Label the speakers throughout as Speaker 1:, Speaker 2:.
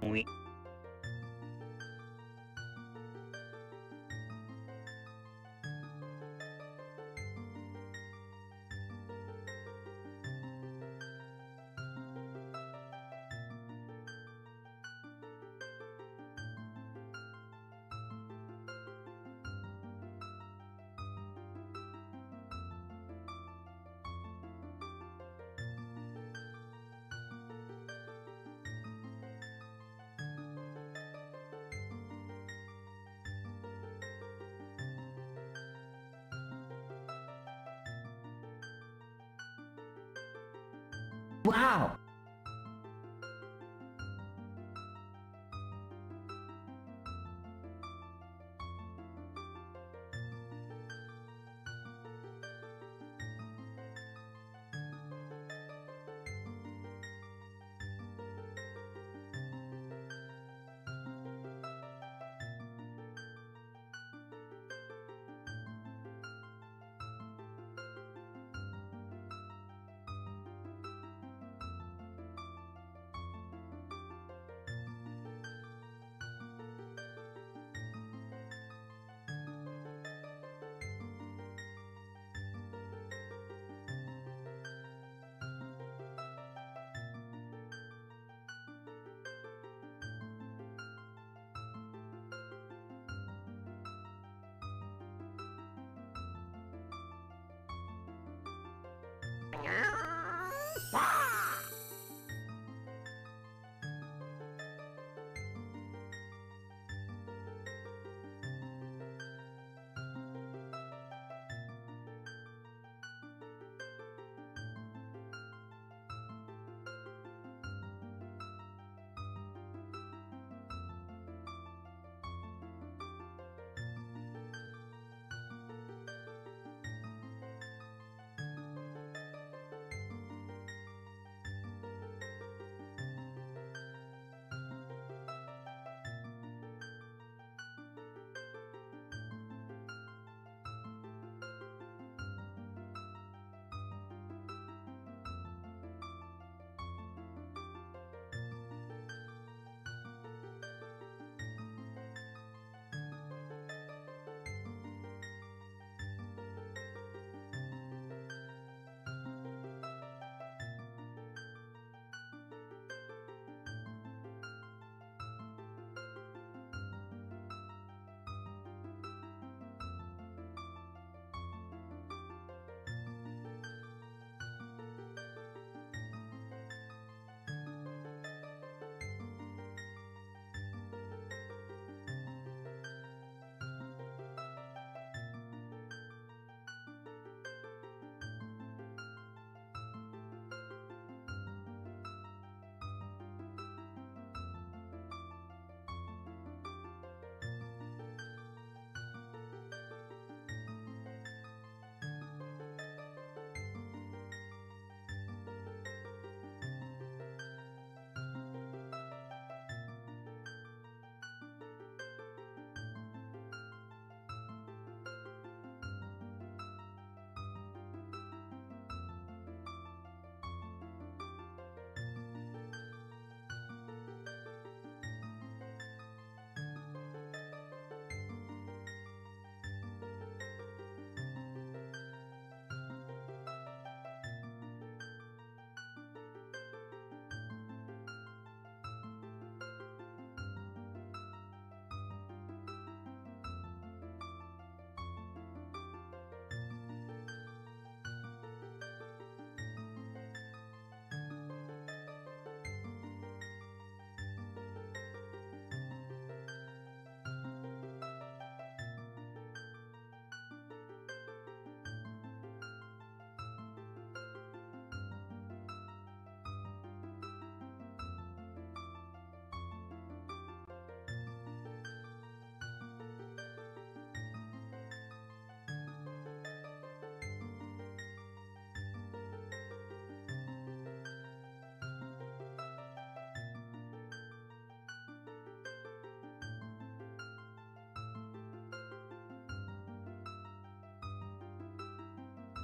Speaker 1: Muy Wow!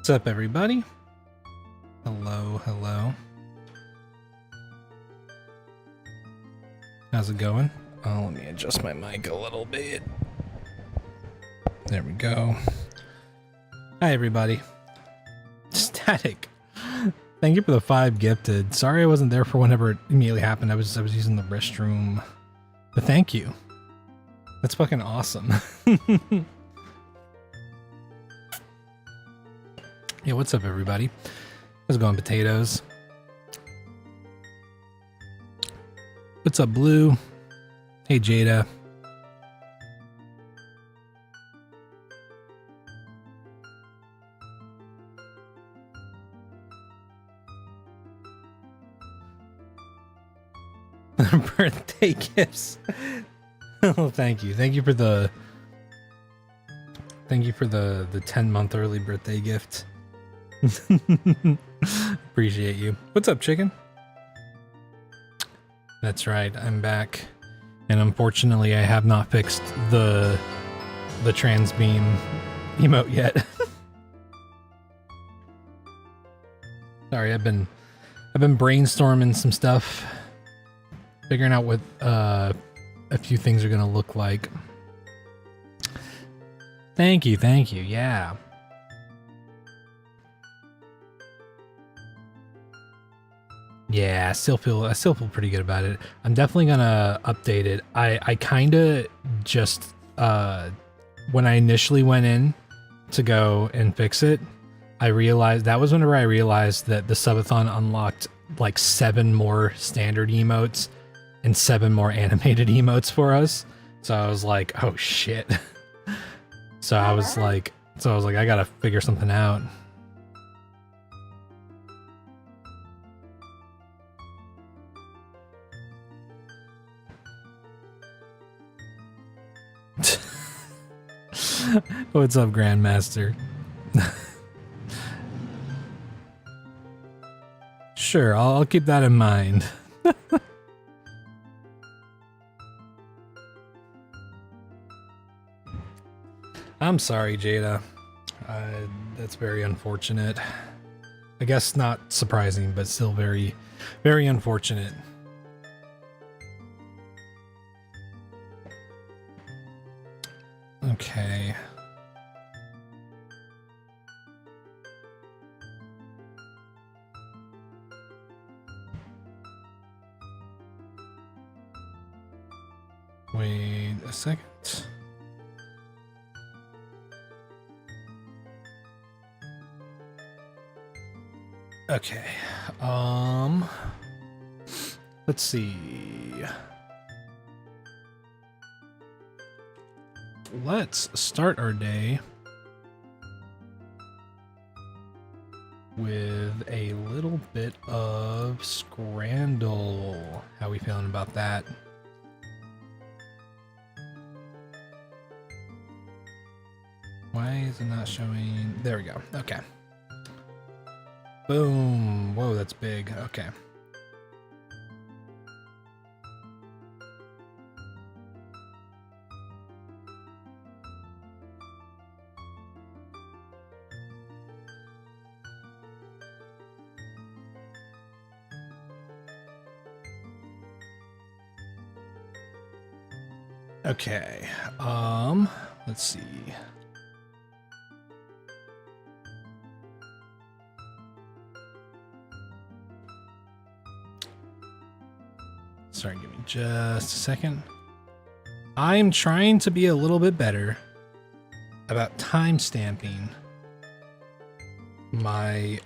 Speaker 2: What's up, everybody? Hello, hello. How's it going? Oh, let me adjust my mic a little bit. There we go. Hi, everybody. Static. Thank you for the 5 gifted. Sorry I wasn't there for whenever it immediately happened. I was using the restroom. But thank you. That's fucking awesome. Yeah, what's up, everybody? How's it going, potatoes? What's up, Blue? Hey, Jada. Birthday gifts. Oh, thank you. Thank you for the 10-month early birthday gift. Appreciate you. What's up, chicken? That's right, I'm back. And unfortunately, I have not fixed the trans beam emote yet. Sorry, I've been brainstorming some stuff, figuring out what a few things are gonna look like. Thank you, yeah. Yeah, I still feel pretty good about it. I'm definitely gonna update it. I kinda just when I initially went in to go and fix it, I realized that was whenever I realized that the subathon unlocked like 7 more standard emotes and 7 more animated emotes for us. So I was like, oh shit. So I was like, I gotta figure something out. What's up, Grandmaster? Sure, I'll keep that in mind. I'm sorry, Jada. That's very unfortunate. I guess not surprising, but still very, very unfortunate. Okay. Wait a second. Okay. Let's see. Let's start our day with a little bit of Scrandle. How we feeling about that? Why is it not showing? There we go. Okay. Boom. Whoa, that's big. Okay. Okay. Let's see. Sorry, give me just a second. I'm trying to be a little bit better about time stamping my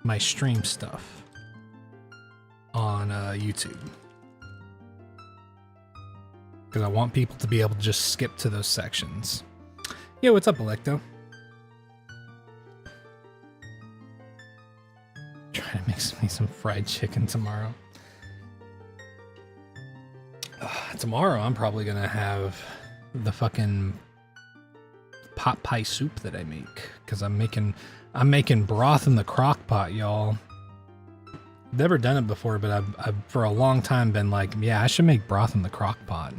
Speaker 2: my stream stuff on YouTube, because I want people to be able to just skip to those sections. Yeah, what's up, Electo? Trying to make me some fried chicken tomorrow. Tomorrow I'm probably gonna have the fucking pot pie soup that I make, because I'm making broth in the crock pot, y'all. Never done it before, but I've for a long time been like, yeah, I should make broth in the crock pot.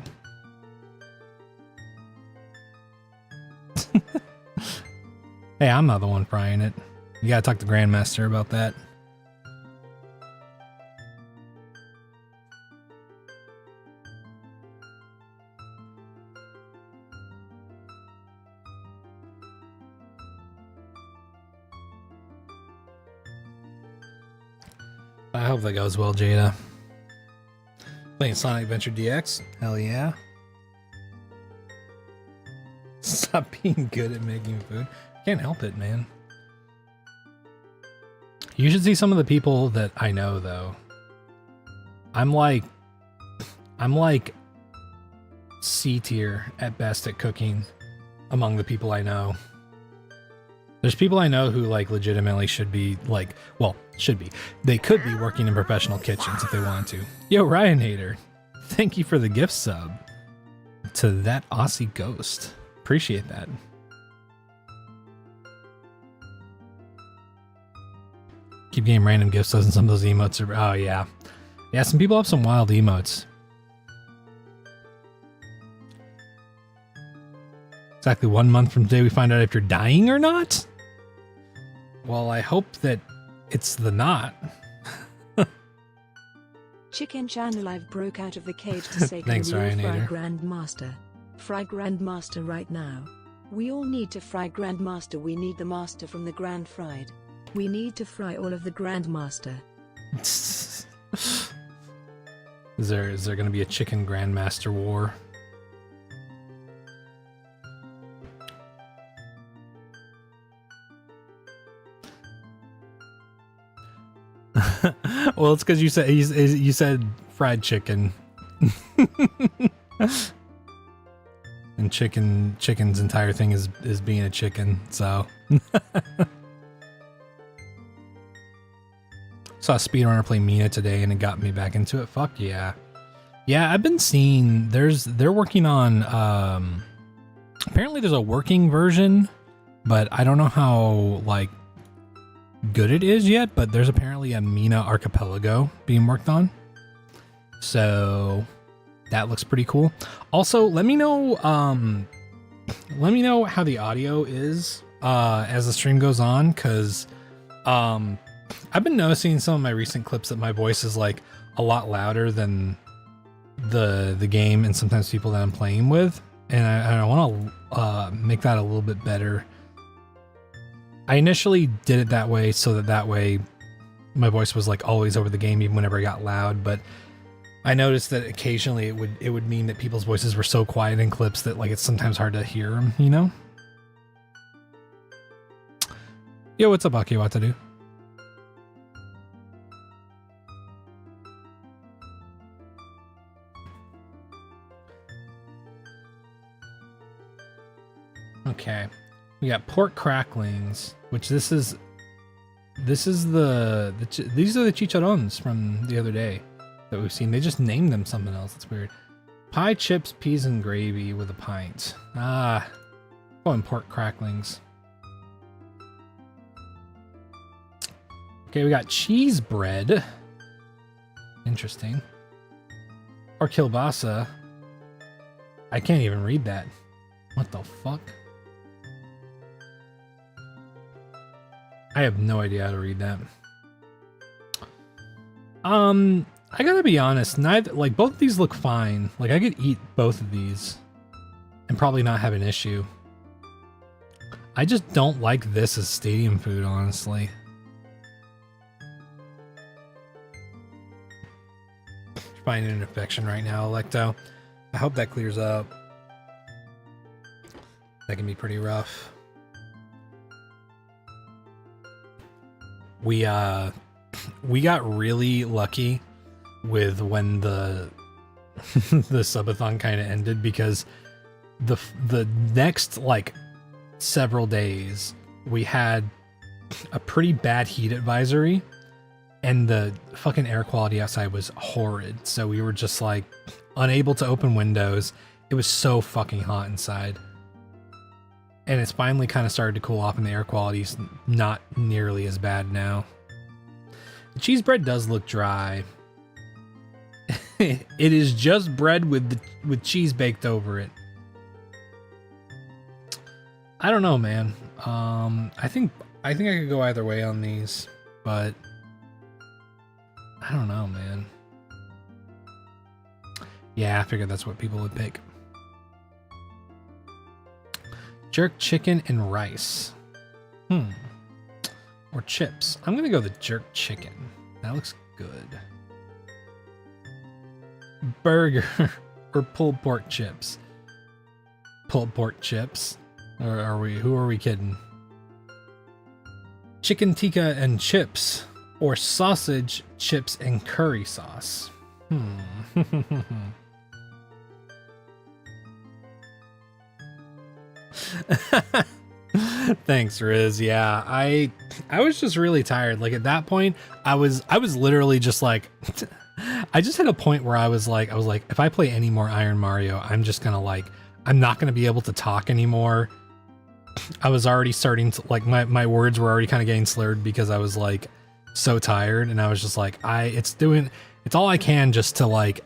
Speaker 2: Hey, I'm not the one frying it. You gotta talk to Grandmaster about that. I hope that goes well, Jada. Playing Sonic Adventure DX? Hell yeah. Stop being good at making food. Can't help it, man. You should see some of the people that I know, though. I'm like C tier at best at cooking among the people I know. There's people I know who like legitimately should be like, well, should be. They could be working in professional kitchens if they wanted to. Yo, Ryan Hater, thank you for the gift sub to that Aussie ghost. Appreciate that. Keep getting random gifts, doesn't some of those emotes are, oh yeah. Yeah, some people have some wild emotes. Exactly 1 month from today we find out if you're dying or not? Well, I hope that it's the not.
Speaker 3: Chicken Channel Live broke out of the cage to say
Speaker 2: Thanks,
Speaker 3: can we all fry
Speaker 2: Ryanator.
Speaker 3: Grandmaster. Fry Grandmaster right now. We all need to fry Grandmaster. We need the master from the Grand Fried. We need to fry all of the Grandmaster.
Speaker 2: Is there gonna be a chicken Grandmaster war? Well, it's because you said fried chicken, and chicken's entire thing is being a chicken. So, saw a speedrunner play Mina today, and it got me back into it. Fuck yeah, yeah. I've been seeing they're working on. Apparently, there's a working version, but I don't know how like good it is yet, but there's apparently a Mina archipelago being worked on, so that looks pretty cool. Also, let me know how the audio is as the stream goes on, because I've been noticing some of my recent clips that my voice is like a lot louder than the game and sometimes people that I'm playing with, and I want to make that a little bit better. I initially did it that way so that way my voice was like always over the game even whenever it got loud, but I noticed that occasionally it would mean that people's voices were so quiet in clips that like it's sometimes hard to hear them, you know? Yo, what's up, Aki? What to do? Okay. We got pork cracklings, which these are the chicharrones from the other day that we've seen. They just named them something else. It's weird. Pie, chips, peas, and gravy with a pint. Ah, going pork cracklings. Okay, we got cheese bread. Interesting. Or kielbasa. I can't even read that. What the fuck? I have no idea how to read that. I gotta be honest, both of these look fine. Like I could eat both of these and probably not have an issue. I just don't like this as stadium food, honestly. Finding an infection right now, Electo. I hope that clears up. That can be pretty rough. We got really lucky with when the the subathon kind of ended, because the next like several days we had a pretty bad heat advisory and the fucking air quality outside was horrid, so we were just like unable to open windows. It was so fucking hot inside. And it's finally kind of started to cool off and the air quality's not nearly as bad now. The cheese bread does look dry. It is just bread with cheese baked over it. I don't know, man. I think I think I could go either way on these, but I don't know, man. Yeah, I figured that's what people would pick. Jerk chicken and rice. Or chips. I'm gonna go the jerk chicken. That looks good. Burger or pulled pork chips. Pulled pork chips. Or are we? Who are we kidding? Chicken tikka and chips, or sausage, chips, and curry sauce. Thanks, Riz. Yeah, I was just really tired. Like at that point, I was literally just like, I just had a point where I was like, if I play any more Iron Mario, I'm just gonna like, I'm not gonna be able to talk anymore. I was already starting to like, my words were already kind of getting slurred because I was like so tired, and I was just like, it's all I can just to like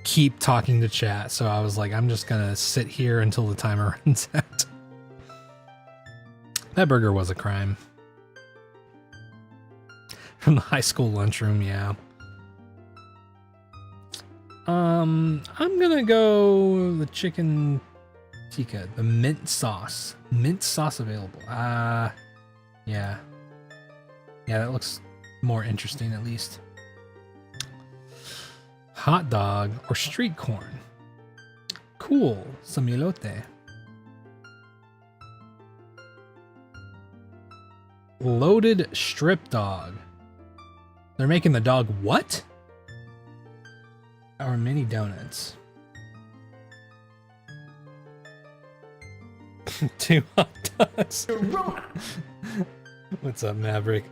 Speaker 2: keep talking to chat. So I was like, I'm just gonna sit here until the timer runs out. That burger was a crime. From the high school lunchroom, yeah. I'm gonna go the chicken tikka, the mint sauce. Mint sauce available. Yeah. Yeah, that looks more interesting at least. Hot dog or street corn. Cool. Some elote. Loaded strip dog. They're making the dog what? Or mini donuts. 2 hot dogs. What's up, Maverick?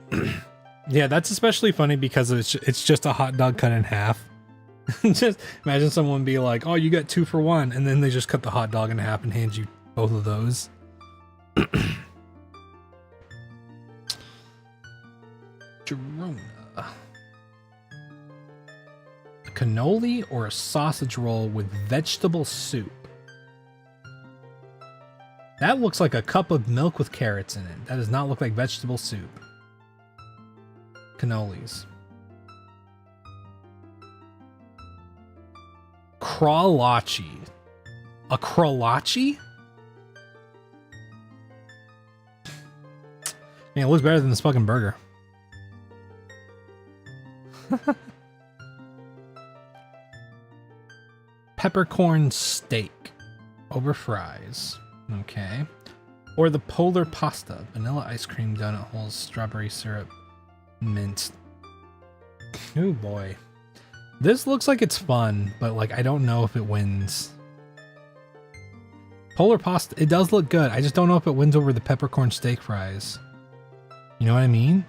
Speaker 2: Yeah, that's especially funny because it's just a hot dog cut in half. Just imagine someone be like, "Oh, you got 2 for 1," and then they just cut the hot dog in half and hand you both of those. Girona. A cannoli or a sausage roll with vegetable soup. That looks like a cup of milk with carrots in it. That does not look like vegetable soup. Cannolis. Crawlachi. A crawlachi? Man, it looks better than this fucking burger. Peppercorn steak over fries. Okay. Or the polar pasta. Vanilla ice cream, donut holes, strawberry syrup, mint. Oh boy. This looks like it's fun, but like I don't know if it wins. Polar pasta, it does look good. I just don't know if it wins over the peppercorn steak fries. You know what I mean?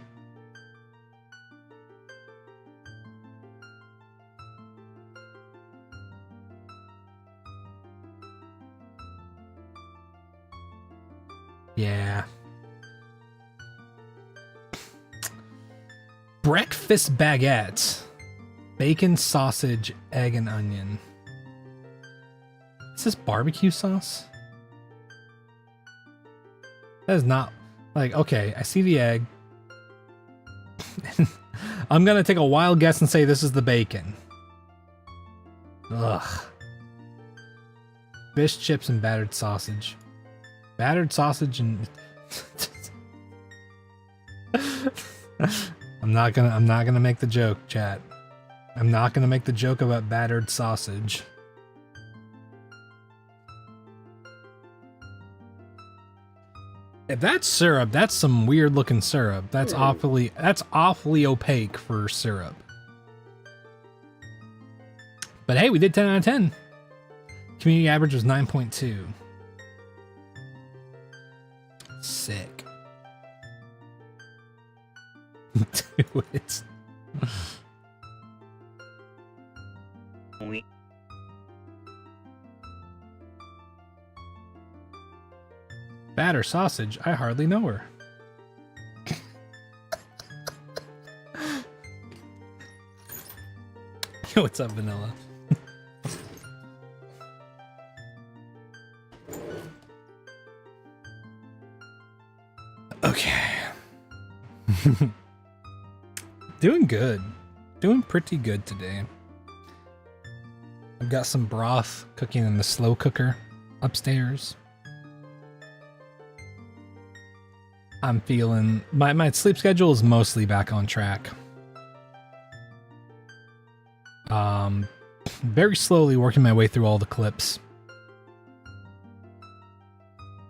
Speaker 2: Yeah. Breakfast baguette. Bacon, sausage, egg, and onion. Is this barbecue sauce? That is not... Like, okay, I see the egg. I'm gonna take a wild guess and say this is the bacon. Ugh. Fish chips and battered sausage. Battered sausage and... I'm not gonna make the joke, chat. I'm not gonna make the joke about battered sausage. If that's syrup, that's some weird looking syrup. That's awfully opaque for syrup. But hey, we did 10 out of 10. Community average was 9.2. Sick. Do it. Batter sausage? I hardly know her. Yo, what's up, Vanilla? Okay. Doing good. Doing pretty good today. I've got some broth cooking in the slow cooker upstairs. I'm feeling my sleep schedule is mostly back on track. Very slowly working my way through all the clips.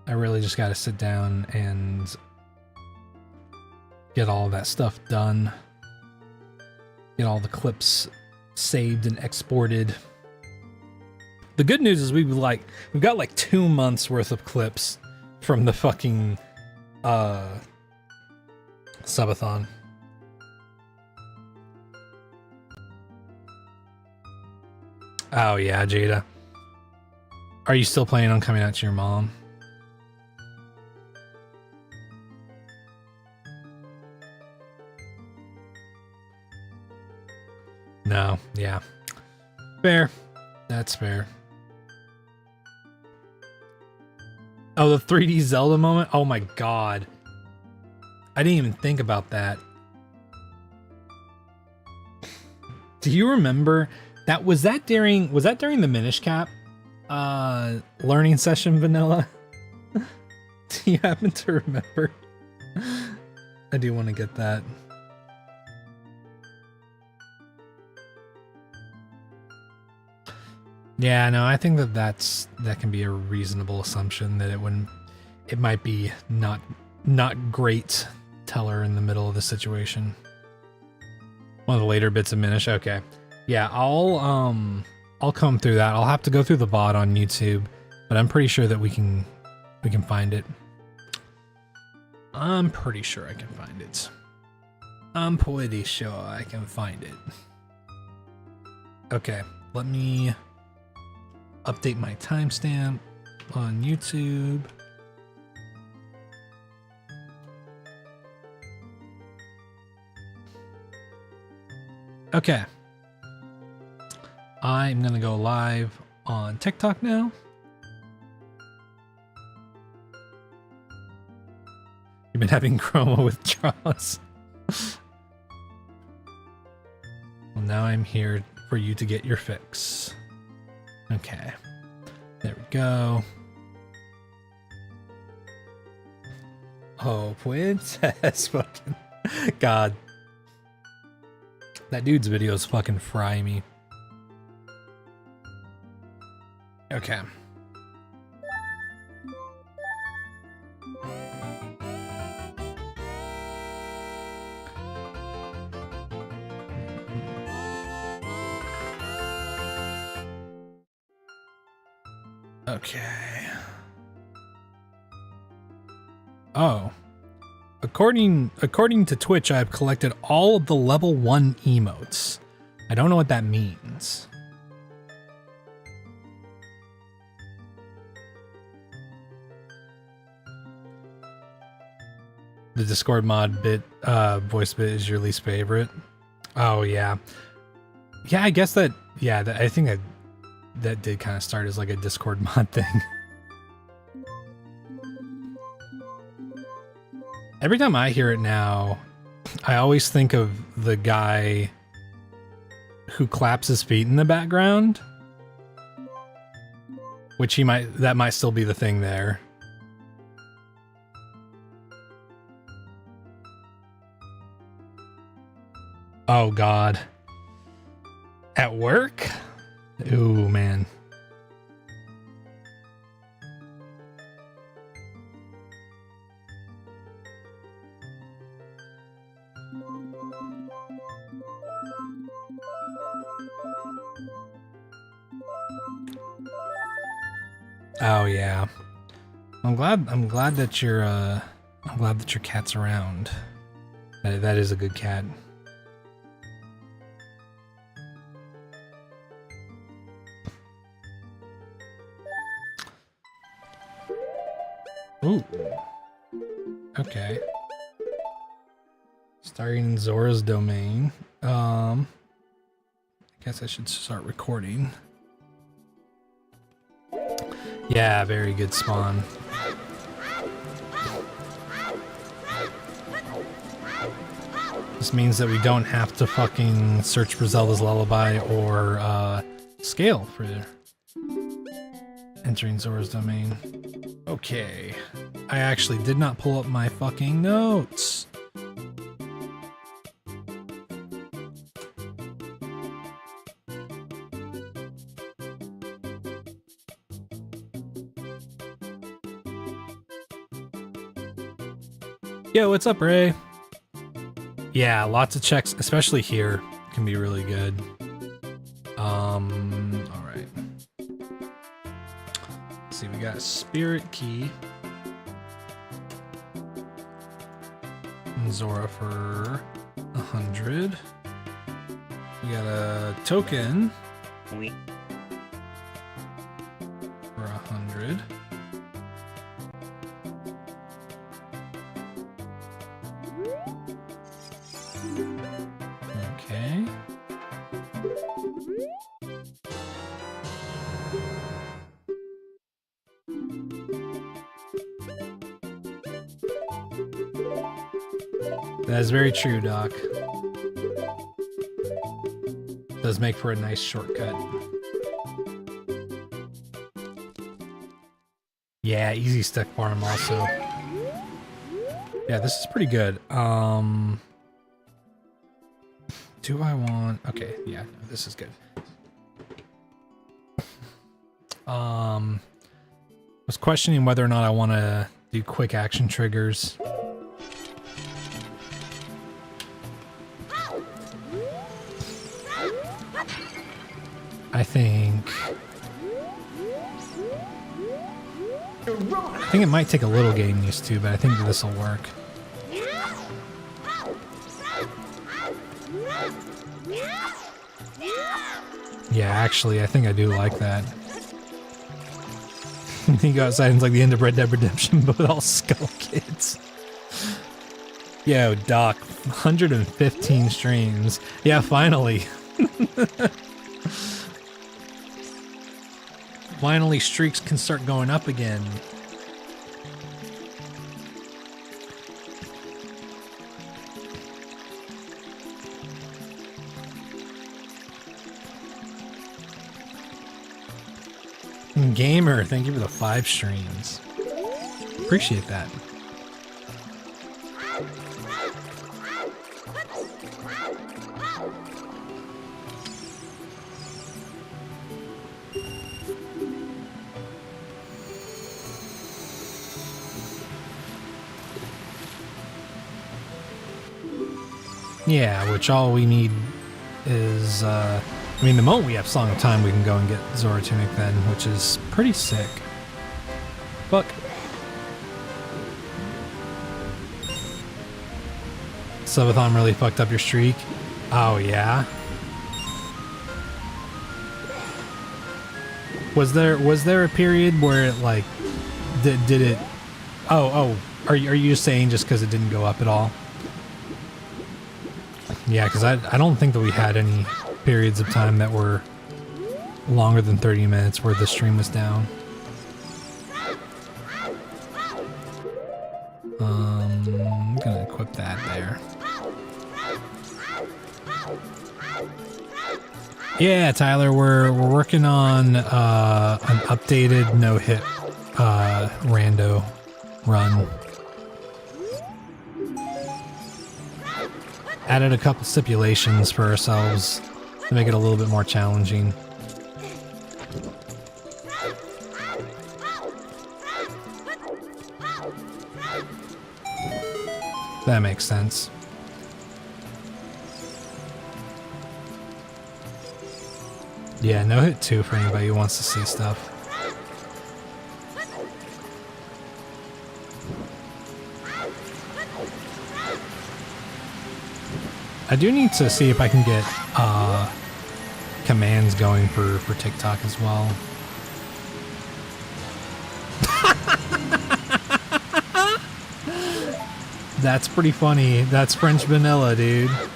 Speaker 2: I really just got to sit down and get all that stuff done. Get all the clips saved and exported. The good news is we've got like 2 months worth of clips from the fucking subathon. Oh yeah, Jada. Are you still planning on coming out to your mom? No, yeah. Fair. That's fair. Oh, the 3D Zelda moment? Oh my god. I didn't even think about that. Do you remember that was that during the Minish Cap learning session, Vanilla? Do you happen to remember? I do want to get that. Yeah, no, I think that can be a reasonable assumption that it might be not great teller in the middle of the situation. One of the later bits of Minish. Okay. Yeah, I'll come through that. I'll have to go through the VOD on YouTube, but I'm pretty sure that we can find it. I'm pretty sure I can find it. I'm pretty sure I can find it. Okay, let me update my timestamp on YouTube. Okay. I'm gonna go live on TikTok now. You've been having chroma withdrawals. Well, now I'm here for you to get your fix. Okay. There we go. Oh, princess fucking God. That dude's videos fucking fry me. Okay. Okay. Oh. According to Twitch, I've collected all of the level 1 emotes. I don't know what that means. The Discord mod bit, voice bit is your least favorite. Oh yeah. Yeah, I guess that, yeah, I think that did kind of start as like a Discord mod thing. Every time I hear it now, I always think of the guy who claps his feet in the background. Which that might still be the thing there. Oh God. At work? Ooh, man. Oh yeah. I'm glad that your cat's around. That is a good cat. Ooh. Okay. Starting in Zora's domain. I guess I should start recording. Yeah, very good spawn. This means that we don't have to fucking search for Zelda's Lullaby or scale for entering Zora's domain. Okay. I actually did not pull up my fucking notes. Yo, what's up, Ray? Yeah, lots of checks, especially here, can be really good. Alright. Let's see, we got Spirit Key. And Zora for 100. We got a token for 100. Okay. That is very true, Doc. Does make for a nice shortcut. Yeah, easy stick farm also. Yeah, this is pretty good. Do I want... Okay, yeah, no, this is good. Was questioning whether or not I want to do quick action triggers. I think it might take a little getting used to, but I think this will work. Yeah, actually, I think I do like that. You go outside and it's like the end of Red Dead Redemption, but with all Skull Kids. Yo, Doc, 115 streams. Yeah, finally. Finally, streaks can start going up again. Gamer, thank you for the 5 streams. Appreciate that. Yeah, which all we need is, I mean, the moment we have Song of Time, we can go and get Zora Tunic then, which is pretty sick. Fuck. Subathon really fucked up your streak? Oh, yeah? Was there a period where it, like, did it... Oh, are you saying just because it didn't go up at all? Yeah, because I don't think that we had any periods of time that were longer than 30 minutes where the stream was down. I'm gonna equip that there. Yeah, Tyler, we're working on an updated no-hit rando run. Added a couple stipulations for ourselves to make it a little bit more challenging. That makes sense. Yeah, no hit 2 for anybody who wants to see stuff. I do need to see if I can get commands going for TikTok as well. That's pretty funny. That's French vanilla, dude. I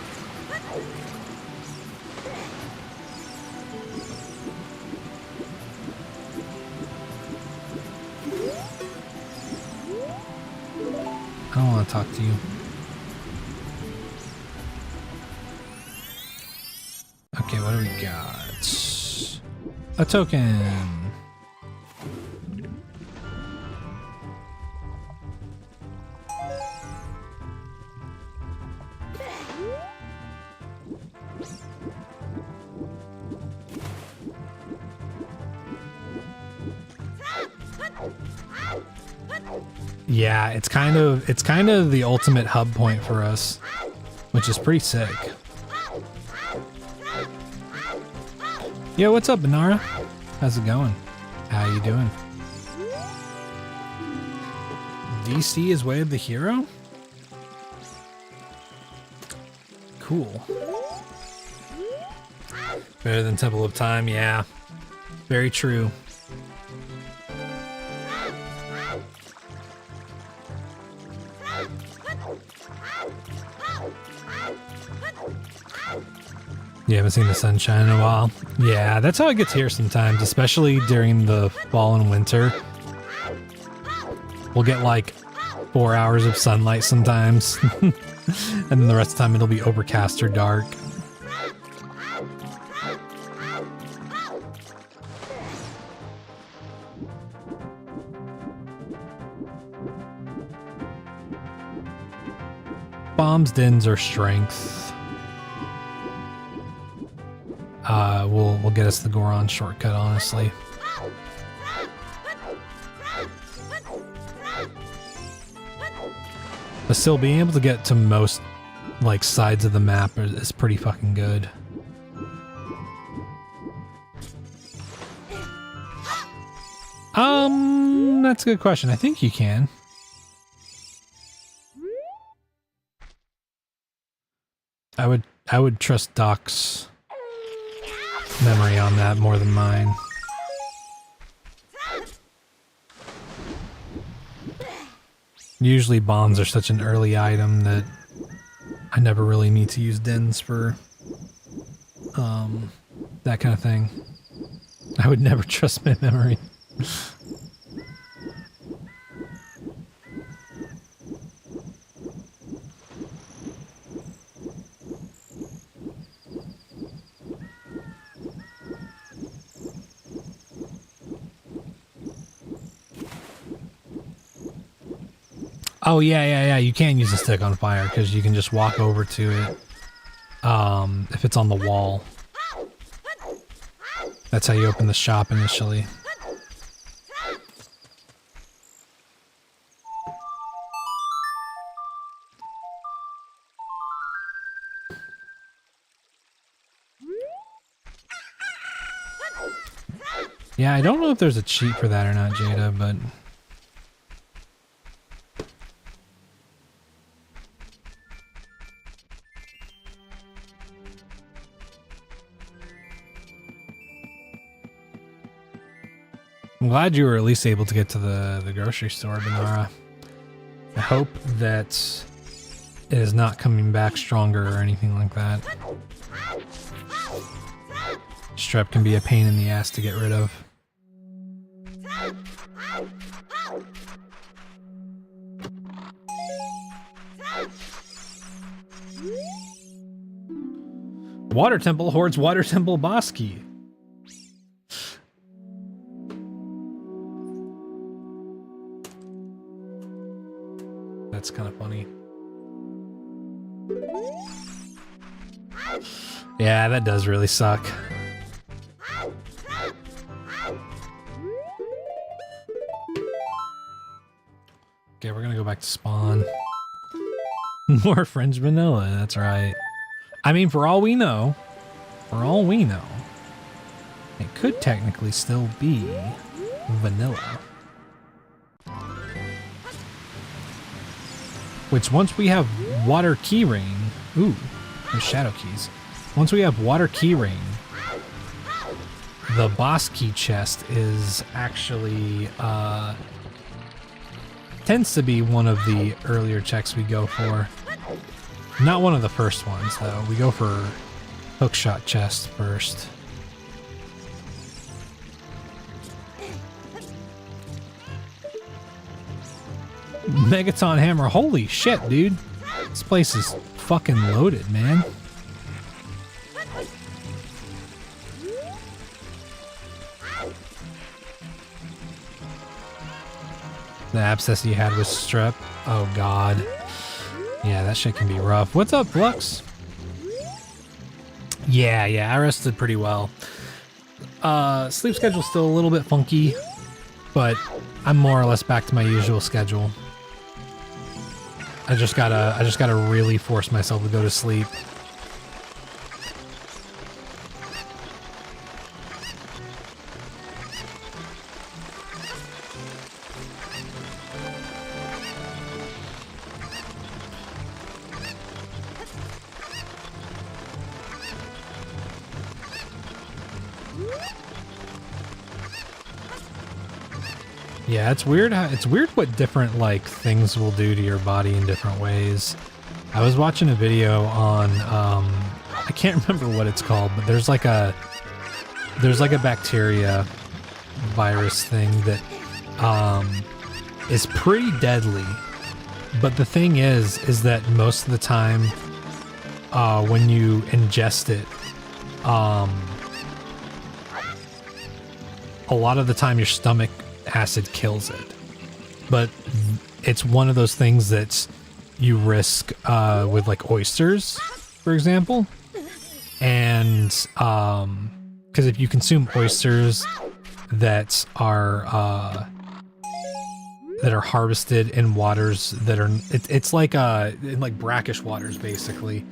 Speaker 2: don't want to talk to you. we got? A token. Yeah, it's kind of the ultimate hub point for us, which is pretty sick. Yo, what's up, Banara? How's it going? How you doing? DC is Way of the Hero? Cool. Better than Temple of Time, yeah. Very true. You haven't seen the sunshine in a while? Yeah, that's how it gets here sometimes, especially during the fall and winter. We'll get like 4 hours of sunlight sometimes, and then the rest of the time it'll be overcast or dark. Bombs, dens, or strength. Will get us the Goron shortcut, honestly. But still, being able to get to most like sides of the map is pretty fucking good. That's a good question. I think you can. I would trust Doc's memory on that more than mine. Usually bombs are such an early item that I never really need to use dens for that kind of thing. I would never trust my memory. Oh yeah, you can use a stick on fire because you can just walk over to it if it's on the wall. That's how you open the shop initially. Yeah, I don't know if there's a cheat for that or not, Jada, but... I'm glad you were at least able to get to the grocery store, Banara. I hope that it is not coming back stronger or anything like that. Strep can be a pain in the ass to get rid of. Water Temple hoards Water Temple boss key. That's kind of funny. Yeah, that does really suck. Okay, we're gonna go back to spawn. More French vanilla, that's right. I mean, for all we know, it could technically still be vanilla. Which once we have water keyring, ooh, there's shadow keys. Once we have water keyring, the boss key chest is actually, tends to be one of the earlier checks we go for. Not one of the first ones, though. We go for hookshot chest first. Megaton hammer. Holy shit, dude. This place is fucking loaded, man. The abscess you had with strep. Oh god. Yeah, that shit can be rough. What's up, Flux? Yeah, I rested pretty well. Sleep schedule's still a little bit funky, but I'm more or less back to my usual schedule. I just gotta really force myself to go to sleep. Yeah, it's weird what different like things will do to your body in different ways. I was watching a video on I can't remember what it's called, but there's like a bacteria virus thing that is pretty deadly. But the thing is that most of the time when you ingest it, a lot of the time your stomach acid kills it, but it's one of those things that you risk with like oysters, for example, and because if you consume oysters that are harvested in waters that are it's like in like brackish waters basically,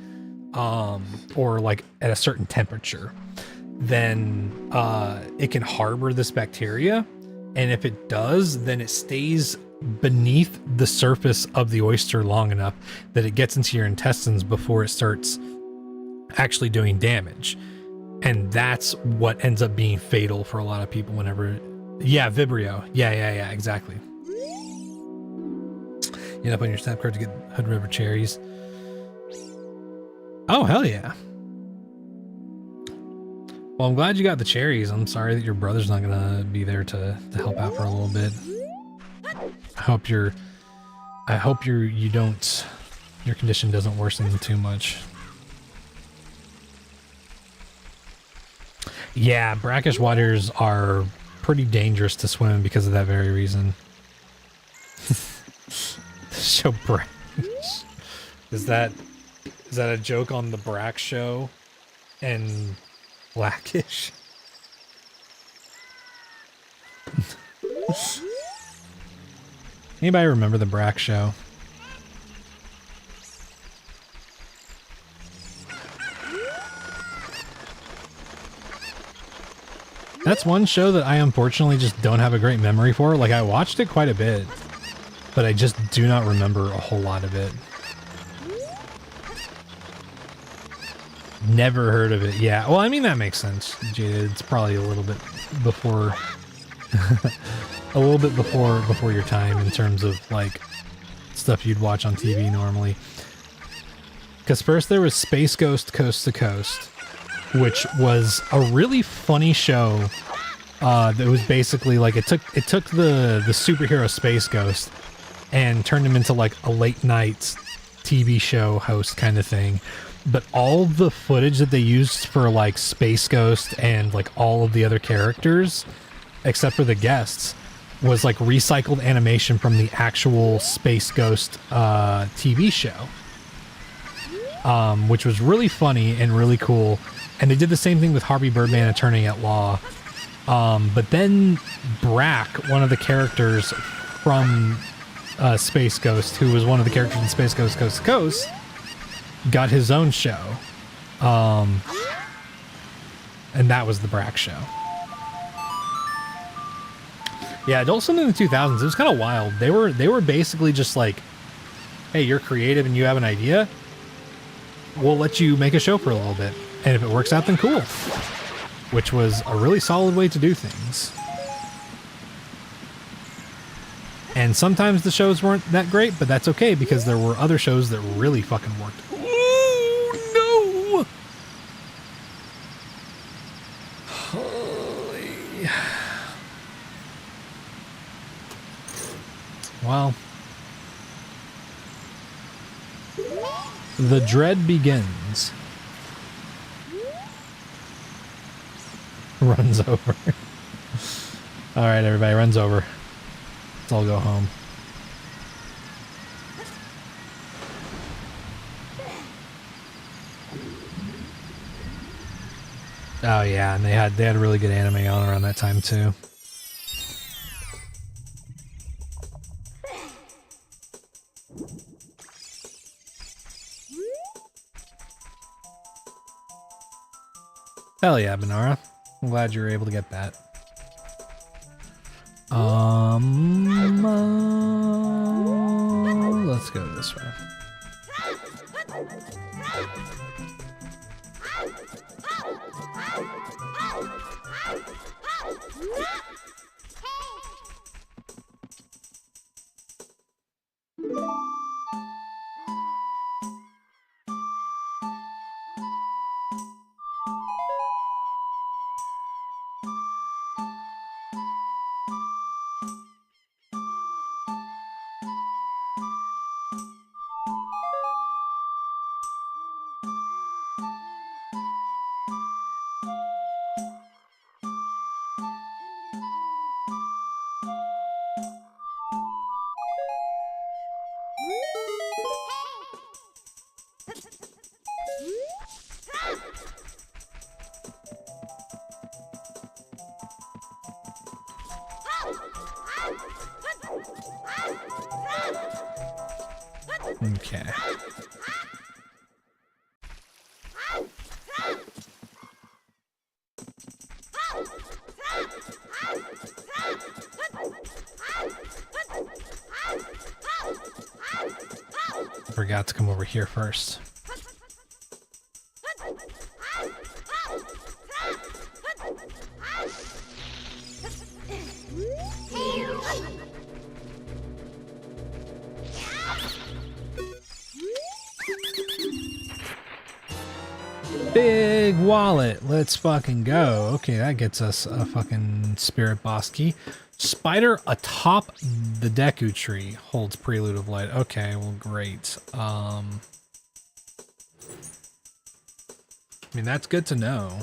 Speaker 2: or like at a certain temperature, then it can harbor this bacteria. And if it does, then it stays beneath the surface of the oyster long enough that it gets into your intestines before it starts actually doing damage. And that's what ends up being fatal for a lot of people whenever... Yeah, Vibrio. Yeah, exactly. You end up on your snap card to get Hood River cherries. Oh, hell yeah. Well, I'm glad you got the cherries. I'm sorry that your brother's not gonna be there to help out for a little bit. I hope your condition doesn't worsen too much. Yeah, brackish waters are pretty dangerous to swim in because of that very reason. So brackish. Is that a joke on the Brack show and Blackish? Anybody remember the Brack show? That's one show that I unfortunately just don't have a great memory for. Like, I watched it quite a bit, but I just do not remember a whole lot of it. Never heard of it. Yeah, well, I mean, that makes sense. It's probably a little bit before a little bit before your time in terms of like stuff you'd watch on TV normally. Because first there was Space Ghost Coast to Coast, which was a really funny show that was basically like it took the superhero Space Ghost and turned him into like a late night TV show host kind of thing. But all the footage that they used for like Space Ghost and like all of the other characters, except for the guests, was like recycled animation from the actual Space Ghost TV show, which was really funny and really cool. And they did the same thing with Harvey Birdman Attorney at Law. But then Brack, one of the characters from Space Ghost, who was one of the characters in Space Ghost Coast to Coast, got his own show. And that was the Brack show. Yeah, Adult Swim in the 2000s, it was kind of wild. They were basically just like, hey, you're creative and you have an idea, we'll let you make a show for a little bit. And if it works out, then cool. Which was a really solid way to do things. And sometimes the shows weren't that great, but that's okay because there were other shows that really fucking worked. Oh, no! Holy. Well, the dread begins. Runs over. All right, everybody, runs over. Let's all go home. Oh yeah, and they had a really good anime on around that time too. Hell yeah, Benara. I'm glad you were able to get that. Let's go this way. Okay. Forgot to come over here first. Big wallet. Let's fucking go. Okay, that gets us a fucking spirit boss key. Spider atop the Deku tree holds Prelude of Light. Okay, well, great. I mean, that's good to know.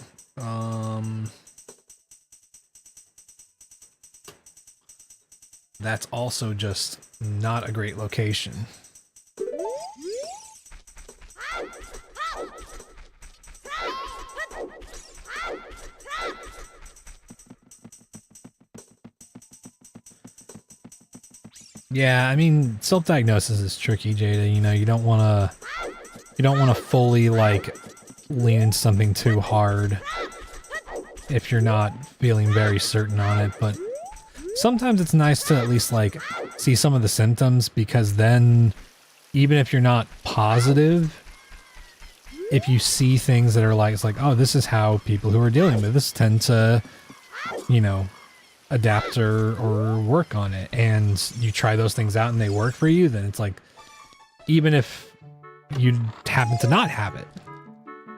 Speaker 2: That's also just not a great location. Yeah, I mean, self-diagnosis is tricky, Jada. You know, you don't want to fully like lean into something too hard if you're not feeling very certain on it, but sometimes it's nice to at least like see some of the symptoms, because then even if you're not positive, if you see things that are like, it's like, oh, this is how people who are dealing with this tend to, you know, adapt or work on it, and you try those things out and they work for you, then it's like, even if you happen to not have it,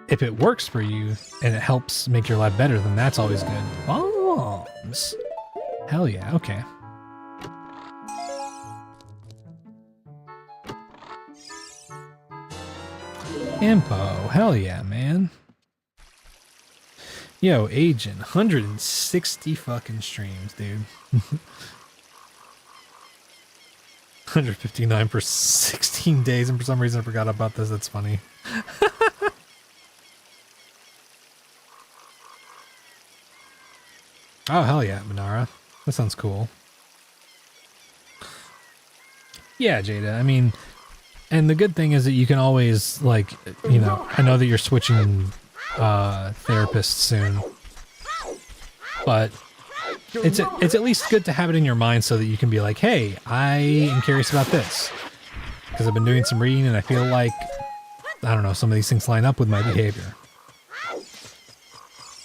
Speaker 2: if it works for you and it helps make your life better, then that's always good. Bombs. Hell yeah, okay. Info, hell yeah, man. Yo, Agent, 160 fucking streams, dude. 159 for 16 days, and for some reason I forgot about this. That's funny. Oh, hell yeah, Manara. That sounds cool. Yeah, Jada, I mean, and the good thing is that you can always, like, you know, I know that you're switching therapists soon, but it's at least good to have it in your mind so that you can be like, hey, I am curious about this because I've been doing some reading and I feel like, I don't know, some of these things line up with my behavior,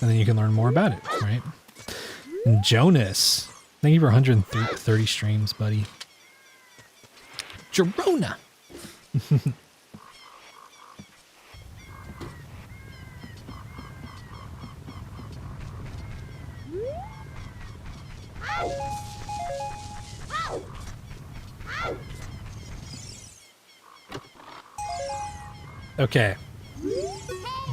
Speaker 2: and then you can learn more about it, right? And Jonas, thank you for 130 streams, buddy. Jerona. Okay,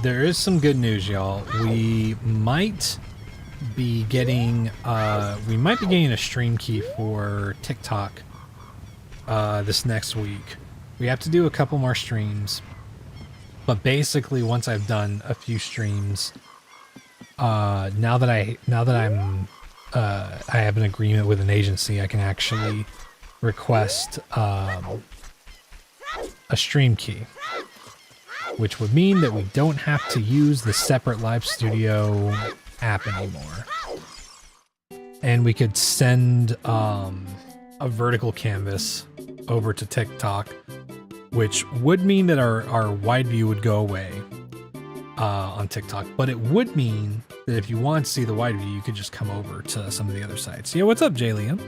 Speaker 2: there is some good news, y'all. We might be getting a stream key for TikTok this next week. We have to do a couple more streams, but basically once I've done a few streams, now that I have an agreement with an agency, I can actually request a stream key, which would mean that we don't have to use the separate Live Studio app anymore. And we could send a vertical canvas over to TikTok, which would mean that our wide view would go away on TikTok. But it would mean that if you want to see the wide view, you could just come over to some of the other sites. Yeah, what's up, Jay Liam?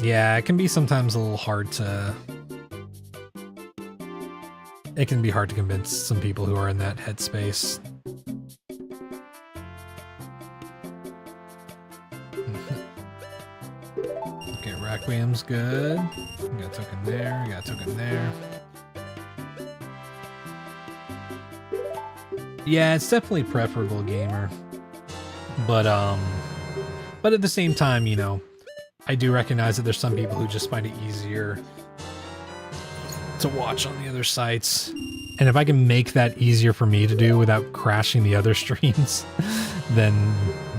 Speaker 2: Yeah, it can be sometimes a little hard to... It can be hard to convince some people who are in that headspace. Okay, Requiem's good. We got a token there, we got a token there. Yeah, it's definitely preferable, gamer. But at the same time, you know, I do recognize that there's some people who just find it easier to watch on the other sites. And if I can make that easier for me to do without crashing the other streams, then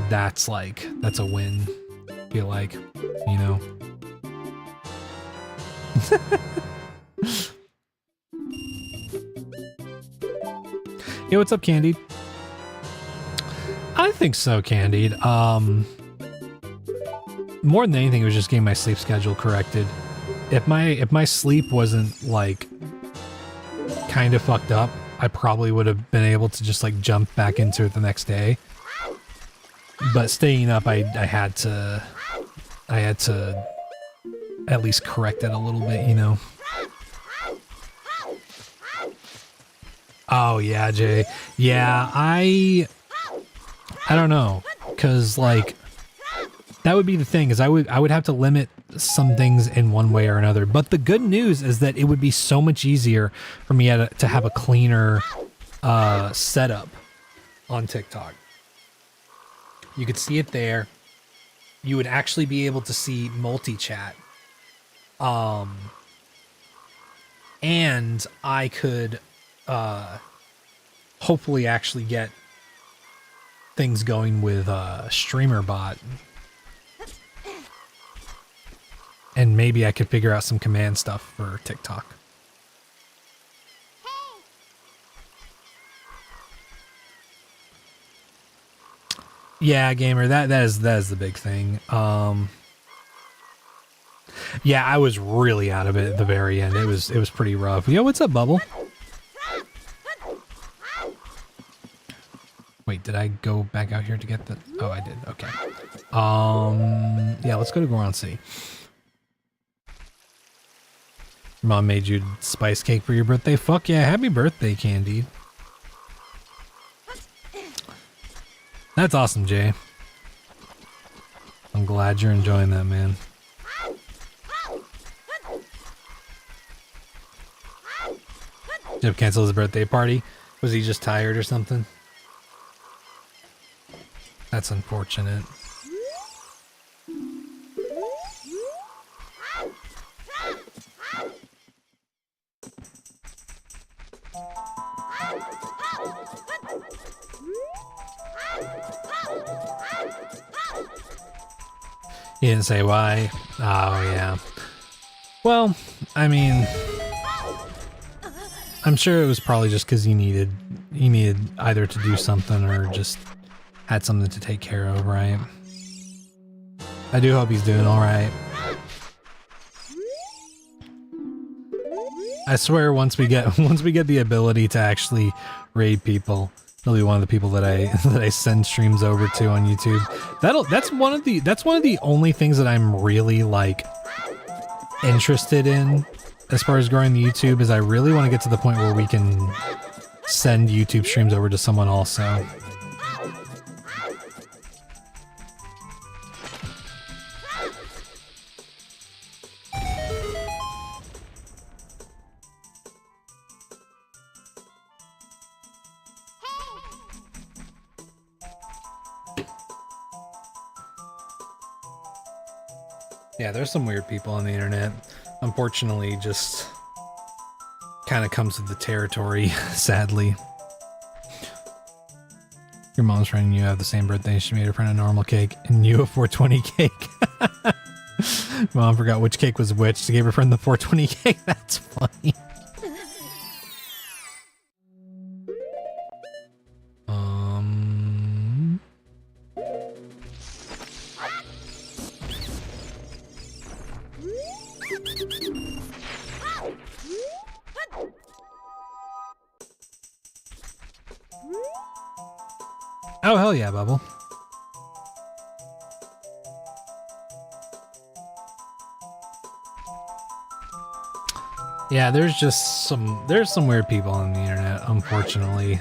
Speaker 2: that's a win, I feel like, you know. Hey, what's up, Candied? I think so, Candied. More than anything, it was just getting my sleep schedule corrected. If my sleep wasn't like kind of fucked up, I probably would have been able to just like jump back into it the next day. But staying up, I had to at least correct it a little bit, you know. Oh yeah, Jay. Yeah, I don't know, cause like that would be the thing, is I would have to limit some things in one way or another. But the good news is that it would be so much easier for me to have a cleaner setup on TikTok. You could see it there. You would actually be able to see multi-chat. And I could hopefully actually get things going with Streamer Bot. And maybe I could figure out some command stuff for TikTok. Yeah, gamer, that is the big thing. Yeah, I was really out of it at the very end. It was pretty rough. Yo, what's up, Bubble? Wait, did I go back out here to get the... Oh, I did. Okay. Yeah, let's go to Goron City. Mom made you spice cake for your birthday? Fuck yeah, happy birthday, Candy. That's awesome, Jay. I'm glad you're enjoying that, man. Jib canceled his birthday party. Was he just tired or something? That's unfortunate. He didn't say why. Oh, yeah. Well, I mean, I'm sure it was probably just because he needed either to do something or just had something to take care of, right? I do hope he's doing all right. I swear, once we get the ability to actually raid people, he'll be one of the people that I send streams over to on YouTube. That's one of the only things that I'm really like interested in as far as growing the YouTube, is I really want to get to the point where we can send YouTube streams over to someone also. Yeah, there's some weird people on the internet. Unfortunately, just kind of comes with the territory, sadly. Your mom's friend and you have the same birthday. She made her friend a normal cake and you a 420 cake. Mom forgot which cake was which. She gave her friend the 420 cake. That's funny. Oh, hell yeah, Bubble. Yeah, there's some weird people on the internet, unfortunately.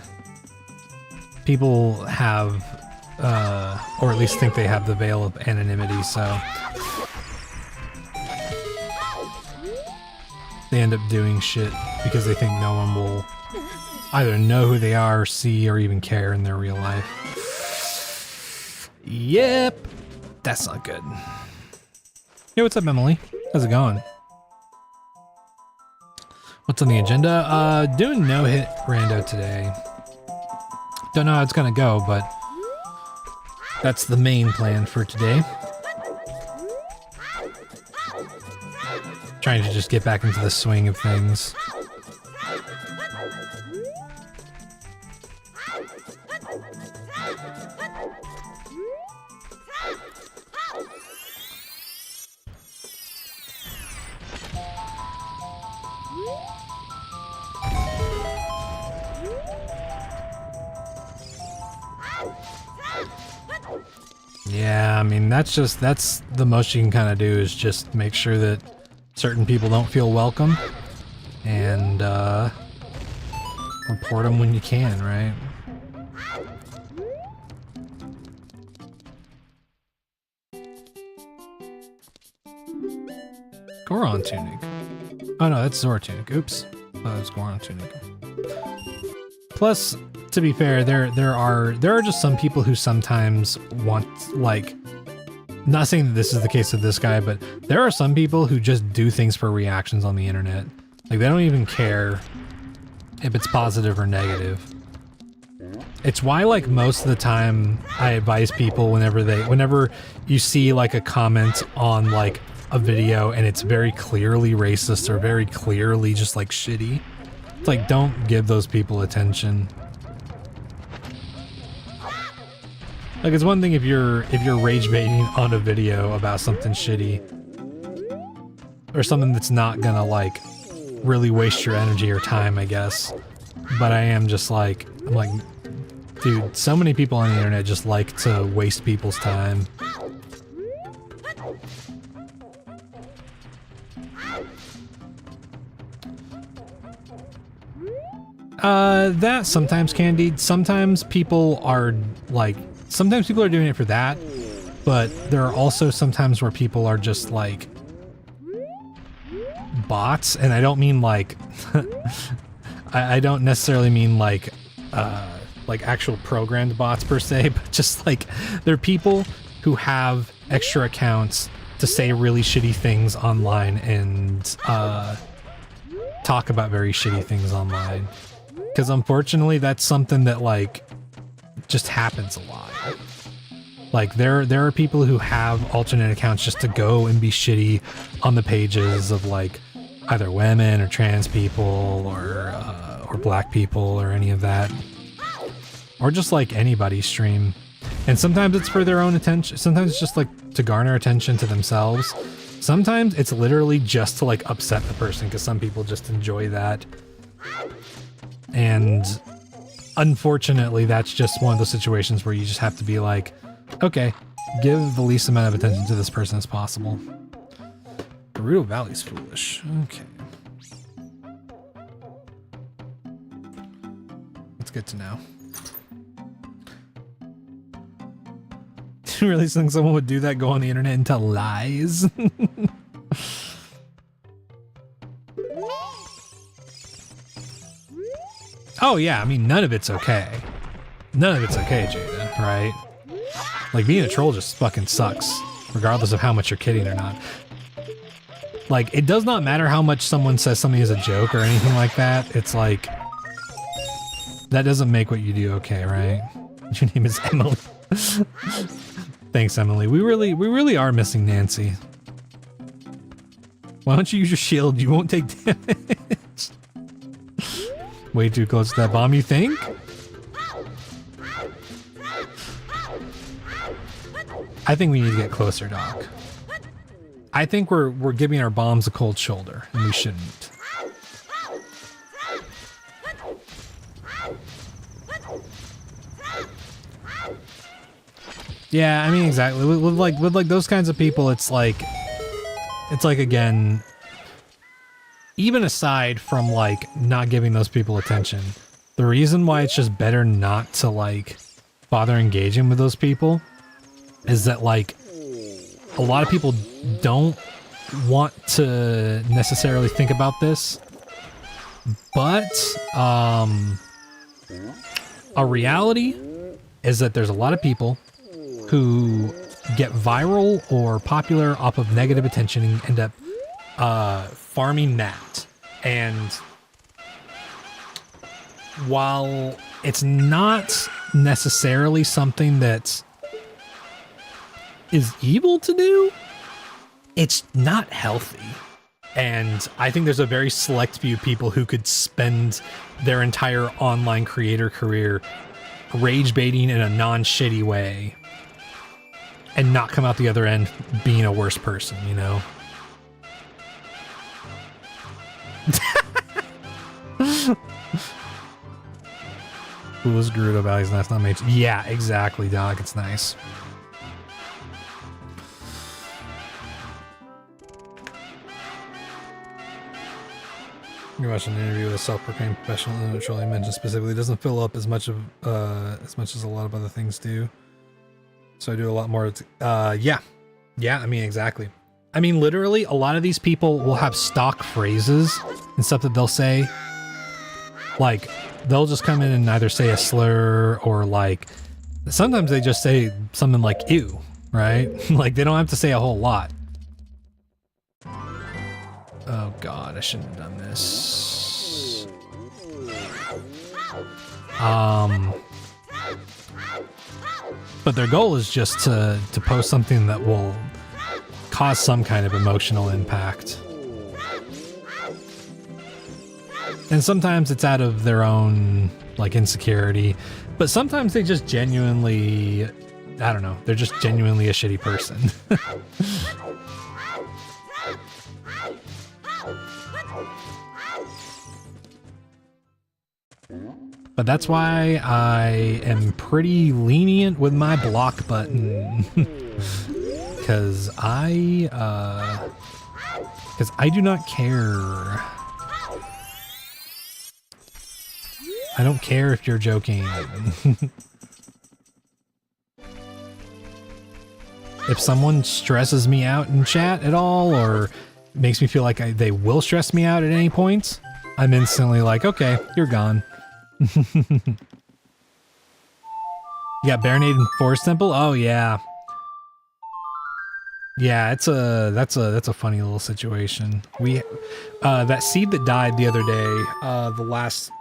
Speaker 2: People have, or at least think they have the veil of anonymity, so they end up doing shit because they think no one will either know who they are, see, or even care in their real life. Yep, that's not good. Hey, what's up, Emily? How's it going? What's on the agenda? Doing no-hit rando today. Don't know how it's gonna go, but that's the main plan for today. Trying to just get back into the swing of things. Yeah, I mean, that's the most you can kind of do is just make sure that certain people don't feel welcome and report them when you can, right? Goron tunic. Oh no, that's Zora tunic. Oops. Oh, that's Goron tunic. Plus, to be fair, there are just some people who sometimes want, like, not saying that this is the case with this guy, but there are some people who just do things for reactions on the internet. Like, they don't even care if it's positive or negative. It's why, like, most of the time I advise people whenever you see, like, a comment on, like, a video and it's very clearly racist or very clearly just, like, shitty, it's like, don't give those people attention. Like, it's one thing if you're rage baiting on a video about something shitty or something that's not gonna, like, really waste your energy or time, I guess. But I am just like, I'm like, dude, so many people on the internet just like to waste people's time. That sometimes, Candied. Sometimes people are like, sometimes people are doing it for that, but there are also sometimes where people are just like bots, and I don't mean like, I don't necessarily mean like actual programmed bots per se, but just like they're people who have extra accounts to say really shitty things online and talk about very shitty things online. Because unfortunately, that's something that, like, just happens a lot. Like, there are people who have alternate accounts just to go and be shitty on the pages of, like, either women or trans people or black people or any of that. Or just, like, anybody's stream. And sometimes it's for their own attention. Sometimes it's just, like, to garner attention to themselves. Sometimes it's literally just to, like, upset the person, because some people just enjoy that. And unfortunately, that's just one of those situations where you just have to be like, okay, give the least amount of attention to this person as possible. Gerudo Valley's foolish. Okay. That's good to know. Do you really think someone would do that, go on the internet and tell lies? Oh yeah, I mean, none of it's okay. None of it's okay, Jada, right? Like, being a troll just fucking sucks, regardless of how much you're kidding or not. Like, it does not matter how much someone says something is a joke or anything like that. It's like, that doesn't make what you do okay, right? Your name is Emily. Thanks, Emily. We really are missing Nancy. Why don't you use your shield? You won't take damage. Way too close to that bomb, you think? I think we need to get closer, Doc. I think we're giving our bombs a cold shoulder, and we shouldn't. Yeah, I mean, exactly. With like those kinds of people, it's like again, even aside from like not giving those people attention, the reason why it's just better not to like bother engaging with those people is that like a lot of people don't want to necessarily think about this, but a reality is that there's a lot of people who get viral or popular off of negative attention and end up farming that. And while it's not necessarily something that is evil to do, it's not healthy. And I think there's a very select few people who could spend their entire online creator career rage baiting in a non-shitty way and not come out the other end being a worse person, you know? Who was Gerudo Valley's nice, not mage? Yeah, exactly, dog. It's nice. You're watching an interview with a self-proclaimed professional, and which I mentioned specifically doesn't fill up as much as a lot of other things do. So I do a lot more. Yeah, I mean, exactly. I mean, literally, a lot of these people will have stock phrases and stuff that they'll say. Like, they'll just come in and either say a slur or like, sometimes they just say something like "ew," right? Like, they don't have to say a whole lot. Oh God, I shouldn't have done this. But their goal is just to post something that will cause some kind of emotional impact. And sometimes it's out of their own, like, insecurity, but sometimes they just genuinely, I don't know, they're just genuinely a shitty person. But that's why I am pretty lenient with my block button. Because I do not care. I don't care if you're joking. If someone stresses me out in chat at all, or makes me feel like they will stress me out at any point, I'm instantly like, okay, you're gone. You got Baronade and Forest Temple? Oh yeah. Yeah, that's a funny little situation. We that seed that died the other day, the last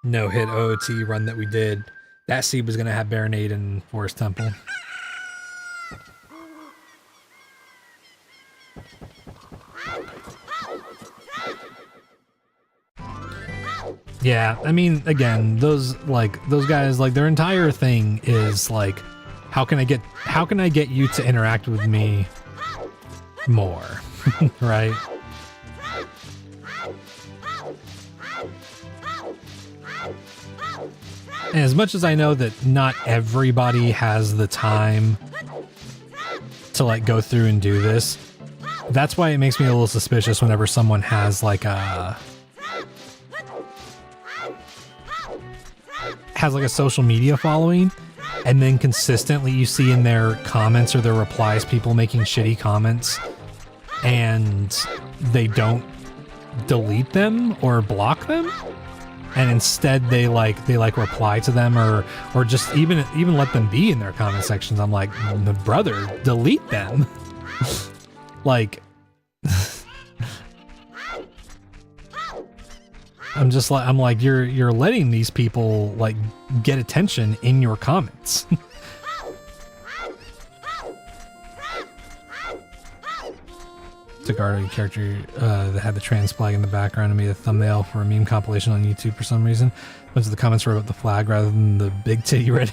Speaker 2: no-hit OOT run that we did, that seed was gonna have Baronade and Forest Temple. Yeah, I mean, again, those guys, like, their entire thing is like, how can I get you to interact with me more, right? And as much as I know that not everybody has the time to like go through and do this, that's why it makes me a little suspicious whenever someone has like a social media following, and then consistently you see in their comments or their replies people making shitty comments, and they don't delete them or block them, and instead they reply to them or just even let them be in their comment sections. I'm like, brother, delete them. Like, I'm like, you're letting these people like get attention in your comments. Togardo character that had the trans flag in the background and made a thumbnail for a meme compilation on YouTube for some reason. Most of the comments were about the flag rather than the big titty red.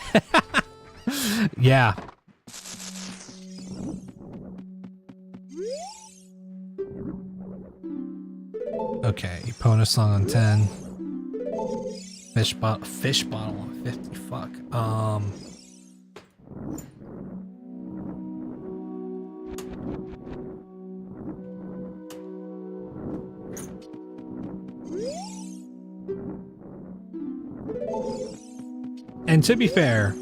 Speaker 2: Yeah. Okay, Epona song on 10. Fish bottle on 50. Fuck. And to be fair,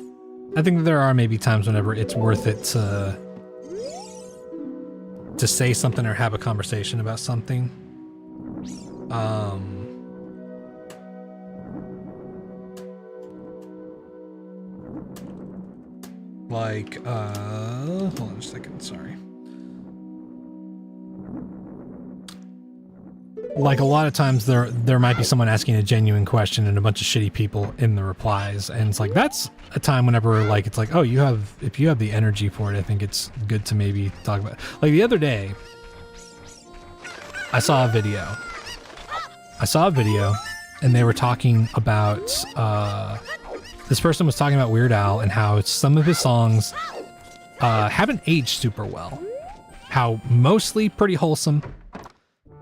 Speaker 2: I think there are maybe times whenever it's worth it to say something or have a conversation about something. Hold on a second, sorry. Like a lot of times there might be someone asking a genuine question and a bunch of shitty people in the replies, and it's like that's a time whenever like it's like, oh, if you have the energy for it, I think it's good to maybe talk about it. Like the other day I saw a video and they were talking about this person was talking about Weird Al and how some of his songs haven't aged super well, how mostly pretty wholesome,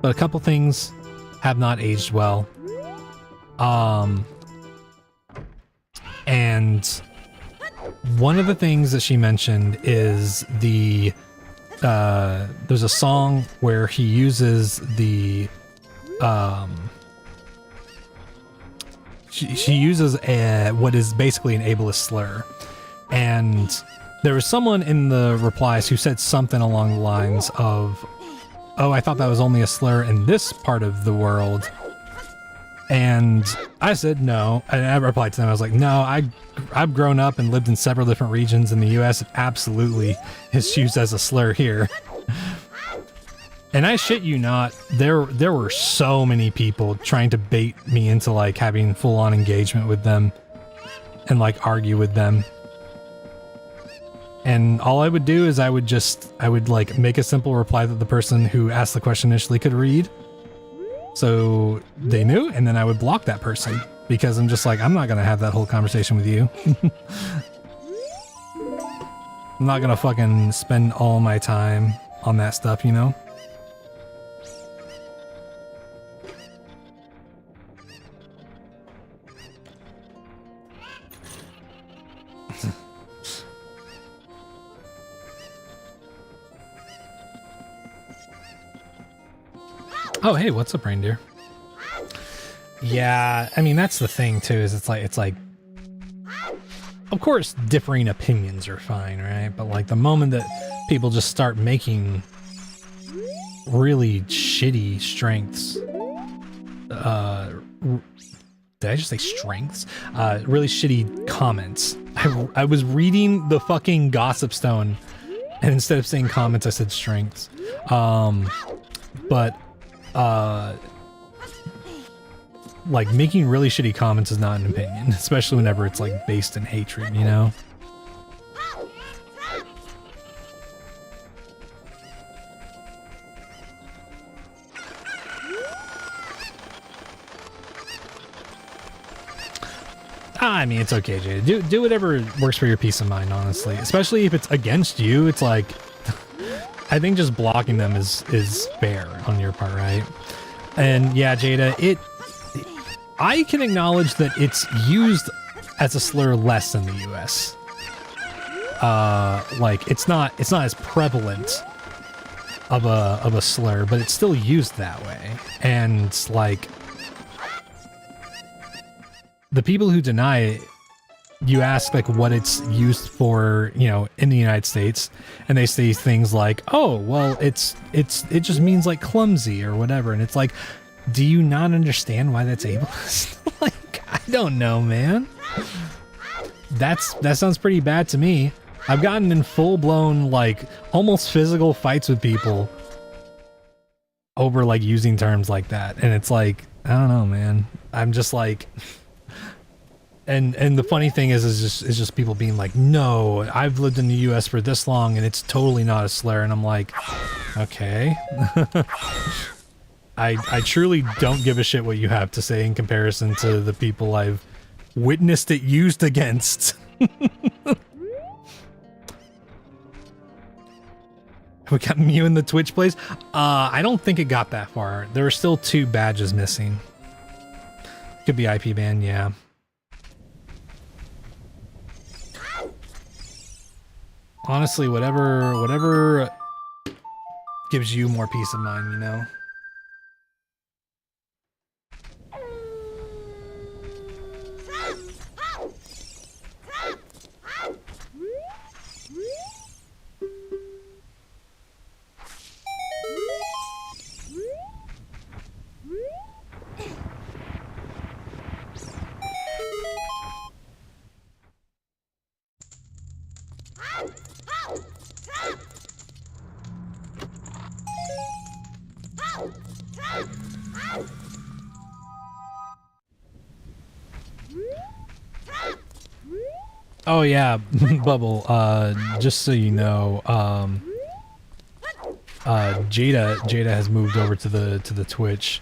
Speaker 2: but a couple things have not aged well. And one of the things that she mentioned is there's a song where he uses the she uses what is basically an ableist slur, and there was someone in the replies who said something along the lines of, oh, I thought that was only a slur in this part of the world. And I said no, and I replied to them, I was like, no, I've grown up and lived in several different regions in the US. It absolutely is used as a slur here. And I shit you not, there were so many people trying to bait me into like having full-on engagement with them and like argue with them. And all I would do is I would like make a simple reply that the person who asked the question initially could read, so they knew, and then I would block that person because I'm just like, I'm not gonna have that whole conversation with you. I'm not gonna fucking spend all my time on that stuff, you know? Oh, hey, what's up, reindeer? Yeah, I mean, that's the thing, too, is it's like, of course, differing opinions are fine, right? But, like, the moment that people just start making really shitty strengths, did I just say strengths? Really shitty comments. I was reading the fucking Gossip Stone, and instead of saying comments, I said strengths. But like making really shitty comments is not an opinion, especially whenever it's like based in hatred, you know? I mean, it's okay, Jay. Do whatever works for your peace of mind, honestly. Especially if it's against you, it's like I think just blocking them is fair on your part, right? And yeah, Jada, I can acknowledge that it's used as a slur less in the US. Like it's not as prevalent of a slur, but it's still used that way. And like the people who deny it, you ask like what it's used for, you know, in the United States, and they say things like, oh, well, it just means like clumsy or whatever. And it's like, do you not understand why that's ableist? Like, I don't know, man. That sounds pretty bad to me. I've gotten in full-blown, like, almost physical fights with people over like using terms like that. And it's like, I don't know, man. I'm just like, and the funny thing is just people being like, no, I've lived in the U.S. for this long and it's totally not a slur, and I'm like, okay. I truly don't give a shit what you have to say in comparison to the people I've witnessed it used against. We got Mew in the Twitch plays. I don't think it got that far. There were still 2 badges missing. Could be IP ban, yeah. Honestly, whatever gives you more peace of mind, you know? Oh yeah, Bubble, just so you know, Jada has moved over to the Twitch,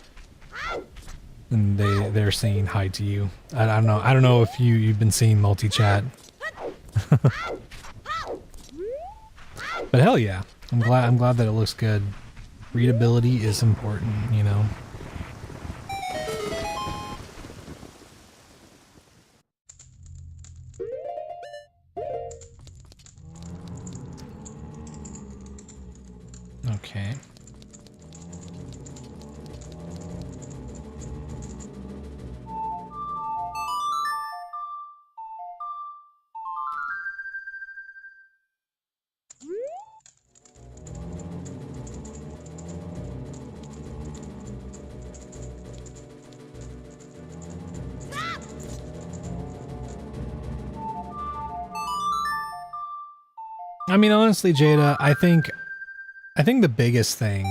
Speaker 2: and they're saying hi to you. I don't know if you've been seeing multi-chat. But hell yeah, I'm glad that it looks good. Readability is important, you know. Okay. I mean, honestly, Jada, I think the biggest thing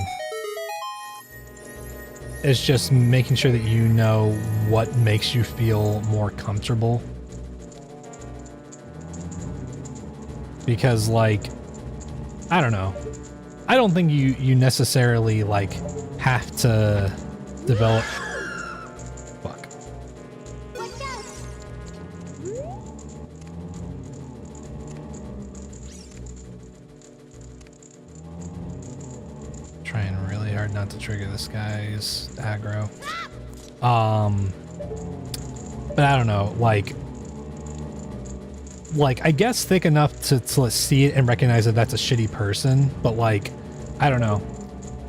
Speaker 2: is just making sure that you know what makes you feel more comfortable. Because, like, I don't know. I don't think you necessarily, like, have to develop... Fuck. Trying really hard not to trigger this guy's aggro. But I don't know, like I guess thick enough to see it and recognize that that's a shitty person, but like, I don't know.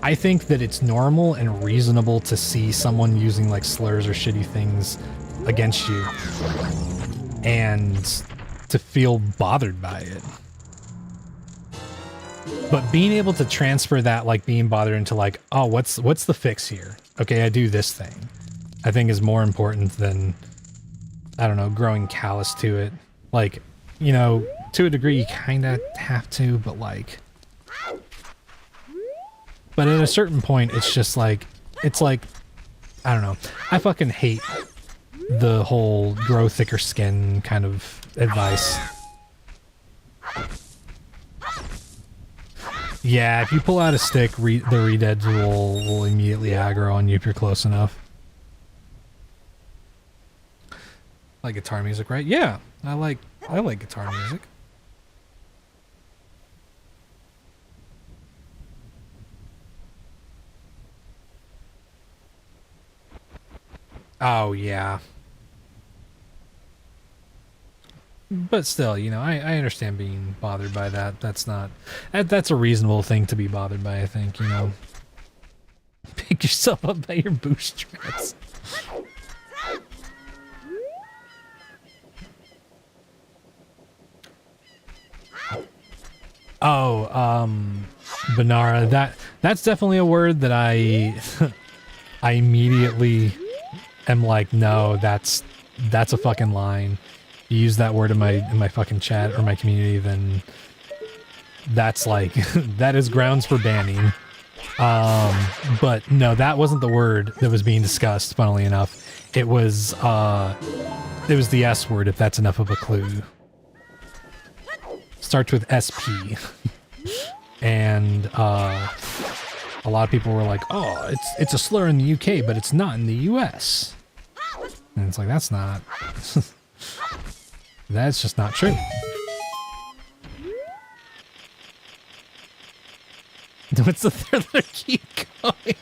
Speaker 2: I think that it's normal and reasonable to see someone using like slurs or shitty things against you and to feel bothered by it. But being able to transfer that, like being bothered, into like, oh, what's the fix here? Okay, I do this thing, I think is more important than, I don't know, growing callous to it. Like, you know, to a degree you kind of have to, but like, but at a certain point it's just like, it's like, I don't know. I fucking hate the whole grow thicker skin kind of advice. Yeah, if you pull out a stick, the redeads will immediately aggro on you if you're close enough. Like guitar music, right? Yeah, I like guitar music. Oh yeah. But still, you know, I understand being bothered by that. That's a reasonable thing to be bothered by, I think, you know. Pick yourself up by your bootstraps. Oh, Banara, that's definitely a word that I I immediately am like, no, that's a fucking line. You use that word in my fucking chat or my community, then that's like that is grounds for banning. But no, that wasn't the word that was being discussed, funnily enough. It was the S word, if that's enough of a clue. Starts with SP. And a lot of people were like, oh, it's a slur in the UK, but it's not in the US. And it's like, that's not. That's just not true. What's the third letter? Keep going.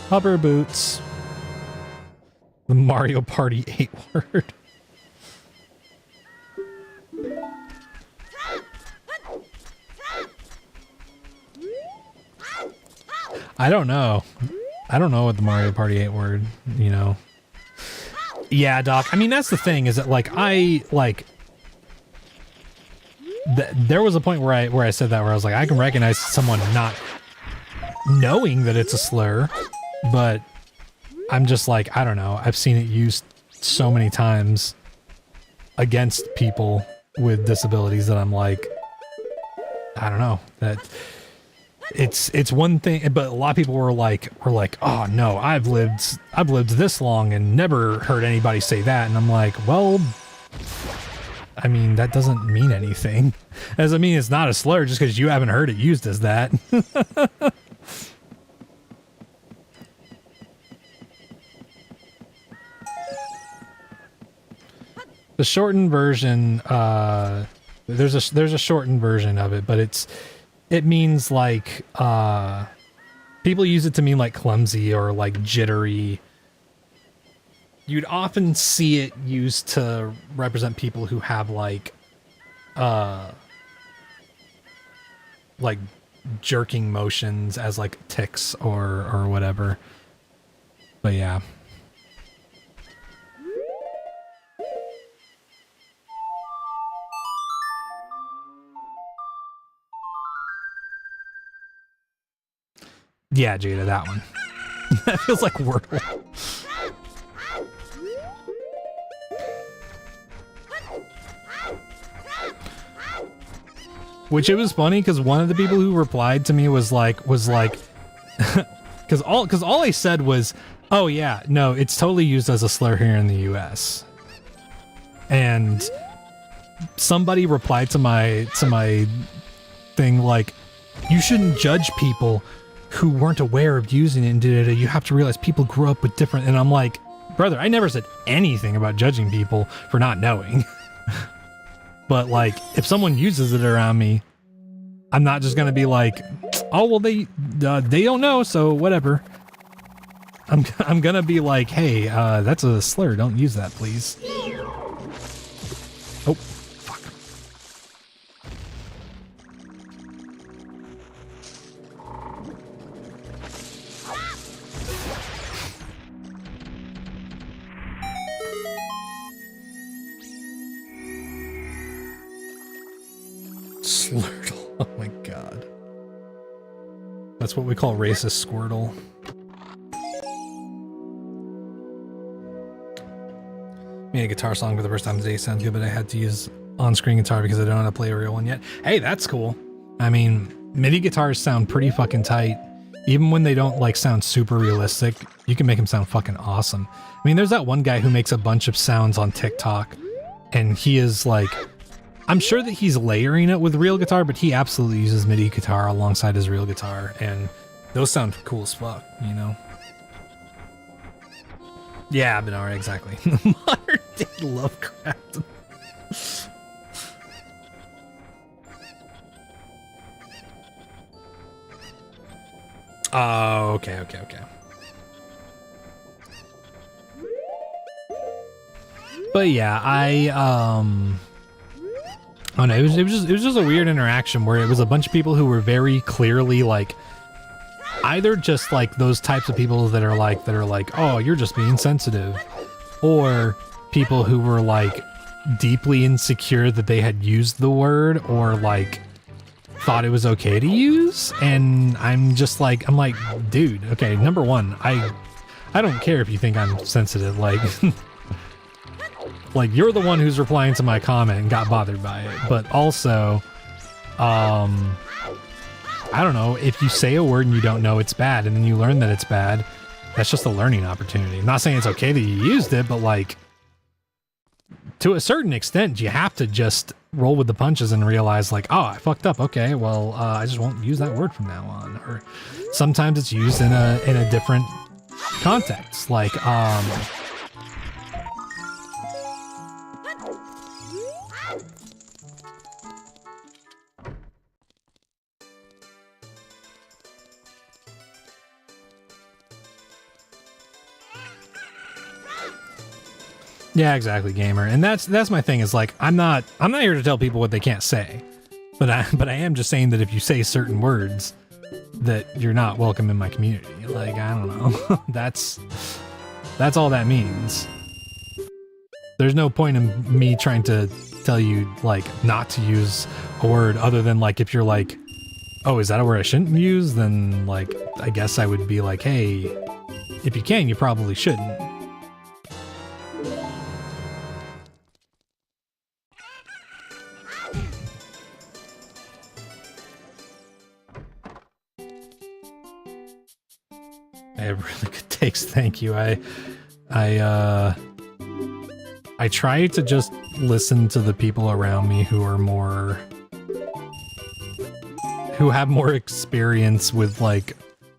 Speaker 2: Hover boots. The Mario Party 8 word. I don't know. I don't know what the Mario Party 8 word, you know. Yeah, Doc. I mean, that's the thing, is that there was a point where I said that, where I was like, I can recognize someone not knowing that it's a slur, but I'm just like, I don't know. I've seen it used so many times against people with disabilities that I'm like, I don't know, that it's one thing, but a lot of people were like, oh no, I've lived this long and never heard anybody say that. And I'm like, well, I mean, that doesn't mean anything. Doesn't mean it's not a slur just because you haven't heard it used as that. The shortened version, there's a shortened version of it, but it means like, people use it to mean like clumsy or like jittery. You'd often see it used to represent people who have like jerking motions as like tics or whatever. But yeah. Yeah, Jada, that one. That feels like Wordle. Which it was funny because one of the people who replied to me was like, because all I said was, oh yeah, no, it's totally used as a slur here in the US. And somebody replied to my thing like, you shouldn't judge people who weren't aware of using it, and you have to realize people grew up with different. And I'm like, brother, I never said anything about judging people for not knowing. But like, if someone uses it around me, I'm not just gonna be like, oh well, they don't know, so whatever. I'm gonna be like, hey, that's a slur. Don't use that, please. Oh, fuck. Slurtle. Oh my god. That's what we call racist Squirtle. Made a guitar song for the first time today. Sounds good, but I had to use on-screen guitar because I don't know how to play a real one yet. Hey, that's cool. I mean, MIDI guitars sound pretty fucking tight. Even when they don't like sound super realistic, you can make them sound fucking awesome. I mean, there's that one guy who makes a bunch of sounds on TikTok, and he is like, I'm sure that he's layering it with real guitar, but he absolutely uses MIDI guitar alongside his real guitar, and those sound cool as fuck, you know? Yeah, Benara, exactly. Modern day Lovecraft. Oh, okay. But yeah, oh no, it was just a weird interaction where it was a bunch of people who were very clearly like, either just like those types of people that are like, oh, you're just being sensitive, or people who were like deeply insecure that they had used the word or like thought it was okay to use. And I'm like, dude, okay, number one, I don't care if you think I'm sensitive, like like you're the one who's replying to my comment and got bothered by it, but also I don't know, if you say a word and you don't know it's bad and then you learn that it's bad, that's just a learning opportunity. I'm not saying it's okay that you used it, but like to a certain extent, you have to just roll with the punches and realize like, oh, I fucked up. Okay, well, I just won't use that word from now on. Or sometimes it's used in a different context. Like, yeah, exactly, gamer. And that's my thing is like, I'm not here to tell people what they can't say, but I am just saying that if you say certain words that you're not welcome in my community. Like, I don't know. that's all that means. There's no point in me trying to tell you like not to use a word other than like if you're like, oh, is that a word I shouldn't use? Then like, I guess I would be like, hey, if you can, you probably shouldn't. I have really good takes, thank you. I try to just listen to the people around me who have more experience with like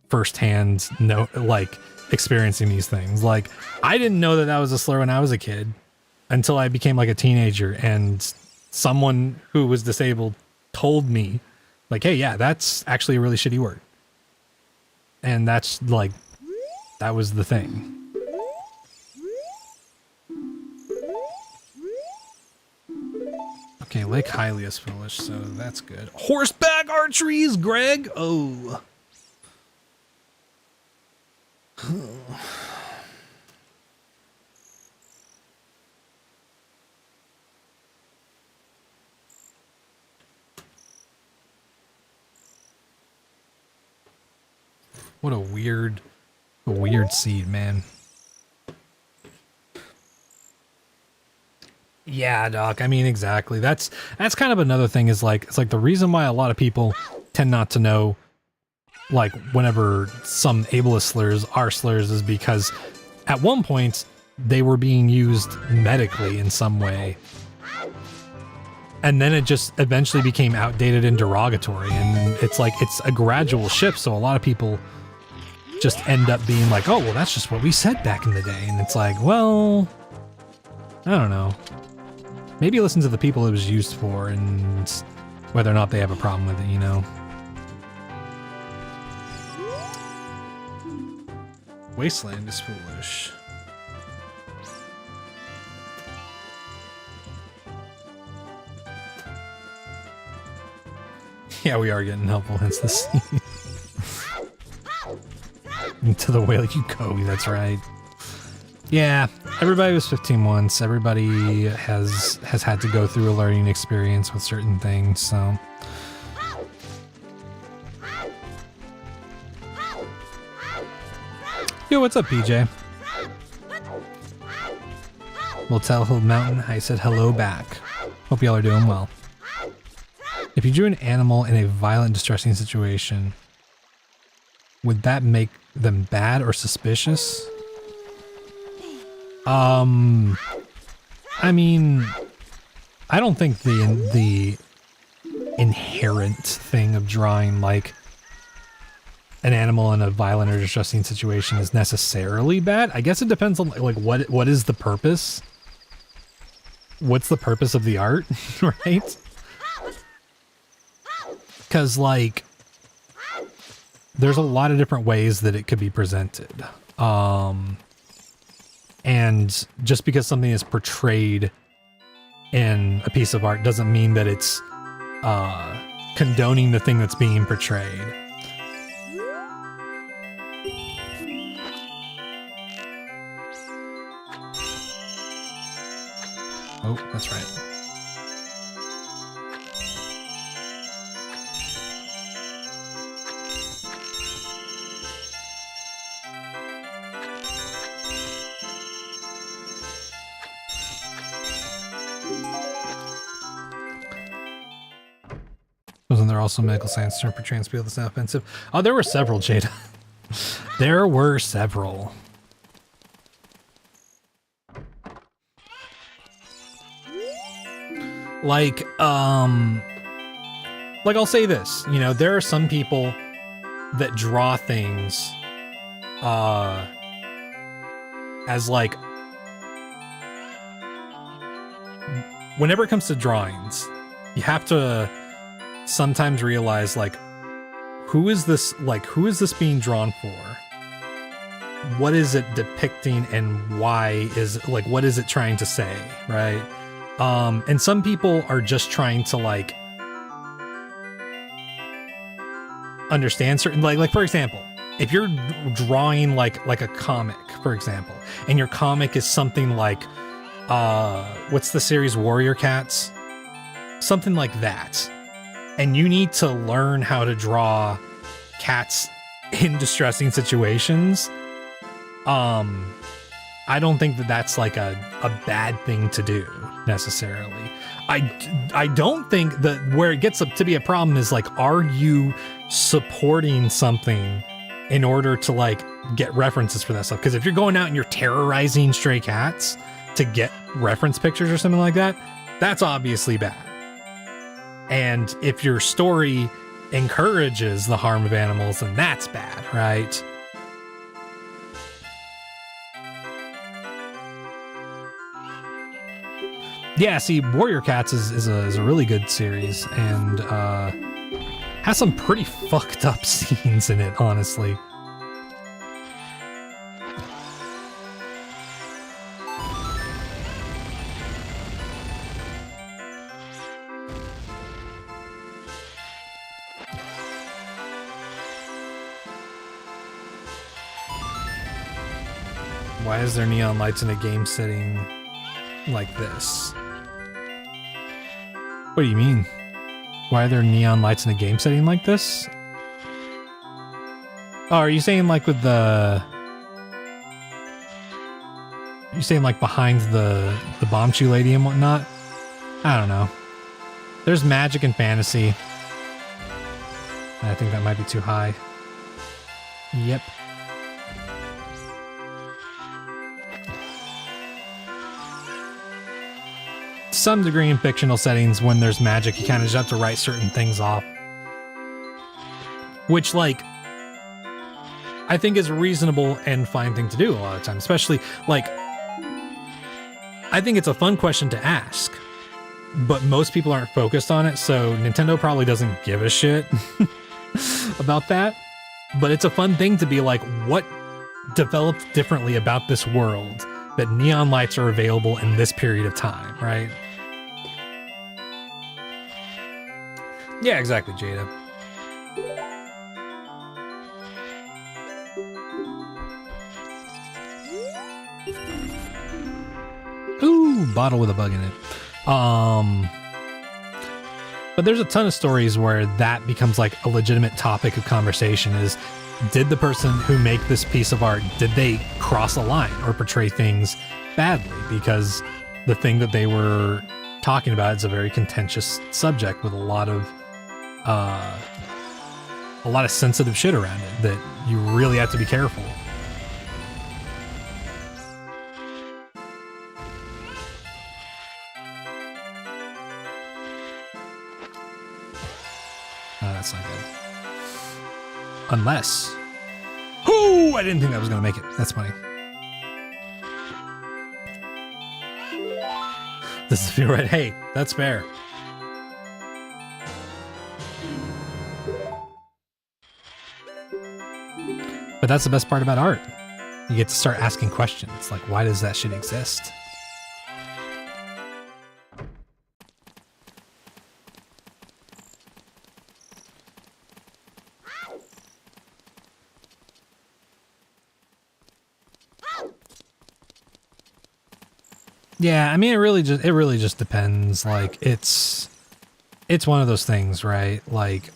Speaker 2: firsthand like experiencing these things. Like, I didn't know that was a slur when I was a kid until I became like a teenager and someone who was disabled told me like, hey, yeah, that's actually a really shitty word. And that's like, that was the thing. Okay, Lake Hylia's foolish, so that's good. Horseback archeries, Greg! Oh. What a weird seed, man. Yeah, Doc. I mean, exactly. That's kind of another thing is like, it's like the reason why a lot of people tend not to know, like, whenever some ableist slurs are slurs is because at one point they were being used medically in some way. And then it just eventually became outdated and derogatory. And it's like, it's a gradual shift. So a lot of people just end up being like, oh, well, that's just what we said back in the day. And it's like, well, I don't know. Maybe listen to the people it was used for and whether or not they have a problem with it, you know? Wasteland is foolish. Yeah, we are getting helpful hints this scene. Into the whale you go, that's right. Yeah, everybody was 15 once. Everybody has had to go through a learning experience with certain things, so. Yo, what's up, PJ? We'll tell Hill Mountain I said hello back. Hope y'all are doing well. If you drew an animal in a violent, distressing situation, would that make them bad or suspicious? I mean, I don't think the inherent thing of drawing like an animal in a violent or distressing situation is necessarily bad. I guess it depends on like what is the purpose? What's the purpose of the art, right? Because like there's a lot of different ways that it could be presented. And just because something is portrayed in a piece of art doesn't mean that it's condoning the thing that's being portrayed. Oh, that's right. Wasn't there also medical science term for trans people that's now offensive? Oh, there were several, Jada. There were several. Like I'll say this, you know, there are some people that draw things as like, whenever it comes to drawings, you have to sometimes realize, like, who is this being drawn for? What is it depicting, and why is, like, what is it trying to say, right? And some people are just trying to, like, understand certain, like for example, if you're drawing like a comic, for example, and your comic is something like what's the series, Warrior Cats, something like that, and you need to learn how to draw cats in distressing situations, I don't think that that's like a bad thing to do necessarily. I don't think that where it gets up to be a problem is, like, are you supporting something in order to, like, get references for that stuff? Because if you're going out and you're terrorizing stray cats to get reference pictures or something like that, that's obviously bad. And if your story encourages the harm of animals, then that's bad, right? Yeah, see, Warrior Cats is a really good series, and has some pretty fucked up scenes in it, honestly. Why is there neon lights in a game setting like this? What do you mean? Why are there neon lights in a game setting like this? Oh, are you saying like with the... You saying like behind the bombshell lady and whatnot? I don't know. There's magic and fantasy. I think that might be too high. Yep. Some degree in fictional settings, when there's magic, you kind of just have to write certain things off, which, like, I think is a reasonable and fine thing to do a lot of times. Especially, like, I think it's a fun question to ask, but most people aren't focused on it, so Nintendo probably doesn't give a shit about that. But it's a fun thing to be like, what developed differently about this world that neon lights are available in this period of time, right? Yeah, exactly, Jada. Ooh, bottle with a bug in it. But there's a ton of stories where that becomes like a legitimate topic of conversation is, did the person who make this piece of art, did they cross a line or portray things badly? Because the thing that they were talking about is a very contentious subject with a lot of sensitive shit around it that you really have to be careful. That's not good. Unless... Ooh, I didn't think that was going to make it. That's funny. This is feel right. Hey, that's fair. But that's the best part about art. You get to start asking questions, like, why does that shit exist? Yeah, I mean, it really just depends. Like, it's one of those things, right? Like,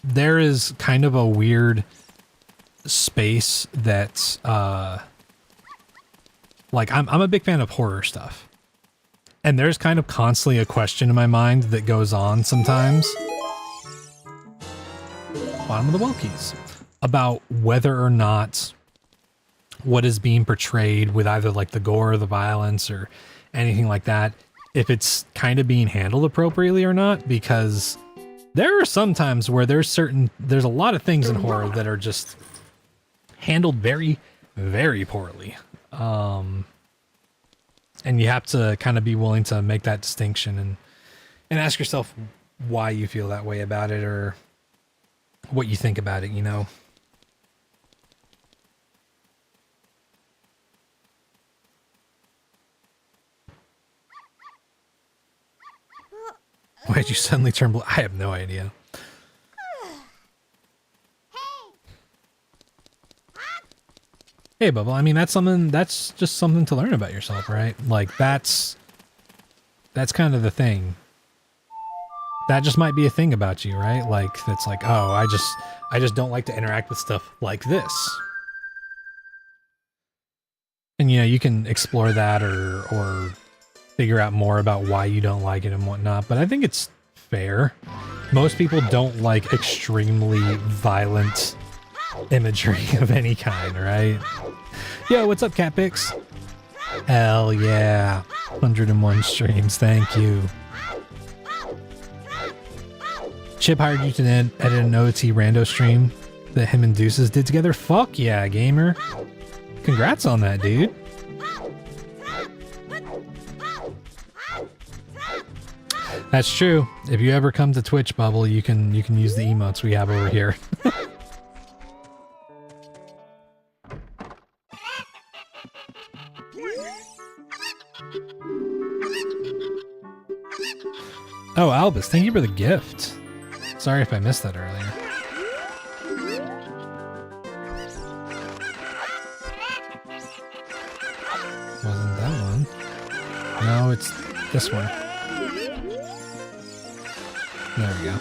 Speaker 2: there is kind of a weird space that, like, I'm a big fan of horror stuff. And there's kind of constantly a question in my mind that goes on sometimes. Bottom of the well keys. About whether or not what is being portrayed with either like the gore or the violence or anything like that, if it's kind of being handled appropriately or not, because there are some times where there's a lot of things in horror that are just handled very, very poorly. And you have to kind of be willing to make that distinction and ask yourself why you feel that way about it or what you think about it, you know? Why did you suddenly turn blue? I have no idea. Hey, Bubble, I mean, that's just something to learn about yourself, right? Like, that's kind of the thing. That just might be a thing about you, right? Like, it's like, oh, I just don't like to interact with stuff like this. And, you know, you can explore that or figure out more about why you don't like it and whatnot, but I think it's fair. Most people don't like extremely violent imagery of any kind, right? Yo, what's up, Catpix? Hell yeah. 101 streams, thank you. Chip hired you to edit an OOT rando stream that him and Deuces did together. Fuck yeah, gamer. Congrats on that, dude. That's true. If you ever come to Twitch, Bubble, you can use the emotes we have over here. Oh, Albus, thank you for the gift. Sorry if I missed that earlier. Wasn't that one? No, it's this one. There we go.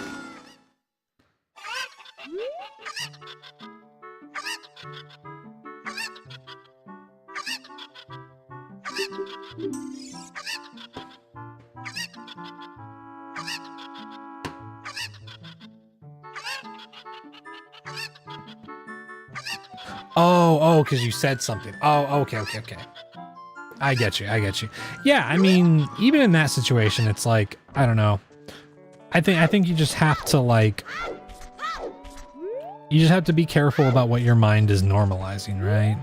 Speaker 2: Oh, because you said something. Oh, okay. I get you. Yeah, I mean, even in that situation, it's like, I don't know. I think you just have to like, you just have to be careful about what your mind is normalizing, right?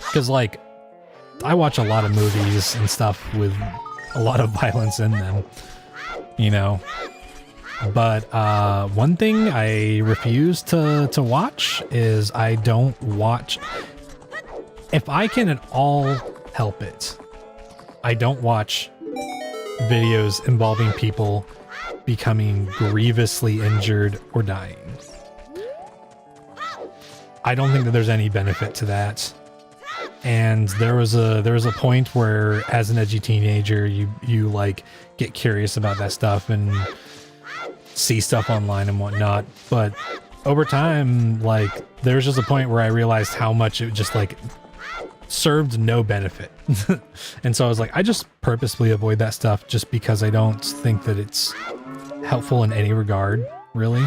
Speaker 2: Because like, I watch a lot of movies and stuff with a lot of violence in them, you know? But one thing I refuse to watch is I don't watch, if I can at all help it, I don't watch videos involving people becoming grievously injured or dying. I don't think that there's any benefit to that. And there was a point where, as an edgy teenager, you like get curious about that stuff and see stuff online and whatnot. But over time, like, there's just a point where I realized how much it just like served no benefit. And so I was like, I just purposefully avoid that stuff just because I don't think that it's helpful in any regard, really.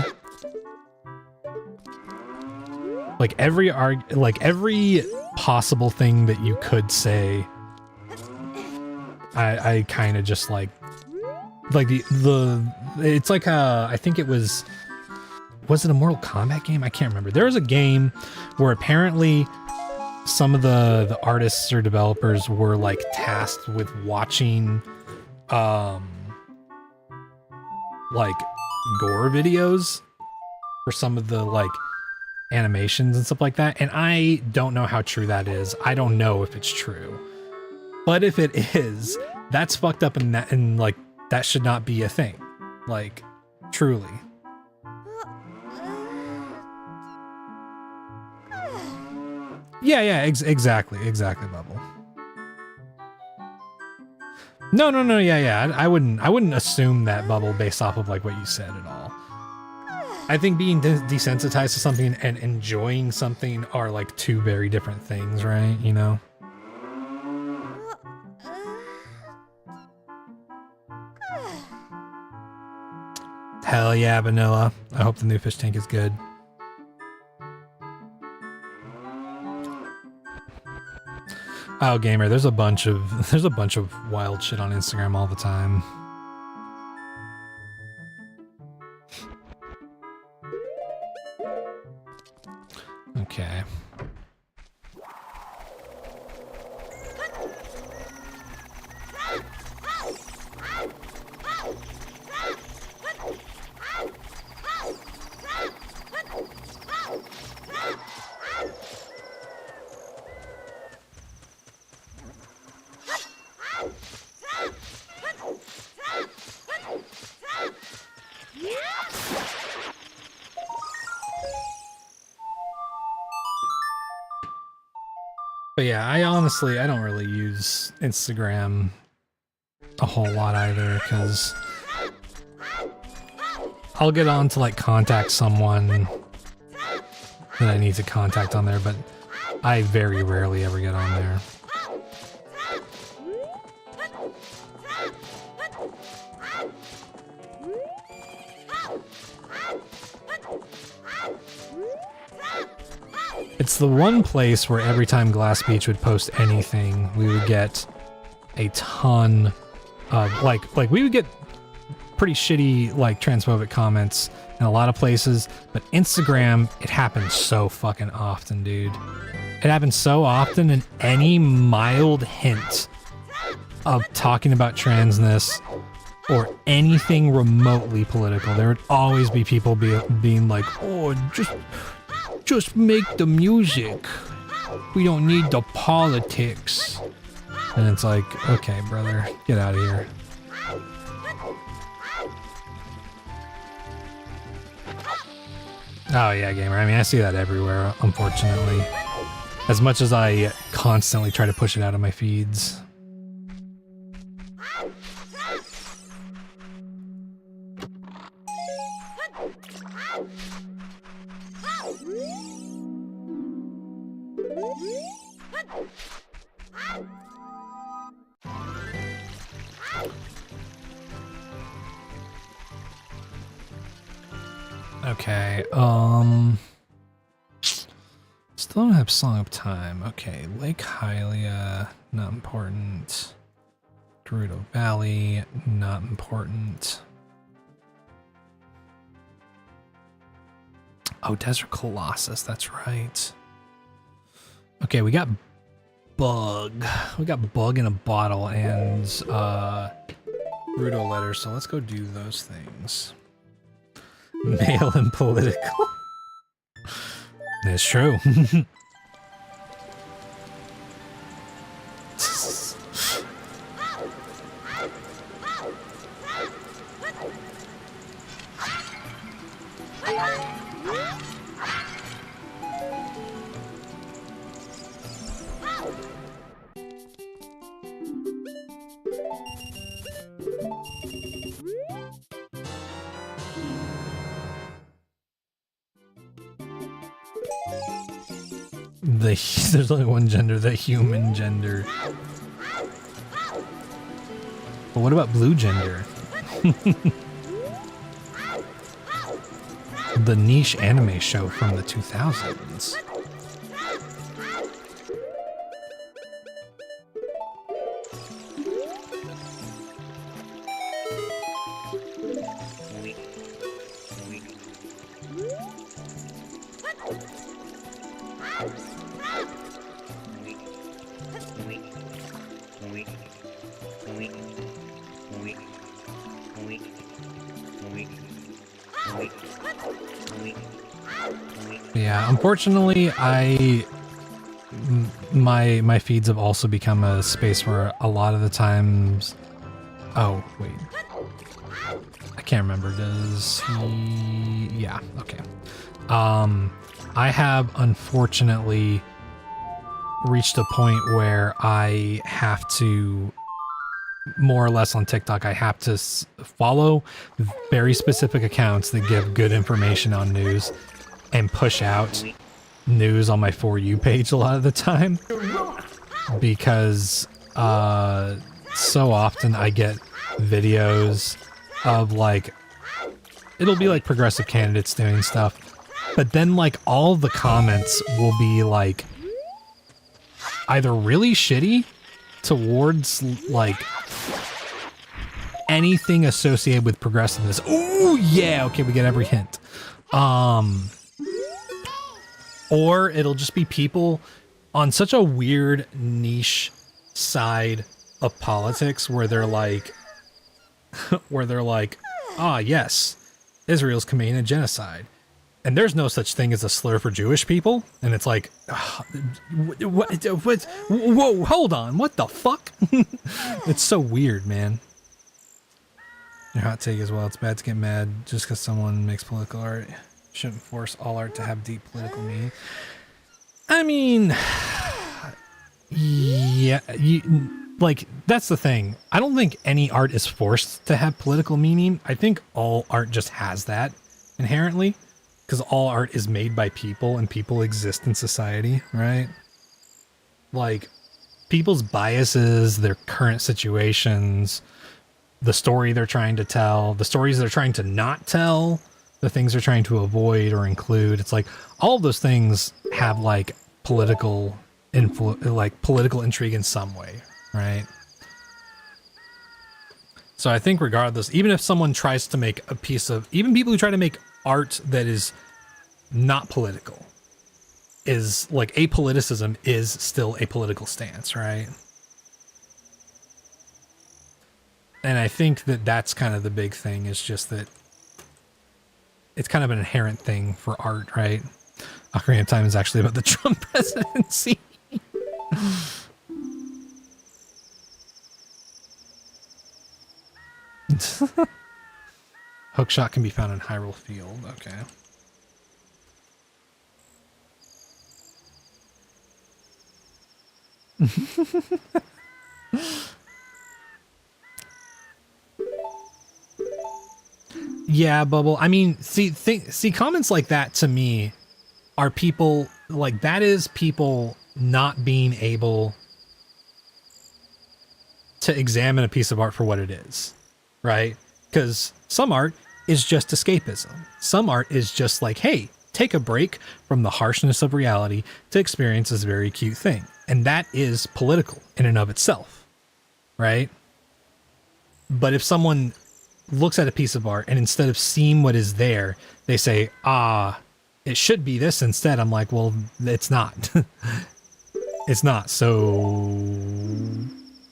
Speaker 2: Like every possible thing that you could say, I kind of just like it's like I think it was it a Mortal Kombat game? I can't remember. There was a game where apparently some of the artists or developers were like tasked with watching like gore videos for some of the like animations and stuff like that, and I don't know how true that is. I don't know if it's true, but if it is, that's fucked up, and like that should not be a thing, like truly. Yeah, exactly, Bubble. No, yeah. I wouldn't assume that, Bubble, based off of like what you said at all. I think being desensitized to something and enjoying something are like two very different things, right? You know? Hell yeah, vanilla. I hope the new fish tank is good. Oh, gamer, there's a bunch of wild shit on Instagram all the time. Okay. But yeah, I don't really use Instagram a whole lot either, because I'll get on to like contact someone that I need to contact on there, but I very rarely ever get on there. It's the one place where every time Glass Beach would post anything, we would get a ton of, like we would get pretty shitty, like, transphobic comments in a lot of places, but Instagram, it happens so fucking often, dude. It happens so often, and any mild hint of talking about transness or anything remotely political, there would always be people being like, oh, just make the music. We don't need the politics. And it's like, okay, brother, get out of here. Oh yeah, gamer. I mean, I see that everywhere, unfortunately. As much as I constantly try to push it out of my feeds. Okay, still don't have Song of Time. Okay, Lake Hylia, not important. Gerudo Valley, not important. Oh, Desert Colossus, that's right. Okay, we got Bug. We got Bug in a bottle and Gerudo letters, so let's go do those things. Male and political. That's true. There's only one gender, the human gender. But what about blue gender? The niche anime show from the 2000s. Yeah, unfortunately, my feeds have also become a space where a lot of the times. Oh wait, I can't remember. Does he? Yeah. Okay. I have unfortunately reached a point where I have to, more or less on TikTok, I have to follow very specific accounts that give good information on news and push out news on my For You page a lot of the time, because so often I get videos of like it'll be like progressive candidates doing stuff, but then like all the comments will be like either really shitty towards like anything associated with progressiveness. Oh yeah, okay, we get every hint. Or it'll just be people on such a weird niche side of politics where they're like, ah, yes, Israel's committing a genocide. And there's no such thing as a slur for Jewish people. And it's like, what, whoa, hold on, what the fuck? It's so weird, man. Your hot take as well, it's bad to get mad just because someone makes political art. Shouldn't force all art to have deep political meaning. I mean, yeah, like, that's the thing. I don't think any art is forced to have political meaning. I think all art just has that inherently, because all art is made by people and people exist in society, right? Like, people's biases, their current situations, the story they're trying to tell, the stories they're trying to not tell, the things they're trying to avoid or include. It's like all of those things have like political political intrigue in some way, right? So I think regardless, even if someone tries to make a piece of, even people who try to make art that is not political, is like apoliticism is still a political stance, right? And I think that that's kind of the big thing, is just that it's kind of an inherent thing for art, right? Ocarina of Time is actually about the Trump presidency. Hookshot can be found in Hyrule Field. Okay. Yeah, Bubble. I mean, see, comments like that to me are people, like, that is people not being able to examine a piece of art for what it is, right? Because some art is just escapism. Some art is just like, hey, take a break from the harshness of reality to experience this very cute thing. And that is political in and of itself, right? But if someone looks at a piece of art and instead of seeing what is there, they say, ah, it should be this instead. I'm like, well, it's not. It's not. So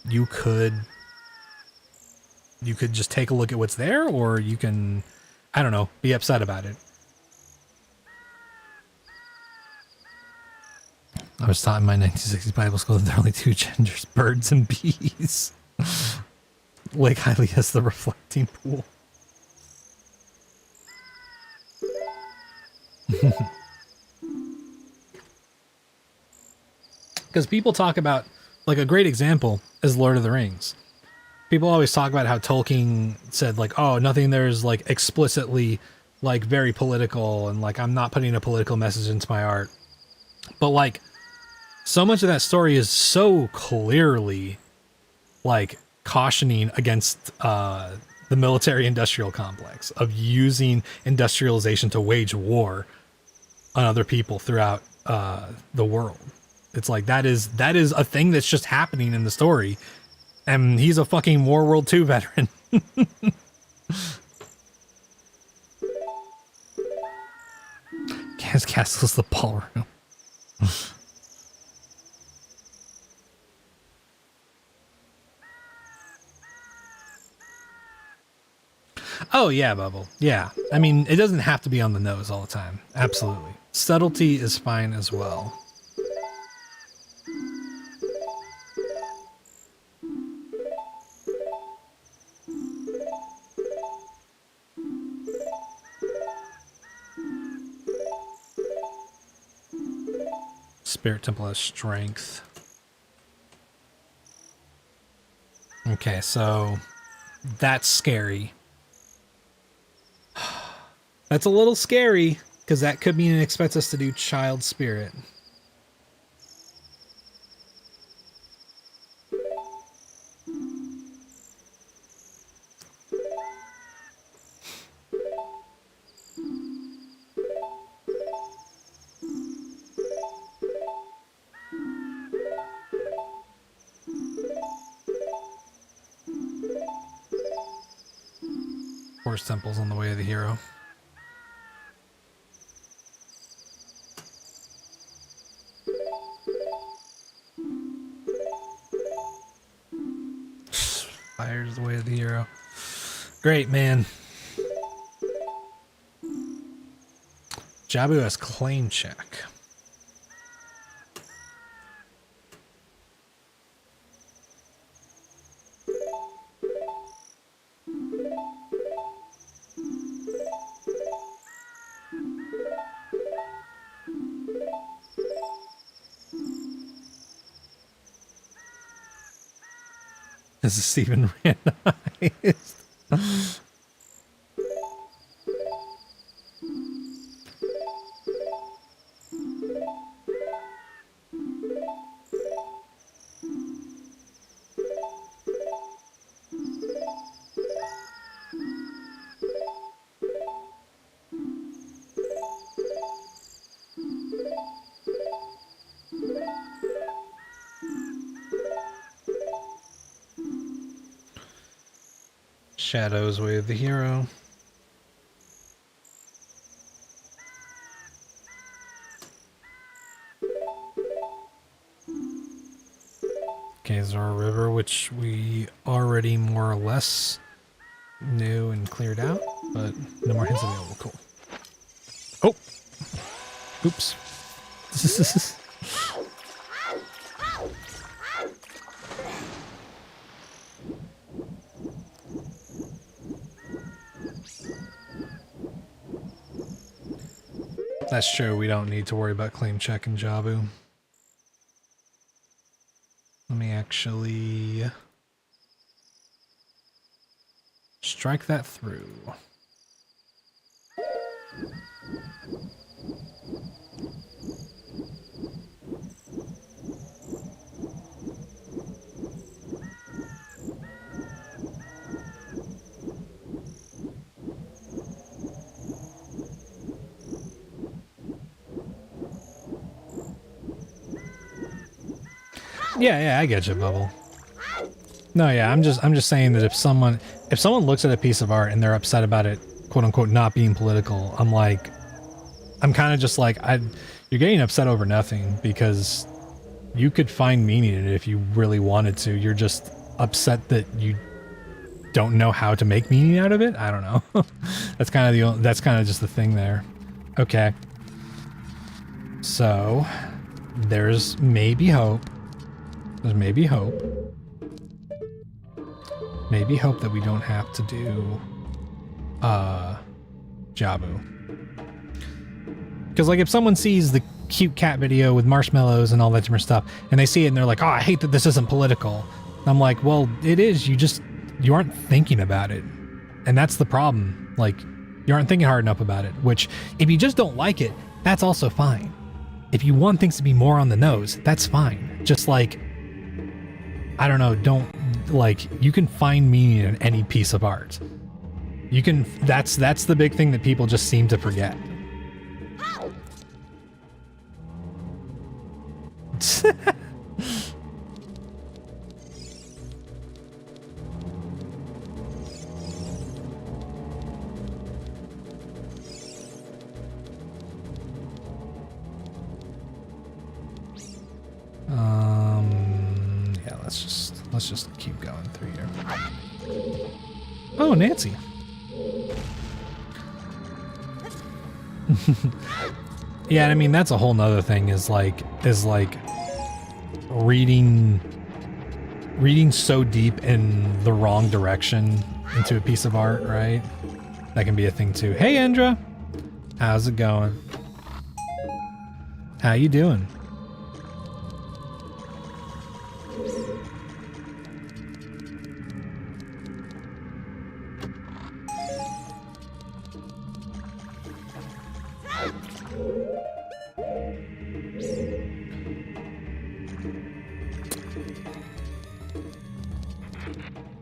Speaker 2: you could just take a look at what's there, or you can, I don't know, be upset about it. I was taught in my 1960s Bible school that there are only two genders, birds and bees. Lake Hylia is the reflecting pool. Because people talk about, like, a great example is Lord of the Rings. People always talk about how Tolkien said, like, oh, nothing there is, like, explicitly, like, very political, and, like, I'm not putting a political message into my art. But, like, so much of that story is so clearly, like, cautioning against the military-industrial complex of using industrialization to wage war on other people throughout the world. It's like that is a thing that's just happening in the story, and he's a fucking World War II veteran. His castle's the ballroom. Oh yeah, Bubble. Yeah. I mean, it doesn't have to be on the nose all the time. Absolutely. Subtlety is fine as well. Spirit Temple has strength. Okay, so that's scary. That's a little scary, because that could mean it expects us to do Child Spirit. Force temples on the way of the hero. Fire's the way of the hero. Great, man. Jabu has claim check. This is even randomized. Shadow's way of the hero. Okay, Zora River, which we already more or less knew and cleared out, but no more hints available. Cool. Oh! Oops. That's true, we don't need to worry about claim check and Jabu. Let me actually strike that through. Yeah, I get you, Bubble. No, yeah, I'm just saying that if someone looks at a piece of art and they're upset about it, quote unquote, not being political, I'm kind of just like, you're getting upset over nothing because you could find meaning in it if you really wanted to. You're just upset that you don't know how to make meaning out of it. I don't know. That's kind of just the thing there. Okay. So there's maybe hope. There's maybe hope. Maybe hope that we don't have to do Jabu. Because like if someone sees the cute cat video with marshmallows and all that different stuff and they see it and they're like, oh, I hate that this isn't political. I'm like, well, it is. You aren't thinking about it. And that's the problem. Like, you aren't thinking hard enough about it, which if you just don't like it, that's also fine. If you want things to be more on the nose, that's fine. Just like, I don't know, you can find meaning in any piece of art. You can, that's the big thing that people just seem to forget. Yeah, let's just keep going through here. Oh, Nancy. Yeah, I mean that's a whole nother thing is like reading so deep in the wrong direction into a piece of art, right? That can be a thing too. Hey, Andra, how's it going? How you doing?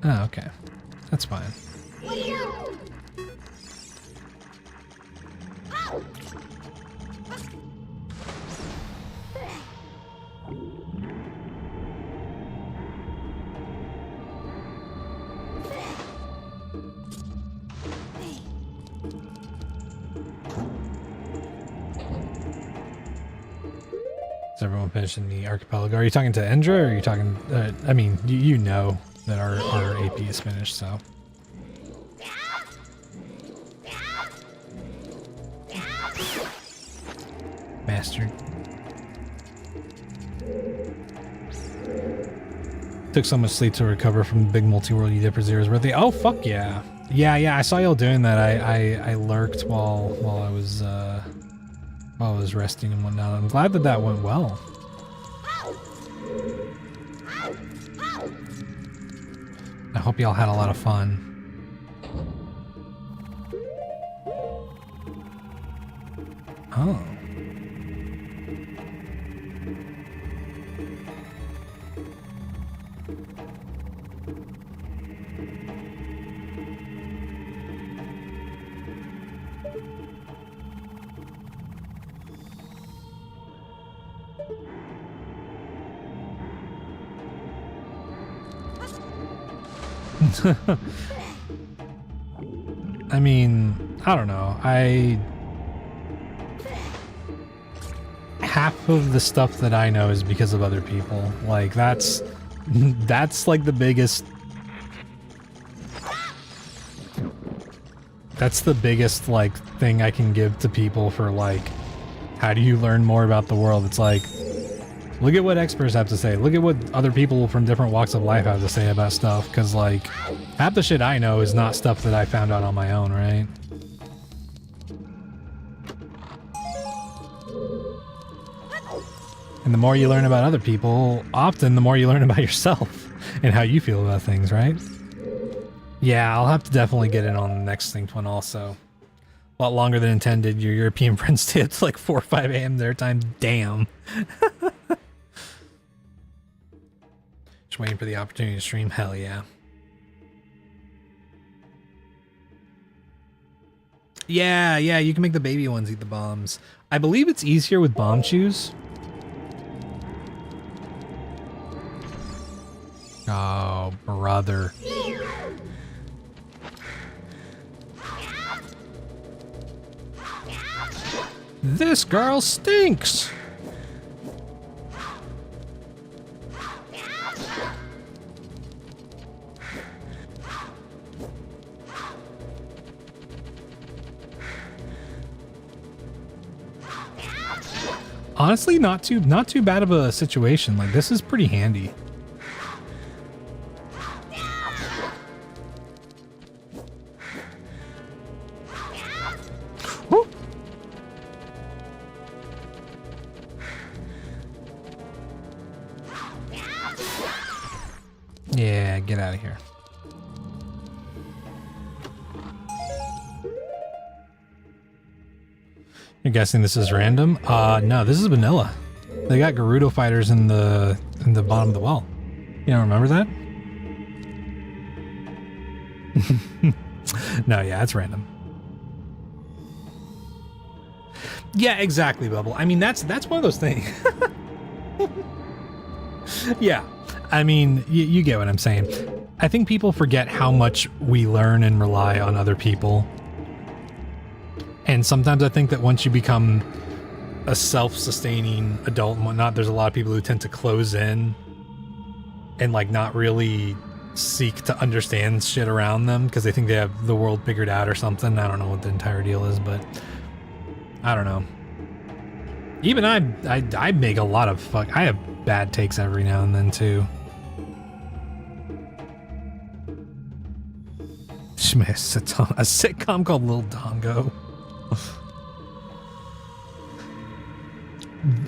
Speaker 2: Oh, okay. That's fine. Is everyone finishing the archipelago? Are you talking to Endra, or are you talking... I mean, you know that our AP is finished, so... Bastard. Took so much sleep to recover from the big multi-world you did for Zero's birthday. Oh, fuck yeah. Yeah, I saw y'all doing that. I lurked while I was resting and whatnot. I'm glad that that went well. I hope y'all had a lot of fun. Oh. I mean, I don't know. Half of the stuff that I know is because of other people. Like, that's like the biggest... That's the biggest, like, thing I can give to people for, like, how do you learn more about the world? It's like, look at what experts have to say. Look at what other people from different walks of life have to say about stuff. Because, like, half the shit I know is not stuff that I found out on my own, right? And the more you learn about other people, often the more you learn about yourself and how you feel about things, right? Yeah, I'll have to definitely get in on the next synced one also. A lot longer than intended. Your European friends stay up to like 4 or 5 a.m. their time. Damn. Just waiting for the opportunity to stream. Hell yeah. Yeah, you can make the baby ones eat the bombs. I believe it's easier with bomb shoes. Oh, brother. This girl stinks! Honestly, not too bad of a situation. Like, this is pretty handy. Woo. Yeah, get out of here. You're guessing this is random? No, this is vanilla. They got Gerudo fighters in the bottom of the well. You don't remember that? No, yeah, it's random. Yeah, exactly, Bubble. I mean, that's one of those things. Yeah, I mean, you get what I'm saying. I think people forget how much we learn and rely on other people. And sometimes I think that once you become a self-sustaining adult and whatnot, there's a lot of people who tend to close in and like not really seek to understand shit around them because they think they have the world figured out or something. I don't know what the entire deal is, but I don't know. Even I make a lot of I have bad takes every now and then too. A sitcom called Lil Dongo.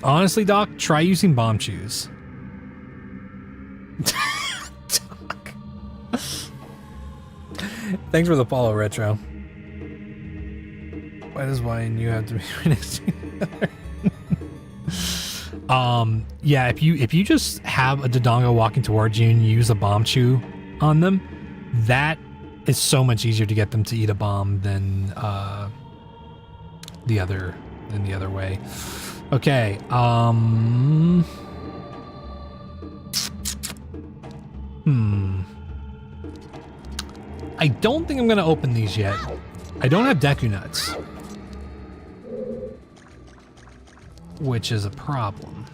Speaker 2: Honestly, Doc, try using bomb shoes. Doc. Thanks for the follow, Retro. Why does Y and you have to be right next to each other? Yeah, if you just have a Dodongo walking towards you and you use a bomb chew on them, that is so much easier to get them to eat a bomb than the other way. Okay, I don't think I'm gonna open these yet. I don't have Deku Nuts, which is a problem.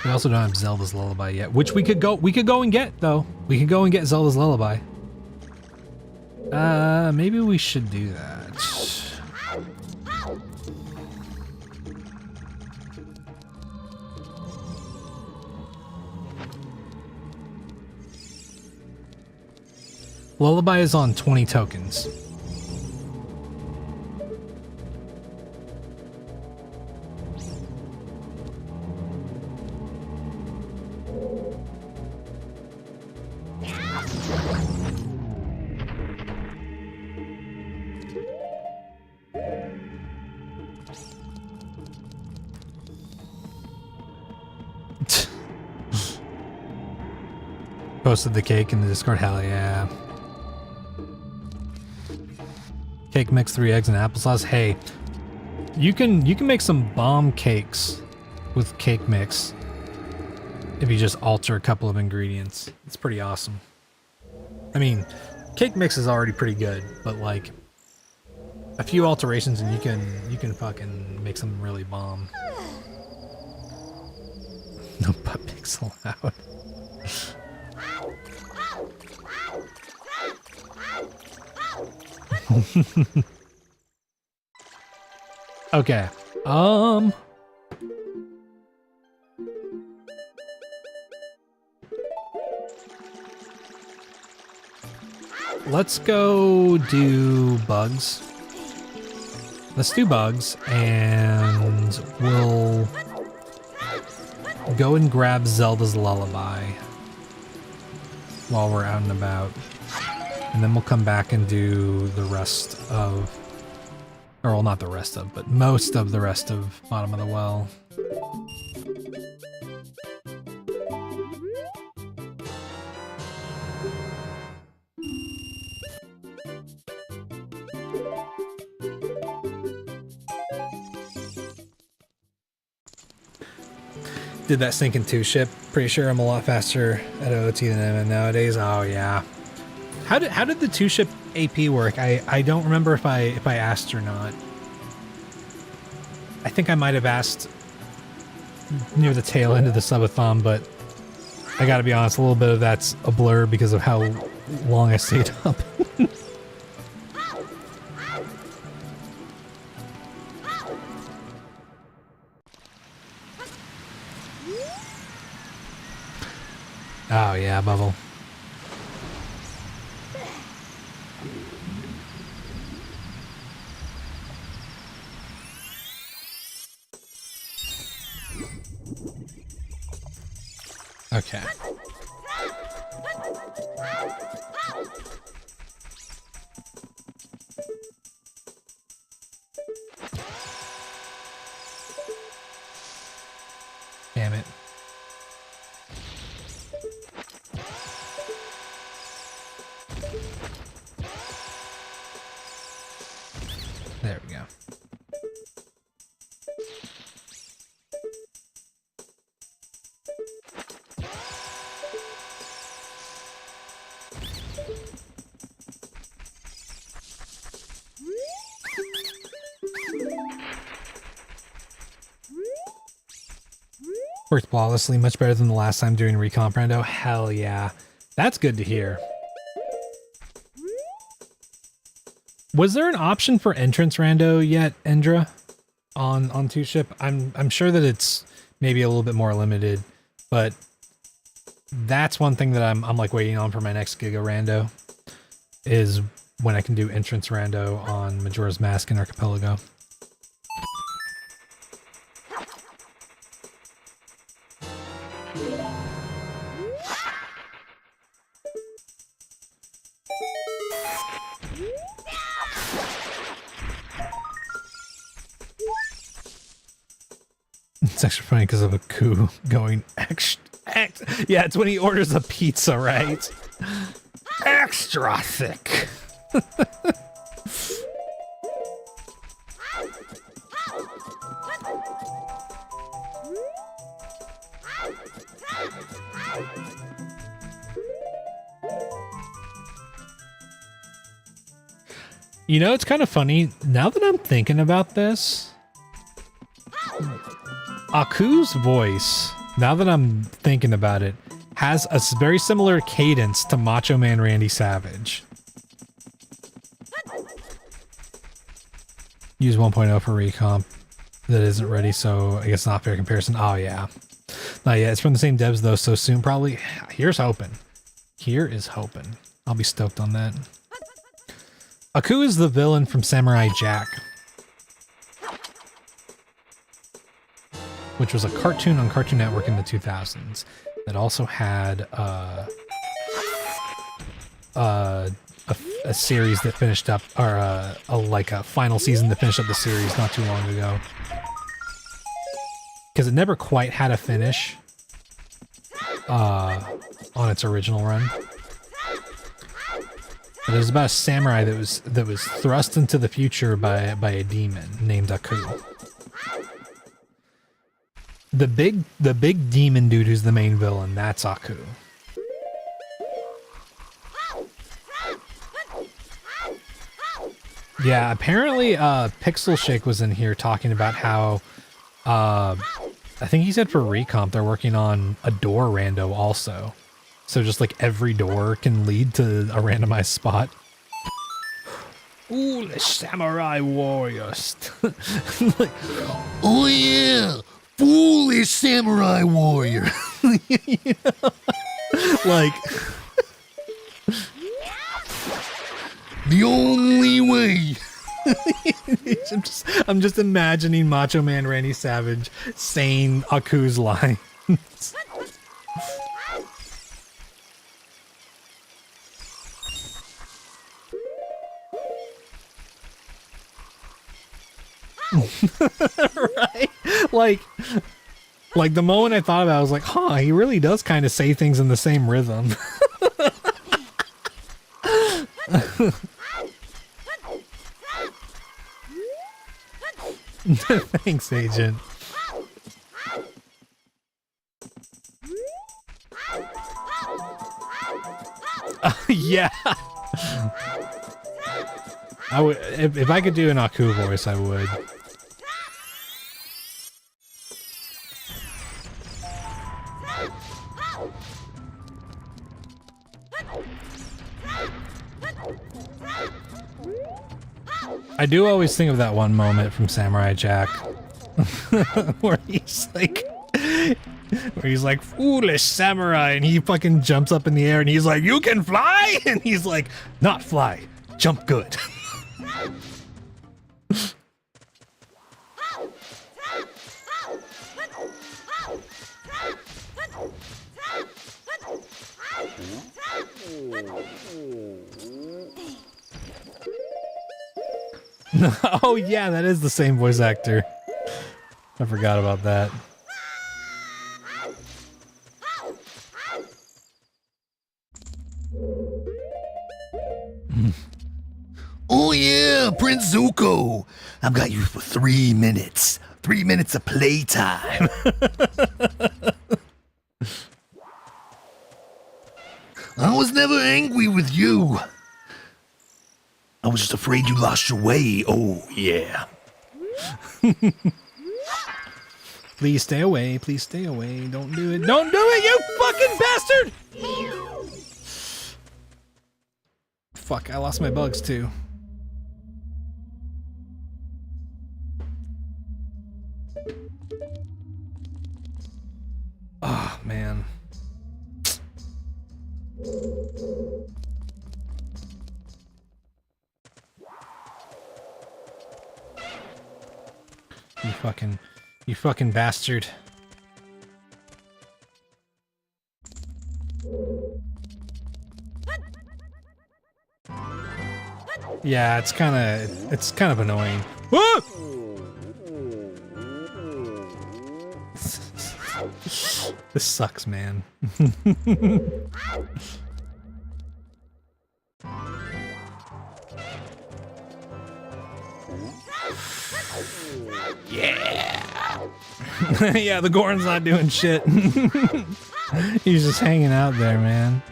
Speaker 2: We also don't have Zelda's Lullaby yet, which we could go and get though. We could go and get Zelda's Lullaby. Maybe we should do that. Lullaby is on 20 tokens. Posted the cake in the Discord, hell yeah. Cake mix, 3 eggs and applesauce. Hey, you can make some bomb cakes with cake mix if you just alter a couple of ingredients. It's pretty awesome. I mean, cake mix is already pretty good, but like a few alterations and you can fucking make something really bomb. No butt pics allowed. Okay. Let's go do bugs. Let's do bugs, and we'll go and grab Zelda's Lullaby while we're out and about. And then we'll come back and do the rest of, or well, not the rest of, but most of the rest of Bottom of the Well. Did that Sinking 2 ship. Pretty sure I'm a lot faster at OOT than I am nowadays. Oh yeah. How did the 2 ship AP work? I don't remember if I asked or not. I think I might have asked near the tail end of the subathon, but I gotta be honest, a little bit of that's a blur because of how long I stayed up. Oh yeah, Bubble. Okay. Damn it. There we go. Worked flawlessly, much better than the last time doing recomp rando. Hell yeah. That's good to hear. Was there an option for entrance rando yet, Endra? On 2 ship? I'm sure that it's maybe a little bit more limited, but that's one thing that I'm like waiting on for my next Giga rando, is when I can do entrance rando on Majora's Mask and Archipelago. It's extra funny because of a coup going extra. Yeah, it's when he orders a pizza, right? Extra thick. You know, it's kind of funny. Now that I'm thinking about this, Aku's voice, now that I'm thinking about it, has a very similar cadence to Macho Man Randy Savage. Use 1.0 for recomp. That isn't ready, so I guess not fair comparison. Oh, yeah. Not yet. It's from the same devs, though, so soon probably. Here's hoping. Here is hoping. I'll be stoked on that. Aku is the villain from Samurai Jack, which was a cartoon on Cartoon Network in the 2000s that also had a series that finished up, or like a final season that finished up the series not too long ago. Because it never quite had a finish on its original run. But it was about a samurai that was thrust into the future by a demon named Aku. The big demon dude who's the main villain, that's Aku. Yeah, apparently Pixel Shake was in here talking about how I think he said for Recomp they're working on a door rando also. So just like every door can lead to a randomized spot. Ooh, the samurai warriors. Like, oh yeah, foolish samurai warrior. You know? Like the only way. I'm just imagining Macho Man Randy Savage saying Aku's lines. Right? Like the moment I thought about it, I was like, huh, he really does kind of say things in the same rhythm. Thanks, Agent. Yeah. I would, if I could do an Aku voice, I would. I do always think of that one moment from Samurai Jack where he's like, foolish samurai, and he fucking jumps up in the air and he's like, you can fly? And he's like, not fly, jump good. Oh yeah, that is the same voice actor. I forgot about that.
Speaker 1: Oh yeah, Prince Zuko. I've got you for 3 minutes. 3 minutes of playtime. I was never angry with you. I was just afraid you lost your way. Oh, yeah.
Speaker 2: Please stay away. Please stay away. Don't do it. Don't do it, you fucking bastard! Fuck, I lost my bugs too. Oh, man. You fucking bastard. Yeah, it's kind of annoying. Ah! This sucks, man. Yeah. Yeah, the Goron's not doing shit. He's just hanging out there, man.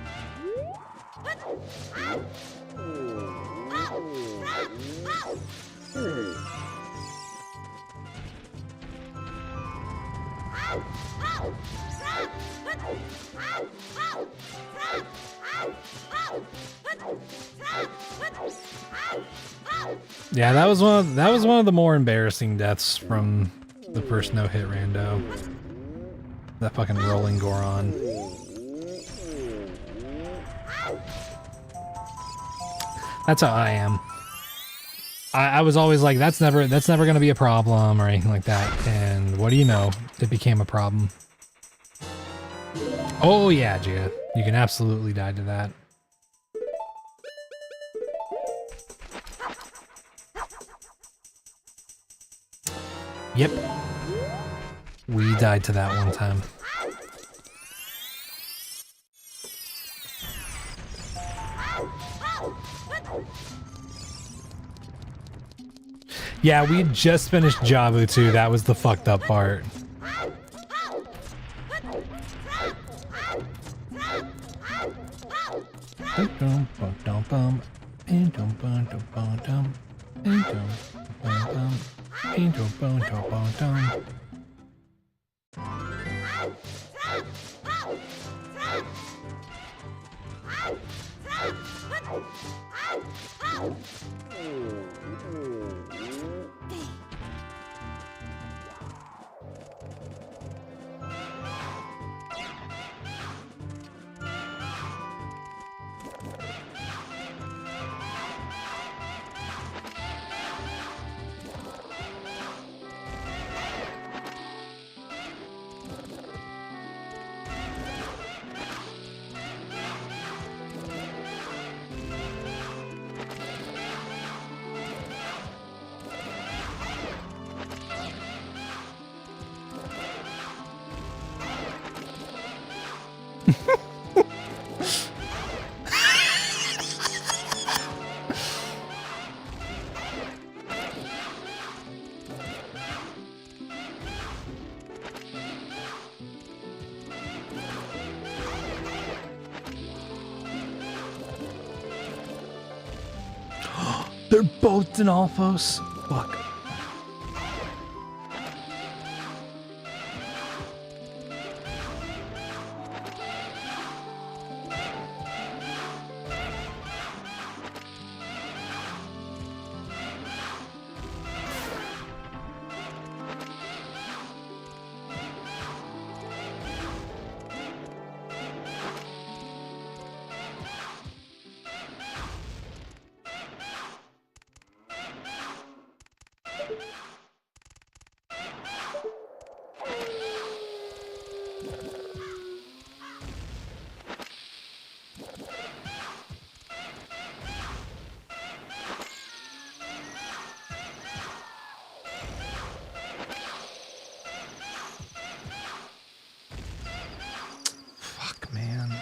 Speaker 2: Yeah, that was one of the more embarrassing deaths from the first no hit rando. That fucking rolling Goron. That's how I am. I was always like, that's never gonna be a problem or anything like that. And what do you know? It became a problem. Oh yeah, Gia. You can absolutely die to that. Yep. We died to that one time. Yeah, we just finished Javu too. That was the fucked up part. They're both Dinalfos. Fuck. Fuck, man.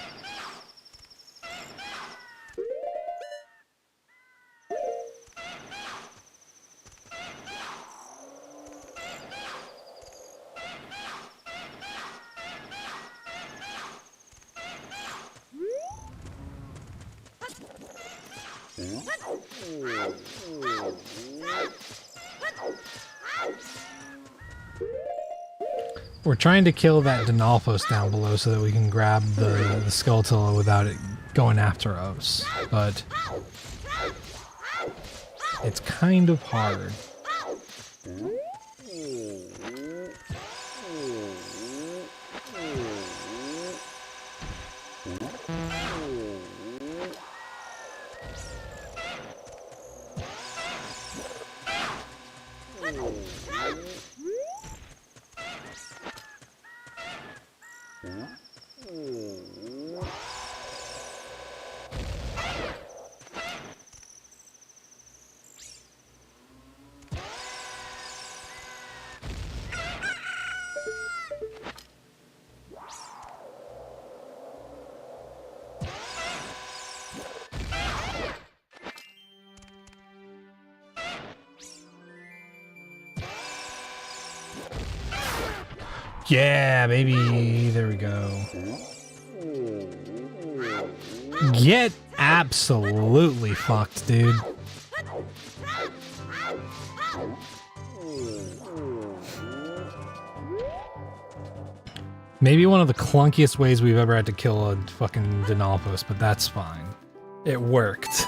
Speaker 2: We're trying to kill that Dinalfos down below so that we can grab the Skulltula without it going after us, but it's kind of hard. Yeah, baby. There we go. Get absolutely fucked, dude. Maybe one of the clunkiest ways we've ever had to kill a fucking Dinalfos, but that's fine. It worked.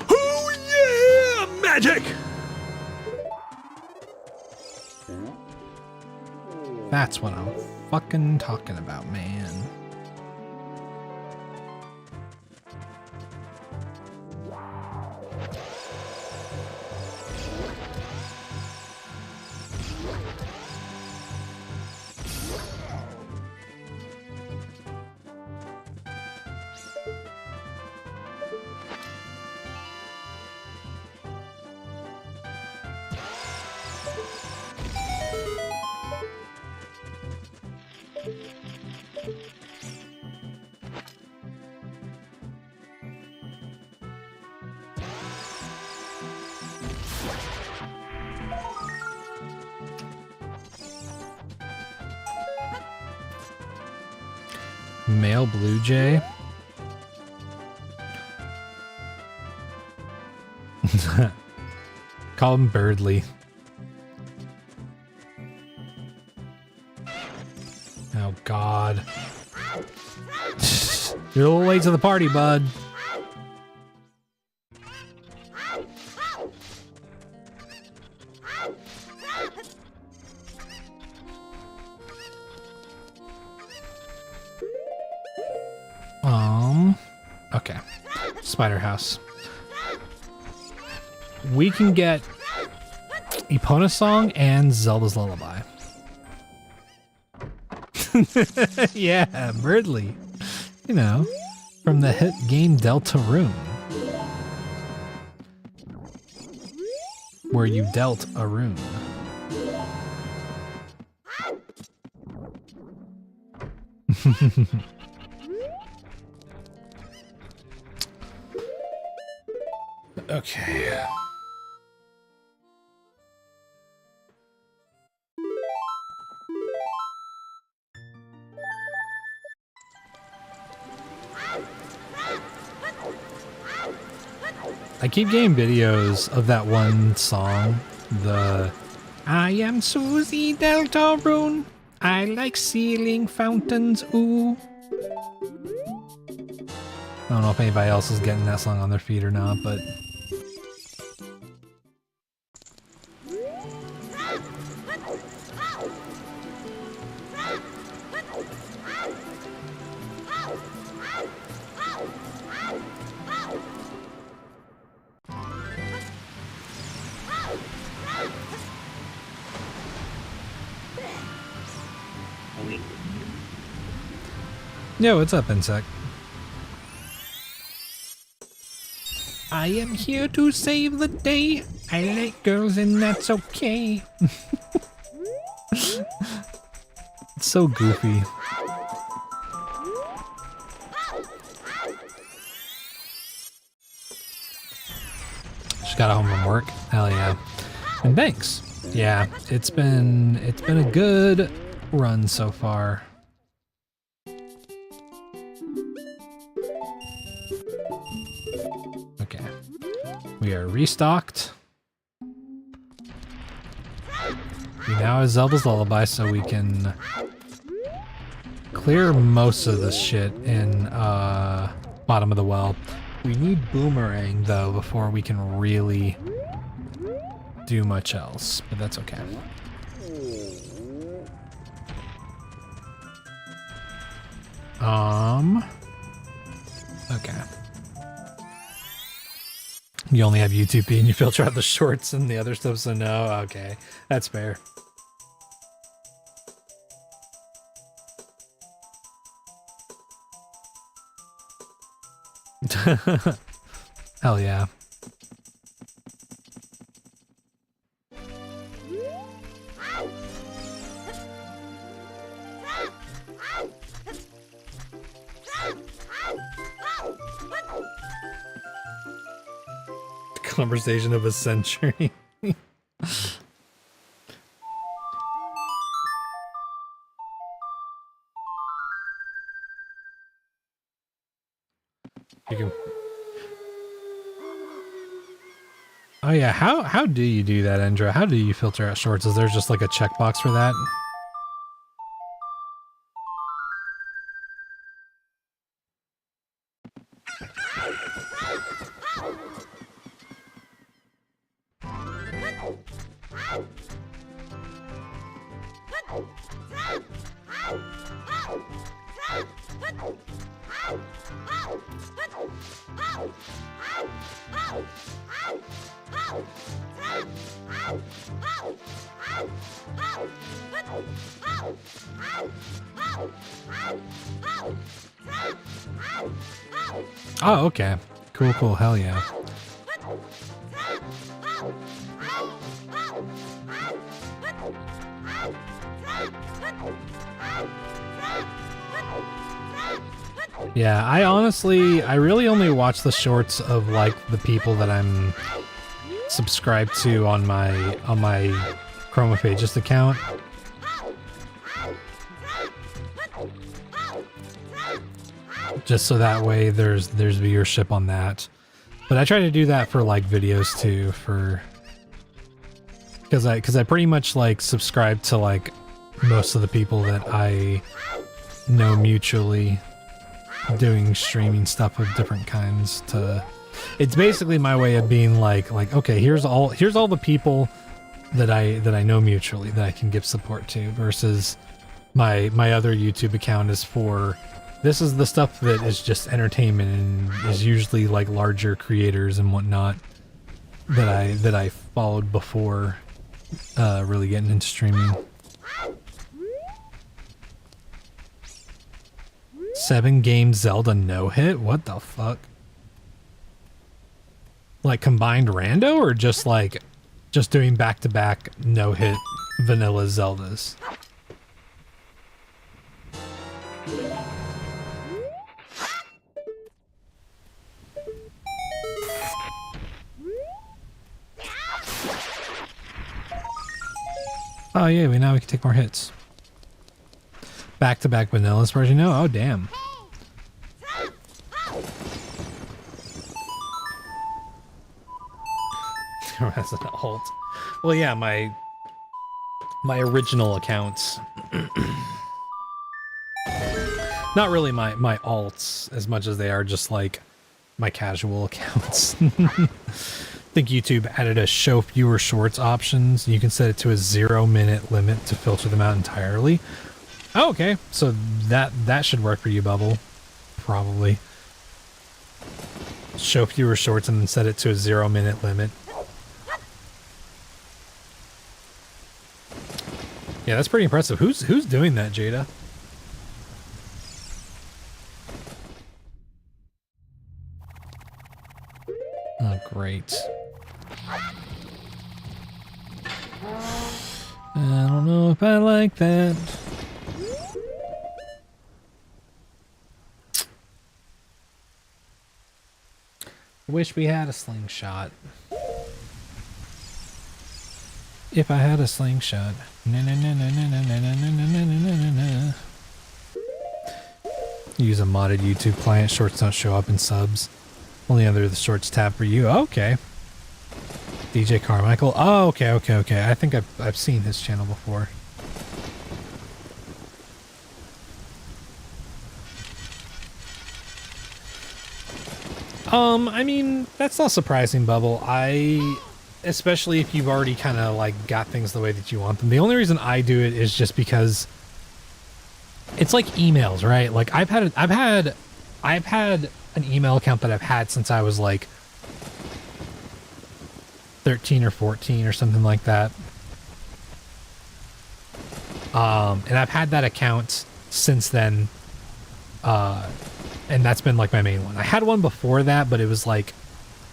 Speaker 1: Oh yeah! Magic!
Speaker 2: That's what I'm fucking talking about, man. Male blue jay. Call him Birdly. Oh God. You're a little late to the party, bud. Okay. Spider House. We can get Epona's Song and Zelda's Lullaby. Yeah, Birdly. You know, from the hit game Deltarune, where you dealt a rune. Okay. I keep getting videos of that one song, the I am Susie Deltarune. I like ceiling fountains, ooh. I don't know if anybody else is getting that song on their feed or not, but yo, what's up, Insect? I am here to save the day. I like girls and that's okay. It's so goofy. Just got home from work. Hell yeah. And thanks. Yeah, it's been a good run so far. Okay. We are restocked. We now have Zelda's Lullaby, so we can clear most of this shit in bottom of the well. We need Boomerang though before we can really do much else, but that's okay. Okay. You only have YouTube and you filter out the shorts and the other stuff, so no? Okay, that's fair. Hell yeah. Conversation of a century. You can... Oh yeah, how do you do that, Endra? How do you filter out shorts? Is there just like a checkbox for that? Oh, okay. Cool, cool. Hell yeah. Yeah, I really only watch the shorts of like the people that I'm subscribed to on my Chromophagus account. Just so that way there's viewership on that. But I try to do that for like videos too, for because I pretty much like subscribe to like most of the people that I know mutually doing streaming stuff of different kinds. It's basically my way of being like okay, here's all the people that I know mutually that I can give support to, versus my other YouTube account is for, this is the stuff that is just entertainment and is usually like larger creators and whatnot that I followed before really getting into streaming. 7-game Zelda no-hit? What the fuck? Like combined rando, or just like doing back-to-back no-hit vanilla Zeldas? Oh yeah, now we can take more hits. Back-to-back vanilla as far as you know? Oh damn. As an alt. Well yeah, my original accounts. Not really my alts as much as they are just like my casual accounts. I think YouTube added a show fewer shorts options. You can set it to a 0-minute limit to filter them out entirely. Oh, okay. So that should work for you, Bubble. Probably. Show fewer shorts and then set it to a 0-minute limit. Yeah, that's pretty impressive. Who's doing that, Jada? Oh, great. I don't know if I like that. Wish we had a slingshot. If I had a slingshot. Na, na, na, na, na, na, na, na, na, na, na, na. Use a modded YouTube client. Shorts don't show up in subs. Only under the shorts tab for you. Okay. DJ Carmichael. Oh, okay. I think I've seen his channel before. I mean, that's not surprising, Bubble. Especially if you've already kind of like got things the way that you want them. The only reason I do it is just because it's like emails, right? Like I've had an email account that I've had since I was like 13 or 14 or something like that. And I've had that account since then. And that's been like my main one. I had one before that, but it was like,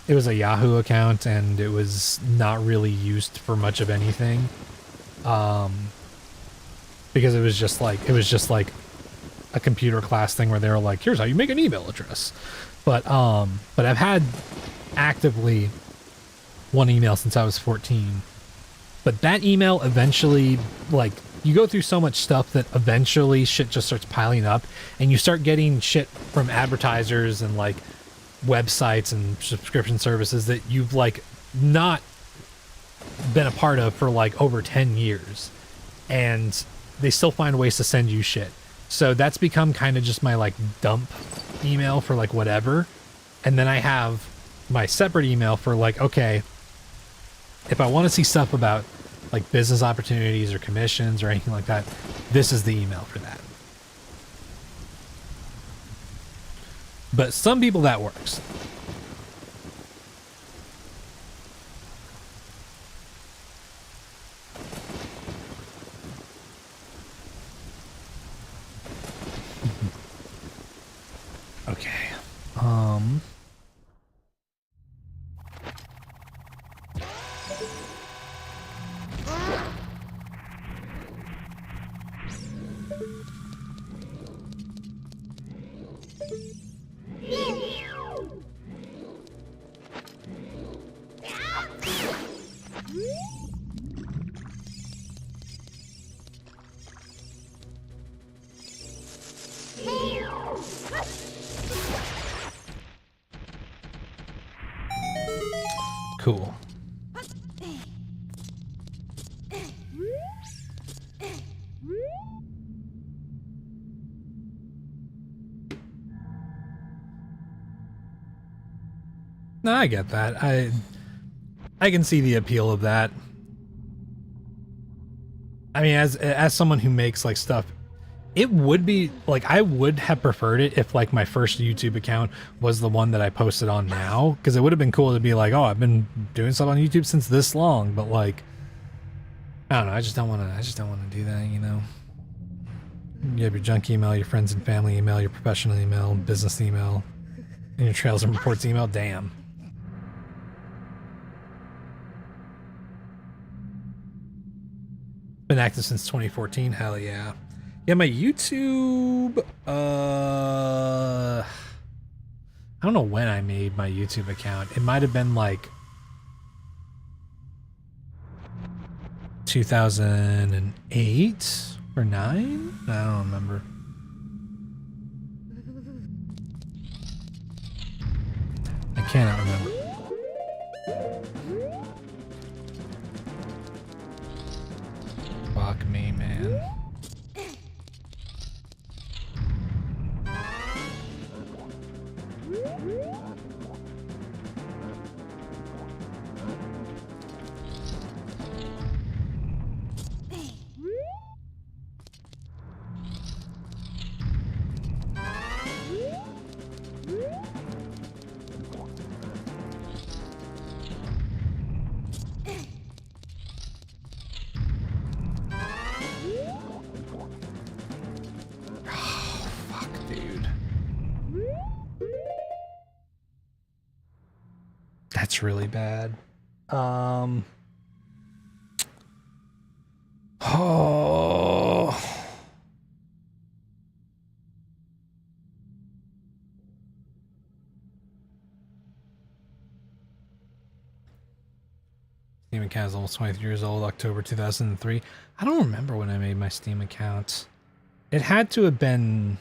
Speaker 2: it was a Yahoo account and it was not really used for much of anything. Because it was just like a computer class thing where they were like, here's how you make an email address. But I've had actively one email since I was 14. But that email eventually, like, you go through so much stuff that eventually shit just starts piling up and you start getting shit from advertisers and like websites and subscription services that you've like not been a part of for like over 10 years, and they still find ways to send you shit. So that's become kind of just my like dump email for like whatever. And then I have my separate email for like, okay, if I want to see stuff about like business opportunities or commissions or anything like that, this is the email for that. But some people that works. Okay. Cool. No, I get that. I can see the appeal of that. I mean, as someone who makes like stuff, it would be like, I would have preferred it if like my first YouTube account was the one that I posted on now, because it would have been cool to be like, oh, I've been doing stuff on YouTube since this long, but like, I don't know, I just don't want to do that, you know. You have your junk email, your friends and family email, your professional email, business email, and your trails and reports email. Damn. Been active since 2014. Hell yeah. Yeah, my YouTube, I don't know when I made my YouTube account. It might have been like 2008 or 9? I don't remember. I cannot remember. Fuck me, man. That's really bad. Oh. Steam account is almost 23 years old, October 2003. I don't remember when I made my Steam account. It had to have been...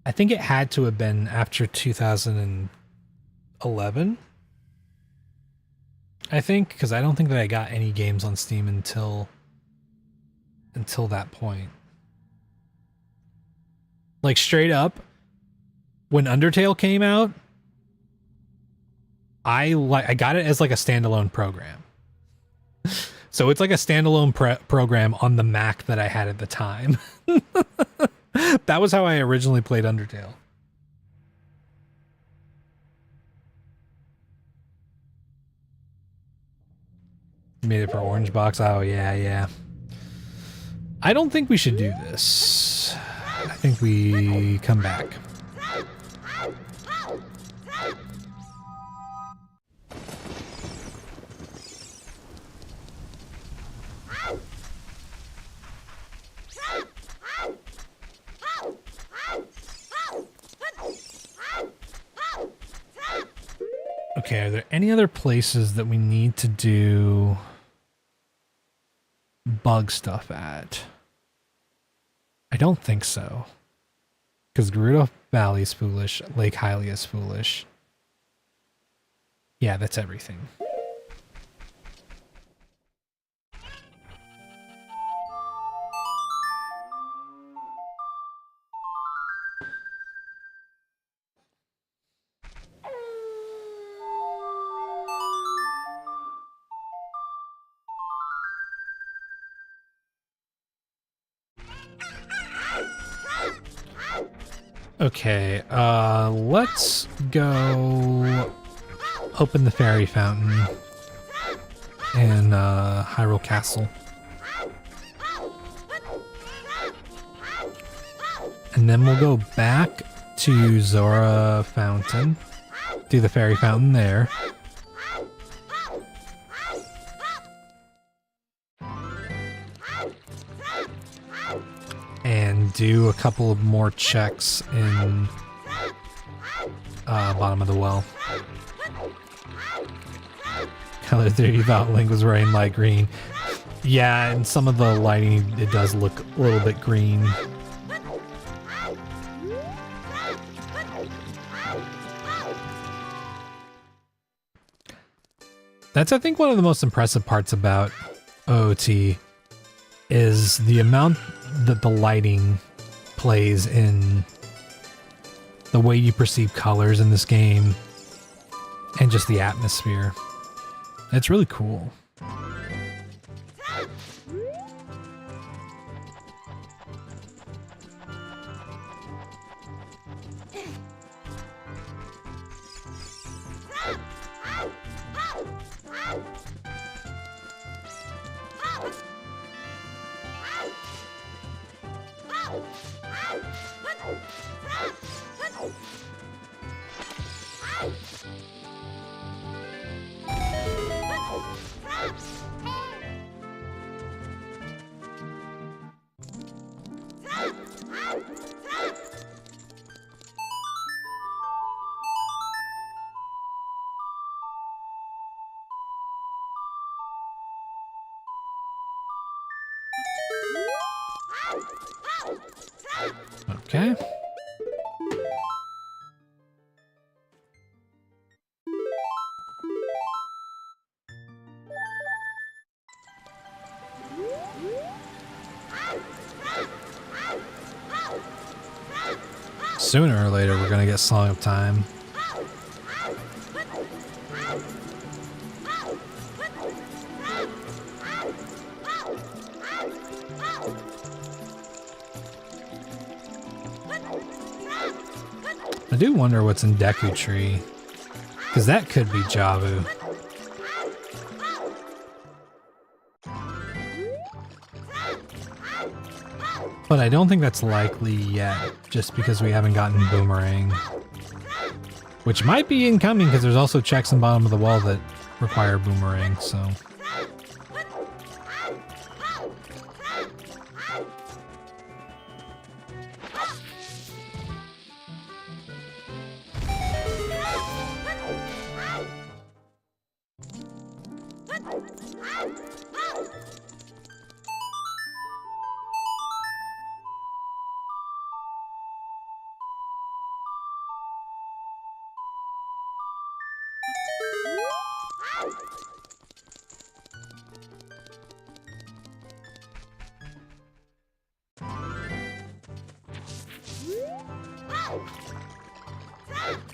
Speaker 2: I think it had to have been after 2011. I think, because I don't think that I got any games on Steam until that point. Like straight up, when Undertale came out, I got it as like a standalone program. So it's like a standalone program on the Mac that I had at the time. That was how I originally played Undertale. Made it for Orange Box. Oh, yeah, yeah. I don't think we should do this. I think we come back. Okay, are there any other places that we need to do bug stuff at? I don't think so. Because Gerudo Valley is foolish, Lake Hylia is foolish. Yeah, that's everything. Okay, let's go open the fairy fountain in Hyrule Castle. And then we'll go back to Zora Fountain, do the fairy fountain there. And do a couple of more checks in bottom of the well. Color theory, you thought Link was wearing light green. Yeah, and some of the lighting, it does look a little bit green. That's, I think, one of the most impressive parts about OOT is the amount that the lighting plays in the way you perceive colors in this game and just the atmosphere. It's really cool. Okay. Sooner or later, we're gonna get Song of Time. I do wonder what's in Deku Tree, because that could be Javu. But I don't think that's likely yet, just because we haven't gotten Boomerang. Which might be incoming, because there's also checks in bottom of the wall that require Boomerang, so...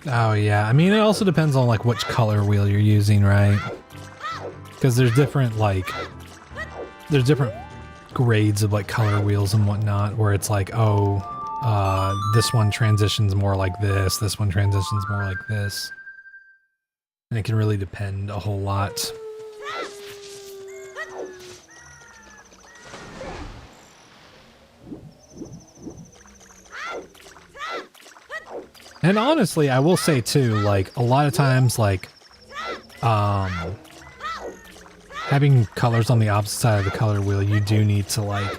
Speaker 2: Oh yeah, I mean it also depends on like which color wheel you're using, right? Because there's different grades of like color wheels and whatnot, where it's like, oh, this one transitions more like this one transitions more like this. And it can really depend a whole lot. And honestly, I will say too, like, a lot of times, like, having colors on the opposite side of the color wheel, you do need to, like,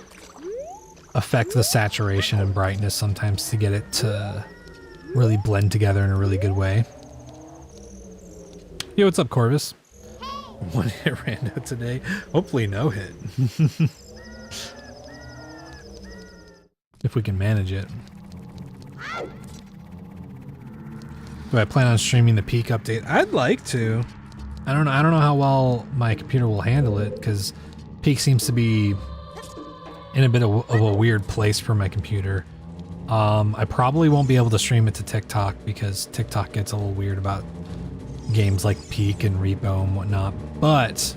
Speaker 2: affect the saturation and brightness sometimes to get it to really blend together in a really good way. Yo, what's up, Corvus? One hit rando today. Hopefully no hit. If we can manage it. Do I plan on streaming the Peak update? I'd like to. I don't know how well my computer will handle it, because Peak seems to be in a bit of a weird place for my computer. I probably won't be able to stream it to TikTok because TikTok gets a little weird about games like Peak and Repo and whatnot. But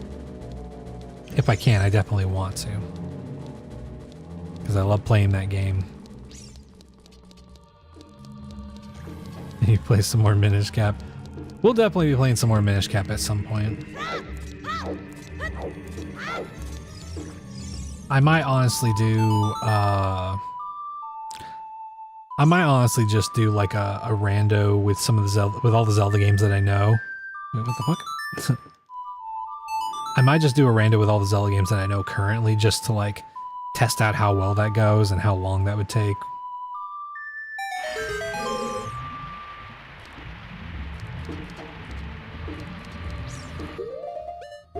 Speaker 2: if I can, I definitely want to, because I love playing that game. You play some more Minish Cap. We'll definitely be playing some more Minish Cap at some point. I might honestly do, I might honestly just do like a rando with some of the Zelda, with all the Zelda games that I know. Wait, what the fuck? I might just do a rando with all the Zelda games that I know currently, just to like test out how well that goes and how long that would take.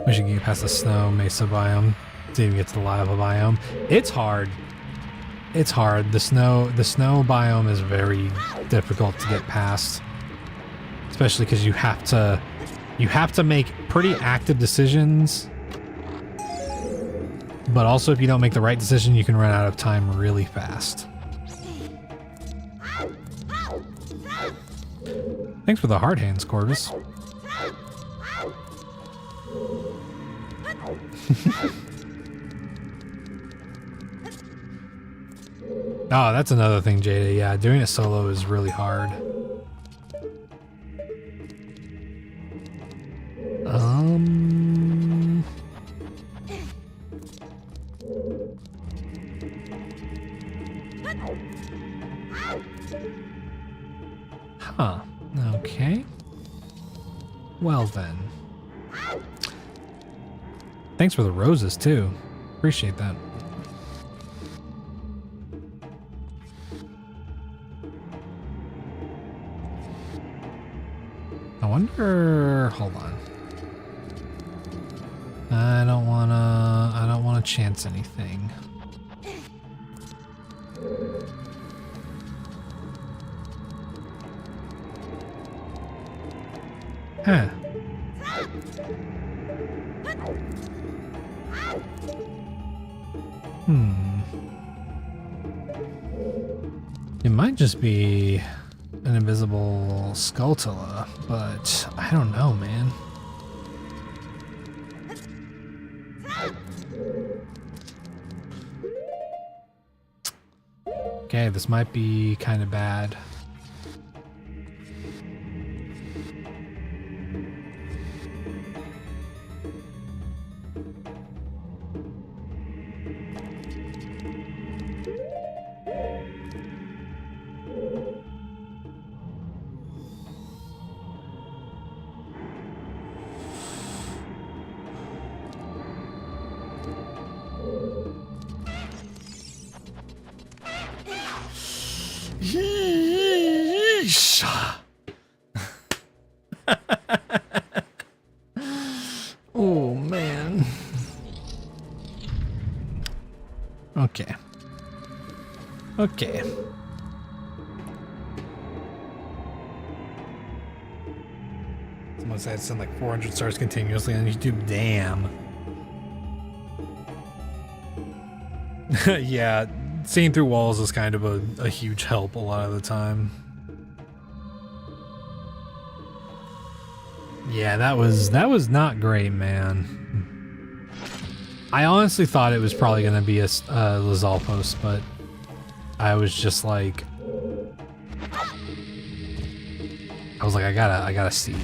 Speaker 2: We should get past the snow mesa biome to even get to the lava biome. It's hard. It's hard. The snow biome is very difficult to get past, especially because you have to make pretty active decisions. But also, if you don't make the right decision, you can run out of time really fast. Thanks for the hard hands, Corvus. Oh, that's another thing, Jada. Yeah, doing it solo is really hard. Huh. Okay. Well then. Thanks for the roses too. Appreciate that. I wonder, hold on. I don't wanna chance anything. Huh. It might just be an invisible Skulltula, but I don't know, man. Okay, this might be kind of bad. Yeesh. Oh man. Okay. Okay. Someone said send like 400 stars continuously on YouTube. Damn. Yeah, seeing through walls is kind of a huge help a lot of the time. Yeah, that was not great, man. I honestly thought it was probably gonna be a Lizalfos, but I was just like, I gotta see.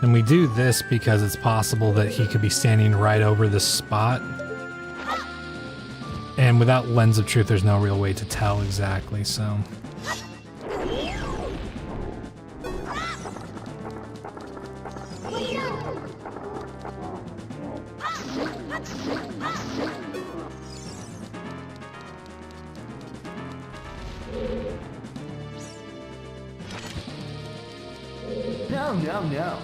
Speaker 2: And we do this because it's possible that he could be standing right over this spot. And without Lens of Truth, there's no real way to tell exactly, so...
Speaker 4: No.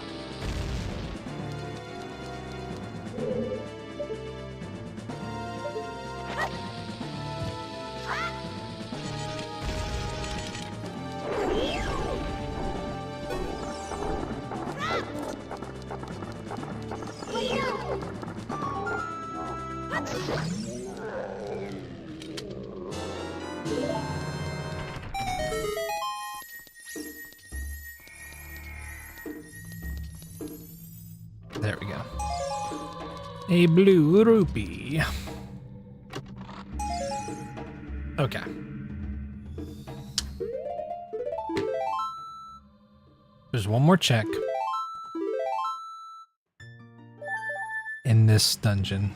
Speaker 2: There we go. A blue rupee. Okay. There's one more check in this dungeon.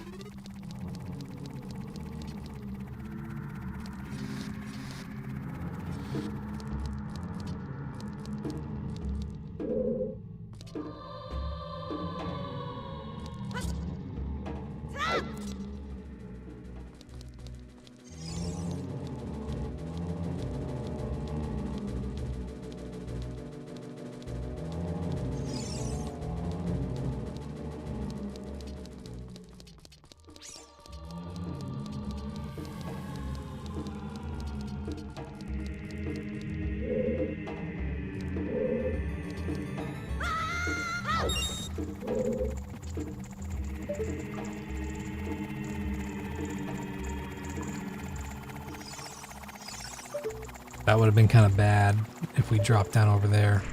Speaker 2: That would have been kind of bad if we dropped down over there.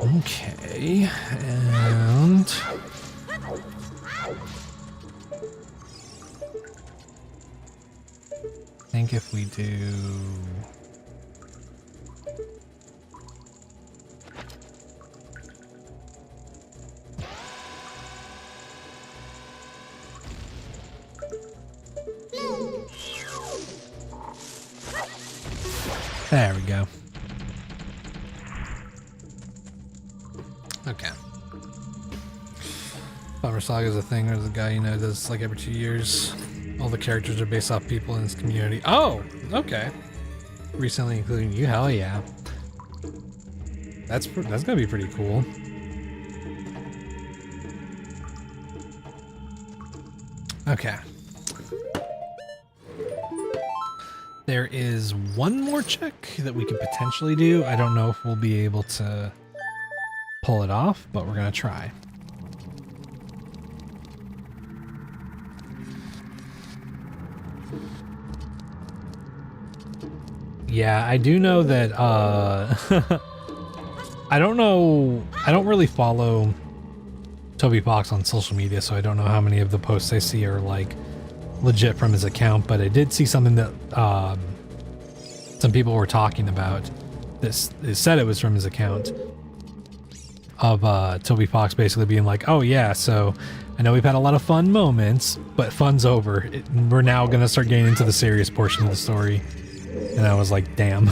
Speaker 2: Okay, and... I think if we do... There we go. Okay. Bummer Saga is a thing. There's a guy you know does like every 2 years. All the characters are based off people in his community. Oh, okay. Recently including you. Hell yeah. That's gonna be pretty cool. Okay. There is one more check that we could potentially do. I don't know if we'll be able to pull it off, but we're gonna try. Yeah, I do know that, I don't really follow Toby Fox on social media, so I don't know how many of the posts I see are, like, legit from his account, but I did see something that, some people were talking about. This said it was from his account of, Toby Fox basically being like, oh yeah, so I know we've had a lot of fun moments, but fun's over. We're now gonna start getting into the serious portion of the story. And I was like, damn.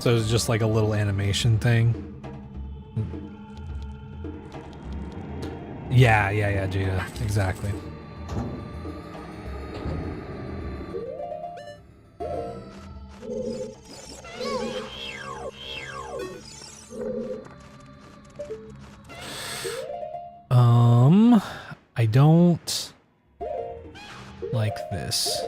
Speaker 2: So it's just like a little animation thing. Yeah, Jada, exactly. I don't like this.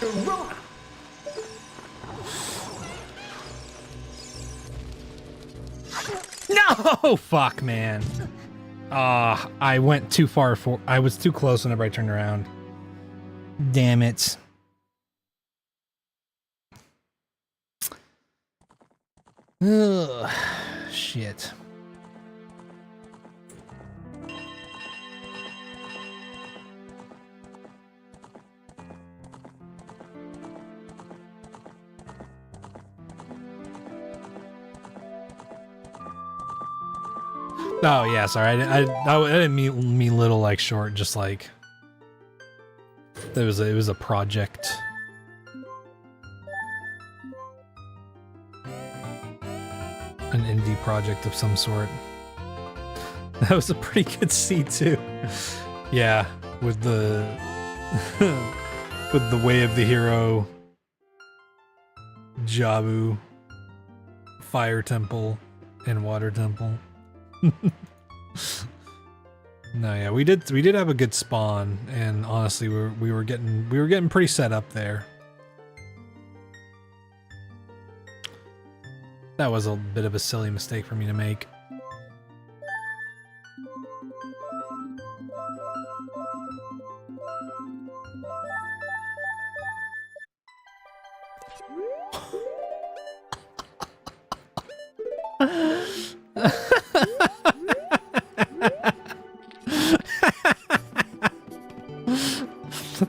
Speaker 4: Corona.
Speaker 2: No! Fuck, man. I went too far for. I was too close whenever I turned around. Damn it. Ugh. Shit. Oh yeah, sorry. I didn't mean little like short. Just like it was a project. An indie project of some sort. That was a pretty good seed too. Yeah, with the with the Way of the Hero, Jabu, Fire Temple, and Water Temple. No, yeah, we did have a good spawn, and honestly, we were getting pretty set up there. That was a bit of a silly mistake for me to make.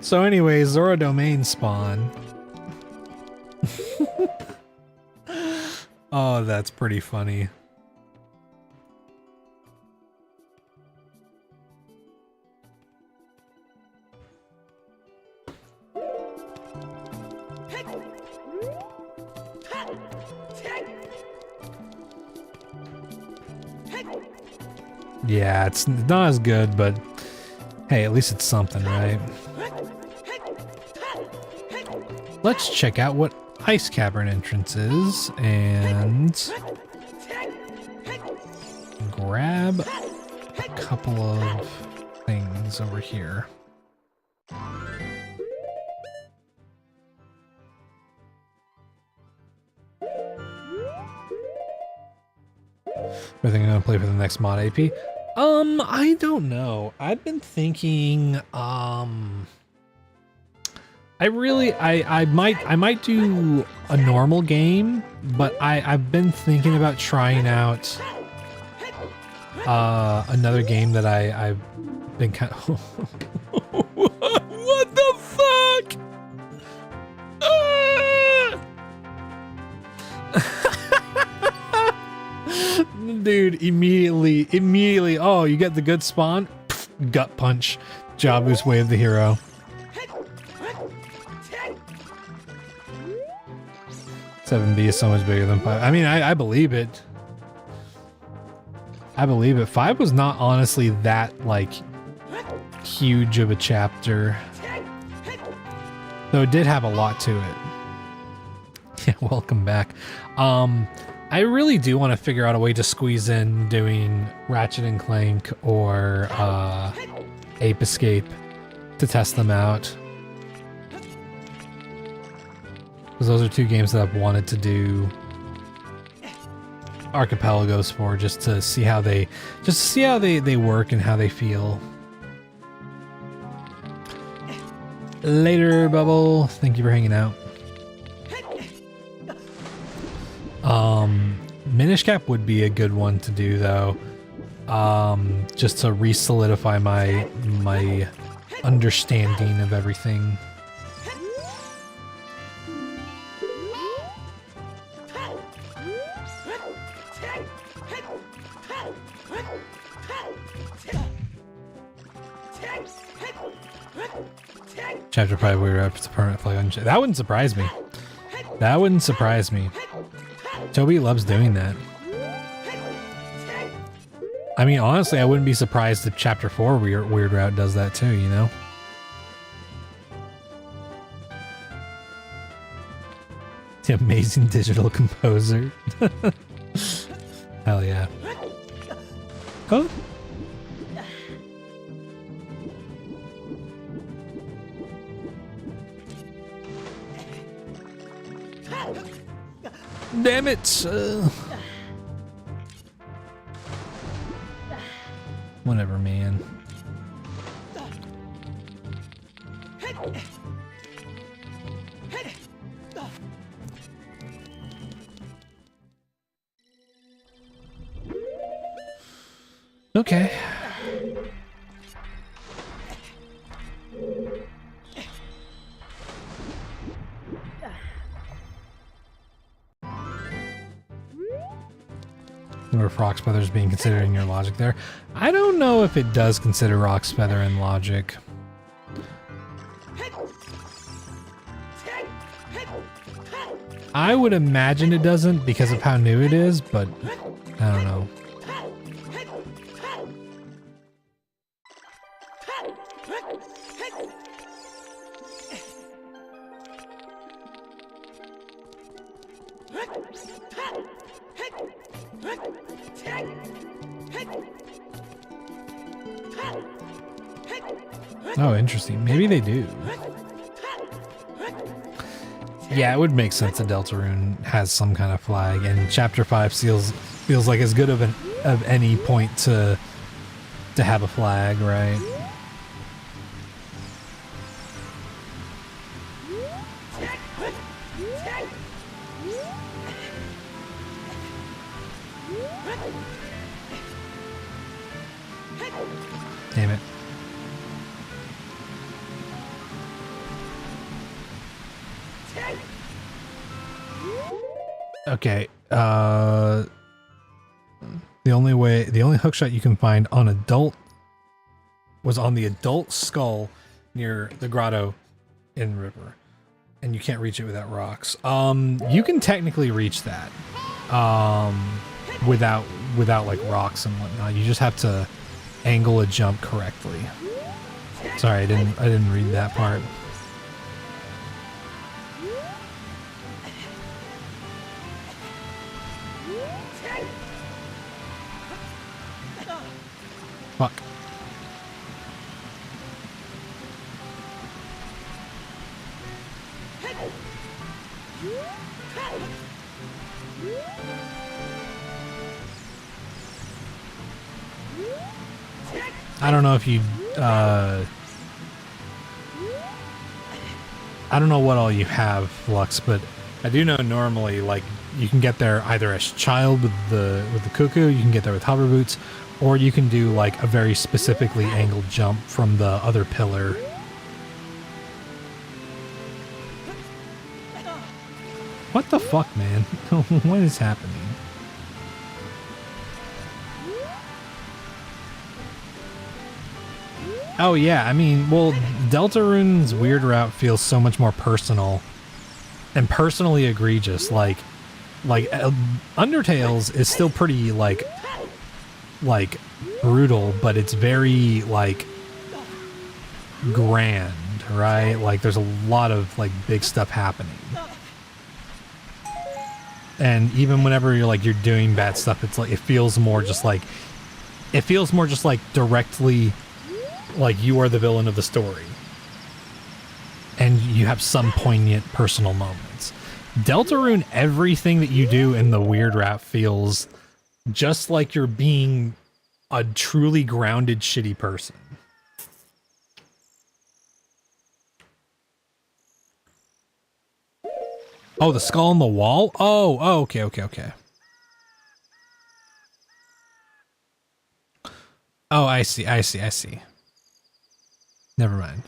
Speaker 2: So anyway, Zora Domain spawn. Oh, that's pretty funny. Yeah, it's not as good, but hey, at least it's something, right? Let's check out what Ice Cavern entrance is and grab a couple of things over here. I think I'm gonna play for the next mod AP. I don't know. I've been thinking, I might do a normal game, but I've been thinking about trying out another game that I've been kind of what the fuck? Dude, immediately, oh, you get the good spawn? Pff, gut punch. Jabu's Way of the Hero. Seven B is so much bigger than 5. I mean, I believe it. I believe it. 5 was not honestly that, like, huge of a chapter. Though it did have a lot to it. Yeah, welcome back. I really do want to figure out a way to squeeze in doing Ratchet and Clank or Ape Escape to test them out. Because those are two games that I've wanted to do archipelagos for, just to see how they work and how they feel. Later, Bubble. Thank you for hanging out. Minish Cap would be a good one to do though. Just to re-solidify my understanding of everything. Chapter 5 we were up to permanent flag on. That wouldn't surprise me. That wouldn't surprise me. Toby loves doing that. I mean, honestly, I wouldn't be surprised if Chapter 4 Weird Route does that too, you know? The amazing digital composer. Hell yeah. Oh. Damn it! Whatever, man. Okay. Or if Rock's Feather is being considered in your logic there. I don't know if it does consider Rock's Feather in logic. I would imagine it doesn't because of how new it is, but I don't know. Oh, interesting. Maybe they do. Yeah, it would make sense that Deltarune has some kind of flag, and Chapter 5 feels like as good of any point to have a flag, right? Damn it. Okay, the only hookshot you can find on adult was on the adult skull near the grotto in river, and you can't reach it without rocks. You can technically reach that, without like rocks and whatnot. You just have to angle a jump correctly. Sorry, I didn't read that part. Fuck. I don't know if you, I don't know what all you have, Flux, but I do know normally, like, you can get there either as child with the cuckoo, you can get there with hover boots, or you can do like a very specifically angled jump from the other pillar. What the fuck, man? What is happening? Oh yeah, I mean, well, Deltarune's weird route feels so much more personal and personally egregious. Like Undertale's is still pretty like brutal, but it's very like grand, right? Like there's a lot of like big stuff happening. And even whenever you're doing bad stuff, it's like it feels more just like directly like you are the villain of the story. And you have some poignant personal moments. Deltarune, everything that you do in the weird route feels just like you're being a truly grounded, shitty person. Oh, the skull on the wall? Oh, okay. Oh, I see. Never mind.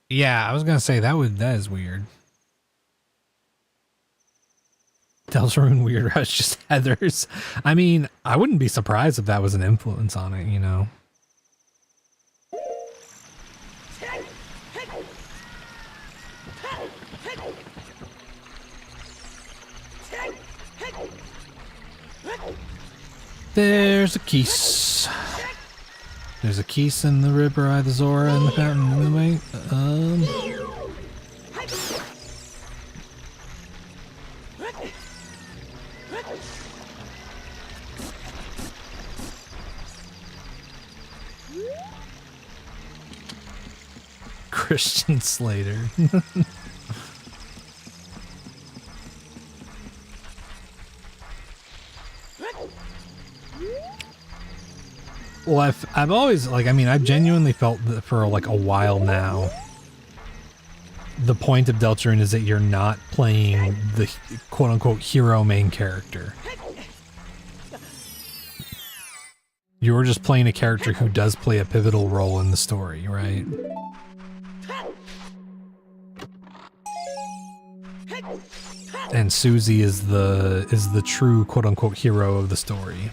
Speaker 2: Yeah, I was gonna say that is weird. Deltarune weird rush just Heathers. I mean, I wouldn't be surprised if that was an influence on it, you know. There's a Keese. There's a Keese in the river, the Zora, and the fountain. Anyway, Christian Slater. Well, I've always, like, I mean, I've genuinely felt that for like a while now, the point of Deltarune is that you're not playing the quote-unquote hero main character. You're just playing a character who does play a pivotal role in the story, right? And Susie is the true quote-unquote hero of the story.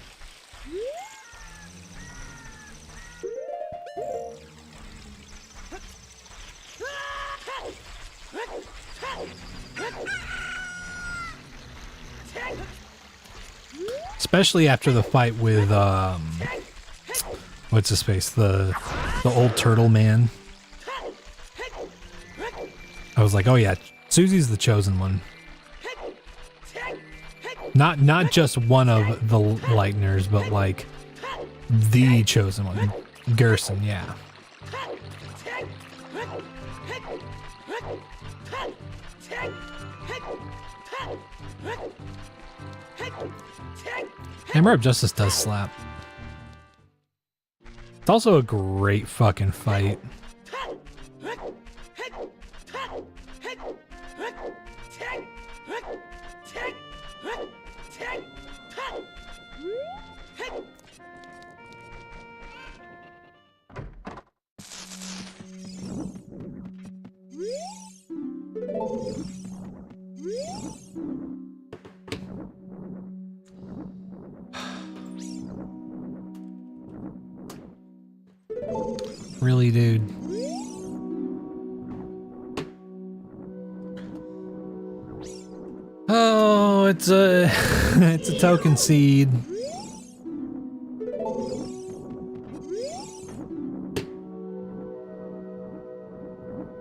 Speaker 2: Especially after the fight with what's his face, the old turtle man. I was like, oh yeah, Susie's the chosen one. Not just one of the Lighteners, but like the chosen one. Gerson, yeah. Hammer of Justice does slap. It's also a great fucking fight. Really, dude? Oh, it's a it's a token seed.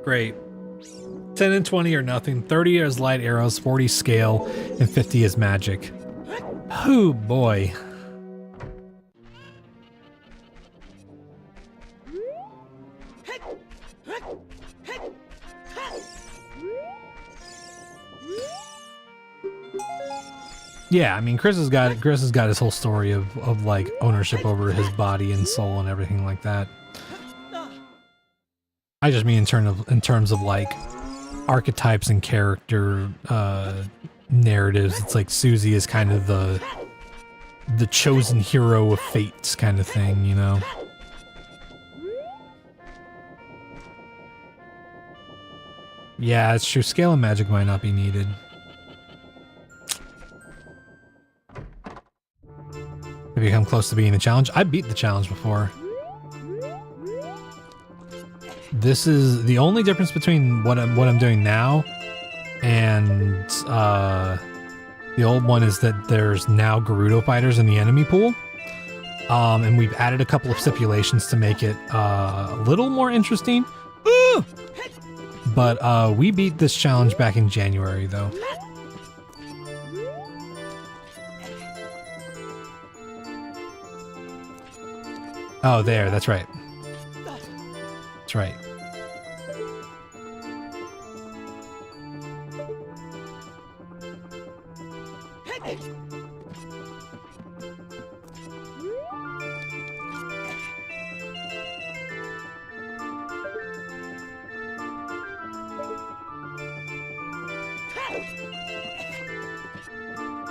Speaker 2: Great. 10 and 20 or nothing. 30 is light arrows, 40 scale, and 50 is magic. Oh boy. Yeah, I mean, Chris has got his whole story of like ownership over his body and soul and everything like that. I just mean in terms of like archetypes and character narratives. It's like Susie is kind of the chosen hero of fates kind of thing, you know. Yeah, it's true. Scale and magic might not be needed. Have you come close to beating the challenge? I beat the challenge before. This is the only difference between what I'm doing now and the old one is that there's now Gerudo fighters in the enemy pool. And we've added a couple of stipulations to make it a little more interesting. Ooh! But we beat this challenge back in January though. Oh, there, that's right. That's right.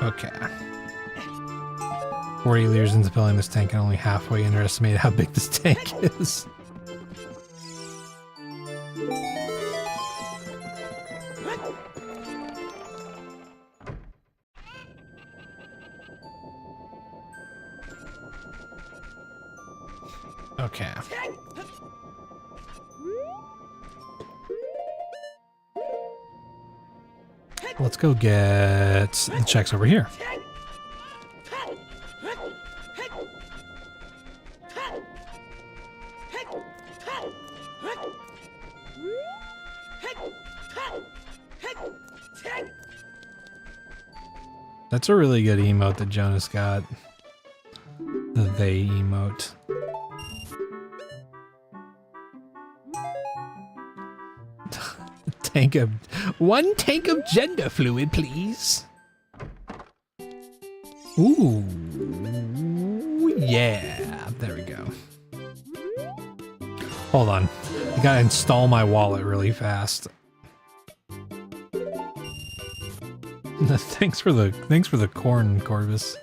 Speaker 2: Okay. 40 liters into filling this tank and only halfway underestimated how big this tank is. Okay. Let's go get the checks over here. That's a really good emote that Jonas got. The they emote. tank of gender fluid, please. Ooh, yeah. There we go. Hold on. I gotta install my wallet really fast. Thanks for the corn, Corvus.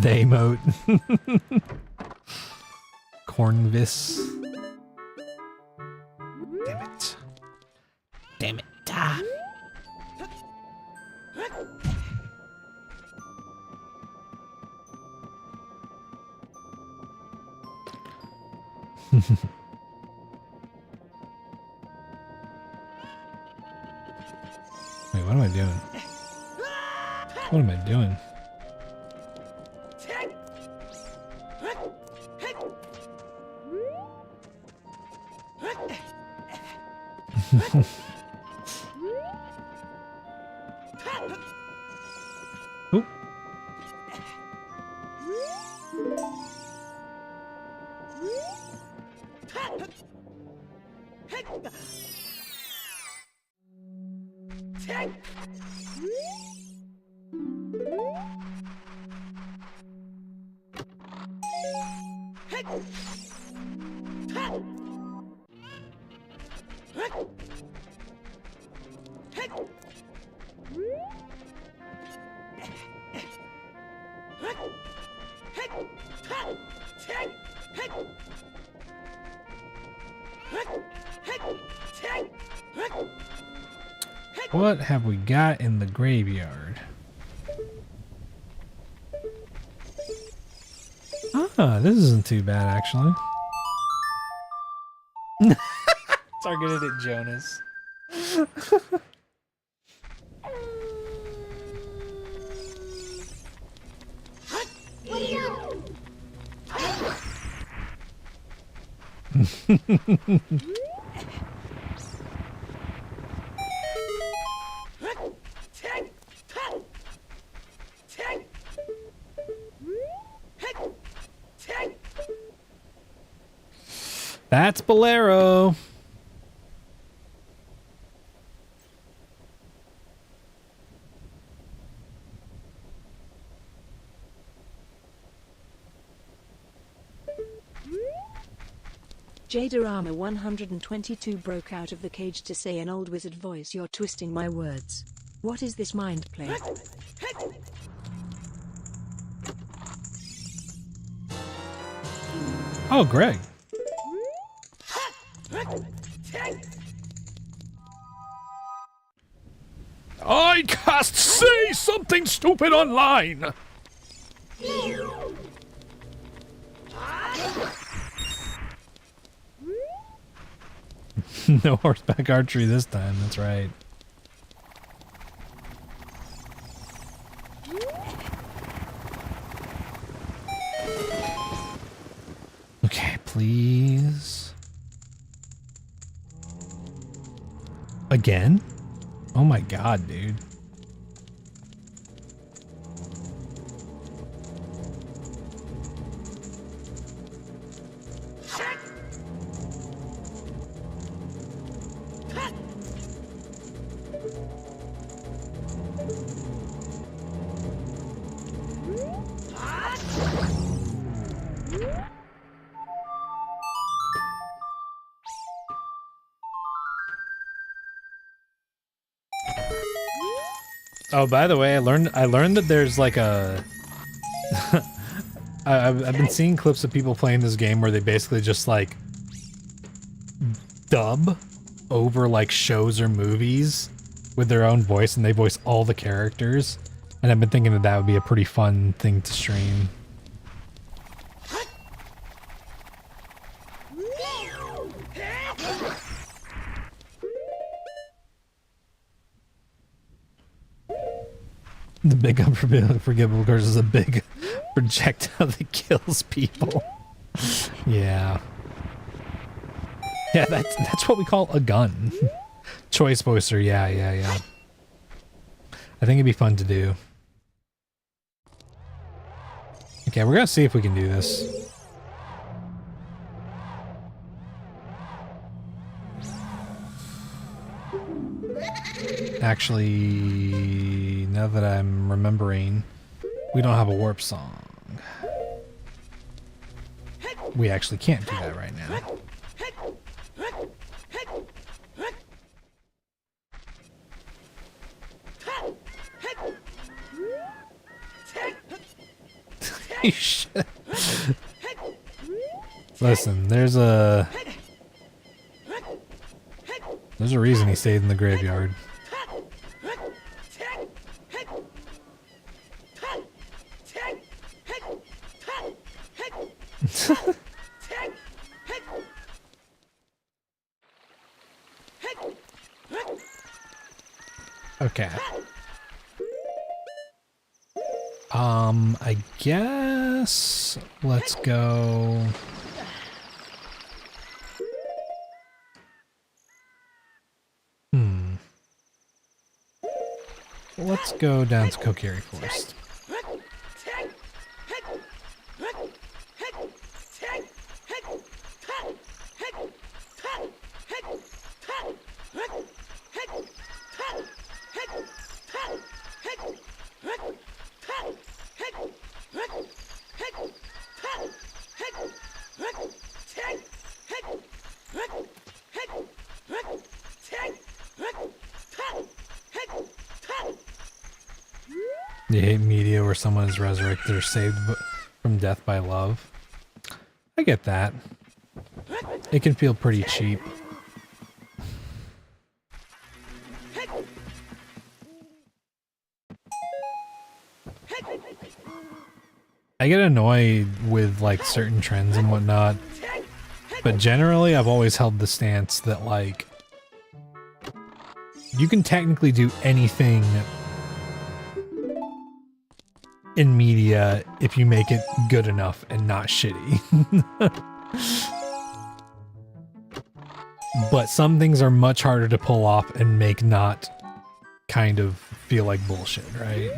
Speaker 2: They moat. Cornvis. Damn it. Damn it. Ah. Wait, what am I doing? What am I doing? Oop. What have we got in the graveyard? Ah, this isn't too bad, actually. Targeted at Jonas. That's Bolero.
Speaker 3: Jadarama 122 broke out of the cage to say in old wizard voice, "You're twisting my words. What is this mind play?"
Speaker 2: Oh, Greg.
Speaker 1: I cast say something stupid online.
Speaker 2: No horseback archery this time, that's right. Okay, please. Again? Oh my god, dude. Oh, by the way, I learned that there's like a I've been seeing clips of people playing this game where they basically just like dub over like shows or movies with their own voice, and they voice all the characters. And I've been thinking that that would be a pretty fun thing to stream. The big unforgivable curse is a big projectile that kills people. Yeah. Yeah, that's what we call a gun. Choice voicer, yeah. I think it'd be fun to do. Okay, we're gonna see if we can do this. Actually, now that I'm remembering, we don't have a warp song. We actually can't do that right now. You should. Listen, there's a reason he stayed in the graveyard. Okay. I guess let's go. Let's go down to Kokiri Forest. You hate media where someone is resurrected or saved from death by love. I get that. It can feel pretty cheap. I get annoyed with like certain trends and whatnot, but generally I've always held the stance that like you can technically do anything in media if you make it good enough and not shitty. But some things are much harder to pull off and make not kind of feel like bullshit, right?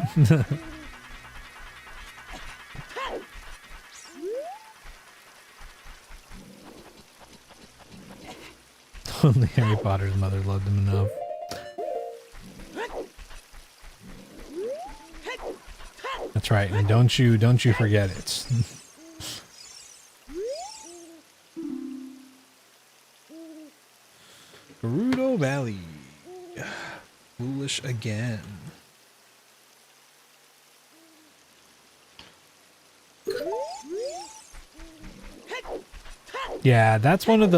Speaker 2: Only Harry Potter's mother loved him enough. That's right, and don't you forget it. Gerudo Valley. Foolish again. Yeah, that's one of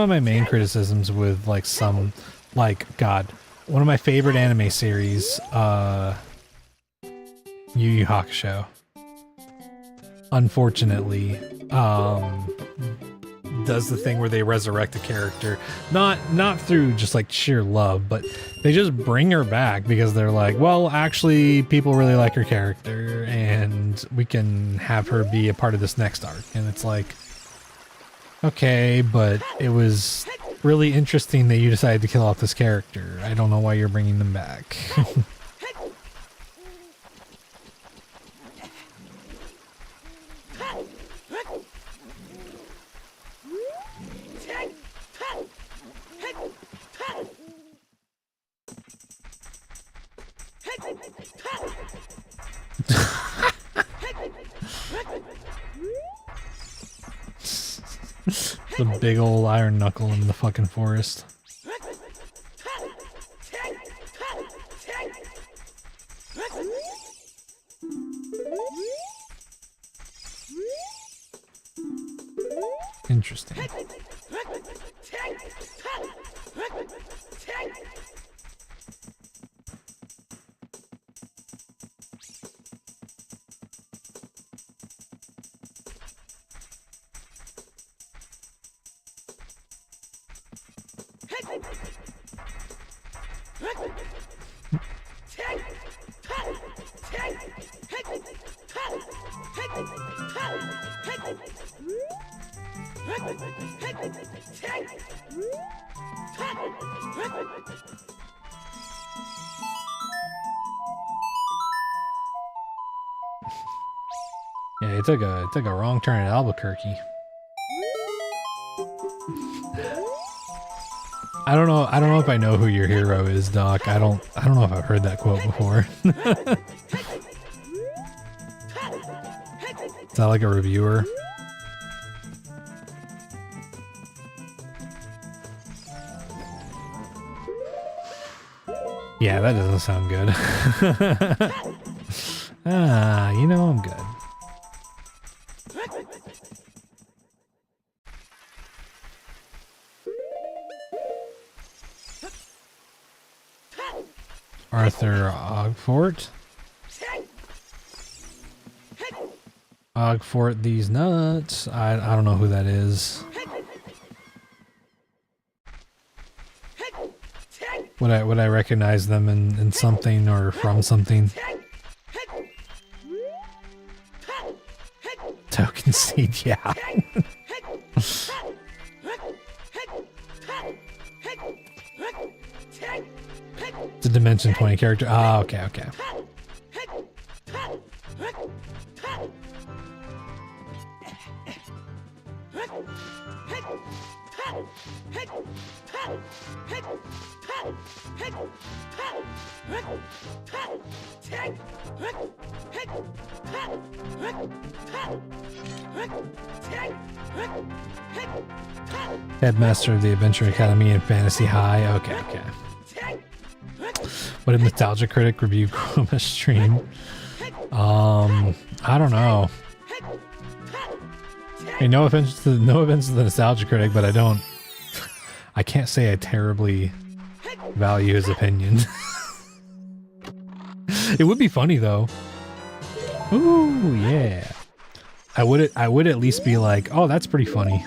Speaker 2: my main criticisms with like some, like, God, one of my favorite anime series, Yu Yu Hakusho, unfortunately, does the thing where they resurrect a character, not through just like sheer love, but they just bring her back because they're like, well, actually people really like her character and we can have her be a part of this next arc. And it's like, okay, but it was really interesting that you decided to kill off this character. I don't know why you're bringing them back. The big old iron knuckle in the fucking forest. Interesting. Yeah, it took a wrong turn at Albuquerque. I don't know if I know who your hero is, Doc. I don't know if I've heard that quote before. Is that like a reviewer? Yeah, that doesn't sound good. You know I'm good. Arthur Ogfort. Ogfort these nuts. I don't know who that is. Would I recognize them in something or from something? Token seed, yeah. It's a Dimension 20 character. Ah, okay, okay. Headmaster of the Adventure Academy and Fantasy High. Okay, okay. What did Nostalgia Critic review Chroma stream? I don't know. Hey, no offense to the Nostalgia Critic, but I can't say I terribly value his opinion. It would be funny though. Ooh, yeah. I would at least be like, oh, that's pretty funny.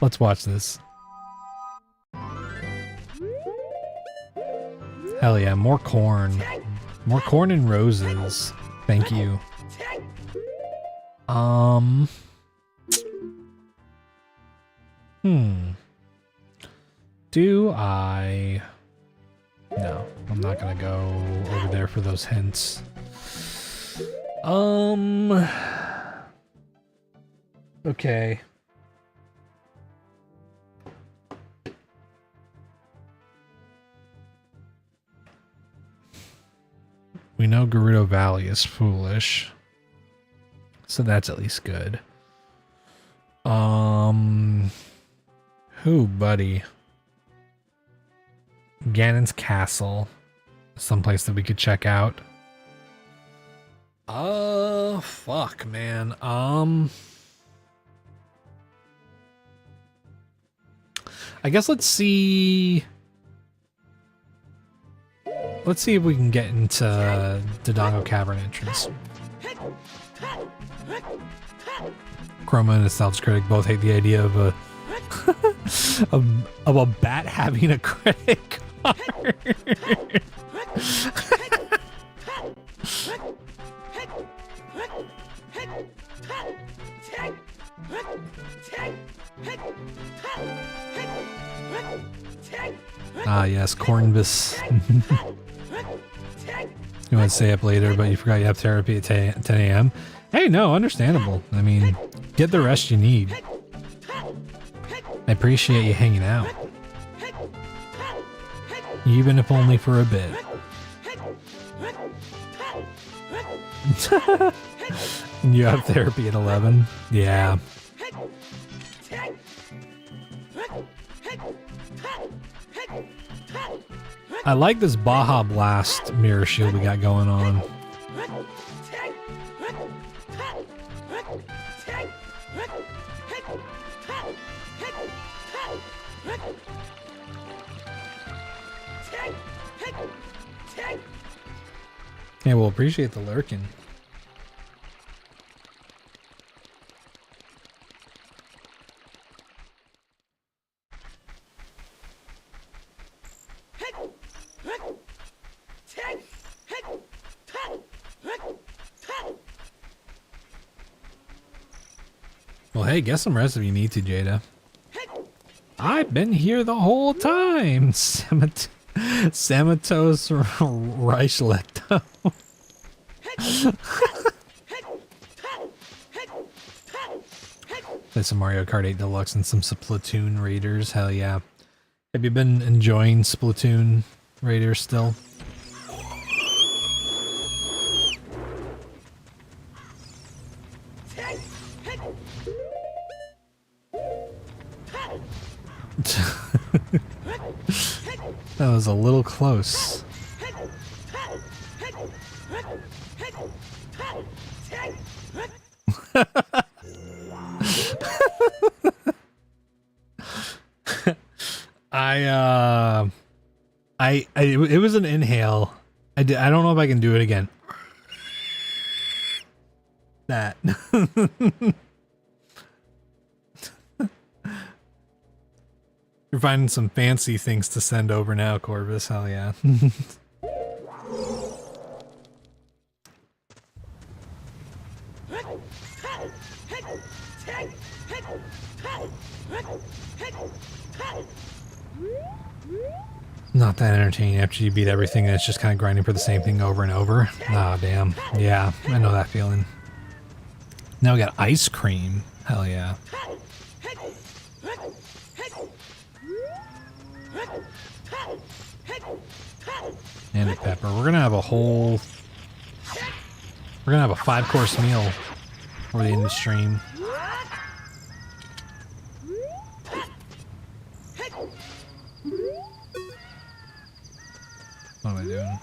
Speaker 2: Let's watch this. Hell yeah, more corn. More corn and roses. Thank you. Do I... No, I'm not gonna go over there for those hints. Okay. We know Gerudo Valley is foolish. So that's at least good. Who, buddy? Ganon's Castle. Someplace that we could check out. Fuck, man. I guess let's see if we can get into Dodongo Cavern entrance. Chroma and Nostalgia Critic both hate the idea of a of a bat having a credit card. Ah, yes, Cornvis. You want to stay up later, but you forgot you have therapy at 10 a.m. Hey, no, understandable. I mean, get the rest you need. I appreciate you hanging out. Even if only for a bit. You have therapy at 11? Yeah. I like this Baja Blast mirror shield we got going on. Yeah, we'll appreciate the lurking. Well, hey, get some rest if you need to, Jada. I've been here the whole time. Samatos Reichlekto. Play some Mario Kart 8 Deluxe and some Splatoon Raiders. Hell yeah. Have you been enjoying Splatoon Raiders still? That was a little close. It was an inhale. I don't know if I can do it again. That. You're finding some fancy things to send over now, Corvus. Hell yeah. Not that entertaining after you beat everything and it's just kind of grinding for the same thing over and over. Ah, damn. Yeah, I know that feeling. Now we got ice cream. Hell yeah. And a pepper. We're gonna have a 5-course meal for the end of the stream. What am I doing?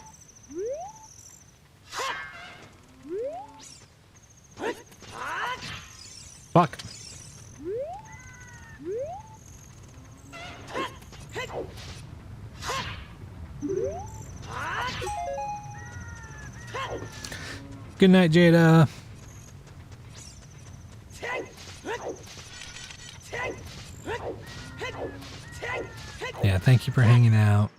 Speaker 2: Fuck. Good night, Jada. Yeah, thank you for hanging out.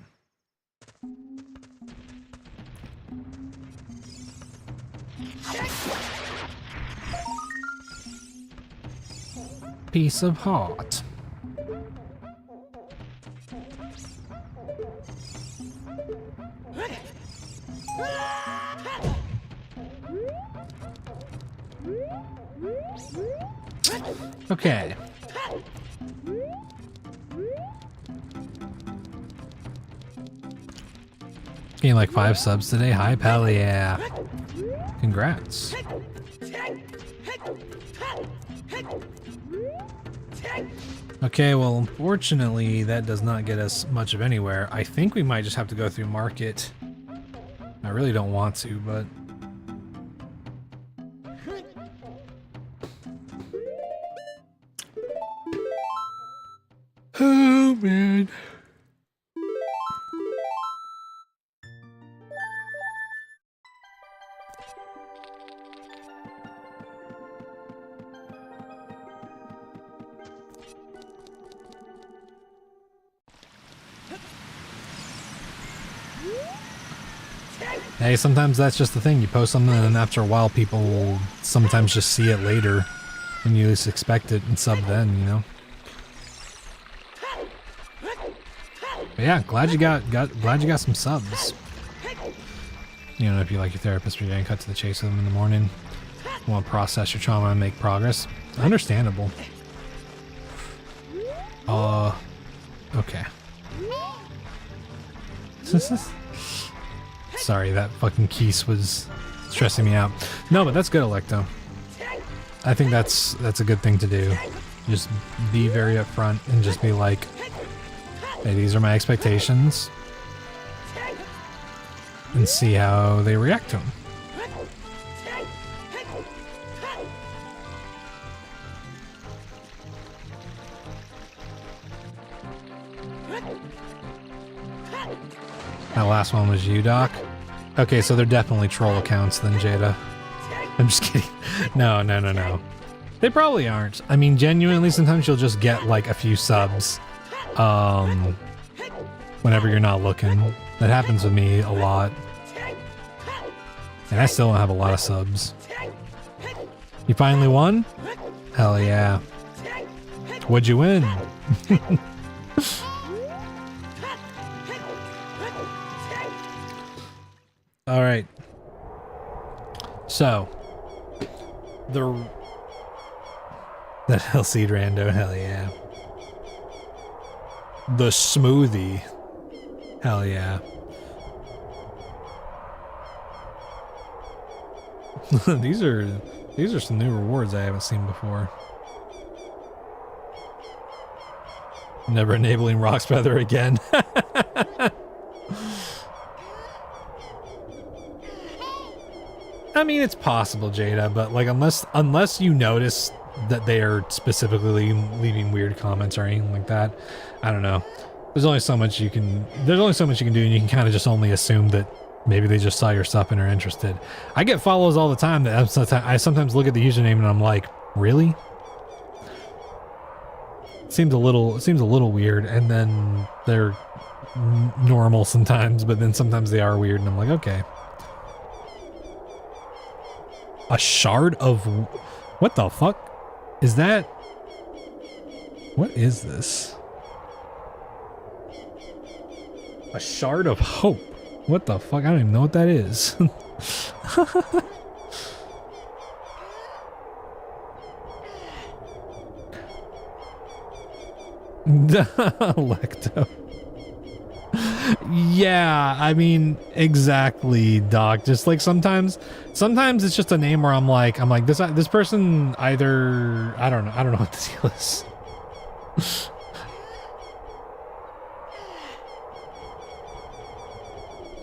Speaker 2: Piece of heart. Okay. Getting like 5 subs today. Hi, pal. Yeah. Congrats. Okay, well, unfortunately, that does not get us much of anywhere. I think we might just have to go through market. I really don't want to, but... Oh, man. Hey, sometimes that's just the thing. You post something and after a while people will sometimes just see it later when you least expect it and sub then, you know? But yeah, glad you got some subs. You know, if you like your therapist or you didn't cut to the chase of them in the morning, you want to process your trauma and make progress. Understandable. Okay. Sorry, that fucking Keese was stressing me out. No, but that's good, Electo. I think that's a good thing to do. Just be very upfront and just be like, hey, these are my expectations. And see how they react to them. That last one was you, Doc? Okay, so they're definitely troll accounts then, Jada. I'm just kidding. No. They probably aren't. I mean, genuinely, sometimes you'll just get like a few subs whenever you're not looking. That happens with me a lot. And I still don't have a lot of subs. You finally won? Hell yeah. What'd you win? All right. So, That Hellseed rando, hell yeah. The smoothie, hell yeah. These are some new rewards I haven't seen before. Never enabling Rock's Feather again. I mean, it's possible, Jada, but like unless you notice that they are specifically leaving weird comments or anything like that, I don't know. There's only so much you can do, and you can kind of just only assume that maybe they just saw your stuff and are interested. I get follows all the time that I sometimes look at the username and I'm like, really? Seems a little weird, and then they're normal sometimes, but then sometimes they are weird, and I'm like, okay. A shard of... What the fuck? Is that... What is this? A shard of hope. What the fuck? I don't even know what that is. Electo. Yeah, I mean, exactly, Doc. Just like sometimes it's just a name where I'm like this person either I don't know what the deal is.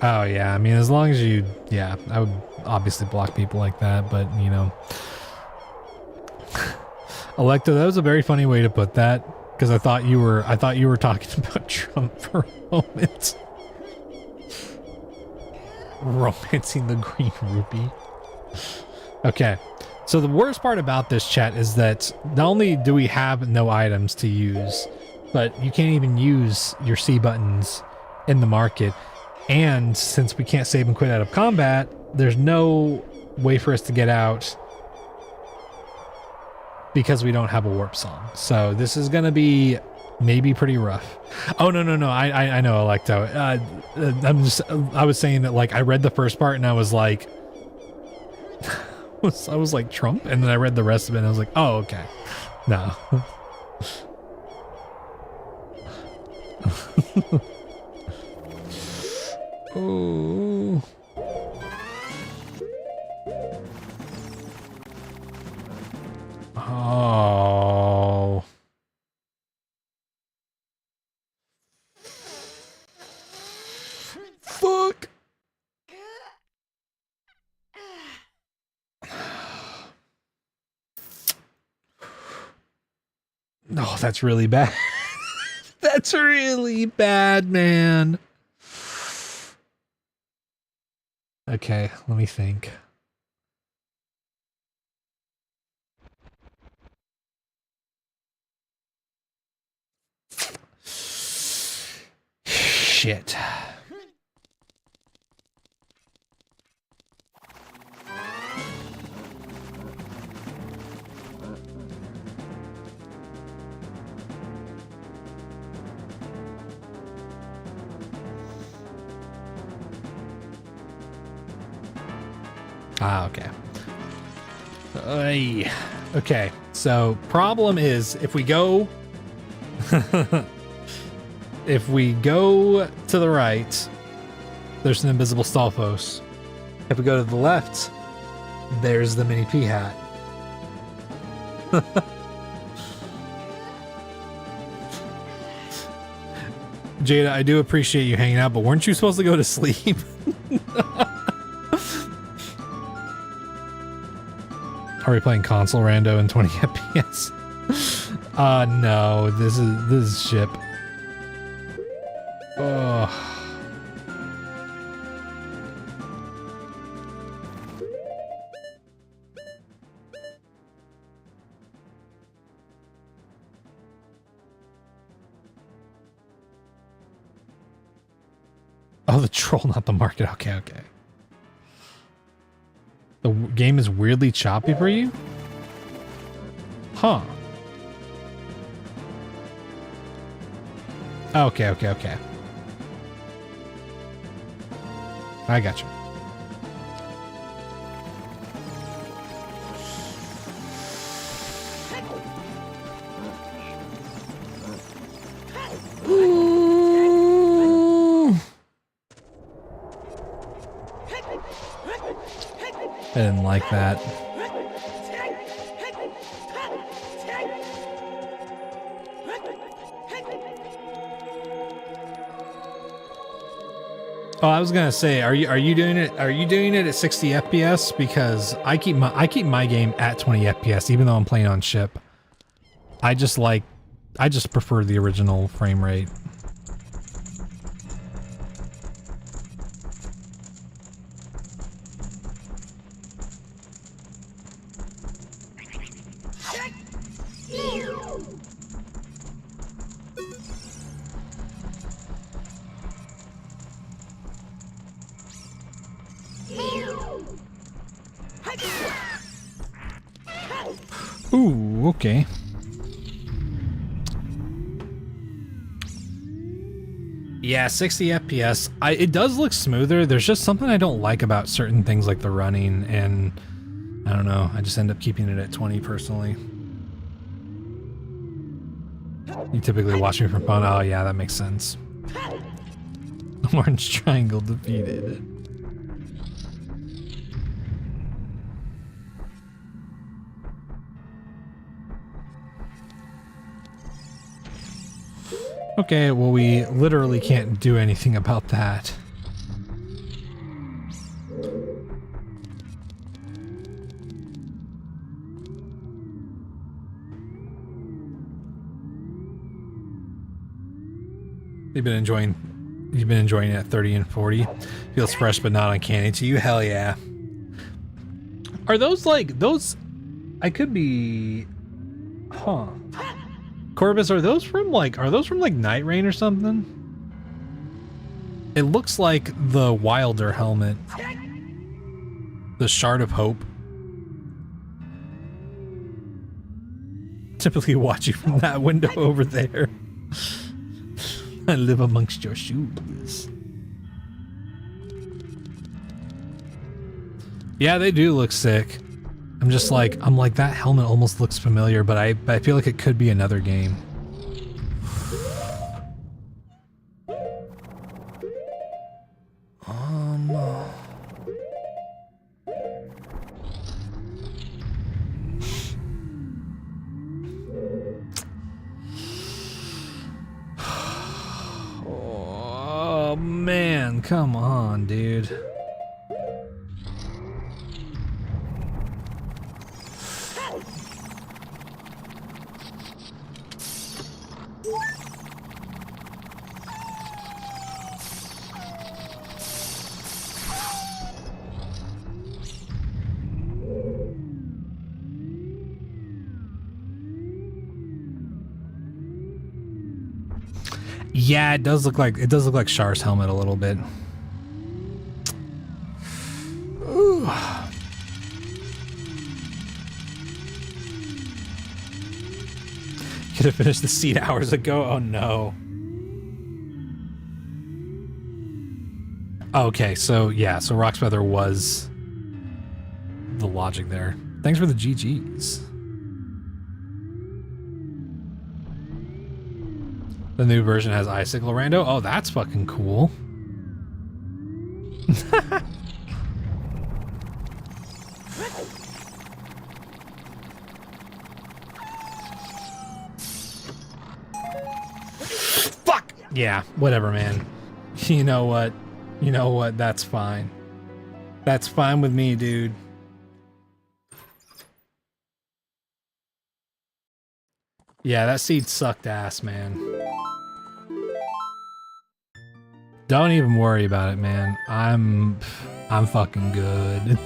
Speaker 2: Oh yeah, I mean, as long as you, yeah, I would obviously block people like that, but you know. Electo, that was a very funny way to put that. Because I thought you were talking about Trump for a moment. Romancing the green rupee. Okay, so the worst part about this, chat, is that not only do we have no items to use, but you can't even use your C buttons in the market. And since we can't save and quit out of combat, there's no way for us to get out because we don't have a warp song. So this is gonna be maybe pretty rough. Oh no, I know, Electo. I was saying that, like, I read the first part and I was like I was like Trump, and then I read the rest of it and I was like, oh okay. No. Oh. Oh. Fuck. Oh, that's really bad. That's really bad, man. Okay, let me think. Shit. Ah, okay. Okay, so problem is if we go if we go to the right, there's an invisible Stalfos. If we go to the left, there's the mini P hat. Jada, I do appreciate you hanging out, but weren't you supposed to go to sleep? Are we playing console rando in 20 FPS? No, this is ship. Oh. Oh, the troll, not the market. Okay, okay. The game is weirdly choppy for you? Huh. Okay, okay, okay. I got you. I didn't like that. Oh, I was gonna say, are you doing it? Are you doing it at 60 FPS? Because I keep my game at 20 FPS, even though I'm playing on ship. I just prefer the original frame rate. Ooh, okay. Yeah, 60 FPS. It does look smoother. There's just something I don't like about certain things like the running, and I don't know. I just end up keeping it at 20 personally. You typically watch me from phone. Oh yeah, that makes sense. Orange triangle defeated. Okay, well, we literally can't do anything about that. You've been enjoying it at 30 and 40. Feels fresh but not uncanny to you. Hell yeah. Are those like those? I could be. Huh. Corvus, are those from like Night Rain or something? It looks like the Wilder helmet. The Shard of Hope. Typically watch you from that window over there. I live amongst your shoes. Yeah, they do look sick. I'm like, that helmet almost looks familiar, but I feel like it could be another game. Oh man, come on, dude. Yeah, it does look like Char's helmet a little bit. Ooh. Could have finished the seed hours ago. Oh no. Okay, so yeah, so Rocksmother was the logic there. Thanks for the GGs. The new version has Icicle Rando. Oh, that's fucking cool. Fuck! Yeah, whatever, man. You know what? You know what? That's fine. That's fine with me, dude. Yeah, that seed sucked ass, man. Don't even worry about it, man. I'm fucking good.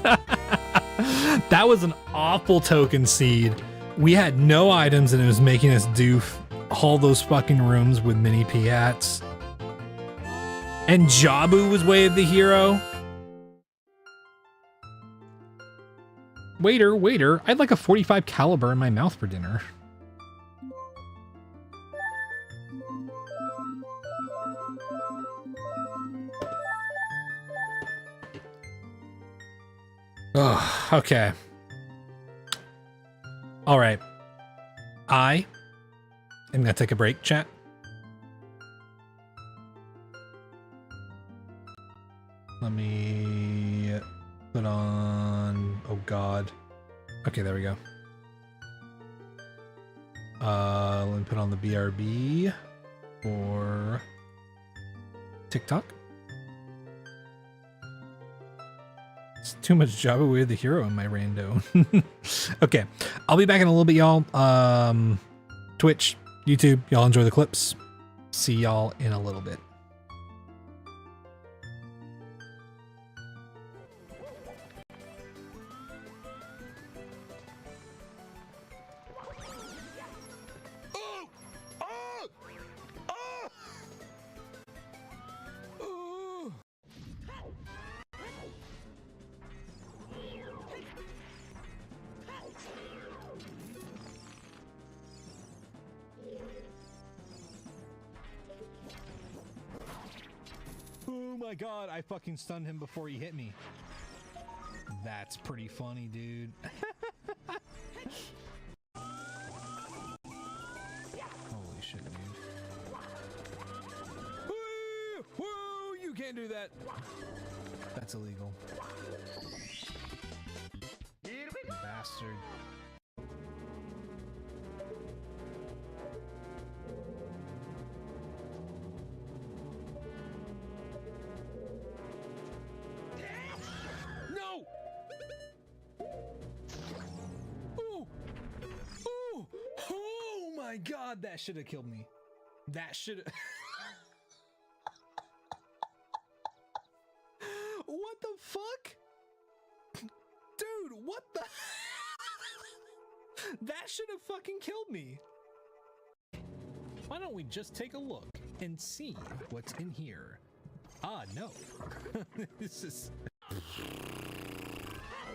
Speaker 2: That was an awful token seed. We had no items and it was making us do all those fucking rooms with mini Piats. And Jabu was Way of the Hero. Waiter, I'd like a 45 caliber in my mouth for dinner. Oh, okay. All right. I am gonna take a break, chat. Let me put on, oh God. Okay, there we go. Let me put on the BRB for TikTok. It's too much Java We're the hero in my rando. Okay, I'll be back in a little bit, y'all. Twitch, YouTube, y'all enjoy the clips. See y'all in a little bit. Oh my God, I fucking stunned him before he hit me. That's pretty funny, dude. Holy shit, dude. Woo! Woo! You can't do that. That's illegal. Bastard. My God, that should have killed me. That should have. What the fuck? Dude, what the? That should have fucking killed me. Why don't we just take a look and see what's in here? Ah, no. This is.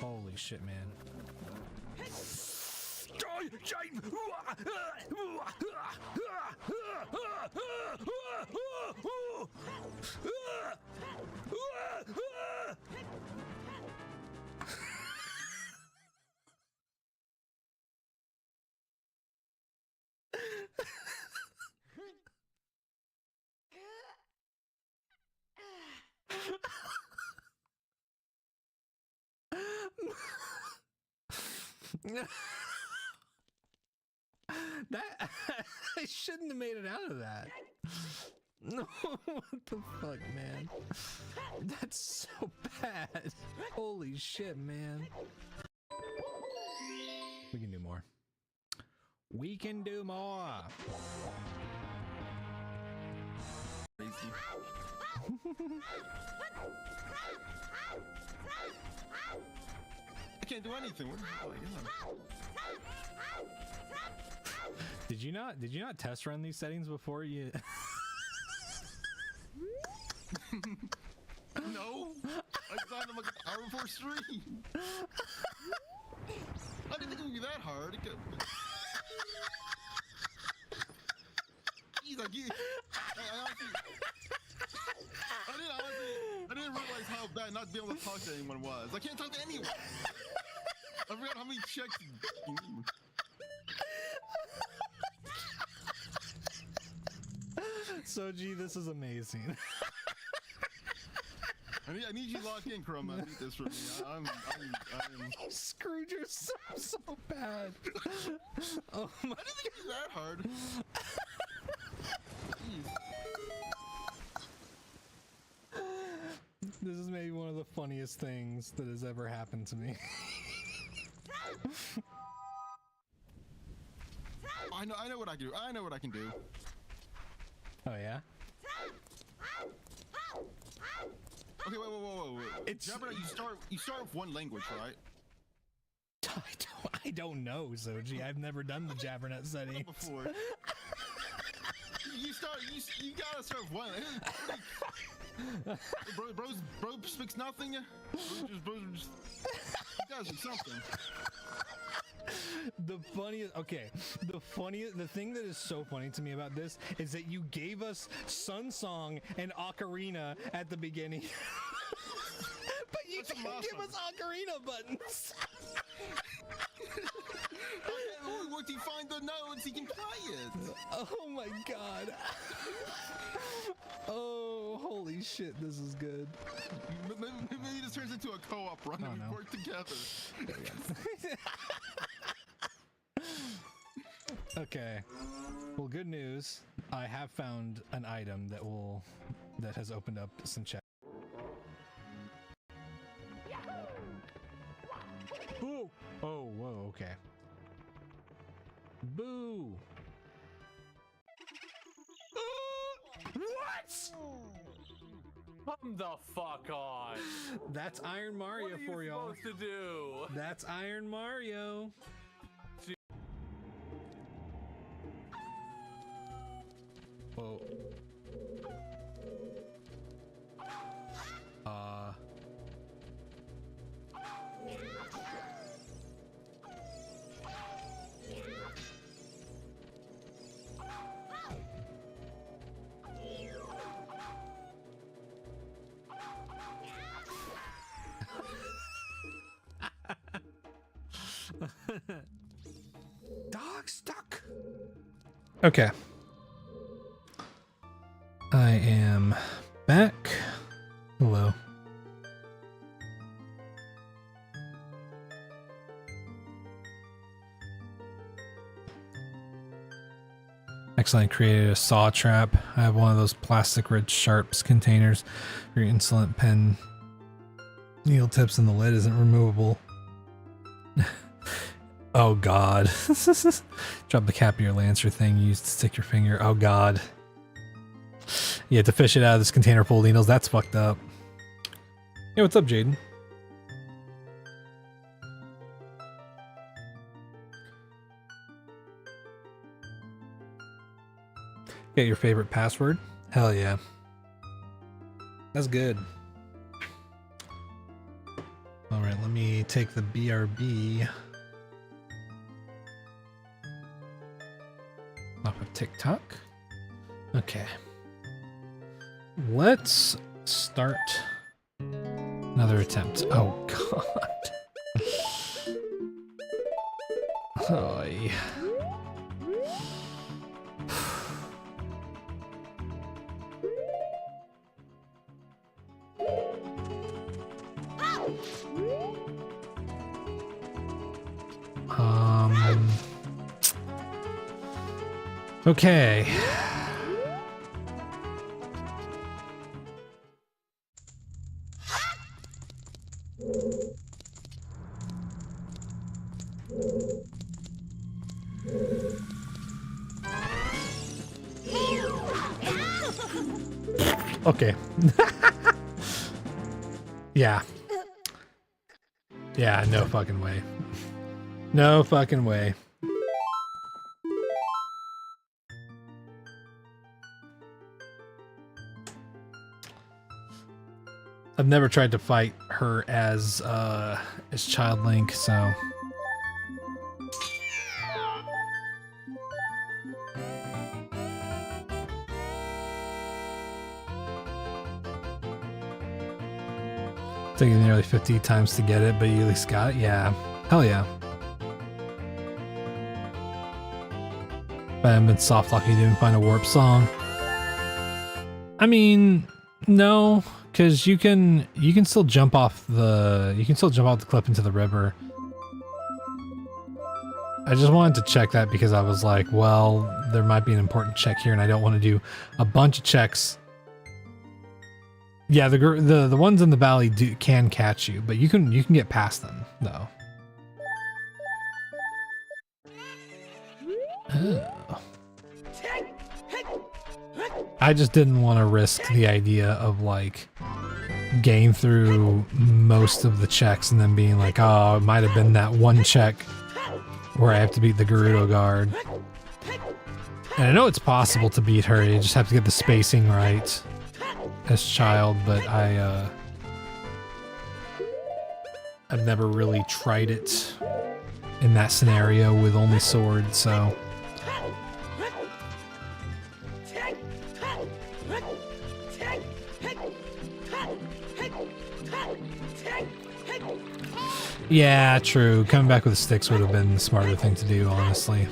Speaker 2: Holy shit, man. That I shouldn't have made it out of that. No, what the fuck, man? That's so bad. Holy shit, man. We can do more. We can do more.
Speaker 5: I can't do anything. What the hell?
Speaker 2: Did you not test run these settings before you?
Speaker 5: No, I signed them like an hour before stream. I didn't think it would be that hard. He's like, I didn't realize how bad not being able to talk to anyone was. I can't talk to anyone. I forgot how many checks.
Speaker 2: Soji, this is amazing.
Speaker 5: I need you locked in, Chroma. I need this from me. I'm
Speaker 2: You screwed yourself so bad. Oh my.
Speaker 5: I didn't think it was that hard.
Speaker 2: This is maybe one of the funniest things that has ever happened to me.
Speaker 5: I know what I can do. I know what I can do.
Speaker 2: Oh yeah?
Speaker 5: Okay, wait.
Speaker 2: It's
Speaker 5: Jabbernet, you start with one language, right?
Speaker 2: I don't know, Soji. I've never done the Jabbernet setting
Speaker 5: Before. You gotta start with one. Bro speaks nothing. Bro just you gotta do something.
Speaker 2: The thing that is so funny to me about this is that you gave us Sun Song and Ocarina at the beginning. But you didn't give us Ocarina buttons.
Speaker 5: Okay, once he find the notes, he can play it.
Speaker 2: Oh my God. Oh, holy shit, this is good.
Speaker 5: Maybe this turns into into a co-op run and we work together.
Speaker 2: Okay. Well, good news. I have found an item that has opened up some chat. Boo! Oh, whoa, okay. Boo! What?
Speaker 6: Come the fuck on.
Speaker 2: That's Iron Mario
Speaker 6: What are you
Speaker 2: for y'all.
Speaker 6: supposed to do?
Speaker 2: That's Iron Mario. Whoa. Dog stuck. Okay. I am back. Hello. Excellent. Created a saw trap. I have one of those plastic red sharps containers for your insulin pen needle tips, and the lid isn't removable. Oh god. Drop the cap of your Lancer thing you used to stick your finger. Oh god. You have to fish it out of this container full of needles. That's fucked up. Hey, what's up, Jaden? Get your favorite password? Hell yeah. That's good. Alright, let me take the BRB off of TikTok. Okay. Let's start another attempt. Oh god. Oy. Okay. Okay. Yeah. Yeah, no fucking way. No fucking way. I've never tried to fight her as Child Link, so taking nearly 50 times to get it, but you at least got it. Yeah, hell yeah. But I haven't been soft lucky to even find a warp song. I mean, no. Because you can still jump off the cliff into the river. I just wanted to check that because I was like, well, there might be an important check here, and I don't want to do a bunch of checks. Yeah, the ones in the valley can catch you, but you can get past them though. Oh. I just didn't want to risk the idea of like getting through most of the checks and then being like, oh, it might have been that one check where I have to beat the Gerudo guard. And I know it's possible to beat her, you just have to get the spacing right as Child, but I've never really tried it in that scenario with only sword, so. Yeah, true. Coming back with the sticks would have been the smarter thing to do, honestly.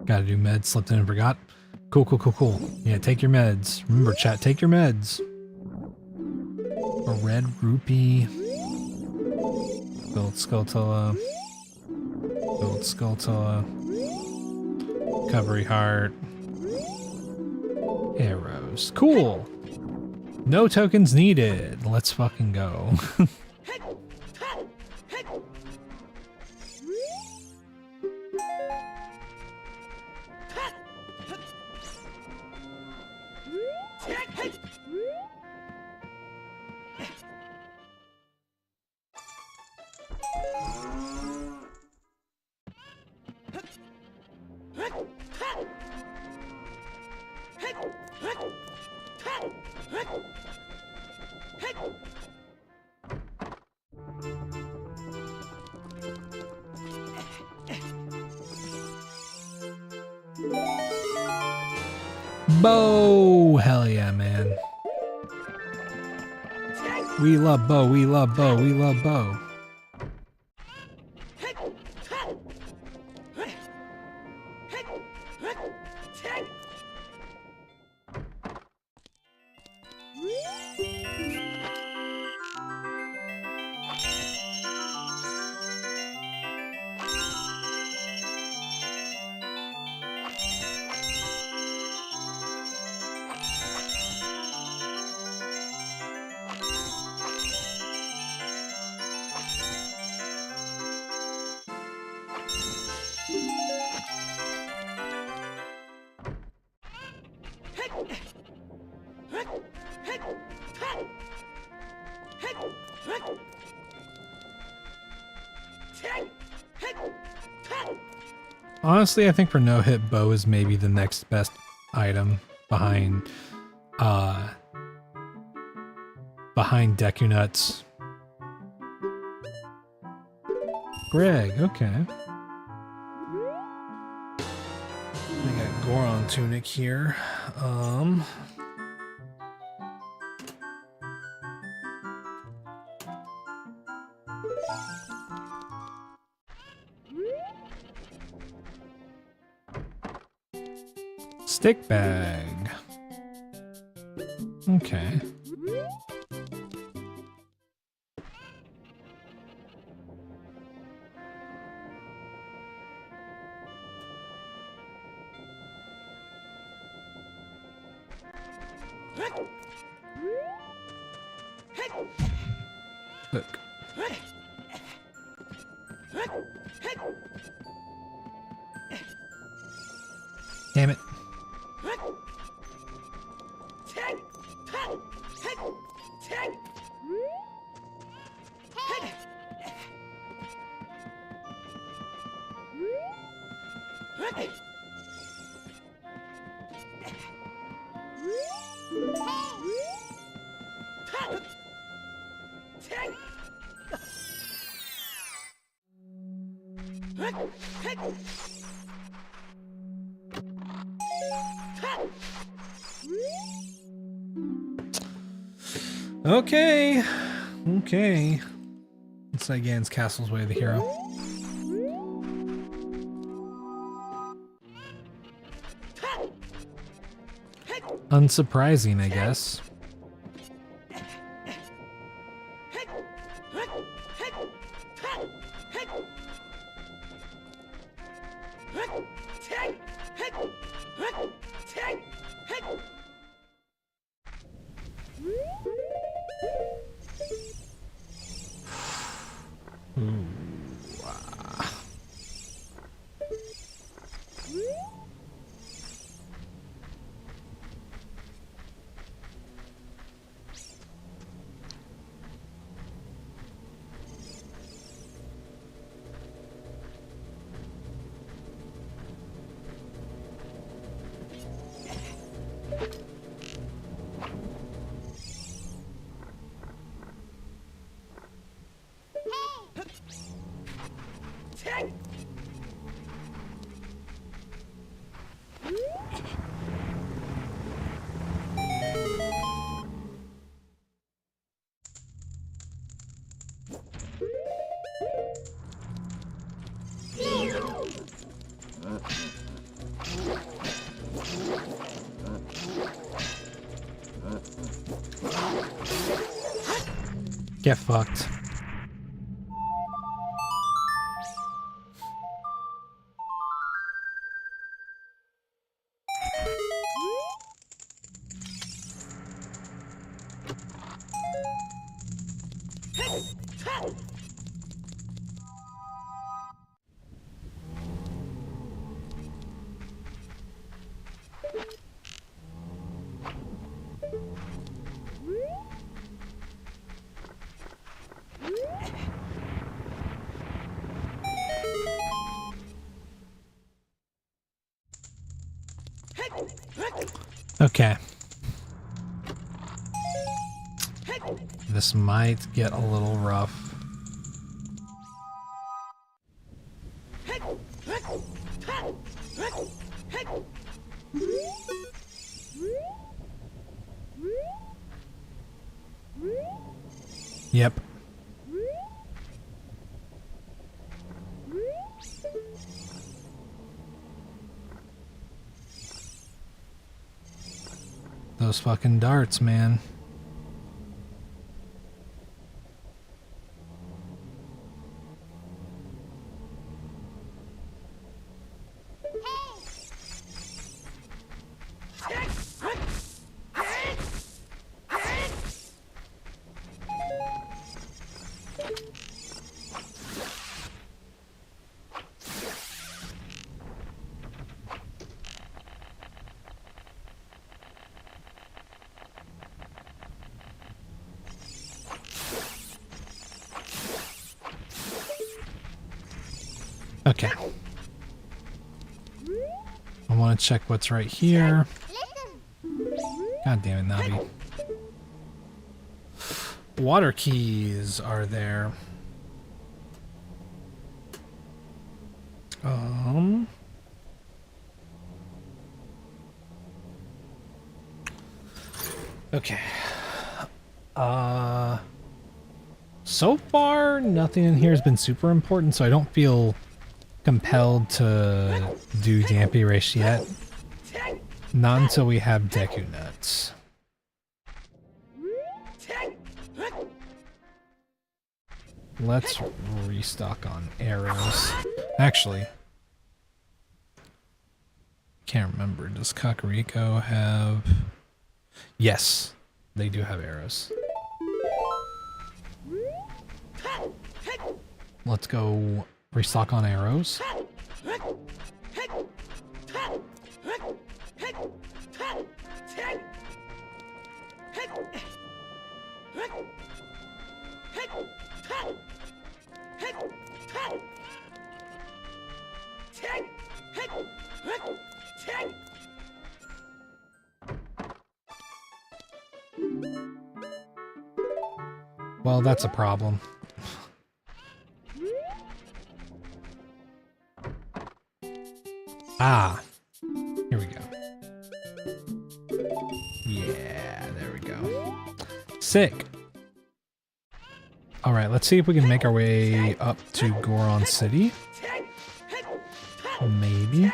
Speaker 2: Gotta do meds, slipped in and forgot. Cool, cool, cool, cool. Yeah, take your meds. Remember, chat, take your meds. A red rupee. Gold Skulltula. Gold Skulltula. Recovery heart. Arrows. Cool. No tokens needed. Let's fucking go. Bow! Hell yeah, man. We love bow, we love bow, we love bow. Honestly, I think for no hit, bow is maybe the next best item behind Deku-Nuts. Greg, okay. We got Goron tunic here. Stick bag. Okay. Look. Damn it. Okay. Okay. It's Saigan's Castle's Way of the Hero. Unsurprising, I guess. Get fucked. Okay. This might get a little rough. Yep. Those fucking darts, man. Okay. I want to check what's right here. God damn it, Navi. Water keys are there. Okay. So far, nothing in here has been super important, so I don't feel compelled to do Dampy Race yet. Not until we have Deku Nuts. Let's restock on arrows. Actually, can't remember. Does Kakariko have... Yes, they do have arrows. Let's go restock on arrows. Well, that's a problem. Ah, here we go. Yeah, there we go. Sick. All right, let's see if we can make our way up to Goron City. Maybe.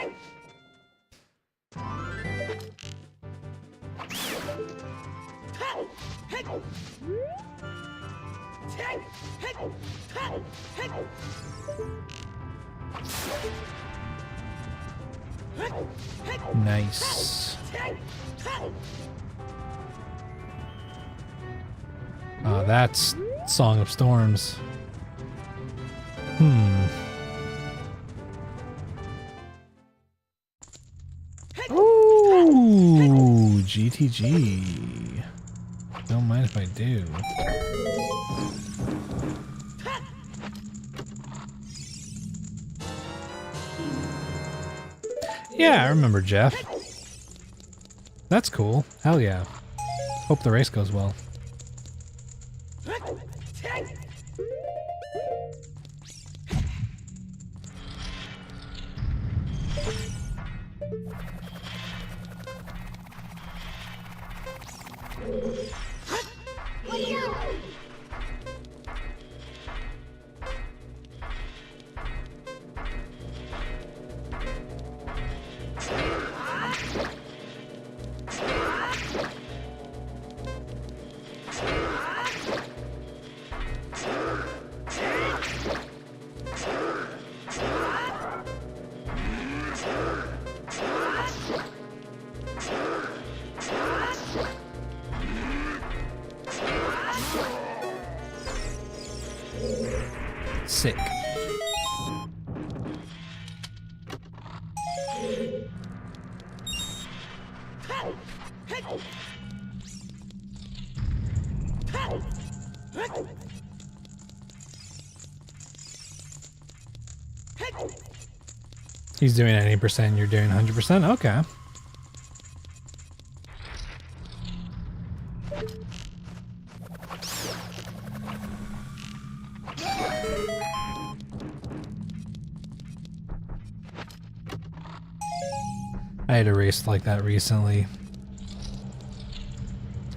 Speaker 2: Nice. That's Song of Storms. Ooh, GTG. Don't mind if I do. Yeah, I remember Jeff. That's cool. Hell yeah. Hope the race goes well. Sick. He's doing 80%, you're doing 100%? Okay. I had a race like that recently.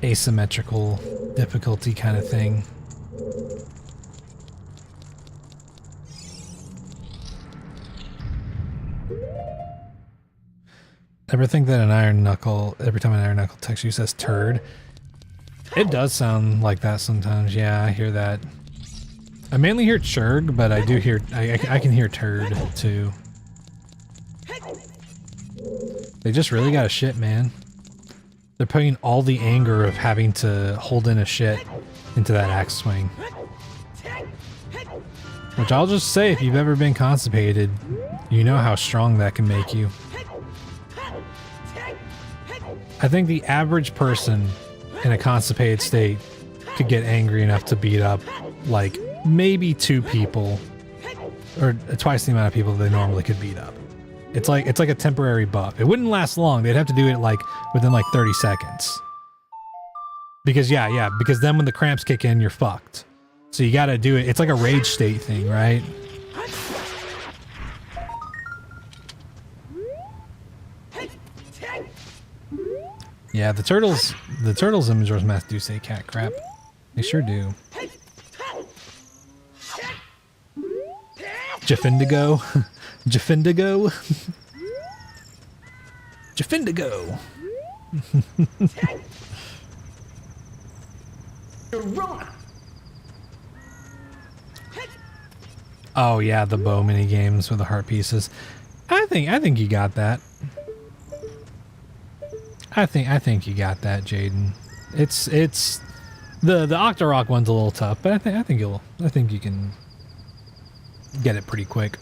Speaker 2: Asymmetrical difficulty kind of thing. Ever think that an iron knuckle, every time an iron knuckle texts you says turd? It does sound like that sometimes. Yeah, I hear that. I mainly hear churg, but I do hear, I can hear turd too. They just really got a shit, man. They're putting all the anger of having to hold in a shit into that axe swing. Which I'll just say, if you've ever been constipated, you know how strong that can make you. I think the average person in a constipated state could get angry enough to beat up like maybe 2 people, or twice the amount of people they normally could beat up. It's like a temporary buff. It wouldn't last long. They'd have to do it like within like 30 seconds. Because because then when the cramps kick in, you're fucked. So you gotta do it. It's like a rage state thing, right? Yeah, the turtles in Majora's Mask do say cat crap. They sure do. Jaffindigo. Jaffindigo. Jaffindigo. Oh yeah, the bow mini games with the heart pieces. I think you got that. I think you got that, Jaden. It's the Octorok one's a little tough, but I think you can get it pretty quick.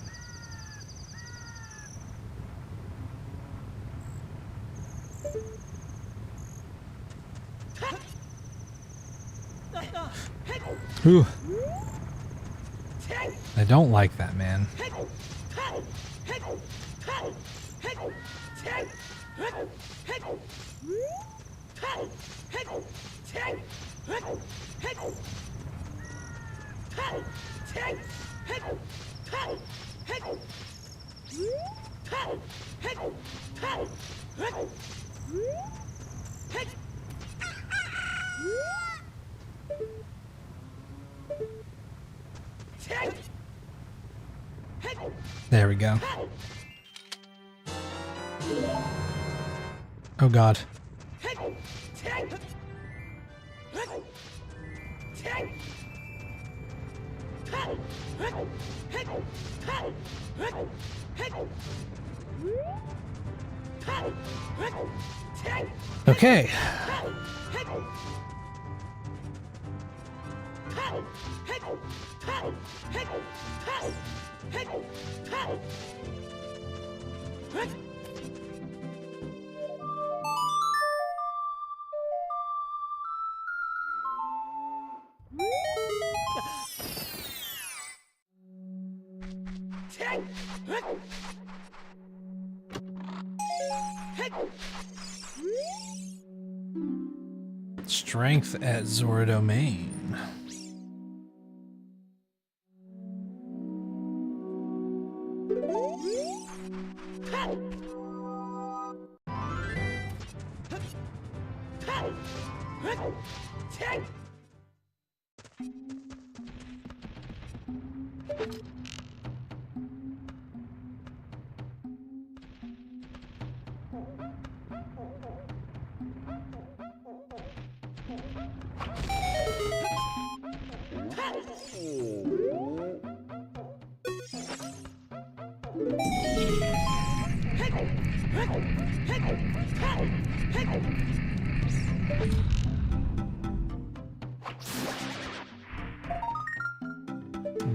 Speaker 2: Ooh. I don't like that, man. There we go. Oh God. Okay. Strength at Zora Domain.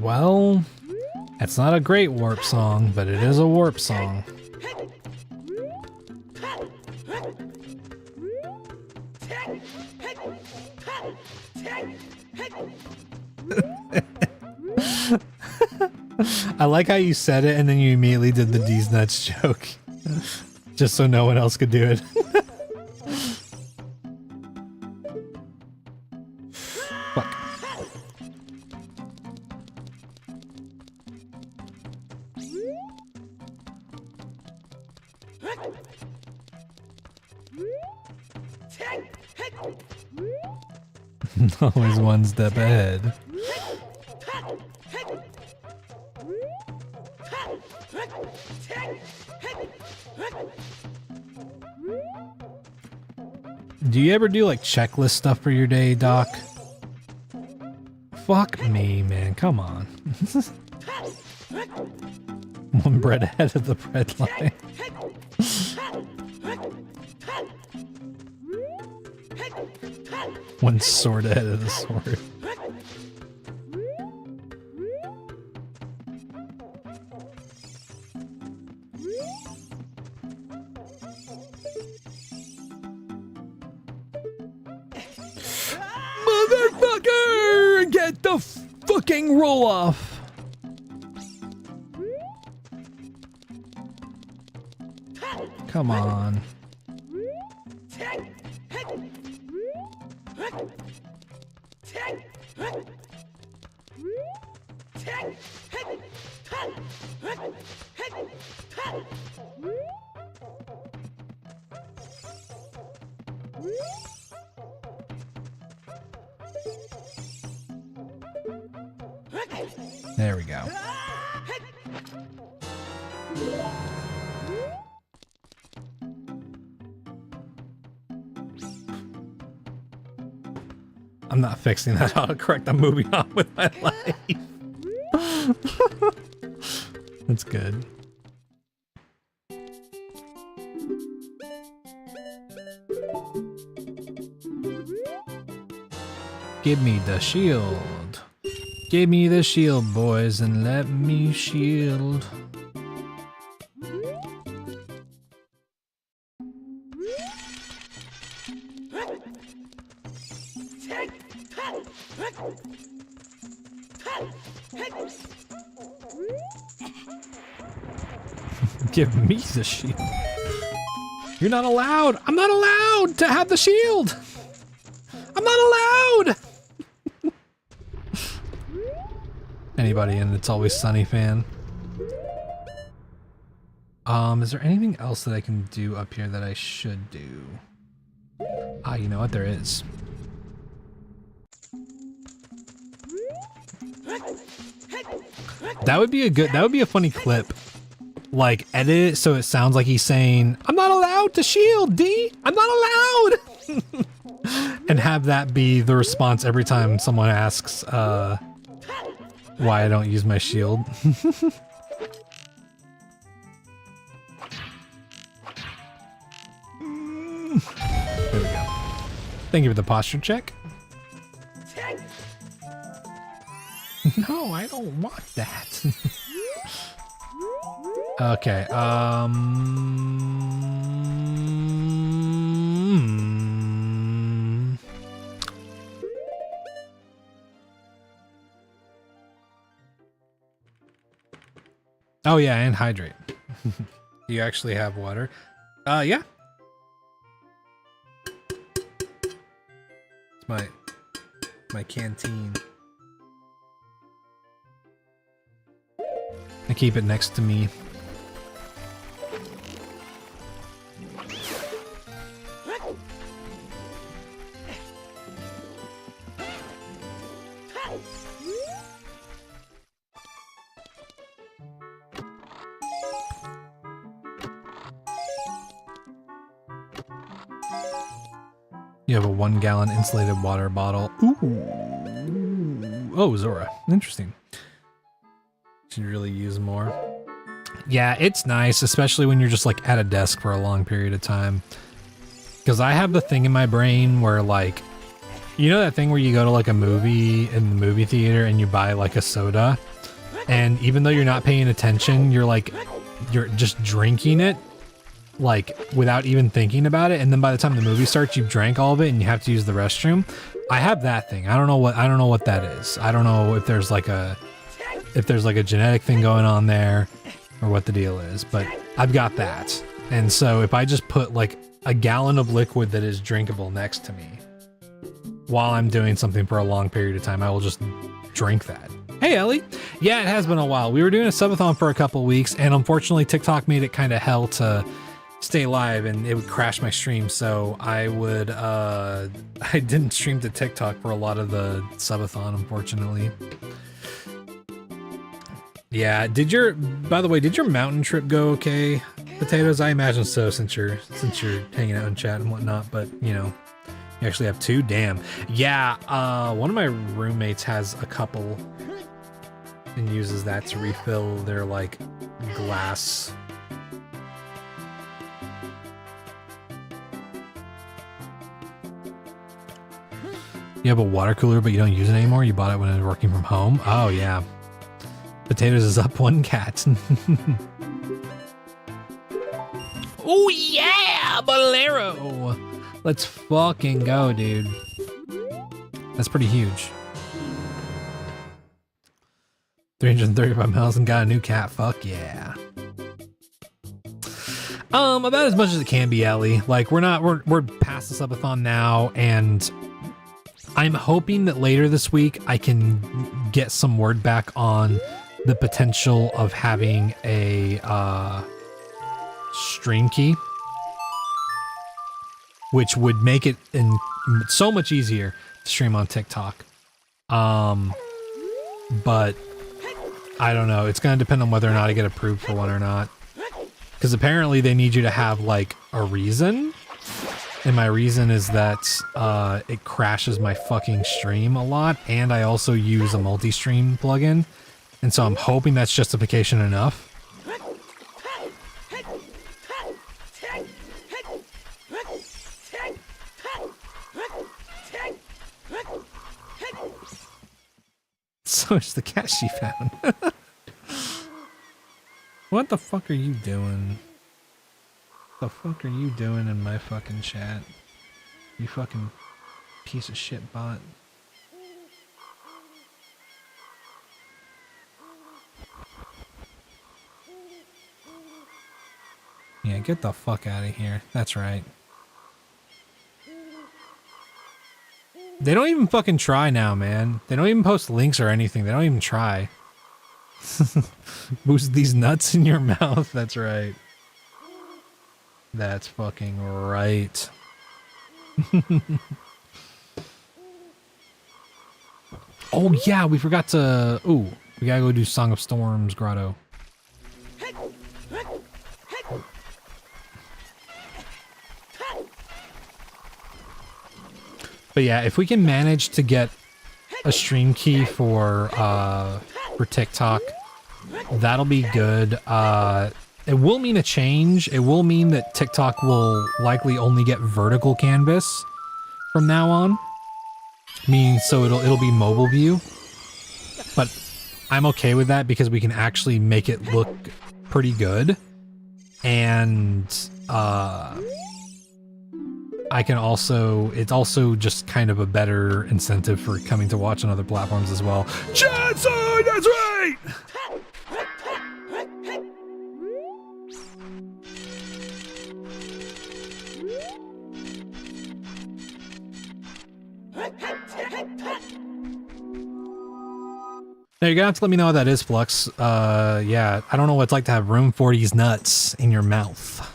Speaker 2: Well, It's not a great warp song, but it is a warp song. I like how you said it and then you immediately did the D's nuts joke. Just so no one else could do it. Fuck. Always one step ahead. Do you ever do like checklist stuff for your day, Doc? Fuck me, man. Come on. One bread ahead of the bread line. One sword ahead of the sword. Motherfucker! Get the fucking roll off! Come on. There we go. I'm not fixing that autocorrect. I'm moving on with my life. That's good. Give me the shield. Give me the shield, boys, and let me shield. Give me the shield. You're not allowed. I'm not allowed to have the shield. I'm not allowed. Anybody in It's Always Sunny fan? Is there anything else that I can do up here that I should do? Ah, you know what? There is. That would be a good, that would be a funny clip. Like, edit it so it sounds like he's saying, I'm not allowed to shield, D! I'm not allowed! And have that be the response every time someone asks, why I don't use my shield. There we go. Thank you for the posture check. No, I don't want that. Okay, oh yeah, and hydrate. Do you actually have water? Yeah. It's my canteen. I keep it next to me. You have a 1 gallon insulated water bottle. Ooh. Oh, Zora. Interesting. Should really use more. Yeah, it's nice, especially when you're just like at a desk for a long period of time. Because I have the thing in my brain where like, you know that thing where you go to like a movie in the movie theater and you buy like a soda And even though you're not paying attention, you're just drinking it, like without even thinking about it. And then by the time the movie starts, you've drank all of it and you have to use the restroom. I have that thing. I don't know what that is. I don't know if there's like a genetic thing going on there or what the deal is, but I've got that. And so if I just put like a gallon of liquid that is drinkable next to me while I'm doing something for a long period of time, I will just drink that. Hey, Ellie. Yeah, it has been a while. We were doing a subathon for a couple weeks, and unfortunately TikTok made it kind of hell to stay live, and it would crash my stream. So I didn't stream to TikTok for a lot of the subathon, unfortunately. Yeah, by the way, did your mountain trip go okay, Potatoes? I imagine so, since you're hanging out in chat and whatnot, but you know, you actually have two? Damn. Yeah, one of my roommates has a couple and uses that to refill their like glass. You have a water cooler, but you don't use it anymore? You bought it when I was working from home? Oh, yeah. Potatoes is up one cat. Oh, yeah! Bolero! Let's fucking go, dude. That's pretty huge. 335 miles and got a new cat. Fuck yeah. About as much as it can be, Ellie. Like, we're past the subathon now, and I'm hoping that later this week I can get some word back on the potential of having a stream key, which would make it so much easier to stream on TikTok. But I don't know. It's going to depend on whether or not I get approved for one or not. Because apparently they need you to have like a reason. And my reason is that it crashes my fucking stream a lot, and I also use a multi-stream plugin, and so I'm hoping that's justification enough. So it's the cat she found. What the fuck are you doing? The fuck are you doing in my fucking chat? You fucking piece of shit bot. Yeah, get the fuck out of here. That's right. They don't even fucking try now, man. They don't even post links or anything. They don't even try. Boost these nuts in your mouth. That's right. That's fucking right. Oh yeah, we forgot to... Ooh, we gotta go do Song of Storms Grotto. But yeah, if we can manage to get a stream key for TikTok, that'll be good. It will mean a change. It will mean that TikTok will likely only get vertical canvas from now on. So it'll be mobile view. But I'm okay with that because we can actually make it look pretty good. And it's also just kind of a better incentive for coming to watch on other platforms as well. Johnson, that's right! Now you're gonna have to let me know what that is, Flux. Yeah, I don't know what it's like to have room for these nuts in your mouth.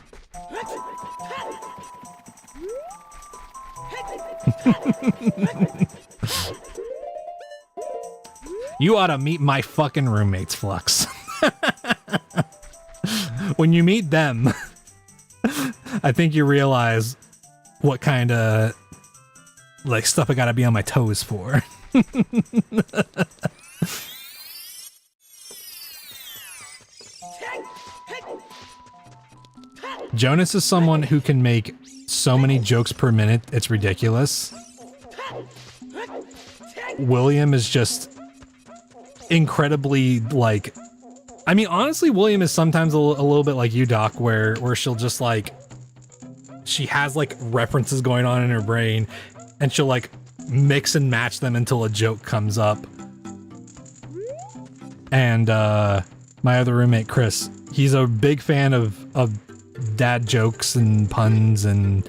Speaker 2: You ought to meet my fucking roommates, Flux. When you meet them, I think you realize what kind of like stuff I gotta be on my toes for. Jonas is someone who can make so many jokes per minute, it's ridiculous. William is just incredibly like. I mean, honestly, William is sometimes a little bit like you, Doc, where she'll just like she has like references going on in her brain, and she'll like mix and match them until a joke comes up. And my other roommate, Chris, he's a big fan of dad jokes and puns and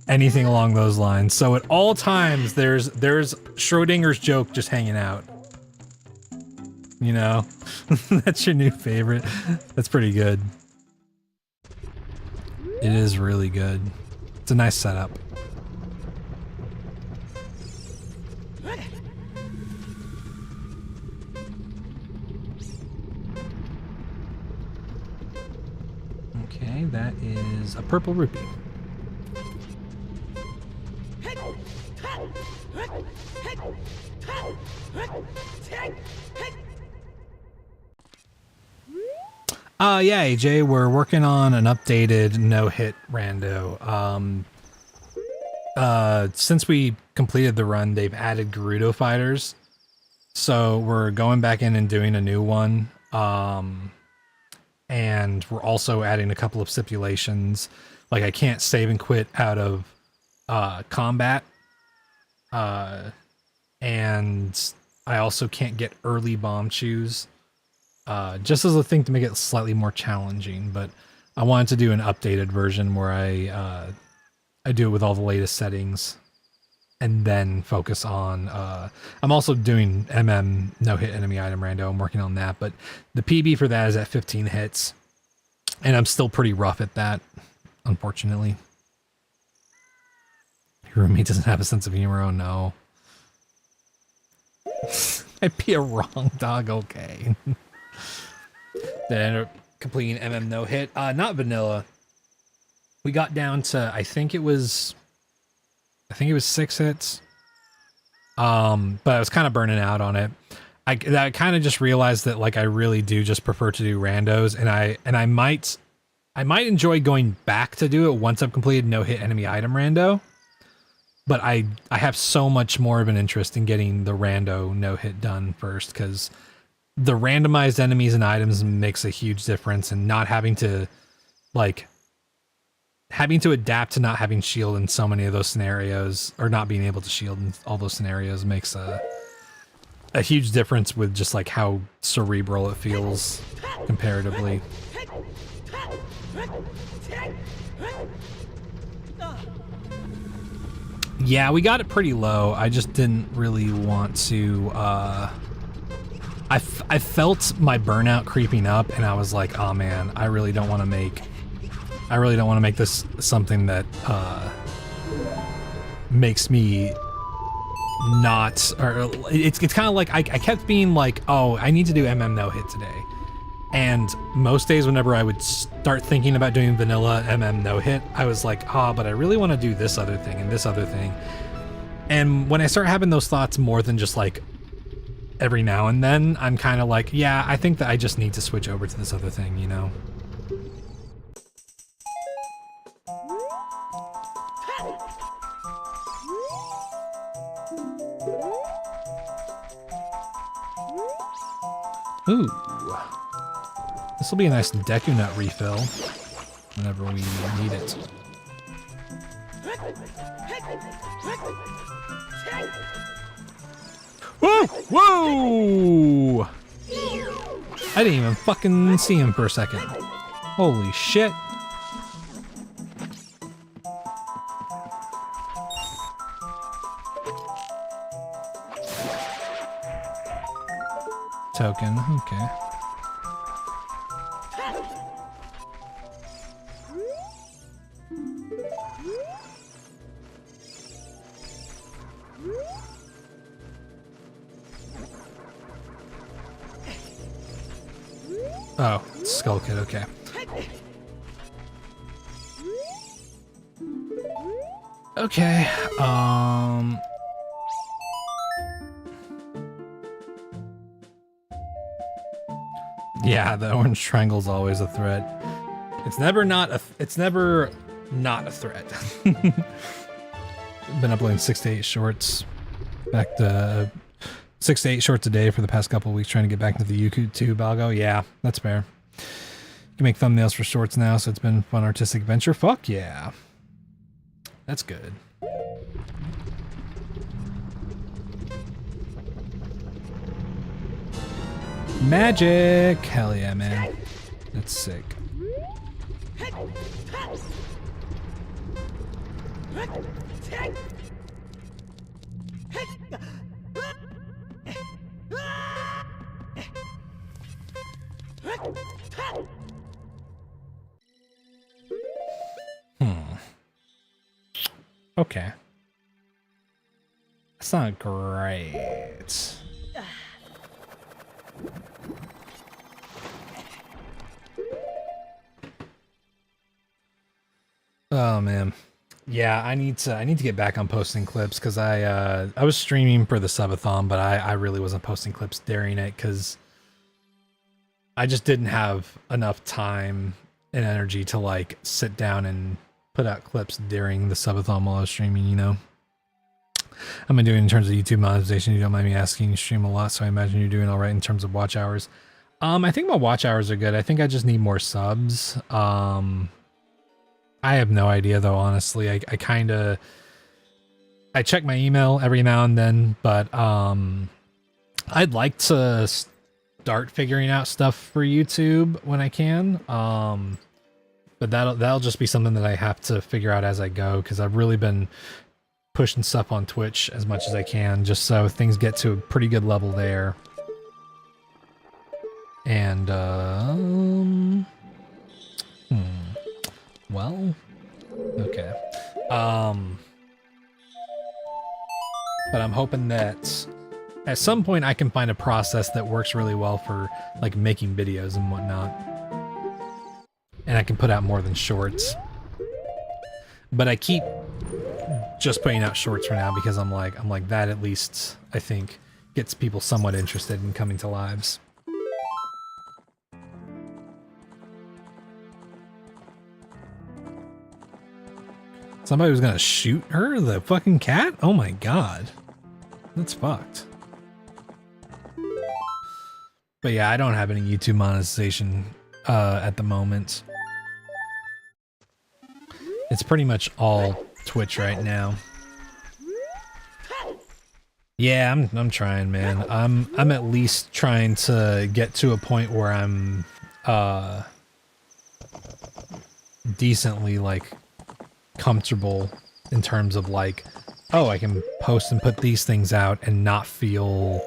Speaker 2: anything along those lines. So at all times, there's Schrodinger's joke just hanging out. You know, that's your new favorite. That's pretty good. It is really good. It's a nice setup. Okay, that is a purple rupee. Yeah, AJ, we're working on an updated no-hit rando. Since we completed the run, they've added Gerudo fighters. So we're going back in and doing a new one. And we're also adding a couple of stipulations. Like I can't save and quit out of combat. And I also can't get early bomb chews. Just as a thing to make it slightly more challenging, but I wanted to do an updated version where I do it with all the latest settings and then focus on, I'm also doing no hit enemy item rando. I'm working on that, but the PB for that is at 15 hits and I'm still pretty rough at that, unfortunately. Your roommate doesn't have a sense of humor. Oh no. I'd be a wrong dog. Okay. Then I ended up completing no hit. Not vanilla. We got down to I think it was 6 hits. But I was kind of burning out on it. I kind of just realized that like I really do just prefer to do randos, and I might enjoy going back to do it once I've completed no hit enemy item rando. But I have so much more of an interest in getting the rando no hit done first, because the randomized enemies and items makes a huge difference, and not having to adapt to not having shield in so many of those scenarios, or not being able to shield in all those scenarios, makes a huge difference with just like how cerebral it feels comparatively. Yeah, we got it pretty low. I just didn't really want to, I felt my burnout creeping up, and I was like, oh man, I really don't want to make this something that, makes me not, or it's kind of like, I kept being like, oh, I need to do no hit today. And most days whenever I would start thinking about doing vanilla no hit, I was like, but I really want to do this other thing and this other thing. And when I start having those thoughts more than just like every now and then, I'm kind of like, yeah, I think that I just need to switch over to this other thing, you know? Ooh. This will be a nice Deku Nut refill whenever we need it. Whoa! Whoa! I didn't even fucking see him for a second. Holy shit. Token, okay. Oh, Skull Kid, okay. Okay, yeah, the orange triangle's always a threat. It's never not a threat. Been uploading 6 to 8 shorts. Back to 6 to 8 shorts a day for the past couple of weeks trying to get back into the YouTube algo. Yeah, that's fair. You can make thumbnails for shorts now, so it's been a fun artistic adventure. Fuck yeah. That's good. Magic! Hell yeah, man. That's sick. Okay. That's not great. Oh man. Yeah, I need to get back on posting clips because I was streaming for the subathon, but I really wasn't posting clips during it because I just didn't have enough time and energy to like sit down and put out clips during the subathon while I was streaming, you know. I've been doing in terms of YouTube monetization. You don't mind me asking, you stream a lot, so I imagine you're doing all right in terms of watch hours. I think my watch hours are good. I think I just need more subs. I have no idea though, honestly. I check my email every now and then, but I'd like to start figuring out stuff for YouTube when I can. But that'll just be something that I have to figure out as I go, because I've really been pushing stuff on Twitch as much as I can, just so things get to a pretty good level there. And well, okay. But I'm hoping that at some point I can find a process that works really well for like making videos and whatnot. And I can put out more than shorts. But I keep just putting out shorts for now because I'm like that at least I think gets people somewhat interested in coming to lives. Somebody was gonna shoot her, the fucking cat? Oh my god. That's fucked. But yeah, I don't have any YouTube monetization at the moment. It's pretty much all Twitch right now. Yeah, I'm trying, man. I'm at least trying to get to a point where I'm decently like comfortable in terms of like, oh, I can post and put these things out and not feel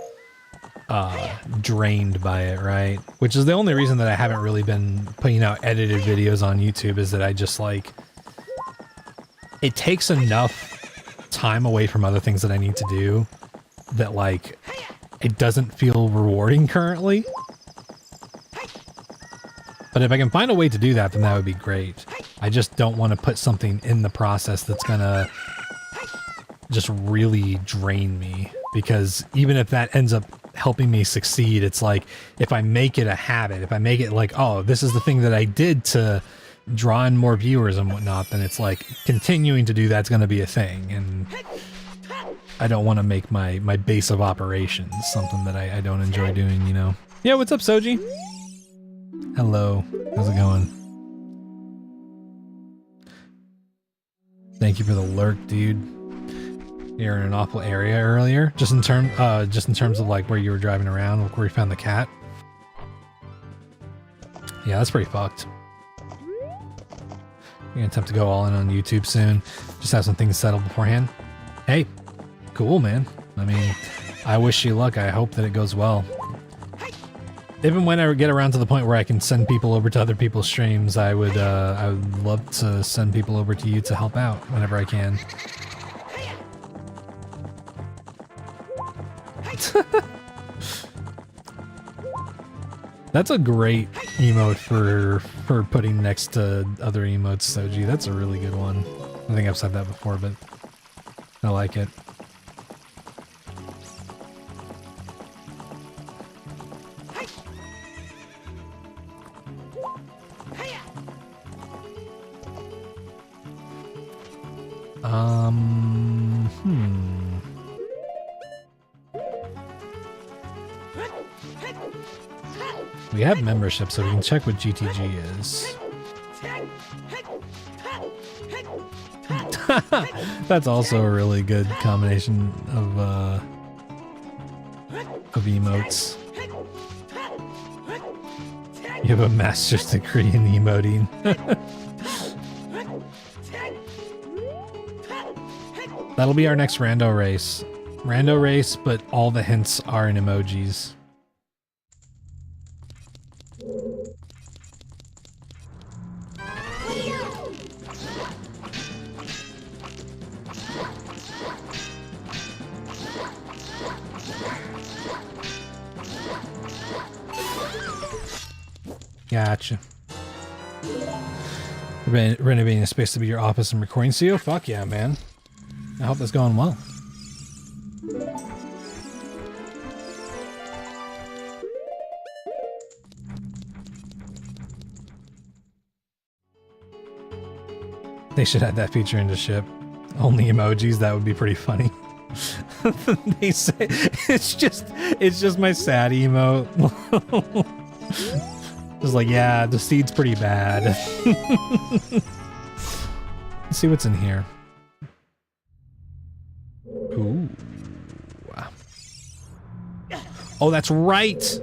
Speaker 2: drained by it, right? Which is the only reason that I haven't really been putting out edited videos on YouTube, is that I just like, it takes enough time away from other things that I need to do that like it doesn't feel rewarding currently. But if I can find a way to do that, then that would be great. I just don't want to put something in the process that's gonna just really drain me, because even if that ends up helping me succeed, it's like if I make it a habit, if I make it like, oh, this is the thing that I did to draw in more viewers and whatnot, then it's like continuing to do that's going to be a thing, and I don't want to make my base of operations something that I don't enjoy doing, you know. Yeah, what's up, Soji? Hello, how's it going? Thank you for the lurk, dude. You're in an awful area earlier, just in terms of like where you were driving around, like where you found the cat. Yeah, that's pretty fucked. You're gonna attempt to go all in on YouTube soon. Just have some things settled beforehand. Hey, cool, man. I mean, I wish you luck. I hope that it goes well. Even when I get around to the point where I can send people over to other people's streams, I would love to send people over to you to help out whenever I can. That's a great emote for putting next to other emotes, Soji. That's a really good one. I think I've said that before, but I like it. We have membership, so we can check what GTG is. That's also a really good combination of emotes. You have a master's degree in emoting. That'll be our next rando race. Rando race, but all the hints are in emojis. Gotcha. Renovating a space to be your office and recording studio? Fuck yeah, man. I hope that's going well. They should add that feature into ship. Only emojis, that would be pretty funny. They say it's just my sad emote. It's like, yeah, the seed's pretty bad. Let's see what's in here. Ooh. Oh, that's right.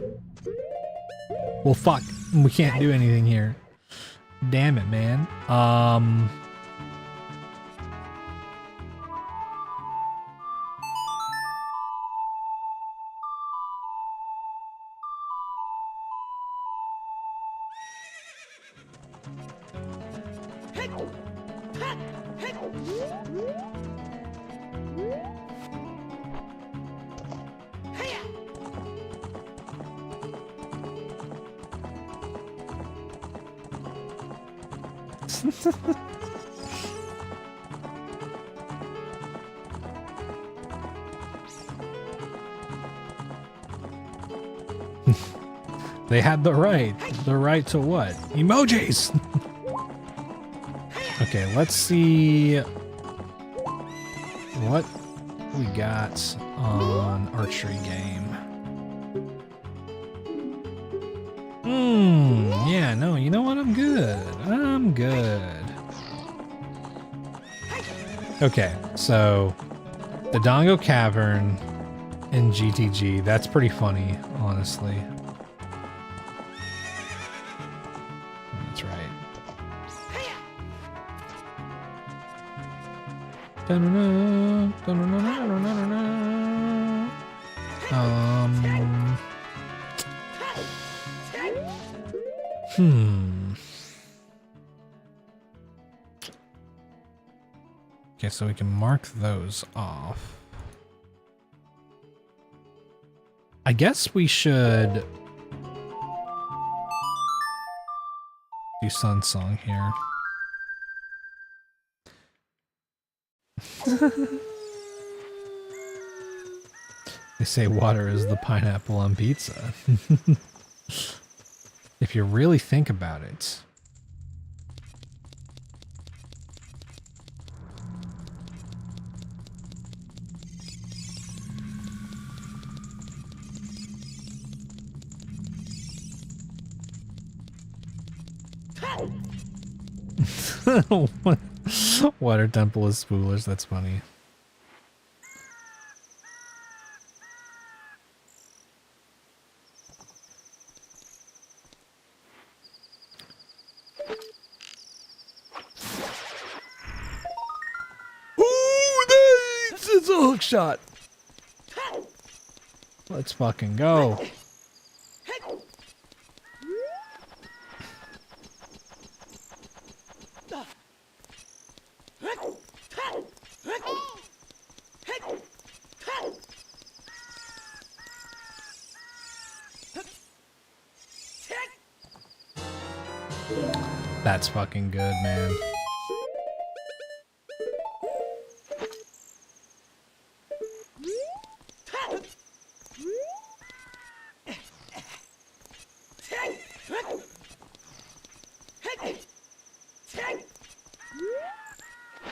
Speaker 2: Well, fuck. We can't do anything here. Damn it, man. They had the right to what? Emojis! Okay, let's see what we got on archery game. Yeah, no, you know what? I'm good. I'm good. Okay, so the Dongo Cavern in GTG, that's pretty funny, honestly. That's right. Okay, so we can mark those off. I guess we should do Sun Song here. They say water is the pineapple on pizza. If you really think about it. Water temple is foolish, that's funny. Ooh, it's a hook shot. Let's fucking go. That's fucking good, man.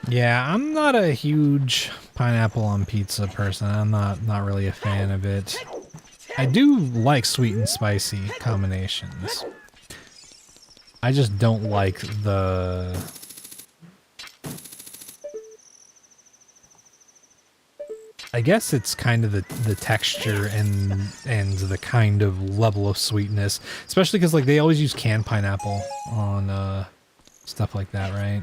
Speaker 2: Yeah, I'm not a huge pineapple on pizza person. I'm not really a fan of it. I do like sweet and spicy combinations. I just don't like the... I guess it's kind of the texture and the kind of level of sweetness, especially because like they always use canned pineapple on stuff like that, right?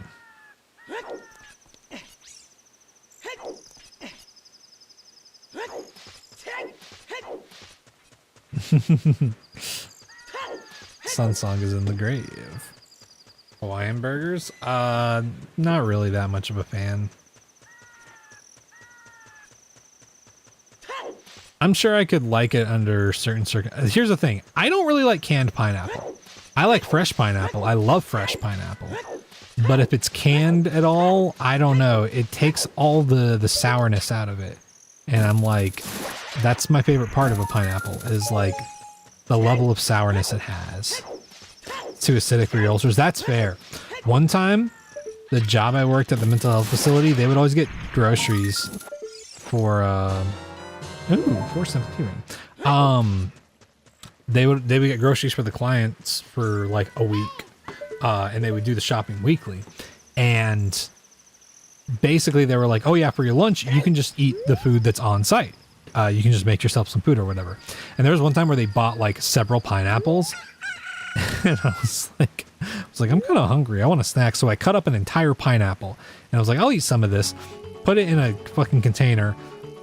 Speaker 2: Sun Song is in the grave. Hawaiian burgers? Not really that much of a fan. I'm sure I could like it under certain circumstances. Here's the thing. I don't really like canned pineapple. I like fresh pineapple. I love fresh pineapple. But if it's canned at all, I don't know. It takes all the sourness out of it. And I'm like, that's my favorite part of a pineapple, is like the level of sourness it has. It's too acidic for your ulcers. That's fair. One time, the job I worked at the mental health facility, they would always get groceries for, for something. They would get groceries for the clients for like a week, and they would do the shopping weekly. And basically they were like, oh yeah, for your lunch, you can just eat the food that's on site. You can just make yourself some food or whatever. And there was one time where they bought like several pineapples. And I was like, I'm kind of hungry. I want a snack. So I cut up an entire pineapple and I was like, I'll eat some of this, put it in a fucking container.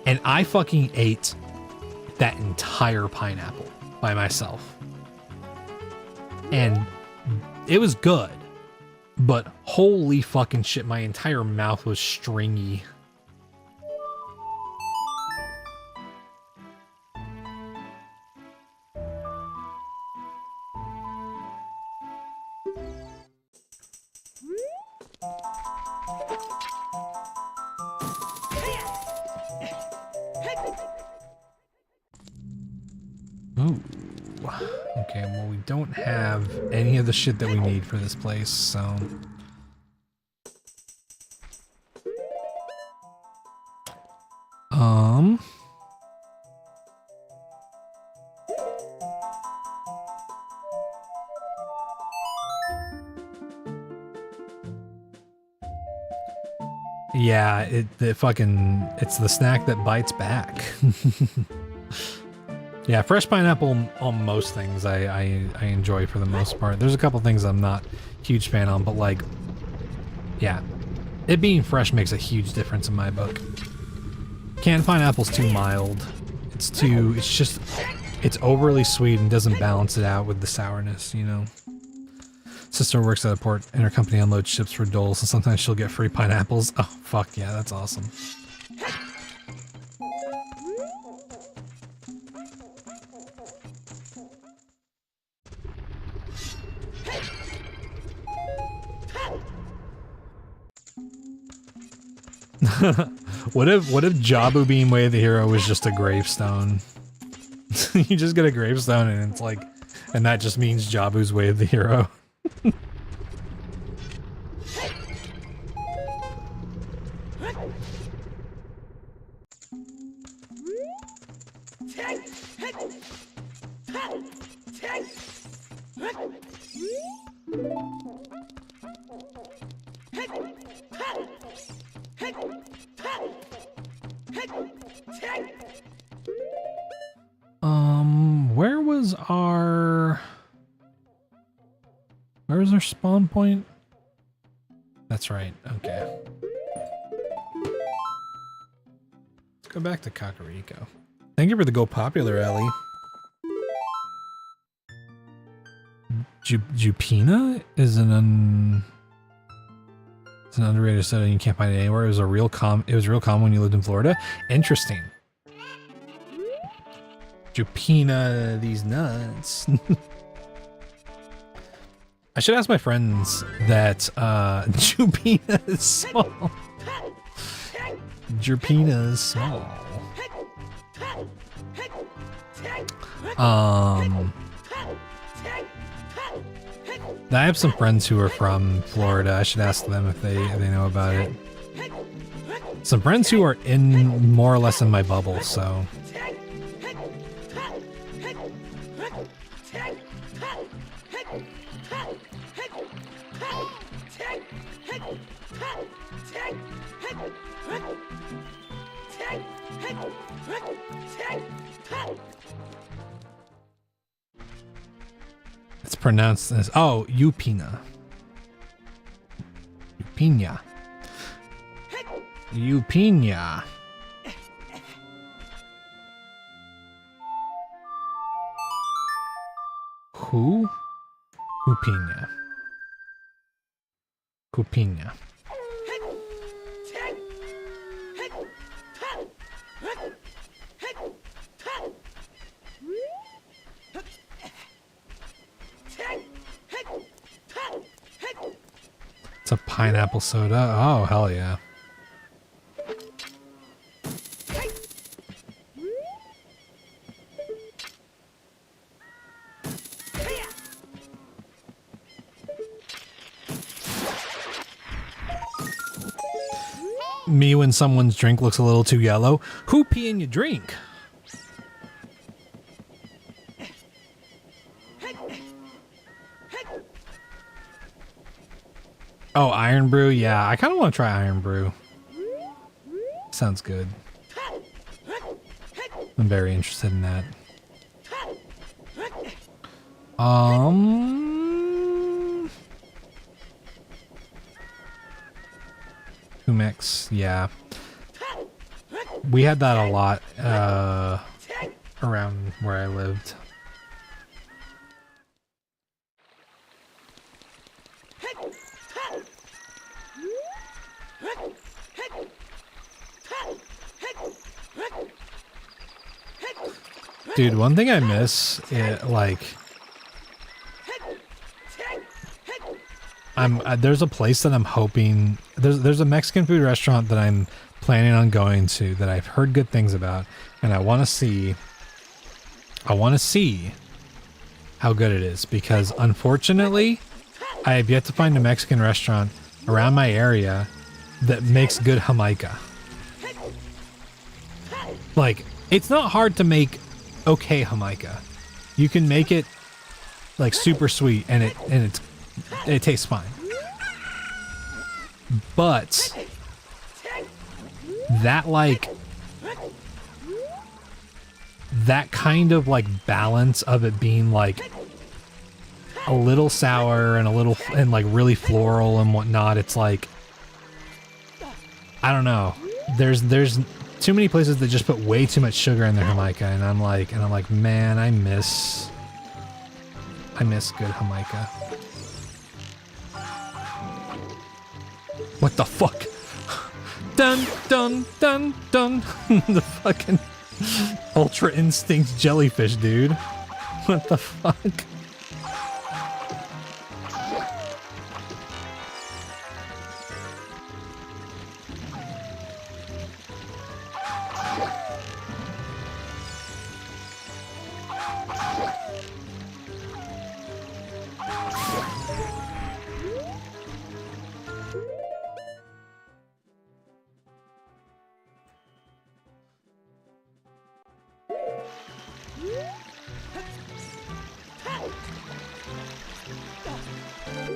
Speaker 2: And I fucking ate that entire pineapple by myself. And it was good, but holy fucking shit, my entire mouth was stringy. Ooh. Okay, well, we don't have any of the shit that we need for this place, so... Yeah, it's the snack that bites back. Yeah, fresh pineapple on most things I enjoy for the most part. There's a couple things I'm not a huge fan on, but like, yeah, it being fresh makes a huge difference in my book. Canned pineapple's too mild. It's overly sweet and doesn't balance it out with the sourness, you know? Sister works at a port and her company unloads ships for doles, so sometimes she'll get free pineapples. Oh, fuck yeah, that's awesome. What if Jabu being Way of the Hero was just a gravestone? You just get a gravestone and it's like, and that just means Jabu's Way of the Hero. Where was our spawn point? That's right, okay. Let's go back to Kakariko. Thank you for the Go Popular, Ellie. Jupina is an underrated setting you can't find it anywhere. It was real common when you lived in Florida. Interesting. Jupina, these nuts. I should ask my friends that Jupina is small. Jupina is small. I have some friends who are from Florida. I should ask them if they know about it. Some friends who are more or less in my bubble, so It's pronounced as Upina. Upina. Upina. Who? Upina. Upina. It's a pineapple soda. Oh, hell yeah. Me when someone's drink looks a little too yellow. Who pee in your drink? Oh, Iron Brew? Yeah, I kind of want to try Iron Brew. Sounds good. I'm very interested in that. Humex, yeah. We had that a lot around where I lived. Dude, one thing I miss, there's a place that I'm hoping, there's a Mexican food restaurant that I'm planning on going to that I've heard good things about, and I want to see how good it is, because unfortunately, I have yet to find a Mexican restaurant around my area that makes good Jamaica. Like, it's not hard to make okay Jamaica. You can make it like super sweet and it tastes fine. But that kind of like balance of it being like a little sour and like really floral and whatnot, it's like, I don't know. There's too many places that just put way too much sugar in their Jamaica, and I'm like, man, I miss good Jamaica. What the fuck? Dun dun dun dun. The fucking Ultra Instinct jellyfish, dude. What the fuck?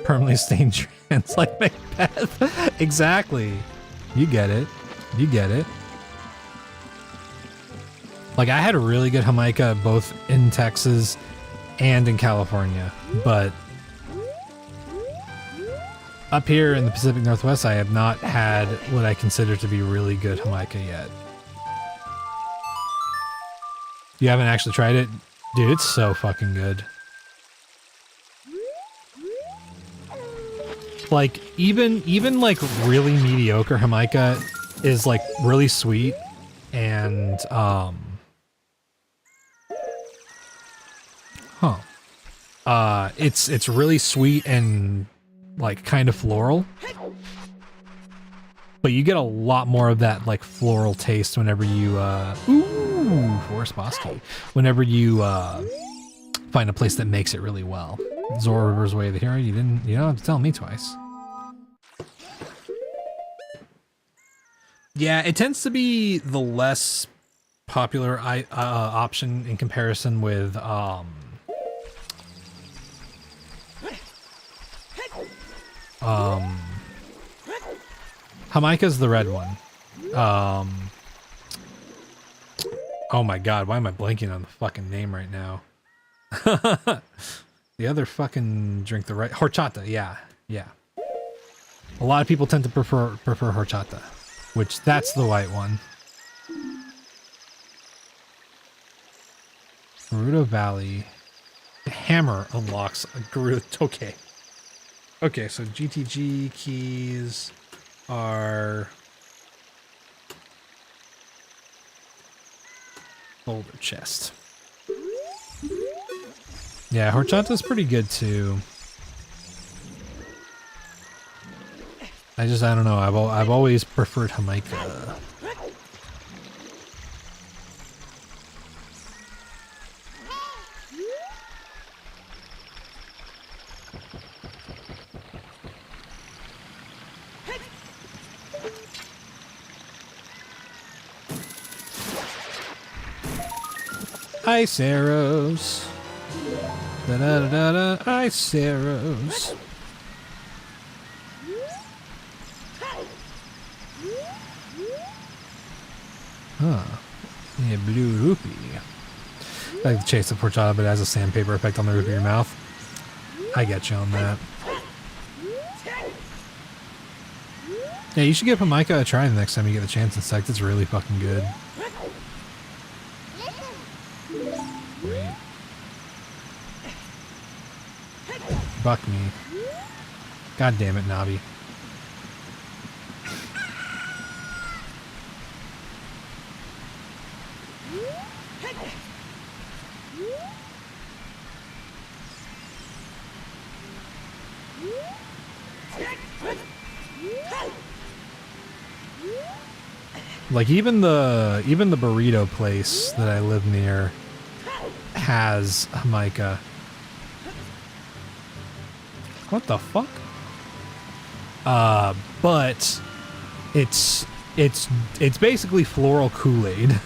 Speaker 2: Permanently stained trans like Macbeth. Exactly. You get it. You get it. Like, I had a really good Jamaica both in Texas and in California, but up here in the Pacific Northwest, I have not had what I consider to be really good Jamaica yet. You haven't actually tried it? Dude, it's so fucking good. Like, even like really mediocre Jamaica is like really sweet and it's really sweet and like kind of floral, but you get a lot more of that like floral taste whenever you Forest Bosky, whenever you find a place that makes it really well. Zora River's Way of the Hero, you don't have to tell me twice. Yeah, it tends to be the less popular option in comparison with Jamaica's the red one. Oh my god, why am I blanking on the fucking name right now? The other fucking drink, the right horchata, yeah. A lot of people tend to prefer horchata, which that's the white one. Gerudo Valley. The hammer unlocks a Gerudo. Okay, so GTG keys are boulder chest. Yeah, horchata's pretty good too. I don't know. I've always preferred Jamaica. Ice arrows. Da da da da da. Ice arrows. Huh. Yeah, blue rupee. I like the chase of horchata, but it has a sandpaper effect on the roof of your mouth. I get you on that. Yeah, you should give Jamaica a try the next time you get the chance. Insect, it's really fucking good. Wait. Buck me. God damn it, Navi. Like even the burrito place that I live near has Jamaica. What the fuck? But it's basically floral Kool-Aid.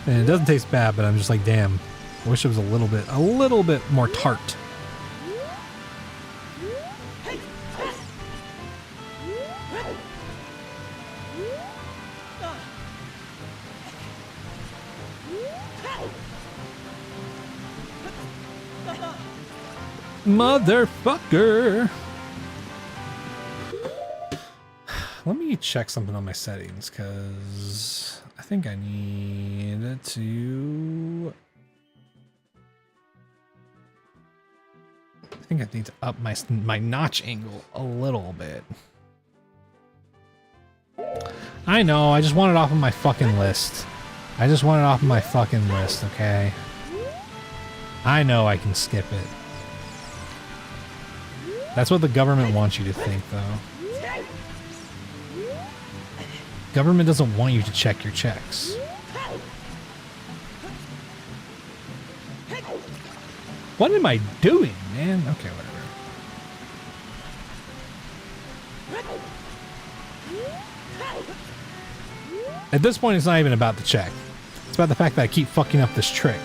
Speaker 2: And it doesn't taste bad, but I'm just like, damn. I wish it was a little bit more tart. Motherfucker. Let me check something on my settings, because I think I need to... I think I need to up my notch angle a little bit. I know, I just want it off of my fucking list. I just want it off of my fucking list, okay? I know I can skip it. That's what the government wants you to think, though. Government doesn't want you to check your checks. What am I doing, man? Okay, whatever. At this point, it's not even about the check. It's about the fact that I keep fucking up this trick.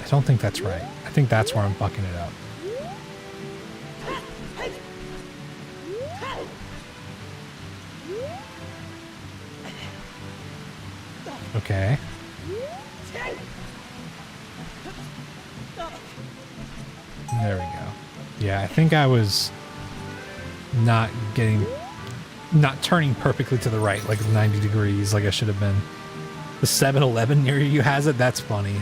Speaker 2: I don't think that's right. I think that's where I'm fucking it up. Okay. There we go. Yeah, I think I was not turning perfectly to the right, like 90 degrees, like I should have been. The 7-Eleven near you has it? That's funny.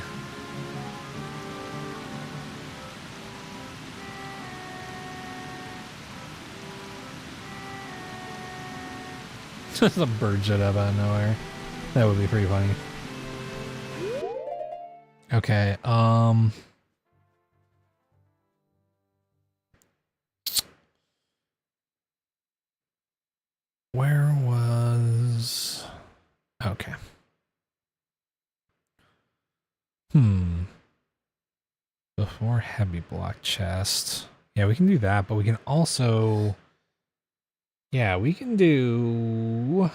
Speaker 2: Just a bird shit up out of nowhere. That would be pretty funny. Okay, where was... Okay. Before heavy block chest. Yeah, we can do that, but we can also... Yeah, we can do...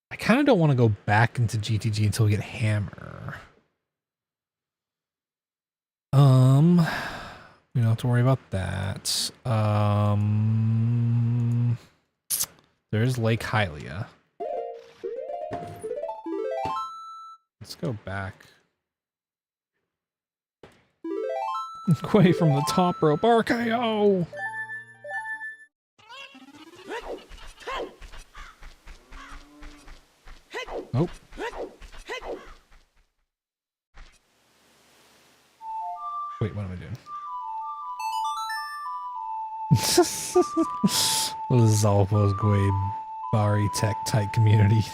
Speaker 2: I kind of don't want to go back into GTG until we get Hammer. We don't have to worry about that. There's Lake Hylia. Let's go back. Away from the top rope, RKO! Oh. Wait, what am I doing? Lizalpo's Gui Bari Tech Tight Community.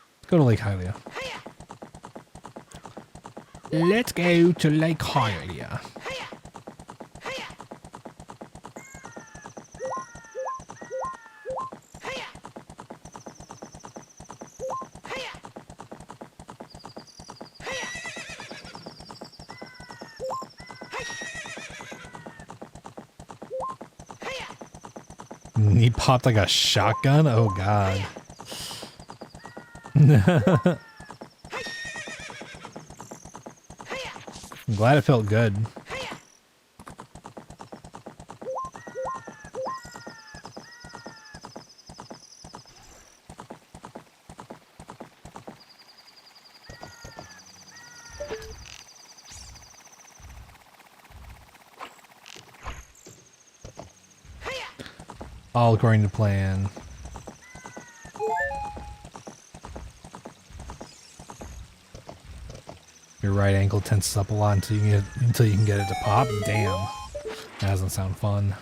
Speaker 2: Let's go to Lake Hylia. Let's go to Lake Hylia. He popped like a shotgun? Oh god. I'm glad it felt good. All according to plan. Your right ankle tenses up a lot until you can get it to pop. Damn, that doesn't sound fun.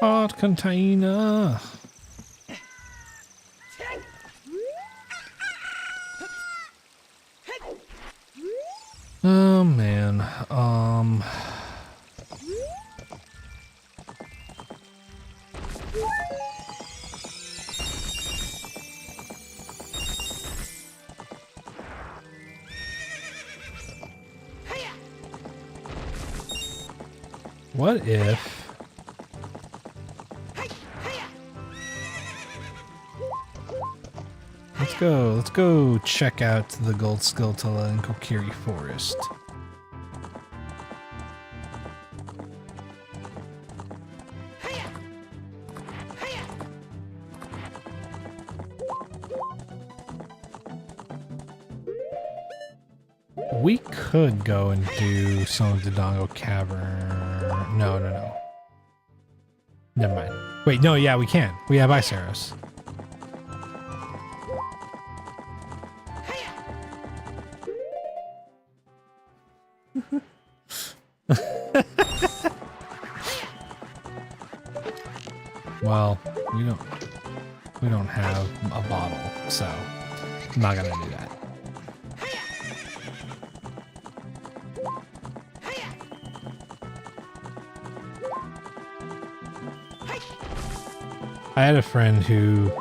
Speaker 2: Hot container. Oh man, what if let's go check out the Gold Skulltula and Kokiri Forest. We could go and do some of the Dongo Cavern. No. Never mind. Wait, no, yeah, we can. We have ice arrows. Well, we don't have a bottle, so I'm not gonna do that. I had a friend who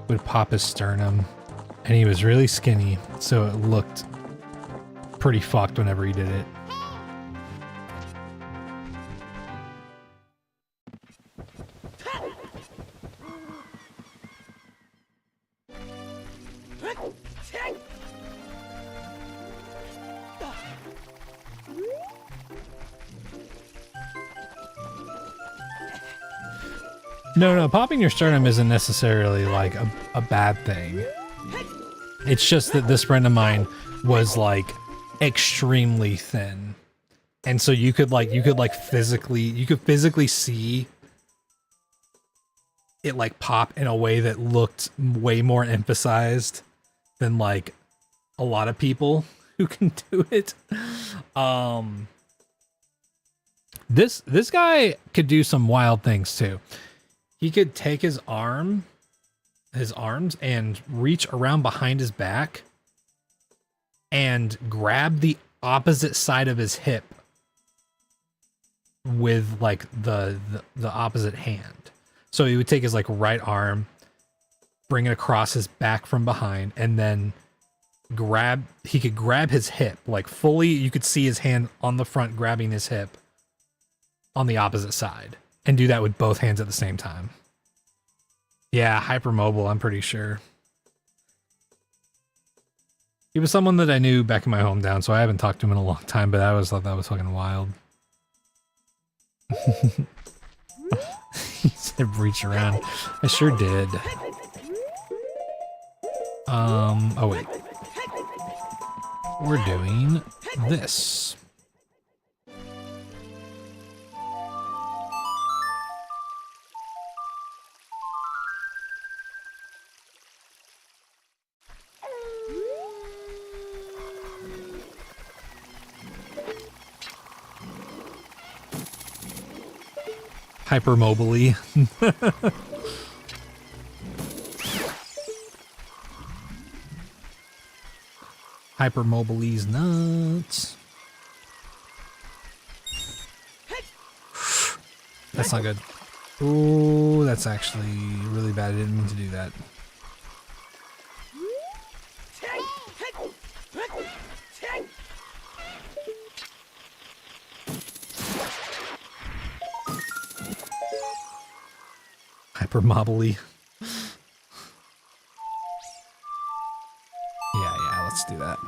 Speaker 2: would pop his sternum, and he was really skinny, so it looked pretty fucked whenever he did it. No, popping your sternum isn't necessarily like a bad thing. It's just that this friend of mine was like extremely thin. And so you could physically see it like pop in a way that looked way more emphasized than like a lot of people who can do it. This guy could do some wild things too. He could take his arms and reach around behind his back and grab the opposite side of his hip with like the opposite hand. So he would take his like right arm, bring it across his back from behind, and then he could grab his hip, like fully, you could see his hand on the front grabbing his hip on the opposite side, and do that with both hands at the same time. Yeah, hypermobile, I'm pretty sure. He was someone that I knew back in my hometown, so I haven't talked to him in a long time, but I always thought that was fucking wild. He said reach around. I sure did. Oh wait. We're doing this. Hypermobily. Hypermobily's nuts. That's not good. Oh, that's actually really bad. I didn't mean to do that. Hypermobily. Yeah, let's do that.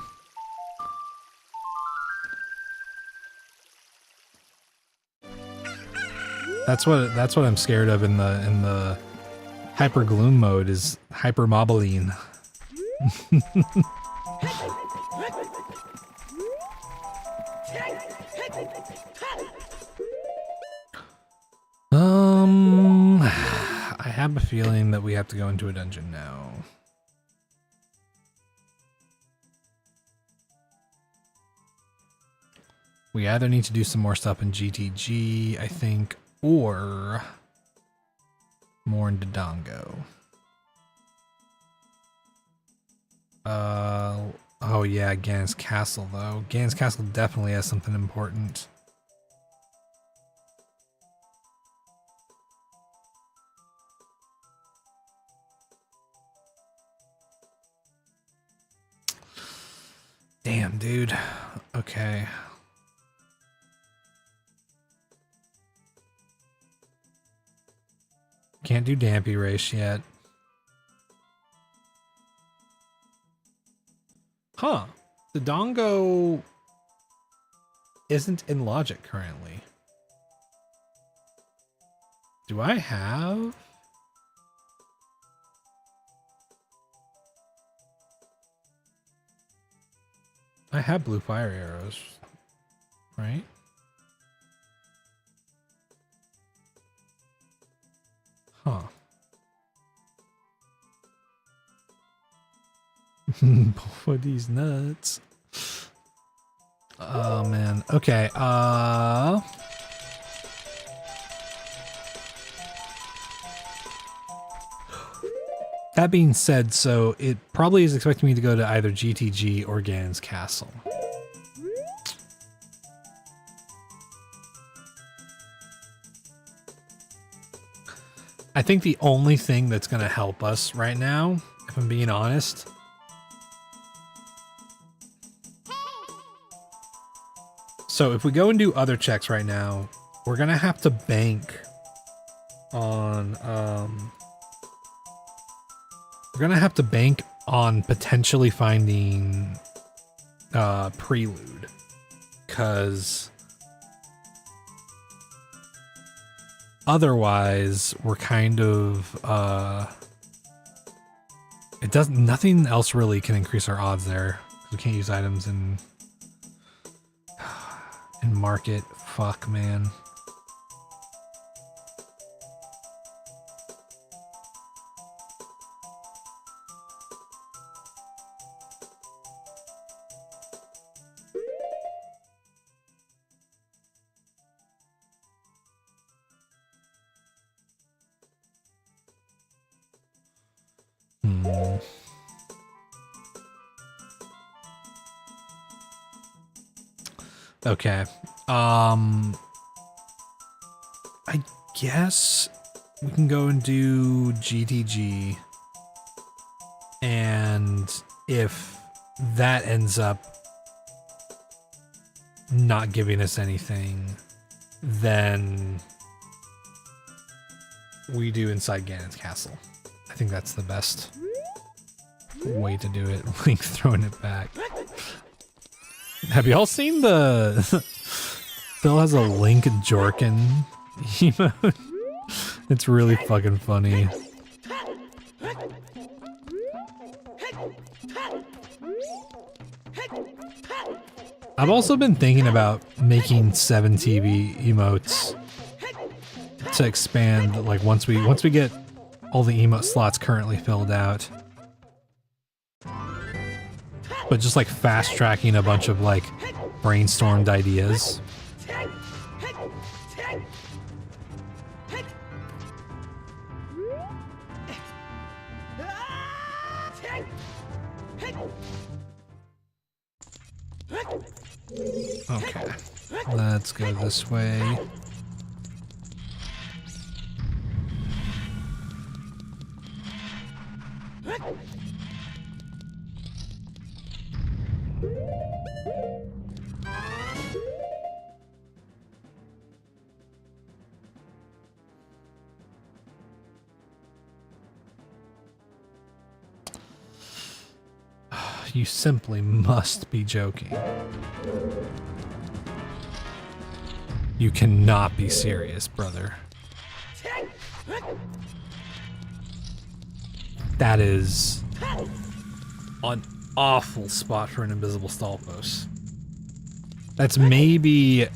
Speaker 2: That's what I'm scared of in the hyper gloom mode is hypermobiline. I have a feeling that we have to go into a dungeon now. We either need to do some more stuff in GTG, I think, or more in Dodongo. Oh yeah, Gan's Castle though. Gan's Castle definitely has something important. Damn, dude. Okay. Can't do Dampy Race yet. Huh. The Dongo isn't in Logic currently. Do I have? I have blue fire arrows, right? Huh. Both of these nuts. Oh man. Okay. That being said, so it probably is expecting me to go to either GTG or Gan's Castle. I think the only thing that's going to help us right now, if I'm being honest, so if we go and do other checks right now, we're going to have to bank on, we're going to have to bank on potentially finding Prelude, because otherwise we're kind of nothing else really can increase our odds there. We can't use items in market. Fuck, man. Okay. I guess we can go and do GTG. And if that ends up not giving us anything, then we do inside Ganon's castle. I think that's the best way to do it. Link throwing it back. Have y'all seen the Phil has a Link Jorkin emote? It's really fucking funny. I've also been thinking about making 7TV emotes to expand, like once we get all the emote slots currently filled out. But just like fast tracking a bunch of like brainstormed ideas. Okay, let's go this way. You simply must be joking. You cannot be serious, brother. That is an awful spot for an invisible stall post. That's maybe...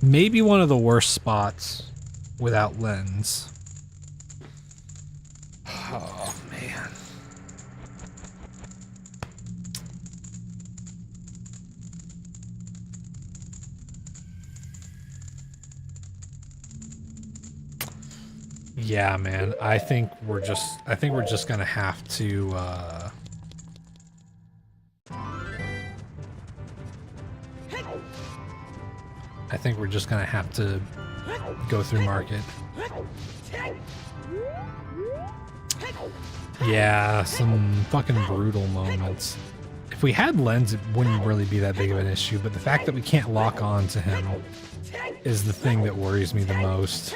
Speaker 2: maybe one of the worst spots without lens. Oh, man. Yeah, man. I think we're just gonna have to I think we're just gonna have to go through market. Yeah, some fucking brutal moments. If we had lens, it wouldn't really be that big of an issue, but the fact that we can't lock on to him is the thing that worries me the most.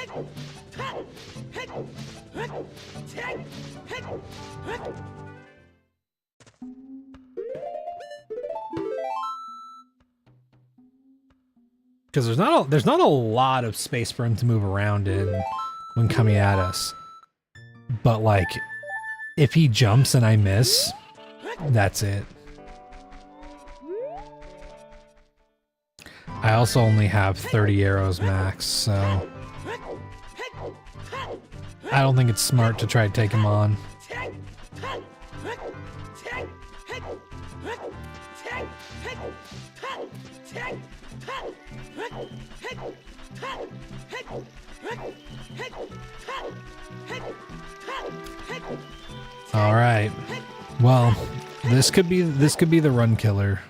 Speaker 2: Because there's not a lot of space for him to move around in when coming at us. But like, if he jumps and I miss, that's it. I also only have 30 arrows max, so I don't think it's smart to try to take him on. All right. Well, this could be the run killer.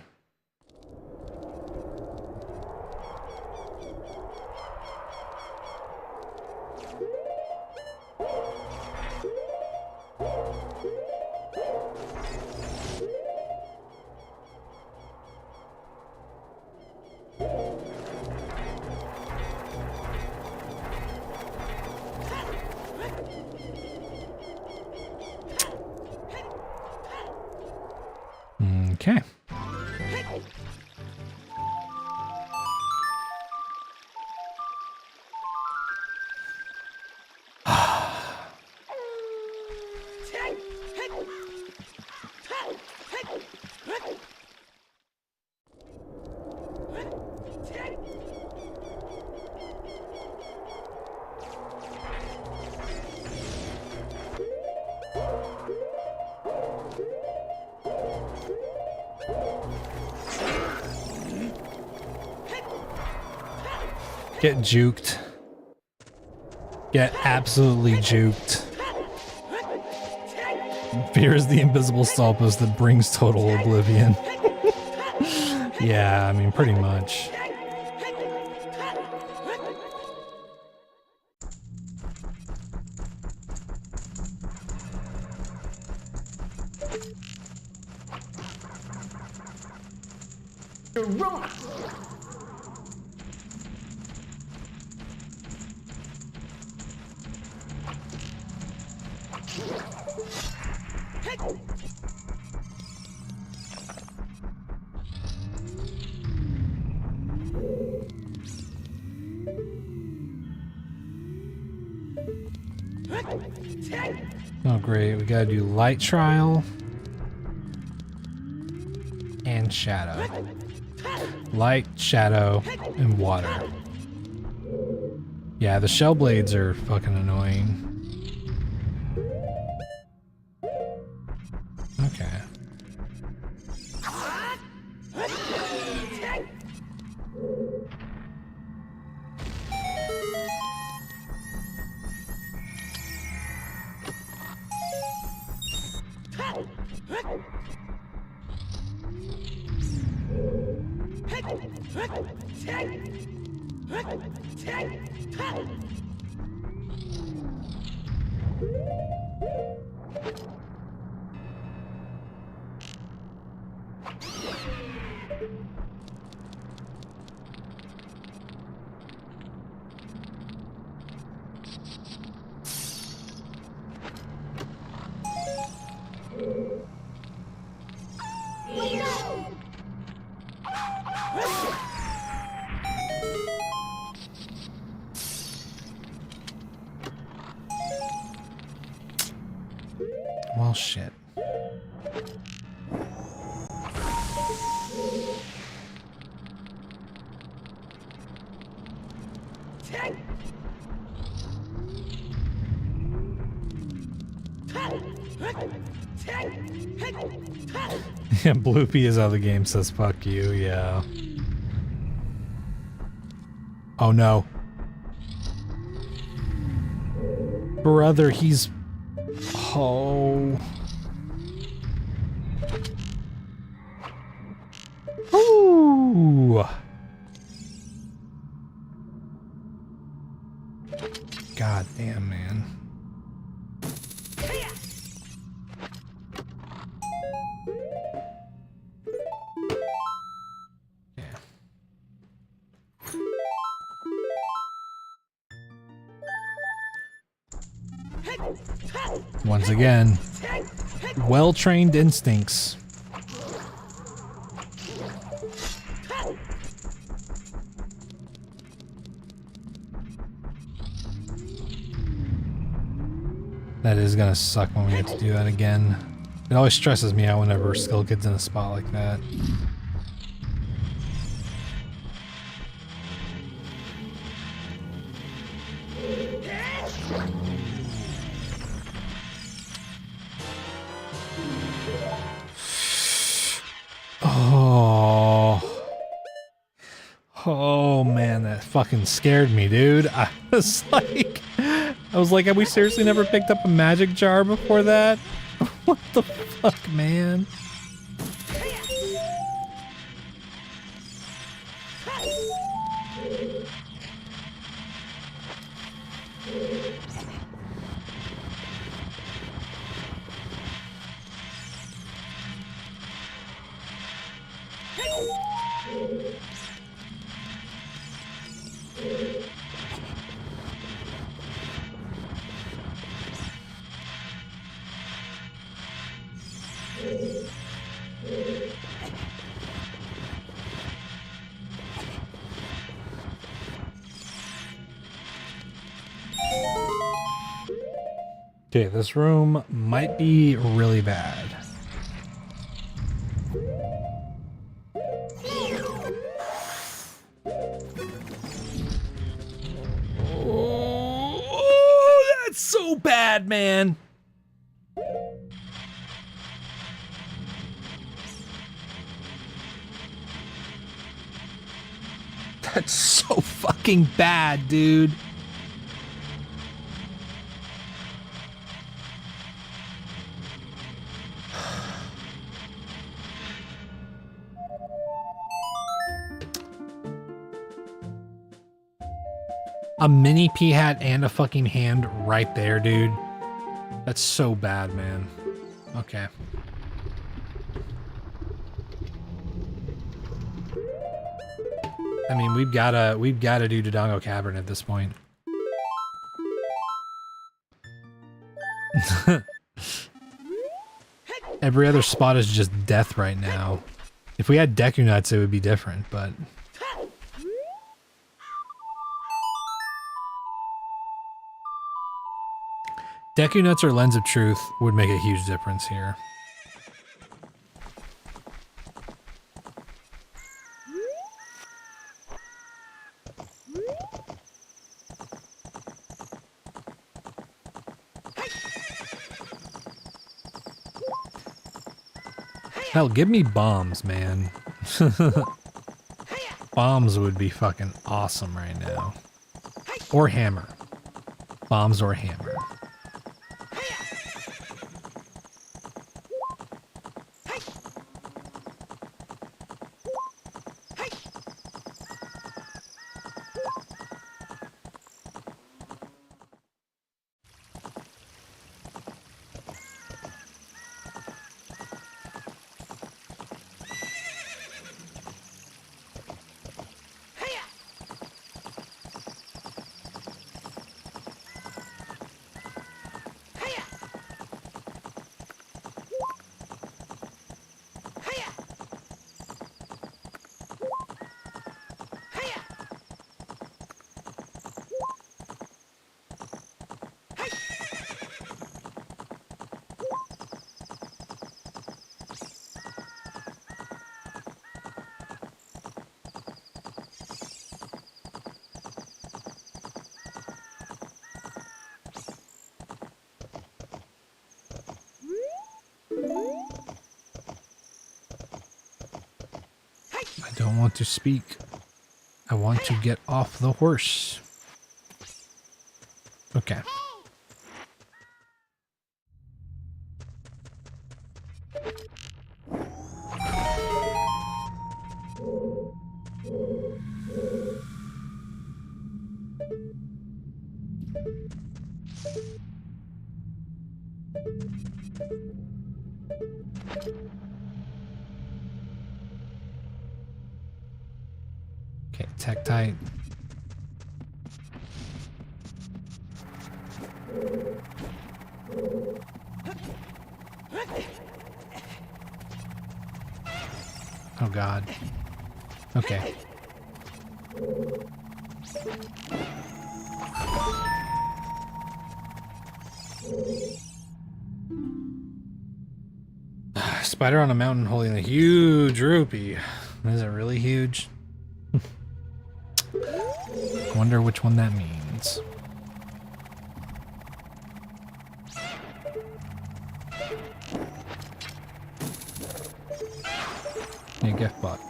Speaker 2: Okay. Get juked. Get absolutely juked. Fear is the invisible stall post that brings total oblivion. Yeah, I mean, pretty much.
Speaker 4: You're wrong.
Speaker 2: Oh, great. We gotta do light trial and shadow. Light, shadow, and water. Yeah, the shell blades are fucking annoying. Okay. Well, shit. Yeah, Bloopy is how the game says fuck you, yeah. Oh no. Brother, he's... Oh. Ooh. God damn, man. Once again, well-trained instincts. That is gonna suck when we have to do that again. It always stresses me out whenever Skill Kid's in a spot like that. Oh man, that fucking scared me, dude. I was like, have we seriously never picked up a magic jar before that? What the fuck, man? Okay, this room might be really bad. Oh, that's so bad, man. That's so fucking bad, dude. A mini pea hat and a fucking hand right there, dude. That's so bad, man. Okay. I mean, we've gotta do Dodongo Cavern at this point. Every other spot is just death right now. If we had Deku Nuts, it would be different, but... Deku Nuts or Lens of Truth would make a huge difference here. Hell, give me bombs, man. Bombs would be fucking awesome right now. Or hammer. Bombs or hammer. I don't want to speak. I want to get off the horse. Okay. Okay, Tektite. Oh God. Okay. Spider on a mountain holding a huge rupee. Is it really huge? Wonder which one that means. You get fucked.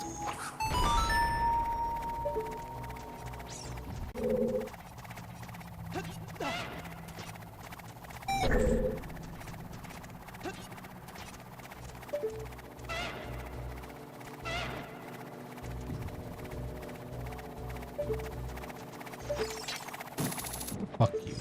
Speaker 2: Fuck you.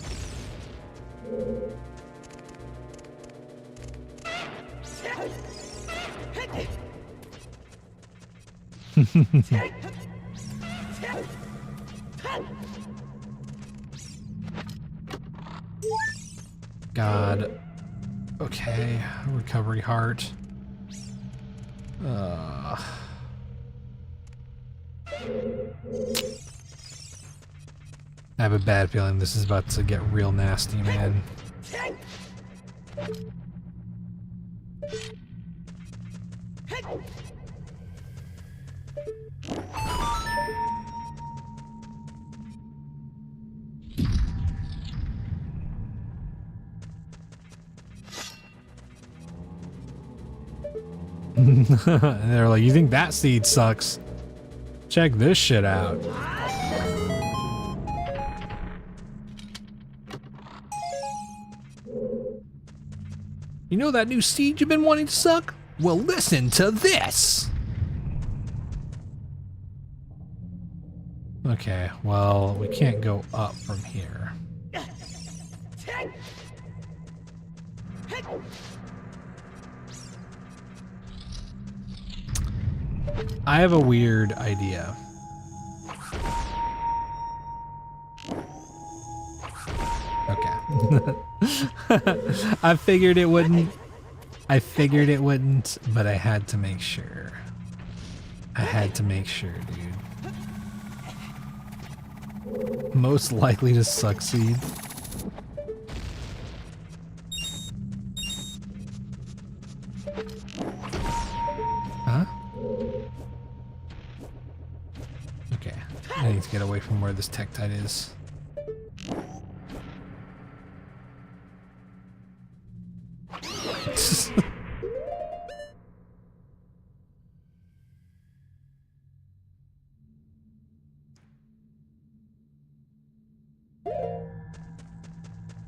Speaker 2: God. Okay, recovery heart. I have a bad feeling this is about to get real nasty, man. And they're like, you think that seed sucks? Check this shit out. You know that new seed you've been wanting to suck? Well, listen to this. Okay, well, we can't go up from here. I have a weird idea. Okay. I figured it wouldn't. I figured it wouldn't, but I had to make sure. I had to make sure, dude. Most likely to succeed. Huh? Okay. I need to get away from where this tektite is.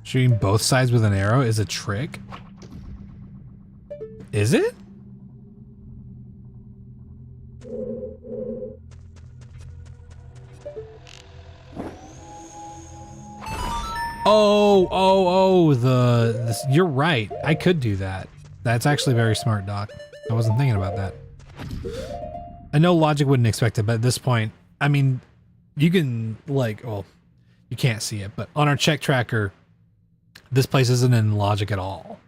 Speaker 2: Shooting both sides with an arrow is a trick? Is it? You're right. I could do that. That's actually very smart, Doc. I wasn't thinking about that. I know logic wouldn't expect it, but at this point, I mean, you can, like, well, you can't see it, but on our check tracker, this place isn't in logic at all.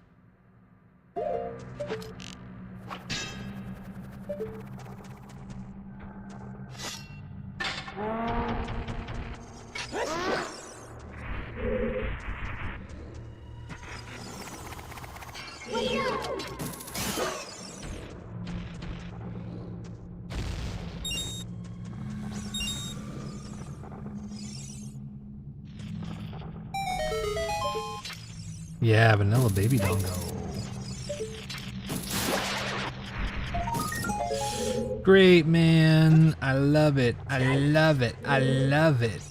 Speaker 2: Yeah, vanilla baby dongo. Great, man. I love it. I love it. I love it.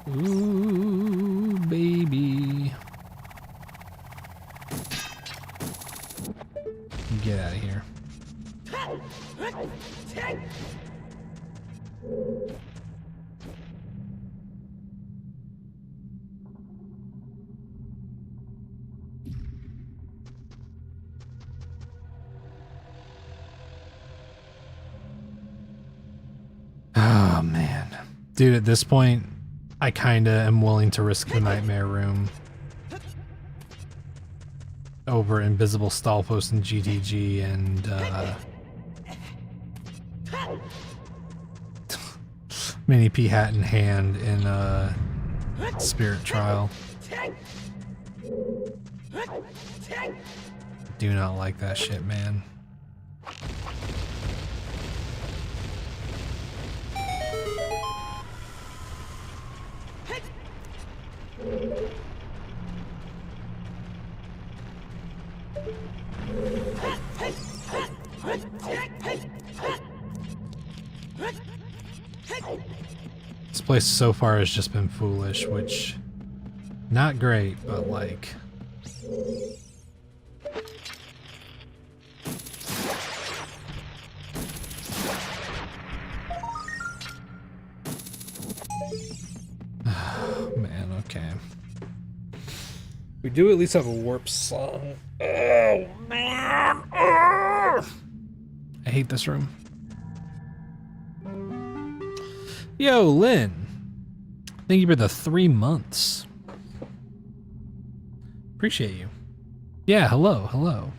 Speaker 2: Ooh, baby. Get out of here. Oh, man. Dude, at this point, I kinda am willing to risk the nightmare room over invisible stall post in GTG and, mini P hat in hand in, Spirit Trial. Do not like that shit, man. This place so far has just been foolish, which, not great, but like... Man, okay. We do at least have a warp song. Oh, man! I hate this room. Yo, Lynn. Thank you for the 3 months. Appreciate you. Yeah, hello, hello.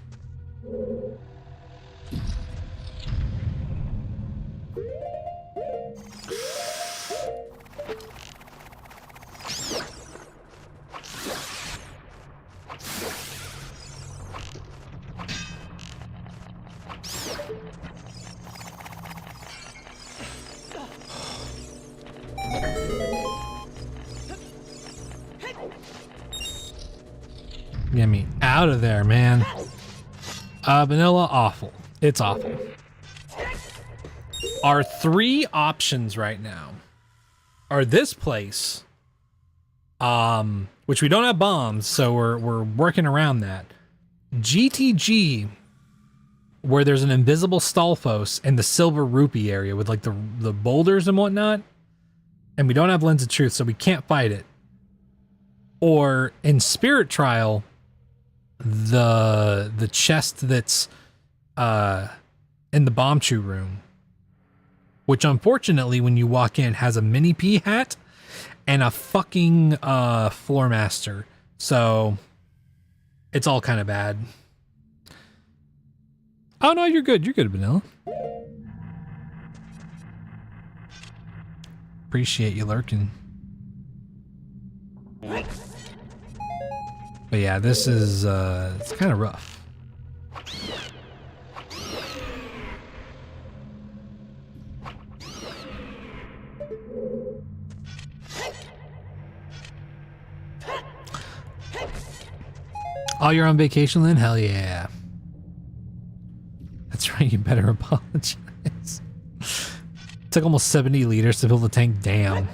Speaker 2: Get me out of there, man. Vanilla, awful. It's awful. Our 3 options right now are this place, which we don't have bombs, so we're working around that. GTG, where there's an invisible Stalfos in the Silver Rupee area with like the boulders and whatnot, and we don't have Lens of Truth, so we can't fight it. Or in Spirit Trial, the chest that's in the Bomb Chew room, which unfortunately when you walk in has a mini P hat and a fucking floor master, so it's all kind of bad. Oh no, you're good. You're good, Vanilla. Appreciate you lurking. But yeah, this is it's kind of rough. Oh, you're on vacation, Lynn? Hell yeah. That's right, you better apologize. It took almost 70 liters to fill the tank. Damn.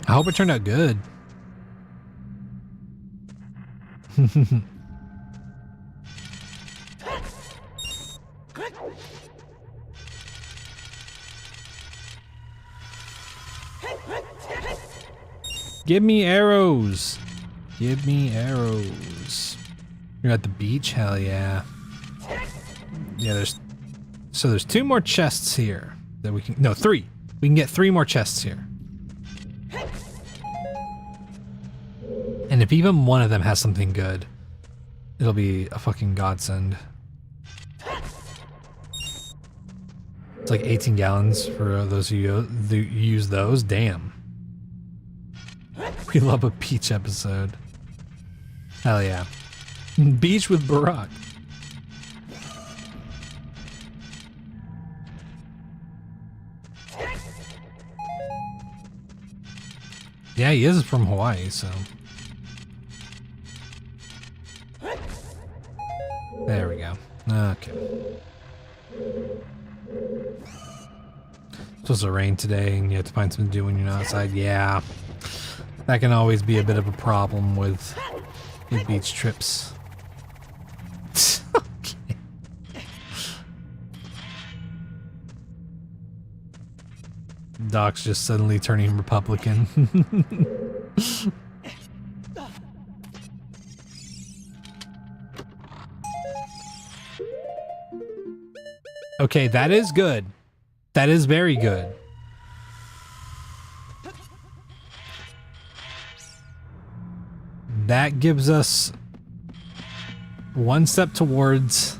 Speaker 2: I hope it turned out good. Give me arrows. Give me arrows. You're at the beach? Hell yeah. Yeah, there's 2 more chests here that we can, no, 3. We can get 3 more chests here. And if even one of them has something good, it'll be a fucking godsend. It's like 18 gallons for those who use those. Damn. We love a beach episode. Hell yeah. Beach with Barack. Yeah, he is from Hawaii, so. There we go. Okay. It's supposed to rain today and you have to find something to do when you're not outside. Yeah. That can always be a bit of a problem with beach trips. Okay. Doc's just suddenly turning Republican. Okay, that is good. That is very good. That gives us one step towards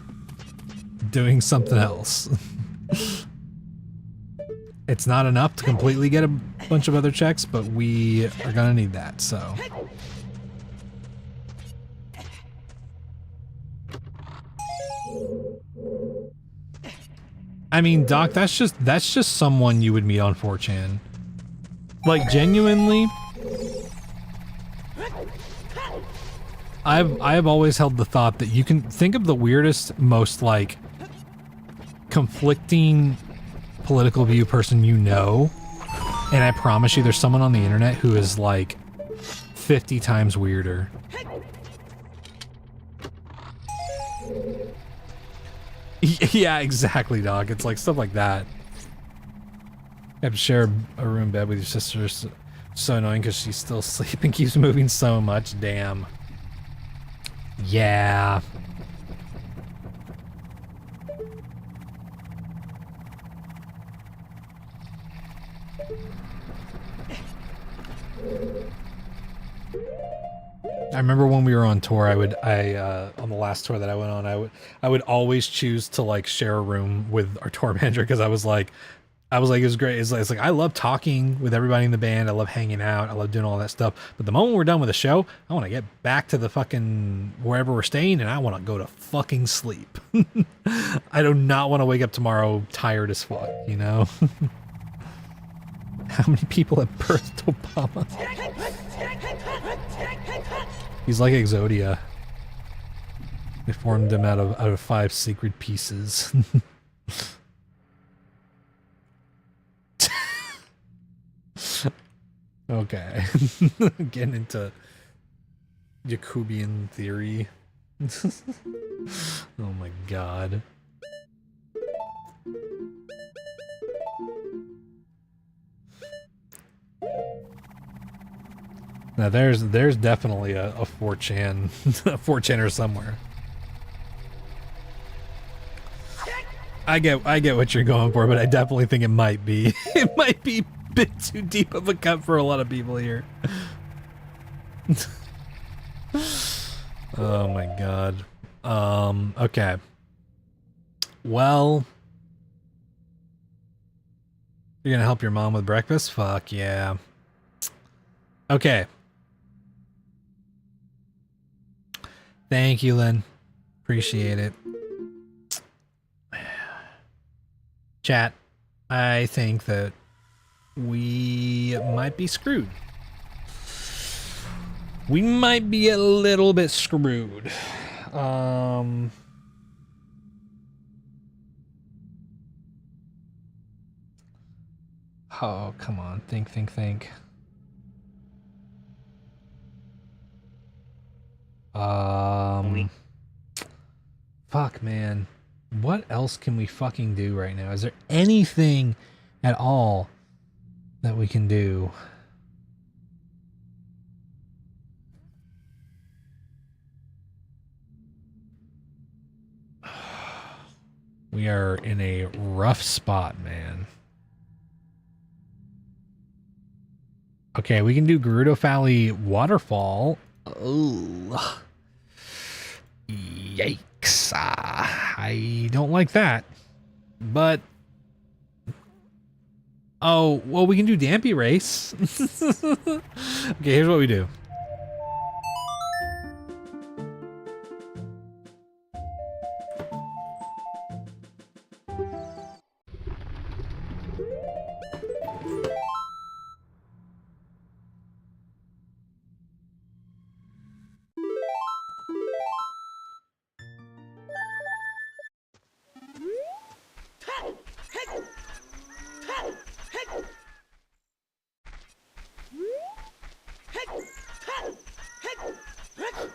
Speaker 2: doing something else. It's not enough to completely get a bunch of other checks, but we are gonna need that, so. I mean, Doc, that's just someone you would meet on 4chan. Like, genuinely, I have always held the thought that you can think of the weirdest, most like conflicting political view person you know, and I promise you there's someone on the internet who is like 50 times weirder. Yeah, exactly, dog. It's like stuff like that. You have to share a room bed with your sister. So annoying because she's still asleep and keeps moving so much. Damn. Yeah. I remember when we were on tour, on the last tour that I went on, I would always choose to like share a room with our tour manager because I was like, it was great. It's like I love talking with everybody in the band. I love hanging out. I love doing all that stuff. But the moment we're done with the show, I want to get back to the fucking wherever we're staying, and I want to go to fucking sleep. I do not want to wake up tomorrow tired as fuck, you know? How many people have birthed Obama? He's like Exodia. They formed him out of 5 sacred pieces. Okay. Getting into Jacobian theory. Oh my god. Now there's definitely a 4chan a 4chaner somewhere. I get what you're going for, but I definitely think it might be it might be a bit too deep of a cut for a lot of people here. Oh my god. Okay. Well, you're gonna help your mom with breakfast? Fuck yeah. Okay. Thank you, Lynn. Appreciate it. Chat, I think that we might be screwed. We might be a little bit screwed. Oh, come on. Think. Fuck, man. What else can we fucking do right now? Is there anything at all that we can do? We are in a rough spot, man. Okay, we can do Gerudo Valley Waterfall. Oh. Yikes. I don't like that. But... oh, well, we can do Dampy Race. Okay, here's what we do.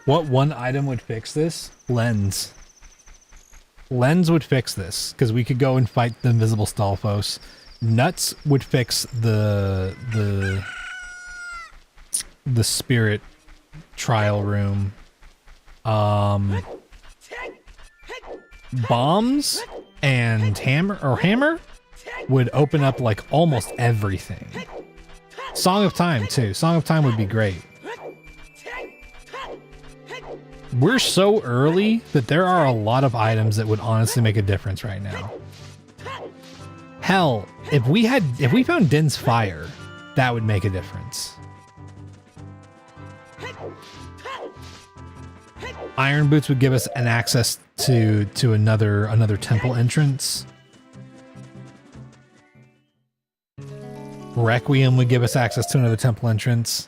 Speaker 2: What one item would fix this? Lens. Lens would fix this, because we could go and fight the invisible Stalfos. Nuts would fix the spirit trial room. Bombs and hammer would open up like almost everything. Song of Time too. Song of Time would be great. We're so early that there are a lot of items that would honestly make a difference right now. Hell, if we found Din's Fire, that would make a difference. Iron Boots would give us an access to another temple entrance. Requiem would give us access to another temple entrance.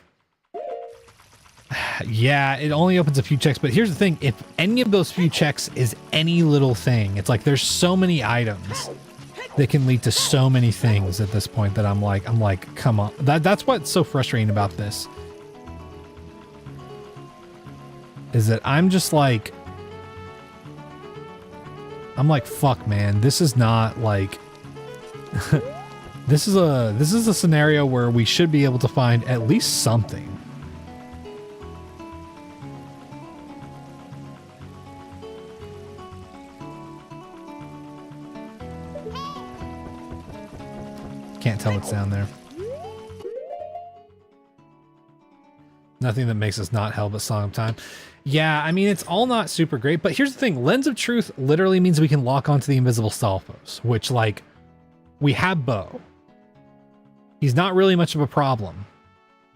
Speaker 2: Yeah, it only opens a few checks, but here's the thing. If any of those few checks is any little thing, it's like there's so many items that can lead to so many things at this point that I'm like, come on. That's what's so frustrating about this. Is that I'm just like, fuck, man, this is not like this is a scenario where we should be able to find at least something. Can't tell what's down there. Nothing that makes us not hell but Song of Time. Yeah, I mean, it's all not super great, but here's the thing. Lens of Truth literally means we can lock onto the invisible Stalfos, which, like, we have Bo. He's not really much of a problem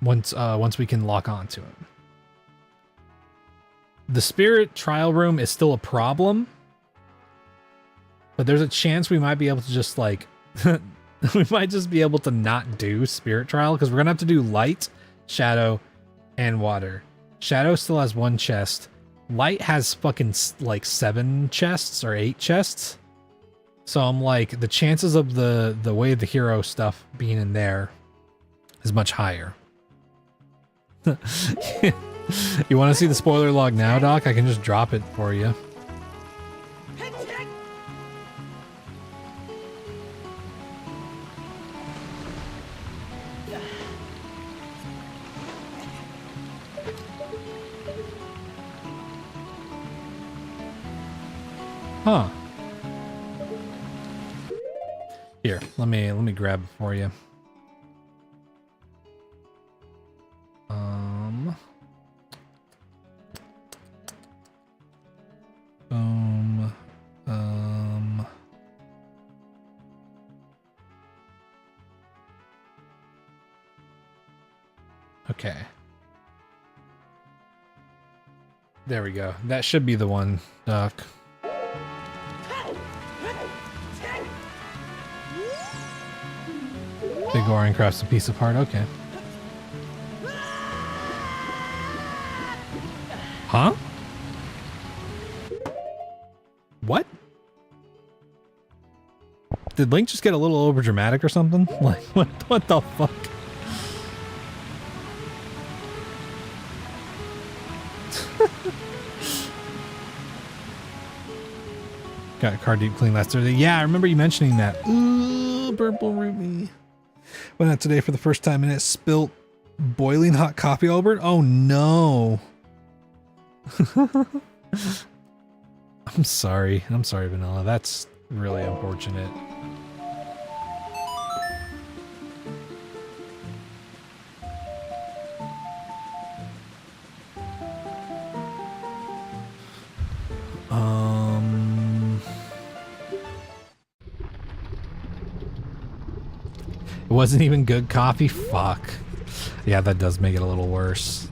Speaker 2: once we can lock onto him. The Spirit Trial Room is still a problem, but there's a chance we might be able to just, like... we might just be able to not do Spirit Trial, because we're going to have to do Light, Shadow, and Water. Shadow still has 1 chest. Light has fucking, like, 7 chests or 8 chests. So I'm like, the chances of the Way of the Hero stuff being in there is much higher. You want to see the spoiler log now, Doc? I can just drop it for you. Huh. Here, let me grab it for you. Boom. Okay. There we go. That should be the one, Doc. Big Orion crafts a piece of heart. Okay. Huh? What? Did Link just get a little over dramatic or something? Like, what the fuck? Got car deep clean last Thursday. Yeah, I remember you mentioning that. Ooh, purple ruby. Went out today for the first time and it spilt boiling hot coffee all over it. Oh no. I'm sorry. I'm sorry, Vanilla. That's really unfortunate. It wasn't even good coffee? Fuck. Yeah, that does make it a little worse.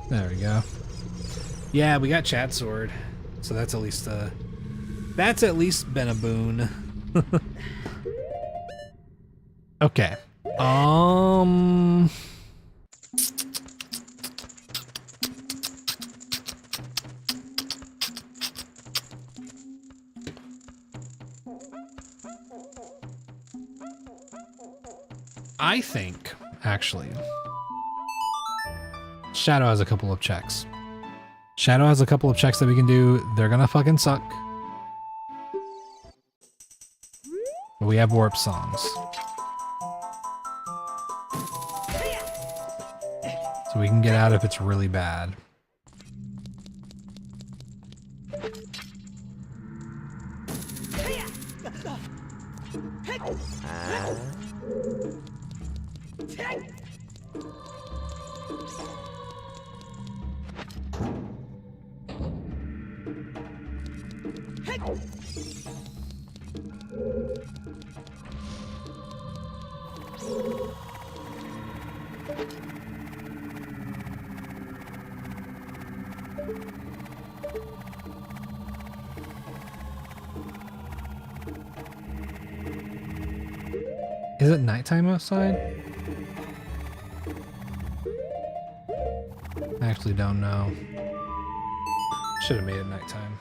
Speaker 2: There we go. Yeah, we got Chat Sword, so that's at least been a boon. Okay. I think, actually, Shadow has a couple of checks. Shadow has a couple of checks that we can do. They're gonna fucking suck. But we have warp songs. So we can get out if it's really bad. Is it nighttime outside? I actually don't know. Should have made it nighttime.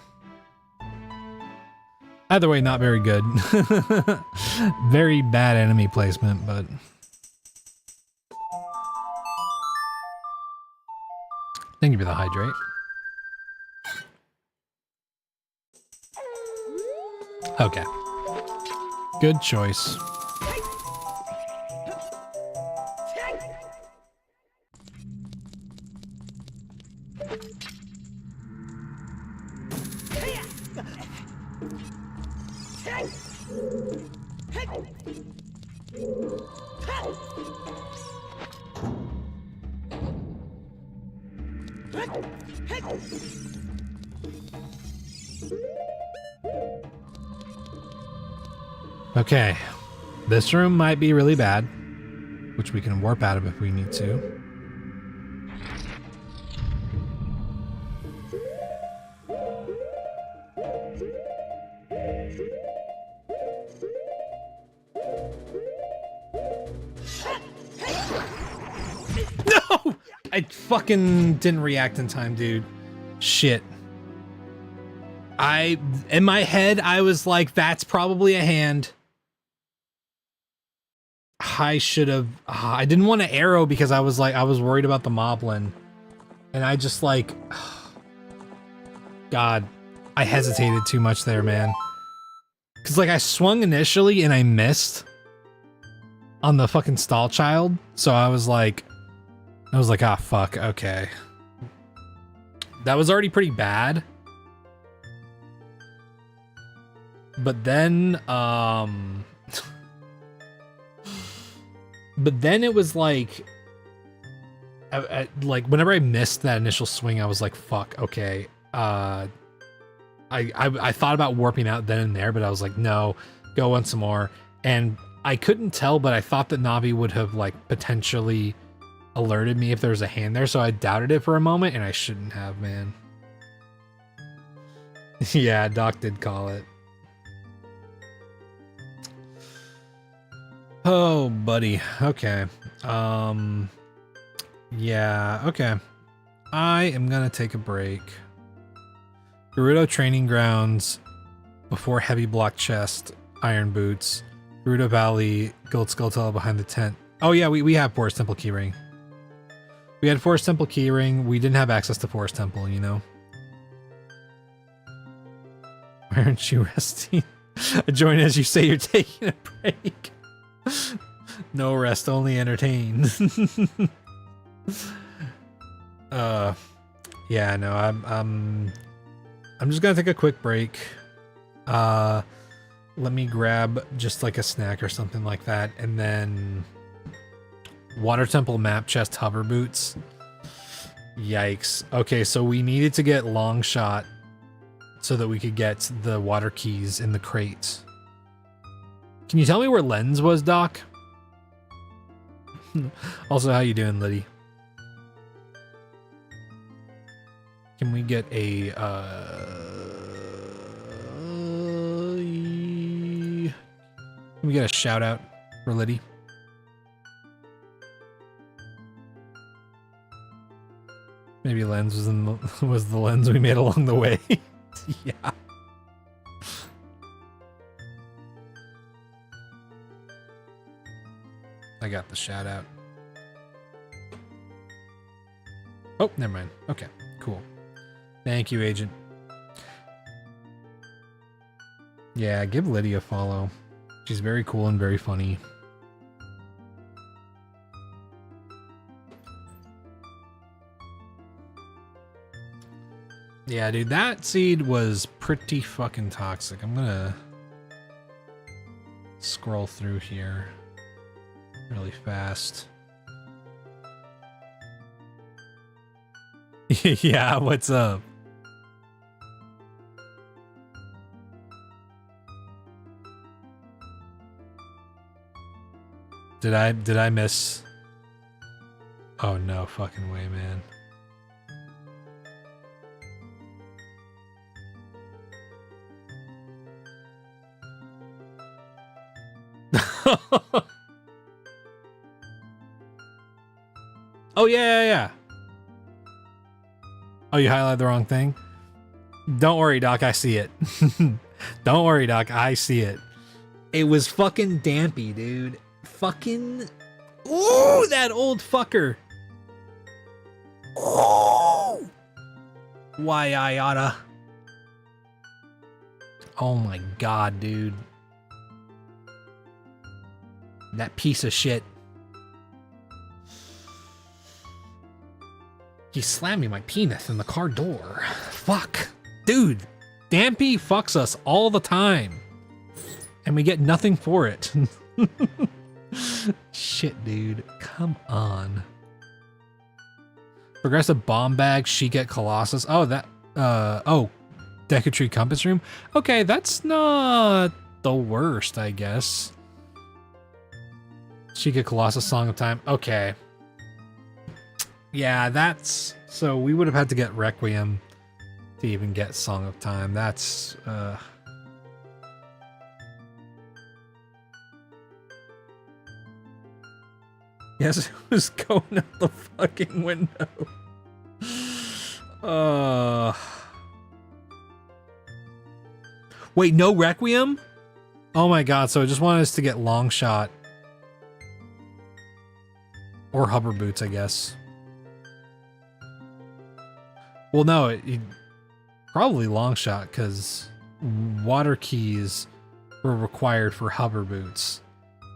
Speaker 2: Either way, not very good. Very bad enemy placement, but... Thank you for the hydrate. Okay. Good choice. Okay, this room might be really bad, which we can warp out of if we need to. No! I fucking didn't react in time, dude. Shit. In my head, I was like, that's probably a hand. I should have. I didn't want to arrow because I was worried about the moblin, and I just like, God, I hesitated too much there, man. Cause like I swung initially and I missed on the fucking stall child, so I was like, ah, fuck, okay. That was already pretty bad. But then, but then it was like, like whenever I missed that initial swing, I was like, fuck, okay. I thought about warping out then and there, but I was like, no, go once more. And I couldn't tell, but I thought that Navi would have like potentially alerted me if there was a hand there, so I doubted it for a moment, and I shouldn't have, man. Yeah, Doc did call it. Oh, buddy. Okay. Yeah, okay. I am gonna take a break. Gerudo Training Grounds before Heavy Block Chest, Iron Boots, Gerudo Valley, Gold Skulltula behind the tent. Oh yeah, we have Forest Temple Keyring. We had Forest Temple Keyring. We didn't have access to Forest Temple, you know. Why aren't you resting? Join as you say you're taking a break. No rest, only entertained. Yeah, no, I'm just gonna take a quick break. Let me grab just like a snack or something like that, and then Water Temple Map Chest Hover Boots. Yikes. Okay, so we needed to get Long Shot so that we could get the water keys in the crates. Can you tell me where Lens was, Doc? Also, how you doing, Liddy? Can we get a, can we get a shout out for Liddy? Maybe Lens was was the lens we made along the way. Yeah. I got the shout out. Oh, never mind. Okay, cool. Thank you, Agent. Yeah, give Lydia a follow. She's very cool and very funny. Yeah, dude, that seed was pretty fucking toxic. I'm gonna scroll through here really fast. Yeah, what's up? Did I miss? Oh no fucking way, man. Oh yeah. Oh, you highlighted the wrong thing? Don't worry, Doc, I see it. Don't worry, Doc, I see it. It was fucking Dampy, dude. Fucking... Ooh, that old fucker. Oh! Why I oughta... Oh my god, dude. That piece of shit. He slammed me my penis in the car door. Fuck. Dude, Dampy fucks us all the time. And we get nothing for it. Shit, dude. Come on. Progressive Bomb Bag, She-Get Colossus. Oh, that... oh. Decatree Compass Room? Okay, that's not the worst, I guess. She-Get Colossus, Song of Time. Okay. Yeah, that's... So we would have had to get Requiem to even get Song of Time. That's... Yes, it was going out the fucking window. Wait, no Requiem? Oh my god, so I just wanted us to get Long Shot Or hover boots, I guess. Well, no, probably long shot, because water keys were required for hover boots.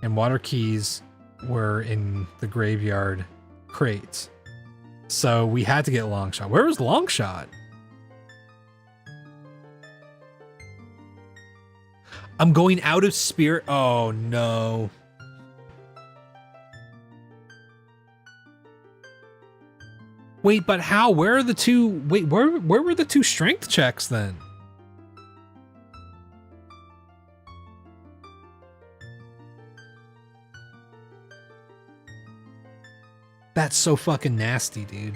Speaker 2: And water keys were in the graveyard crates. So we had to get long shot. Where was long shot? I'm going out of spirit. Oh no. Wait, but how? Where are the two? Wait, where were the two strength checks then? That's so fucking nasty, dude.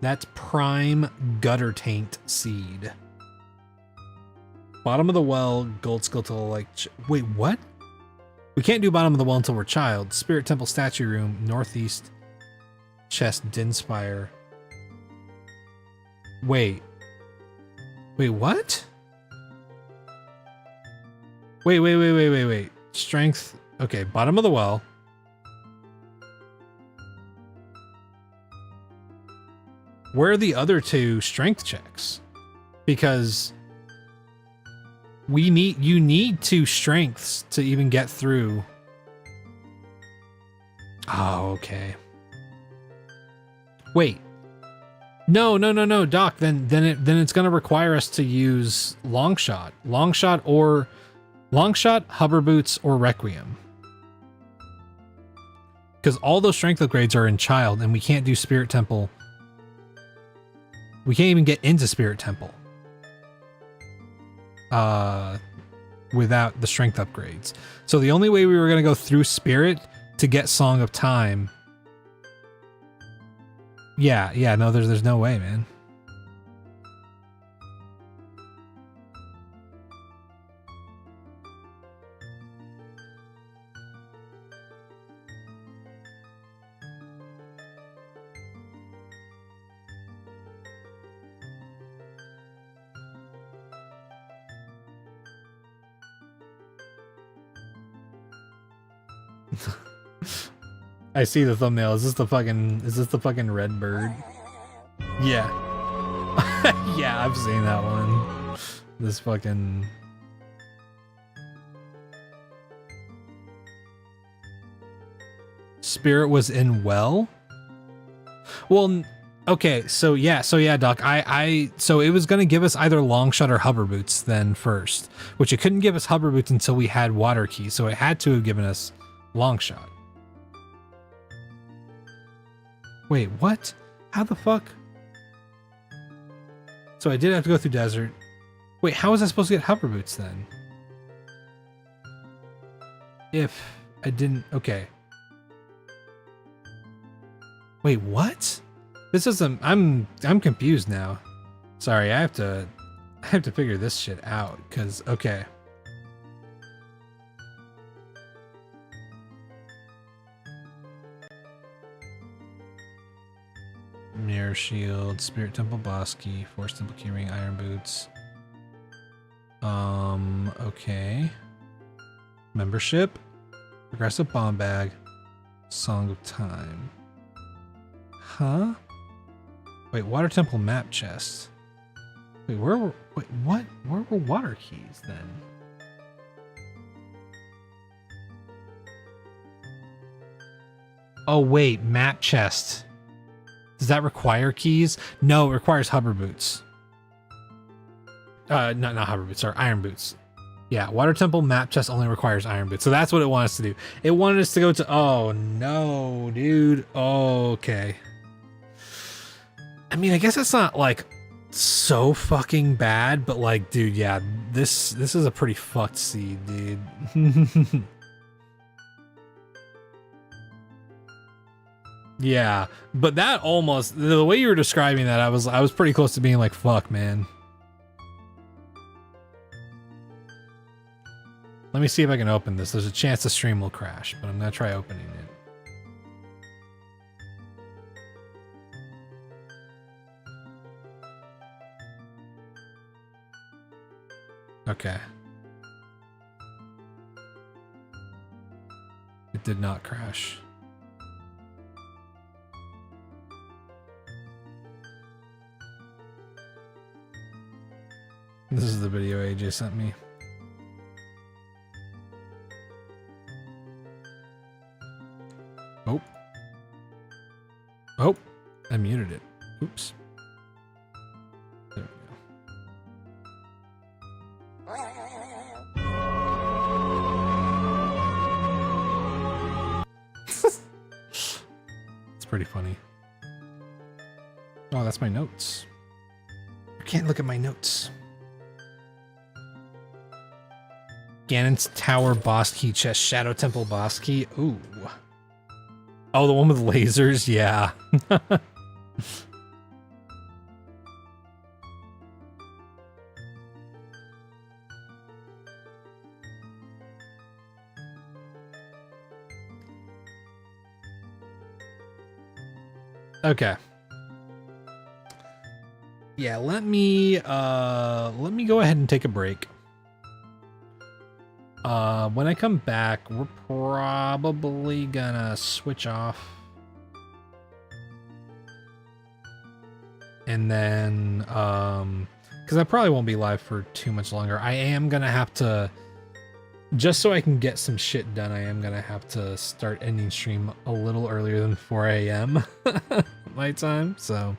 Speaker 2: That's prime gutter taint seed. Bottom of the well, gold skeletal, like, wait, what? We can't do bottom of the well until we're child. Spirit temple statue room, northeast chest, Dinspire. Wait. Wait, what? Wait. Strength. Okay, bottom of the well. Where are the other two strength checks? Because you need two strengths to even get through. Oh, okay. Wait. No, Doc. Then it's gonna require us to use long shot, hover boots, or requiem. Because all those strength upgrades are in child, and we can't do spirit temple. We can't even get into spirit temple without the strength upgrades. So the only way we were gonna go through spirit to get Song of Time. Yeah, no, there's no way, man. I see the thumbnail. Is this the fucking red bird? Yeah. Yeah, I've seen that one. This fucking... Spirit was in well? Well, okay, so yeah, Doc. So it was gonna give us either long shot or hover boots then first, which it couldn't give us hover boots until we had water key, so it had to have given us long shot. Wait, what? How the fuck? So I did have to go through desert. Wait, how was I supposed to get hover boots then? If I didn't... Okay. Wait, what? This is I'm confused now. Sorry, I have to figure this shit out, cause okay. Mirror shield, spirit temple boss key, force temple keyring, iron boots. Okay. Membership, progressive bomb bag, Song of Time. Huh? Wait, water temple map chest. Wait, what? Where were water keys then? Oh wait, map chest. Does that require keys? No, it requires hover boots. Not hover boots, sorry, iron boots. Yeah, water temple map chest only requires iron boots. So that's what it wanted us to do. It wanted us to go to, oh no, dude. Oh, okay. I mean, I guess it's not like so fucking bad, but like, dude, yeah, this is a pretty fucked seed, dude. Yeah, but that almost, the way you were describing that, I was pretty close to being like, fuck, man. Let me see if I can open this. There's a chance the stream will crash, but I'm gonna try opening it. Okay. It did not crash. This is the video AJ sent me. Oh. Oh, I muted it. Oops. There we go. It's pretty funny. Oh, that's my notes. You can't look at my notes. Ganon's Tower boss key chest, Shadow Temple boss key. Ooh. Oh, the one with lasers? Yeah. Okay. Yeah, let me go ahead and take a break. When I come back, we're probably gonna switch off. And then, because I probably won't be live for too much longer. I am gonna have to, just so I can get some shit done, I am gonna have to start ending stream a little earlier than 4 a.m. my time. So,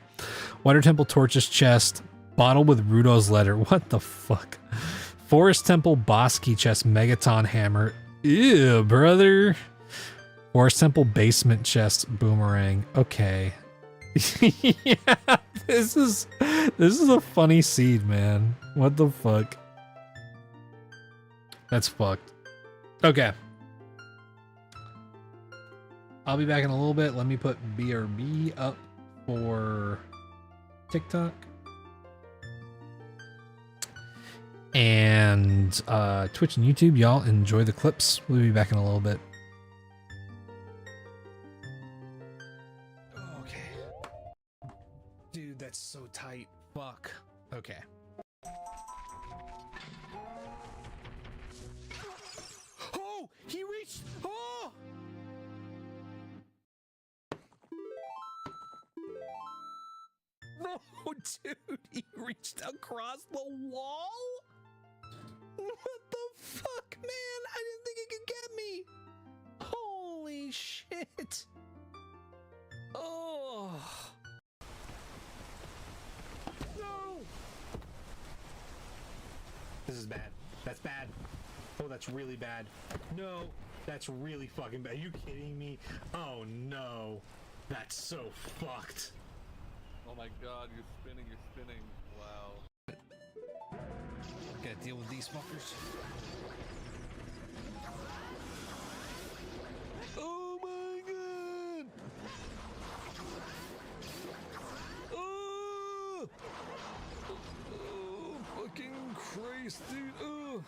Speaker 2: Water Temple Torches chest, bottle with Rudo's letter. What the fuck? Forest Temple boss key chest, Megaton hammer. Ew, brother. Forest Temple basement chest, boomerang. Okay. Yeah, this is a funny seed, man. What the fuck? That's fucked. Okay. I'll be back in a little bit. Let me put BRB up for TikTok. And Twitch and YouTube, y'all enjoy the clips. We'll be back in a little bit. Okay. Dude, that's so tight. Fuck. Okay. Oh! He reached! Oh! No, dude! He reached across the wall? What the fuck, man? I didn't think it could get me. Holy shit. Oh. No. This is bad. That's bad. Oh, that's really bad. No, that's really fucking bad. Are you kidding me? Oh no. That's so fucked.
Speaker 6: Oh my god, you're spinning. Wow.
Speaker 2: Gotta deal with these fuckers. Oh my god! Oh! Oh, fucking Christ, dude! Oh!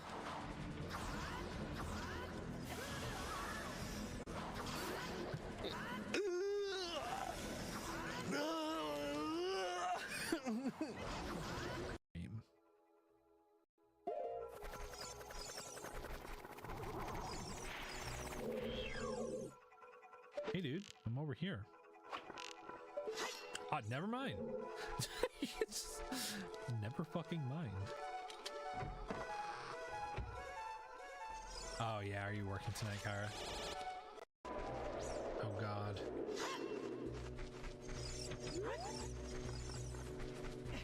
Speaker 2: Hey dude, I'm over here. Oh, never mind. Never fucking mind. Oh yeah, are you working tonight, Kyra? Oh god.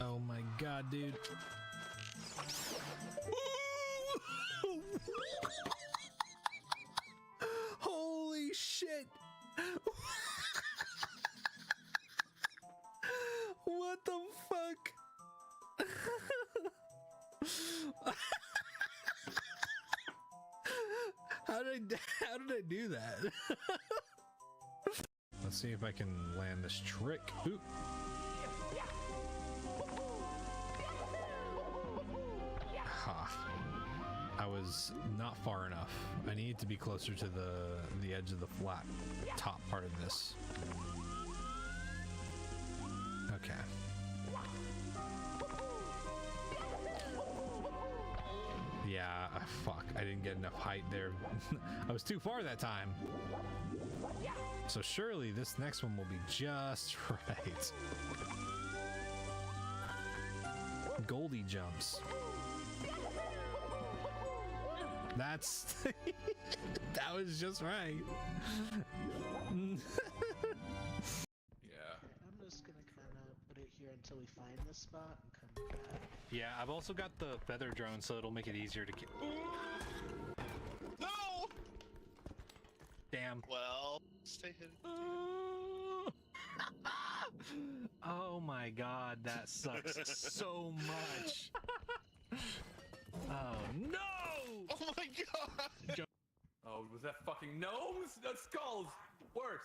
Speaker 2: Oh my god, dude. Holy shit. What the fuck? How did I do that? Let's see if I can land this trick. Ooh. Ha. I was not far enough. I need to be closer to the edge of the flat top part of this. Okay. Fuck, I didn't get enough height there. I was too far that time. So surely this next one will be just right. Goldie jumps. That's... that was just right.
Speaker 6: Yeah.
Speaker 7: I'm just gonna kind of put it here until we find this spot and come back.
Speaker 2: Yeah, I've also got the feather drone, so it'll make it easier to kill.
Speaker 8: No!
Speaker 2: Damn.
Speaker 8: Well, stay hidden.
Speaker 2: Oh my god, that sucks so much. Oh no!
Speaker 8: Oh my god!
Speaker 6: Oh, was that fucking gnomes? That's skulls! Worse!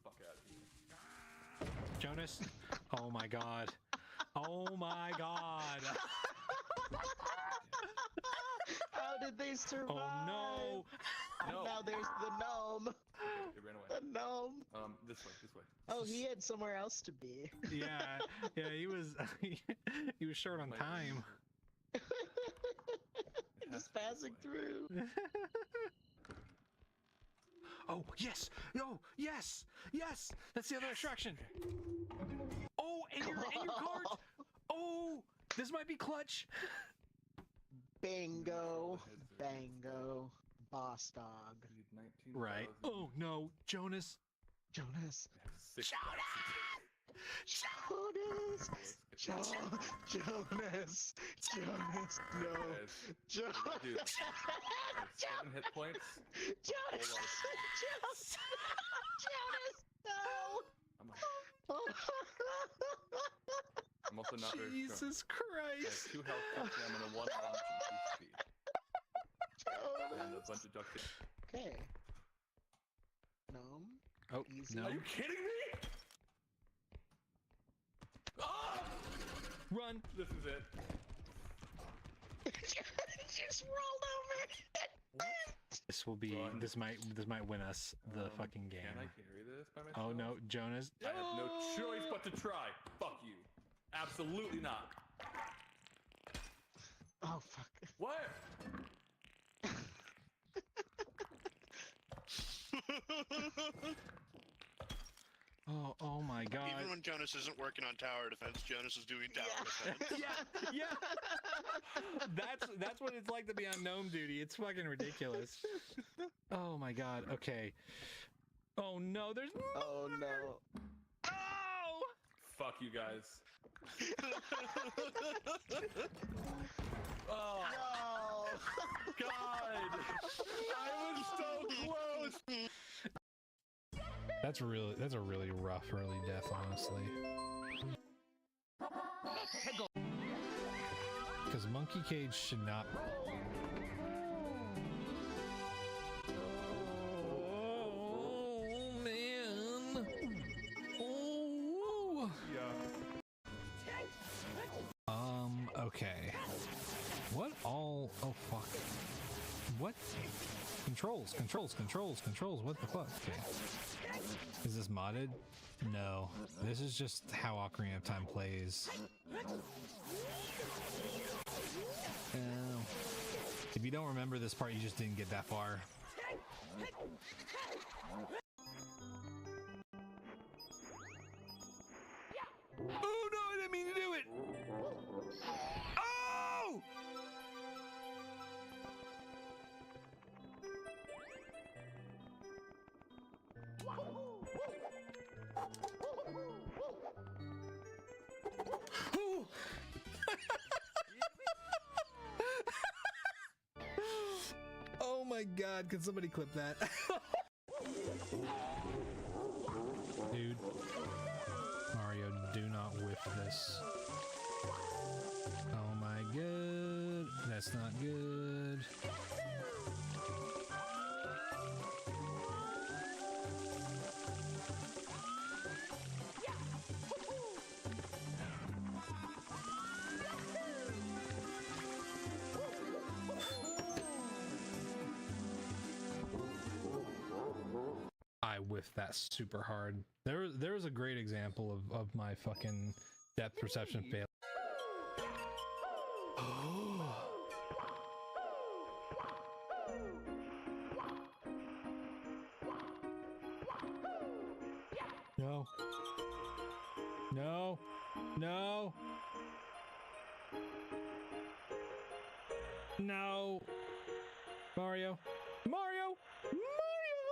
Speaker 6: Fuck out of here.
Speaker 2: Jonas? Oh my god. Oh my god.
Speaker 7: How did they survive?
Speaker 2: Oh no!
Speaker 6: No!
Speaker 7: Now there's the gnome.
Speaker 6: It ran away.
Speaker 7: The gnome.
Speaker 6: This way, this way.
Speaker 7: Oh, he had somewhere else to be.
Speaker 2: Yeah, yeah, he was he was short on time.
Speaker 7: Just passing through.
Speaker 2: Oh yes! No! Yes! Yes! That's the other extraction. Oh, and your cards. Oh, this might be clutch.
Speaker 7: Bingo. Bango. Boss dog.
Speaker 2: Right. Oh no, Jonas.
Speaker 7: Jonas.
Speaker 6: Jonas!
Speaker 7: Jonas. Jonas. Jonas. No. Jonas.
Speaker 6: Dude, 7 hit points.
Speaker 7: Jonas. Jonas. Jonas. No.
Speaker 6: I'm also not very strong.
Speaker 2: Jesus
Speaker 6: I
Speaker 2: Christ.
Speaker 6: have 2 health, 2 stamina, 1 launch, and 2 speed. And a bunch of duct tape.
Speaker 7: Okay. Gnome.
Speaker 2: Oh,
Speaker 7: Easy.
Speaker 2: no.
Speaker 6: Are you kidding me? Ah!
Speaker 2: Run.
Speaker 6: This is it.
Speaker 7: Just rolled over.
Speaker 2: This will be.
Speaker 6: Run.
Speaker 2: This might win us the fucking game.
Speaker 6: Can I carry this by myself?
Speaker 2: Oh no, Jonas.
Speaker 6: I have no choice but to try. Fuck you. Absolutely not.
Speaker 7: Oh fuck.
Speaker 6: What?
Speaker 2: Oh my god.
Speaker 8: Even when Jonas isn't working on tower defense, Jonas is doing tower defense.
Speaker 2: Yeah. That's what it's like to be on gnome duty. It's fucking ridiculous. Oh my god. Okay. Oh no, there's
Speaker 7: Oh no.
Speaker 2: Oh!
Speaker 6: Fuck you guys. Oh
Speaker 7: No.
Speaker 6: god! I was so close!
Speaker 2: That's a really rough early death, honestly. Because Monkey Cage should not. Oh man. Oh.
Speaker 6: Yeah.
Speaker 2: Okay. What all? Oh fuck. What? Controls. What the fuck? Okay. Is this modded? No. This is just how Ocarina of Time plays. If you don't remember this part, you just didn't get that far. Oh no, I didn't mean to do it! Oh! Ooh. Oh my god, can somebody clip that? Dude. Mario, do not whiff this. Oh my god. That's not good. I whiffed that super hard. There was a great example of my fucking depth perception fail. No. No. No. No. Mario. Mario. Mario.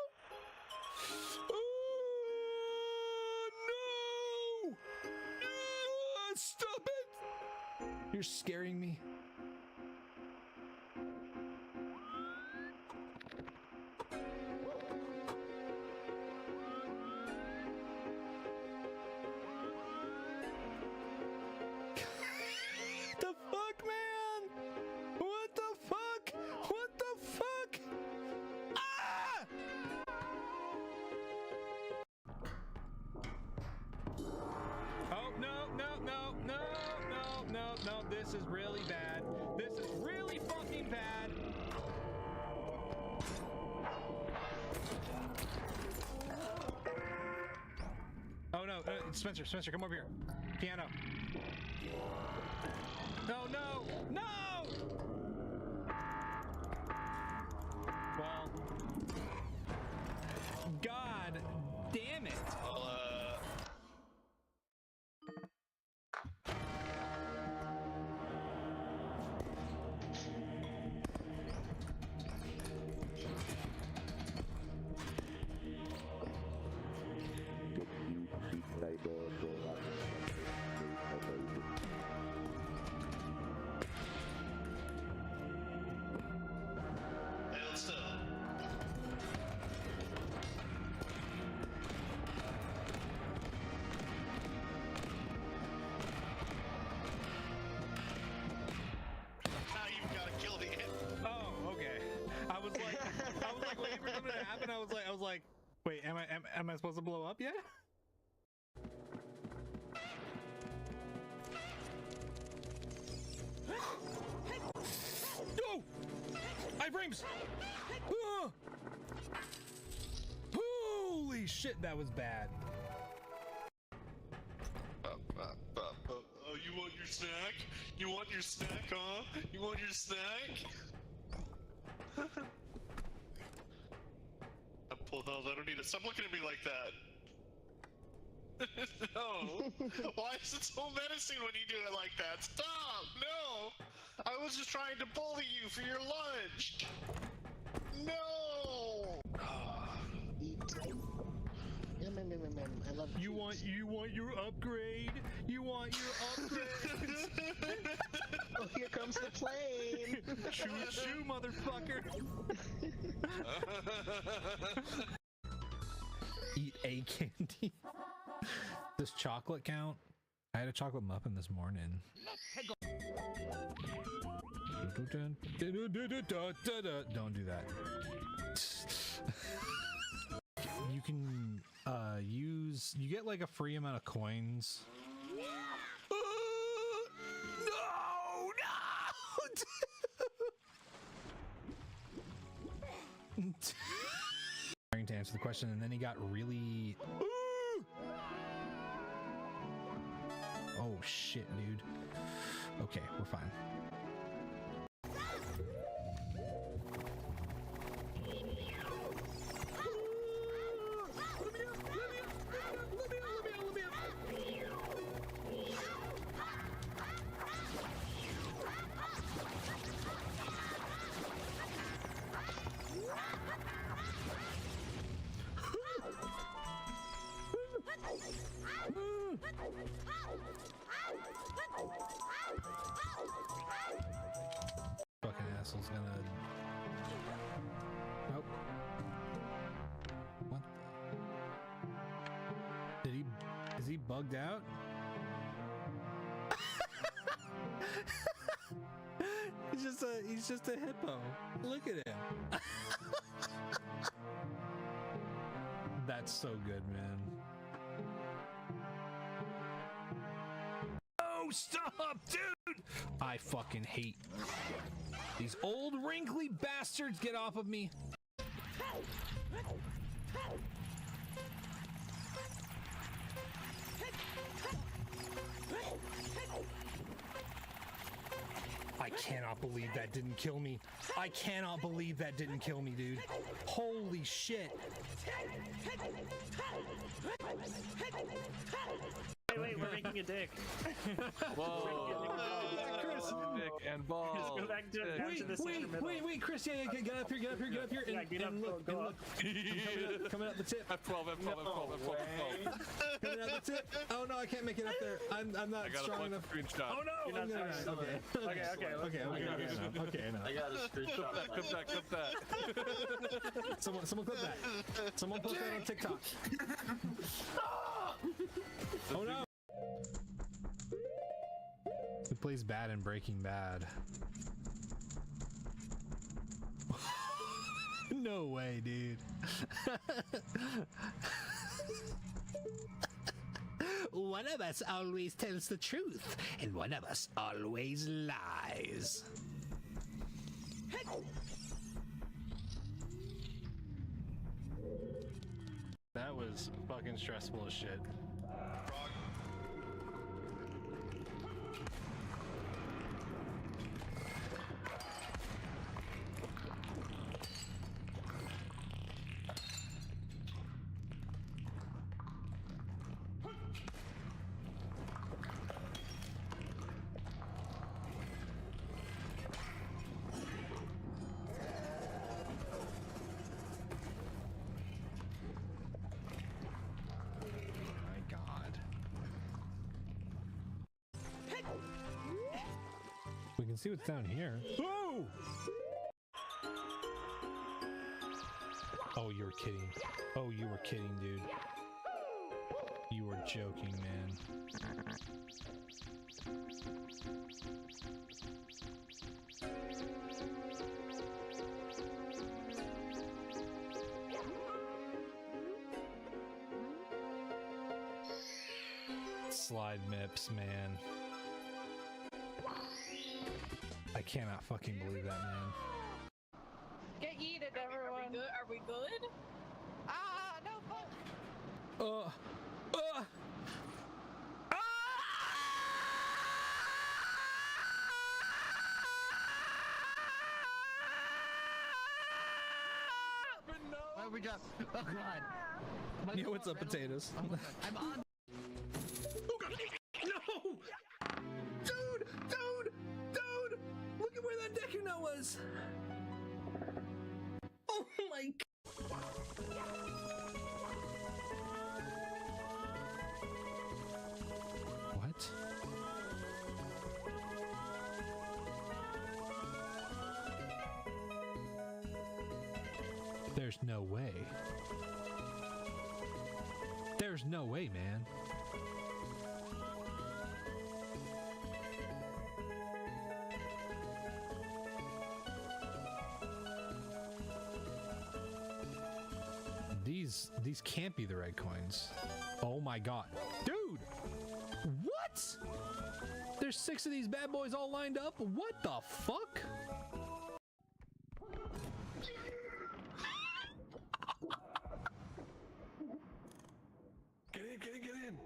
Speaker 2: Oh, no. Stop it. You're scaring me. The fuck, man? What the fuck? What the fuck? Ah! Oh, no, no, no, no, no, no, no. This is really bad. This is really fucking bad. Oh, no. Spencer, come over here. Piano. No, no, no! Well, God damn it.
Speaker 8: And still. Now you've got to kill the ant.
Speaker 2: Oh, okay. I was like waiting for something to happen. I was like, wait, am I supposed to blow up yet? No! Iframes! Ah! Holy shit, that was bad.
Speaker 8: Oh, you want your snack? You want your snack, huh? You want your snack? I'm full health. I don't need it. Stop looking at me like that. No. Why is it so menacing when you do it like that? Stop! No! I was just trying to bully you for your lunch. No!
Speaker 7: Eat. I love
Speaker 2: You want your upgrade? You want your upgrade?
Speaker 7: Oh, here comes the plane.
Speaker 2: Choo choo, motherfucker! Eat a candy. Does chocolate count? I had a chocolate muffin this morning. Don't do that. You can you get like a free amount of coins. No! Trying to answer the question, and then he got really. Oh shit, dude. Okay, we're fine. Fucking asshole's gonna. Nope. What? Is he bugged out? He's just a hippo. Look at him. That's so good, man. Oh, stop, dude! I fucking hate these old wrinkly bastards. Get off of me. I cannot believe that didn't kill me. I cannot believe that didn't kill me, dude. Holy shit.
Speaker 9: Wait, we're making a dick.
Speaker 6: Whoa.
Speaker 2: Chris.
Speaker 6: Dick and balls.
Speaker 9: Just go back to down to the center middle.
Speaker 2: Wait, Chris, yeah, get up here,
Speaker 9: Yeah, get up, go up.
Speaker 2: Coming up the tip.
Speaker 6: F12, F12.
Speaker 2: Coming up the tip. Oh no, I can't make it up there. I'm not
Speaker 6: I got
Speaker 2: strong
Speaker 6: a
Speaker 2: enough.
Speaker 6: screenshot.
Speaker 9: Oh no!
Speaker 2: Okay.
Speaker 10: I got a screenshot.
Speaker 6: Clip that.
Speaker 2: Someone clip that. Someone post that on TikTok. Oh no! Who plays bad in Breaking Bad? No way, dude. One of us always tells the truth, and one of us always lies. That was fucking stressful as shit. We can see what's down here. Whoa! Oh, you were kidding. Oh, you were kidding, dude. You were joking, man. Slide mips, man. I cannot fucking believe that, man.
Speaker 11: Get yeeted, everyone. Are we good? Ah, no, fuck.
Speaker 10: Oh, we got. Oh god.
Speaker 2: Yo, what's up, potatoes?
Speaker 10: I'm on.
Speaker 2: Oh god! No! Dude! Look at where that Deku Nut was! Oh my god! What? There's no way. There's no way, man. These can't be the red coins. Oh my god. Dude! What? There's 6 of these bad boys all lined up? What the fuck?
Speaker 6: Get in.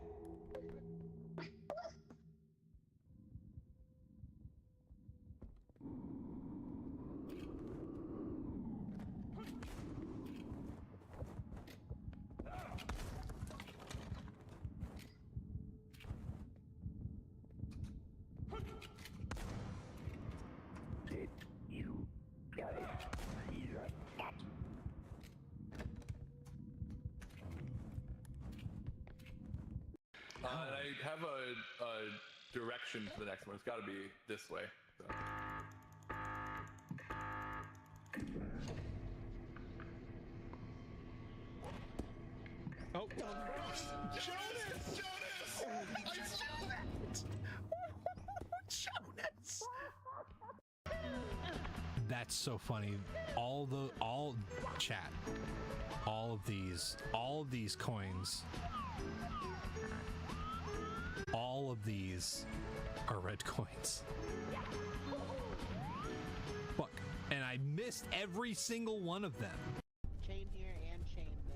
Speaker 6: And I have a direction for the next one. It's got to be this way. So.
Speaker 2: Oh.
Speaker 8: Jonas!
Speaker 2: Jonas! That's so funny. All chat. All of these coins. All of these are red coins. Fuck. And I missed every single one of them.
Speaker 7: Chain here and chain there.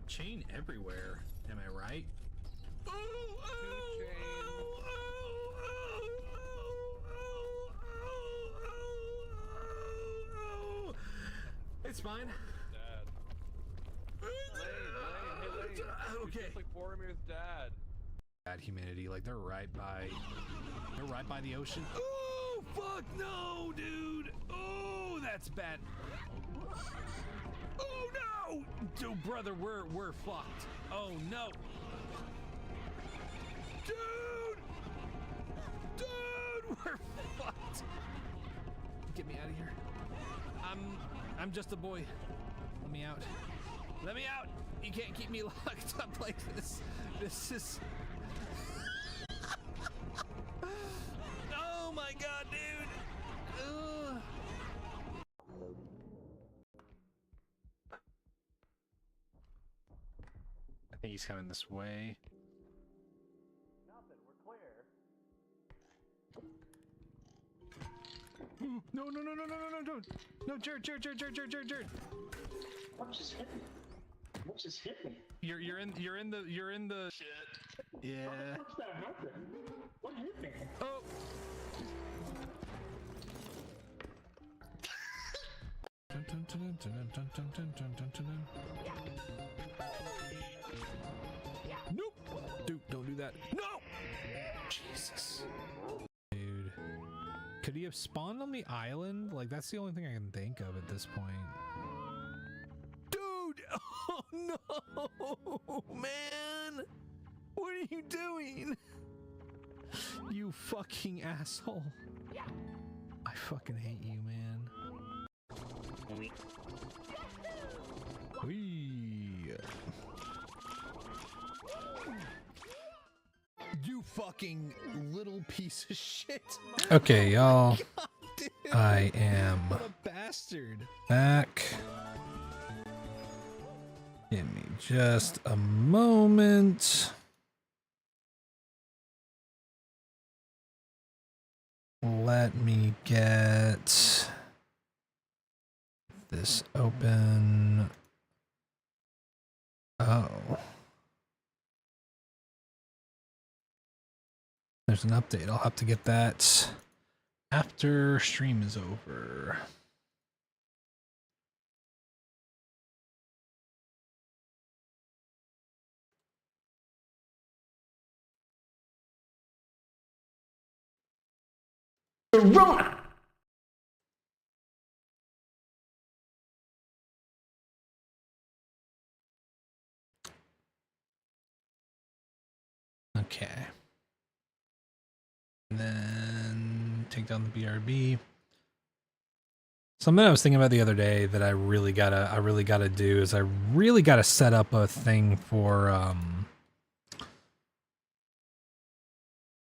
Speaker 2: Chain everywhere. Am I right? spine?
Speaker 6: Dad.
Speaker 2: Okay.
Speaker 6: It's like Boromir's dad.
Speaker 2: Bad humanity, like they're right by the ocean. Oh fuck no, dude! Oh, that's bad. Oh no! Dude, brother, we're fucked. Oh no! Dude, we're fucked. Get me out of here. I'm just a boy. Let me out. Let me out! You can't keep me locked up like this. This is... Oh my god, dude! Ugh. I think he's coming this way.
Speaker 10: Nothing, we're clear.
Speaker 2: No, no, Jared.
Speaker 7: What just hit me? What just hit me?
Speaker 2: You're in the
Speaker 8: Shit.
Speaker 2: Yeah.
Speaker 7: What's that happen? What hit me?
Speaker 2: Oh. Nope. Dude, don't do that. No. Jesus. Dude. Could he have spawned on the island? Like, that's the only thing I can think of at this point. Dude! Oh no! Man! What are you doing? You fucking asshole. I fucking hate you, man. Whee! You fucking little piece of shit. Okay, y'all. I am what a bastard. Back. Give me just a moment. Let me get this open. Oh. There's an update. I'll have to get that after stream is over.
Speaker 4: Run!
Speaker 2: Okay. And then take down the BRB. Something I was thinking about the other day that I really gotta do is I really gotta set up a thing for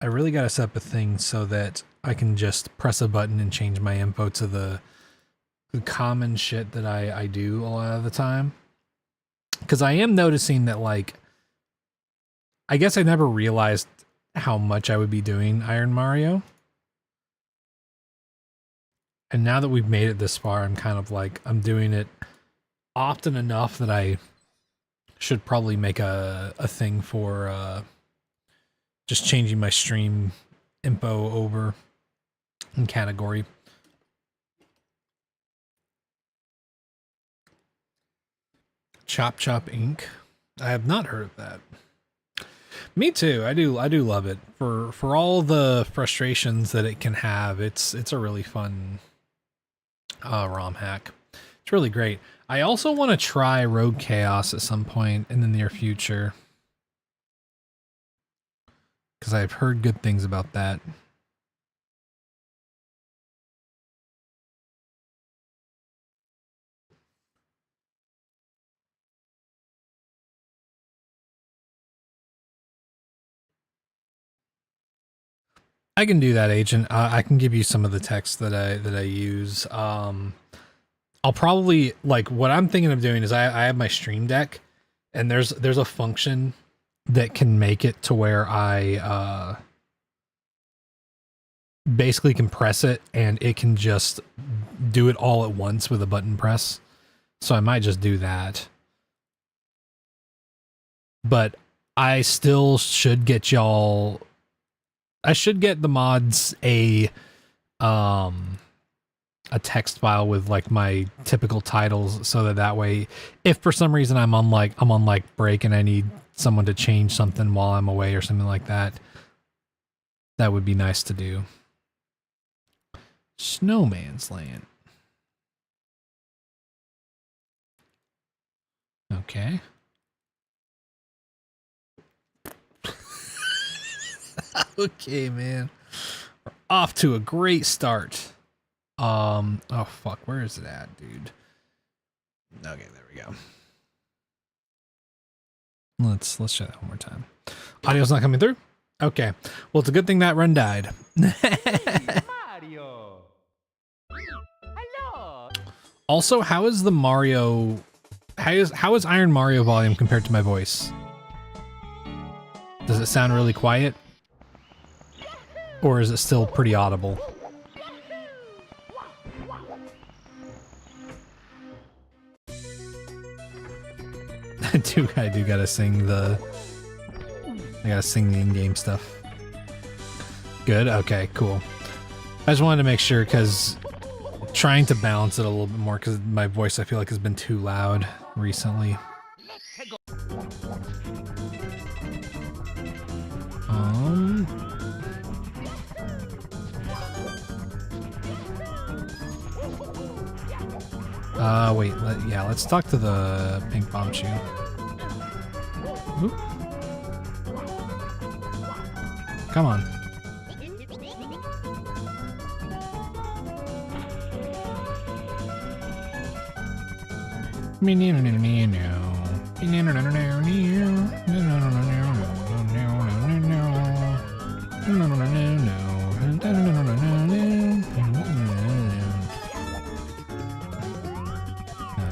Speaker 2: I really gotta set up a thing so that I can just press a button and change my info to the common shit that I do a lot of the time. Because I am noticing that, like, I guess I never realized how much I would be doing Iron Mario. And now that we've made it this far, I'm kind of like, I'm doing it often enough that I should probably make a thing for just changing my stream info over in category. Chop Chop Inc. I have not heard of that. Me too. I do love it for all the frustrations that it can have. It's a really fun ROM hack. It's really great. I also want to try Rogue Chaos at some point in the near future, because I've heard good things about that. I can do that, Agent. I can give you some of the text that I use. I'll probably, like, what I'm thinking of doing is I have my Stream Deck, and there's a function that can make it to where I basically compress it, and it can just do it all at once with a button press. So I might just do that. But I still should get y'all... I should get the mods a a text file with like my typical titles, so that way, if for some reason I'm on like break and I need someone to change something while I'm away or something like that, that would be nice to do. Snowman's Land. Okay. Okay, man. We're off to a great start. Oh fuck, where is it at, dude? Okay, there we go. Let's try that one more time. Audio's not coming through? Okay. Well, it's a good thing that run died.
Speaker 10: Mario. Hello.
Speaker 2: Also, how is the Mario... How is Iron Mario volume compared to my voice? Does it sound really quiet? Or is it still pretty audible? I do gotta sing the... I gotta sing the in-game stuff. Good? Okay, cool. I just wanted to make sure, because trying to balance it a little bit more, because my voice, I feel like, has been too loud recently. Wait, let's talk to the pink bomb shoe. Oop. Come on.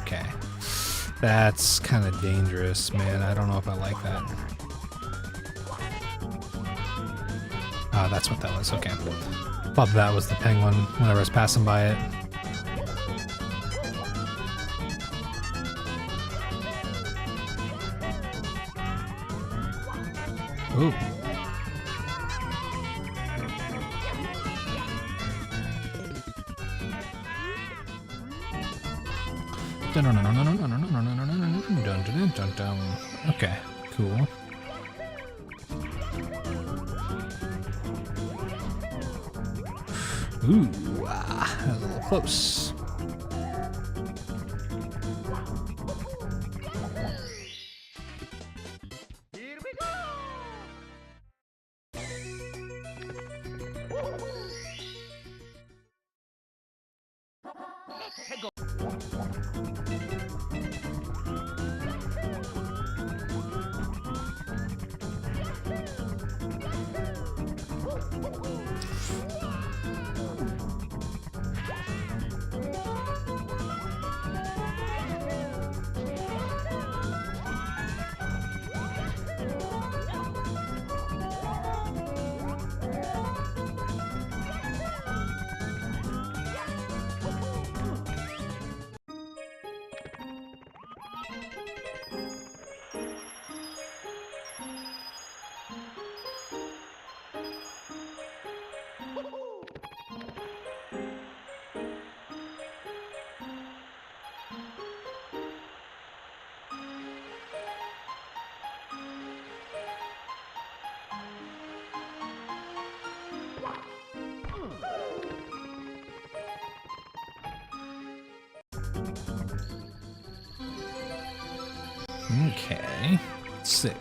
Speaker 2: Okay. That's kind of dangerous, man. I don't know if I like that. Ah, that's what that was. Okay. Thought that was the penguin whenever I was passing by it. Ooh. Okay, cool. Ooh, that was a little close.
Speaker 10: Here we go.
Speaker 2: Okay, sick.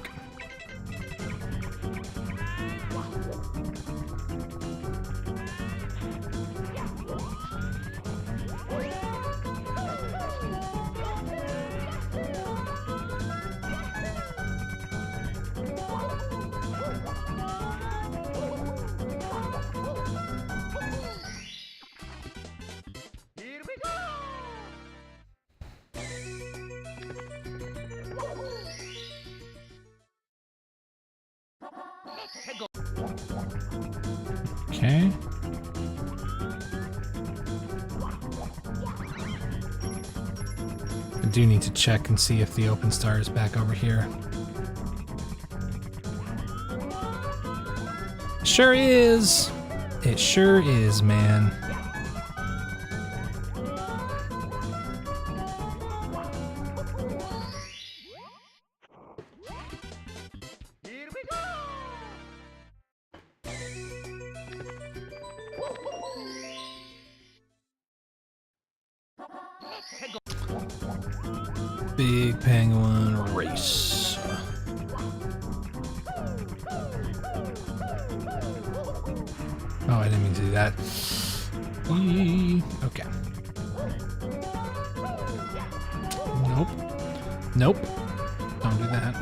Speaker 10: Here we go.
Speaker 2: Okay. I do need to check and see if the open star is back over here. Sure is. It sure is, man. Big penguin race. Oh, I didn't mean to do that. Okay. Nope. Nope. Don't do that.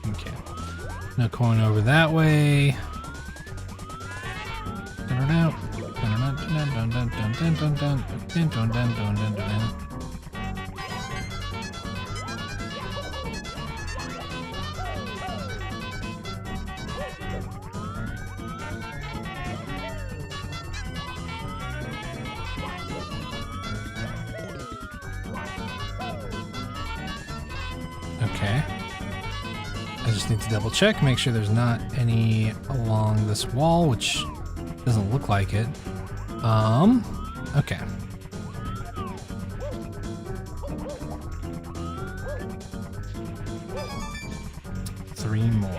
Speaker 2: Okay. No coin over that way. Okay. I just need to double check, make sure there's not any along this wall, which doesn't look like it. Okay. Three more.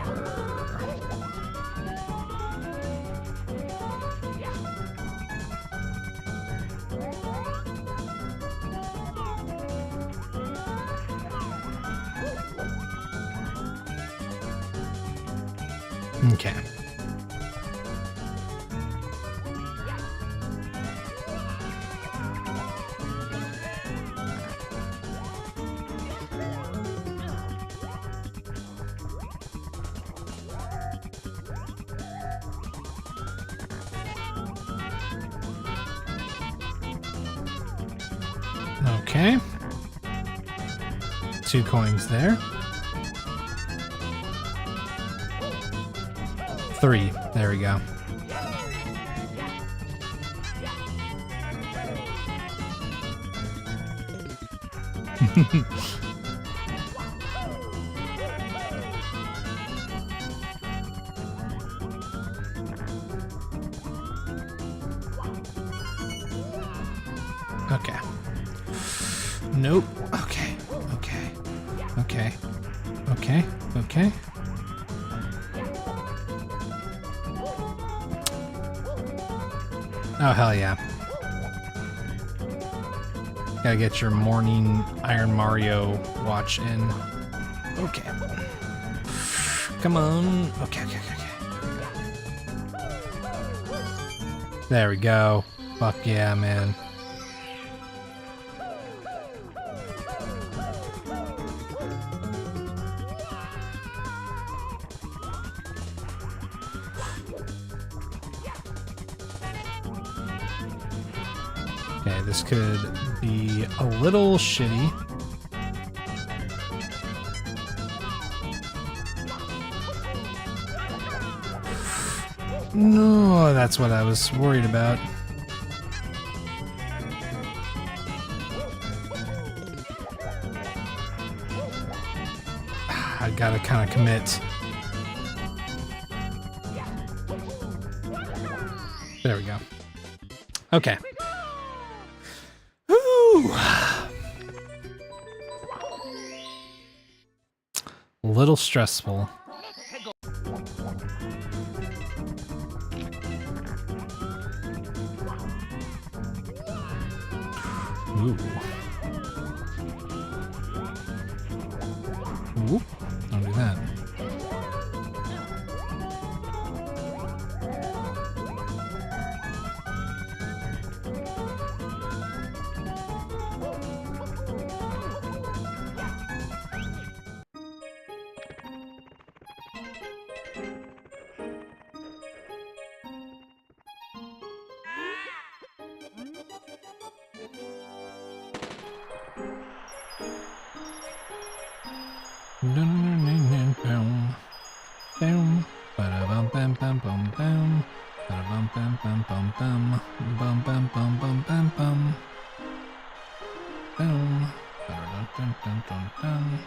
Speaker 2: Okay. Okay. 2 coins there. 3. There we go. Okay. Nope. Okay. Okay. Okay. Okay. Okay. Oh, hell yeah. Gotta get your morning Iron Mario watch in. Okay. Come on. Okay, okay, okay, okay. There we go. Fuck yeah, man. Okay, this could be a little shitty. No, that's what I was worried about. I gotta kind of commit. There we go. Okay. Woo! A little stressful. Ooh. Ooh. Don't do that. Boom. Ba-da-bum bam bam bum bam. Ba-da-bum bam bam bum bam. Bum bam bum bum bam bum. Boom. Ba-da-dum Dun, dun, dun, dun.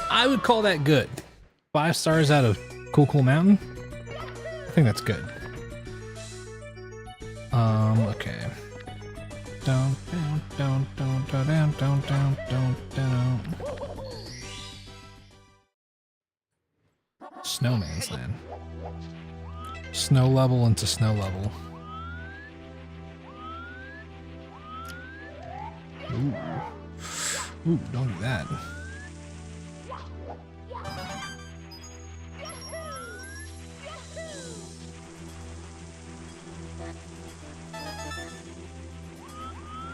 Speaker 2: I would call that good. 5 stars out of Cool Mountain. I think that's good. Okay. Down, down, down, down, down, down, down, down, down. Snowman's Land. Snow level into snow level. Ooh. Ooh, don't do that.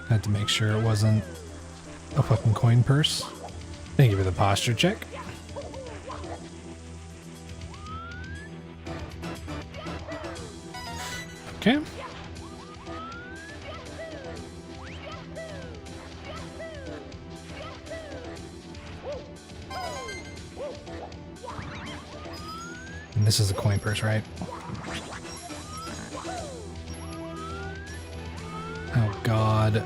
Speaker 2: Had to make sure it wasn't a fucking coin purse. Thank you for the posture check. Okay. And this is a coin purse, right? Oh God.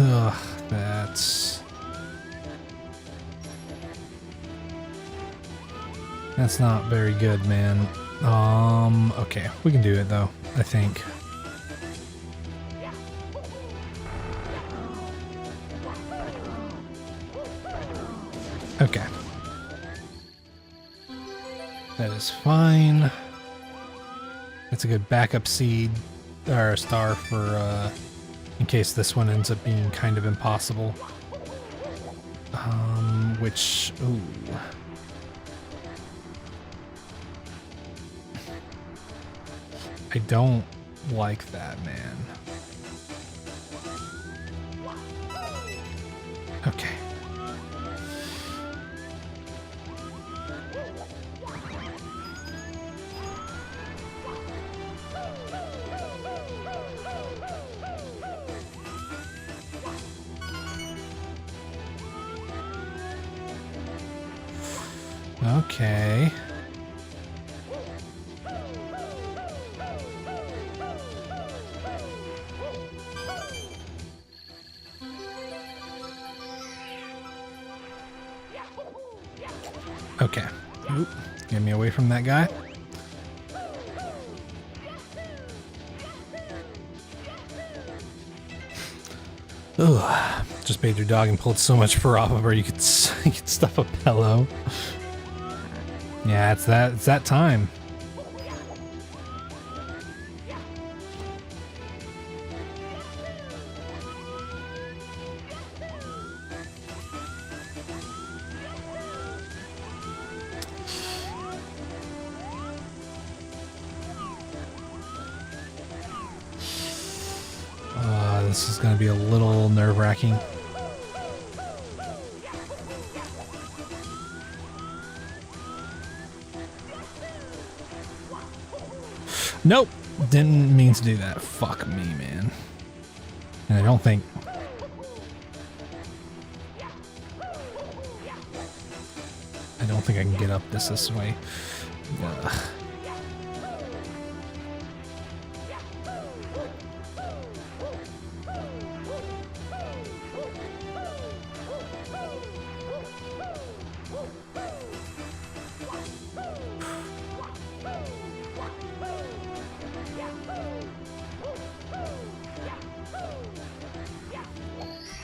Speaker 2: Ugh, that's not very good, man. Okay, we can do it though, I think. Okay. That is fine. It's a good backup seed, or a star for, in case this one ends up being kind of impossible. Which, ooh. I don't like that, man. Okay. Okay. Okay. Oop. Get me away from that guy. Ugh. Just bathed your dog and pulled so much fur off of her you could stuff a pillow. Yeah, it's that time. This is going to be a little nerve-wracking. Nope, didn't mean to do that. Fuck me, man. And I don't think I can get up this way. Ugh.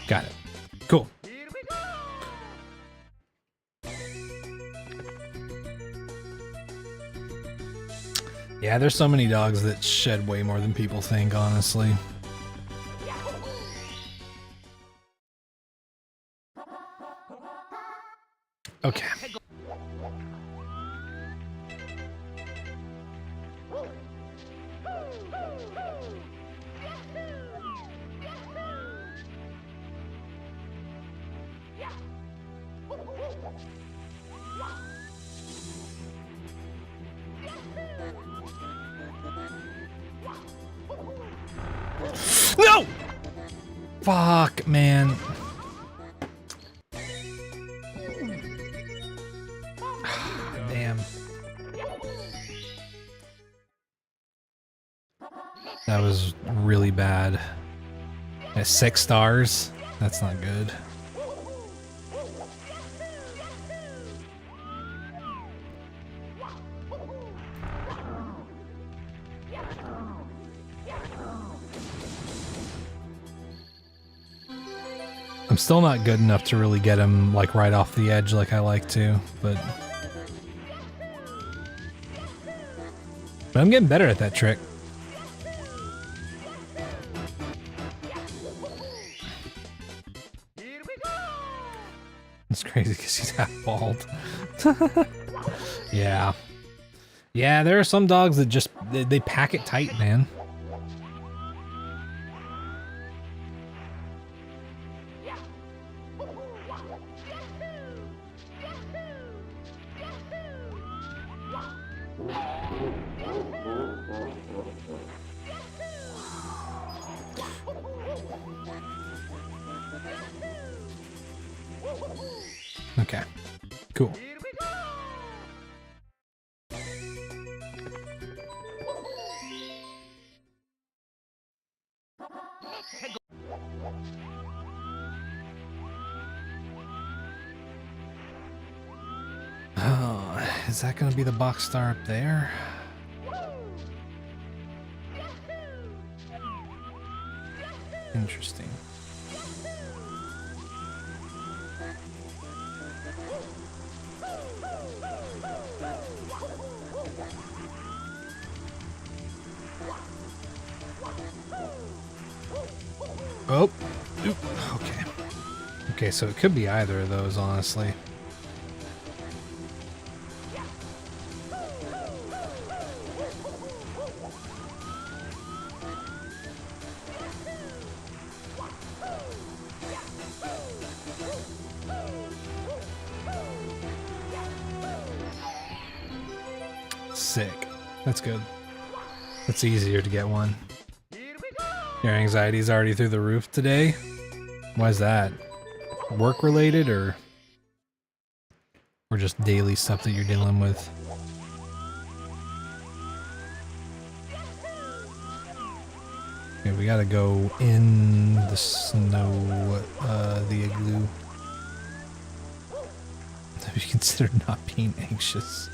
Speaker 2: Got it. Cool. Yeah, there's so many dogs that shed way more than people think, honestly. Okay. No! Fuck, man. Damn. That was really bad. At 6 stars? That's not good. I'm still not good enough to really get him like right off the edge like I like to, but I'm getting better at that trick. It's crazy because he's half bald. Yeah. Yeah, there are some dogs that just, they pack it tight, man. Okay, cool. Oh, is that going to be the box star up there? Interesting. Oh, oop. Okay. Okay, so it could be either of those, honestly. Sick. That's good. That's easier to get one. Your anxiety's already through the roof today? Why is that? Work related or just daily stuff that you're dealing with? Okay, we gotta go in the snow, the igloo. Have you considered not being anxious?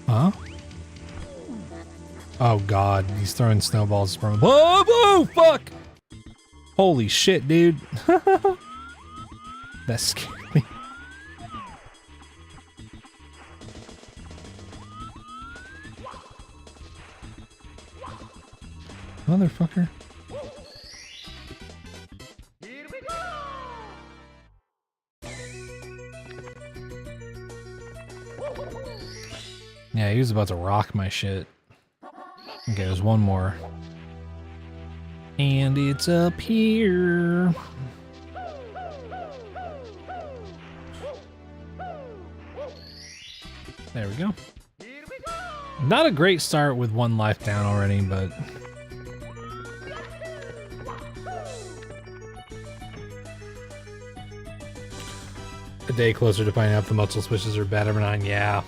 Speaker 2: Huh? Oh god, he's throwing snowballs from— whoa, whoa, fuck! Holy shit, dude. That scared me. Motherfucker. Yeah, he was about to rock my shit. Okay, there's one more. And it's up here. There we go. Not a great start with 1 life down already, but... a day closer to finding out if the muscle switches are bad or not. Yeah.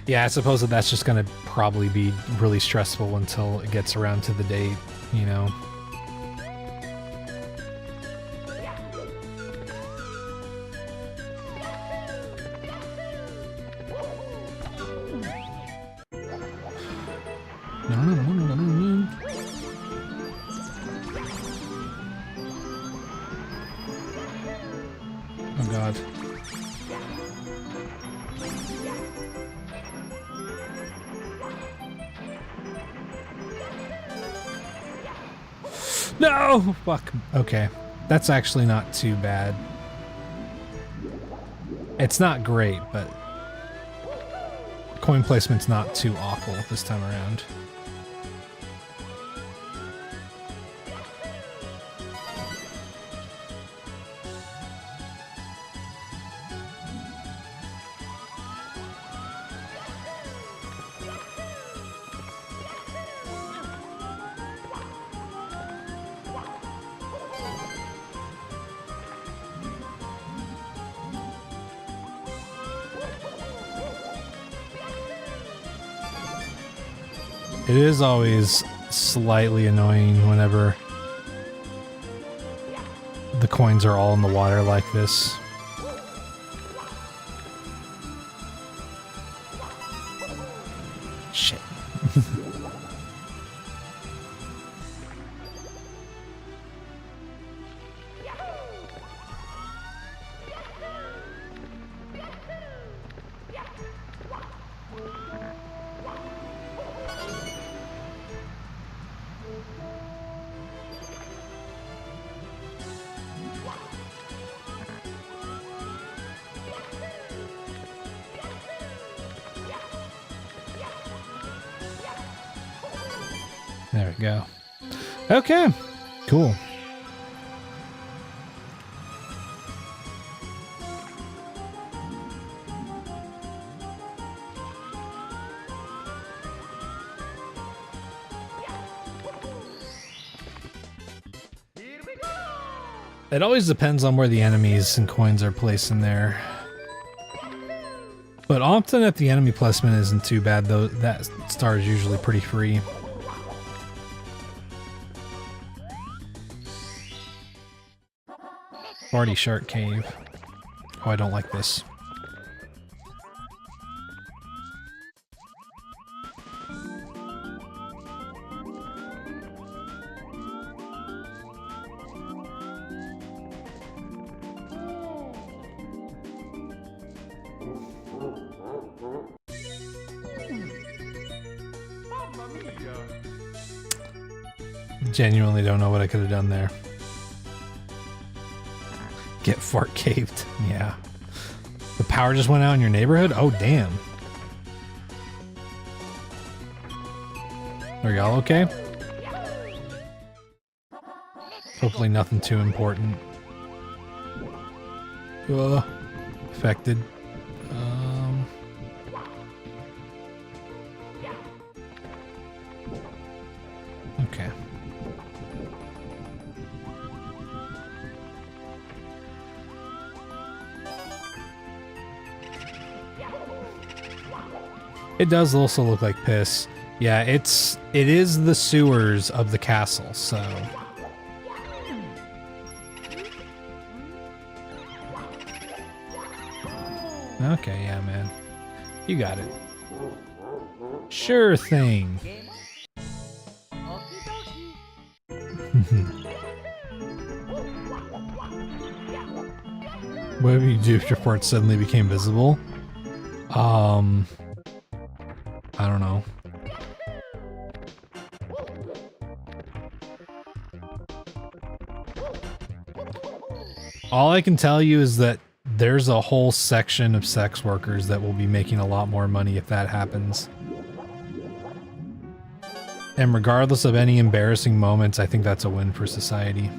Speaker 2: Yeah, I suppose that's just gonna probably be really stressful until it gets around to the date, you know? Oh god. No! Fuck. Okay. That's actually not too bad. It's not great, but coin placement's not too awful this time around. It is always slightly annoying whenever the coins are all in the water like this. Shit. There we go. Okay, cool. It always depends on where the enemies and coins are placed in there. But often at the enemy placement isn't too bad, though. That star is usually pretty free. Party Shark Cave. Oh, I don't like this. Genuinely don't know what I could have done there. Get fart caved. Yeah. The power just went out in your neighborhood? Oh, damn. Are y'all okay? Hopefully nothing too important. Affected. Okay. It does also look like piss. Yeah, it is the sewers of the castle, so. Okay, yeah, man. You got it. Sure thing. What would you do if your fart suddenly became visible? I don't know. All I can tell you is that there's a whole section of sex workers that will be making a lot more money if that happens. And regardless of any embarrassing moments, I think that's a win for society.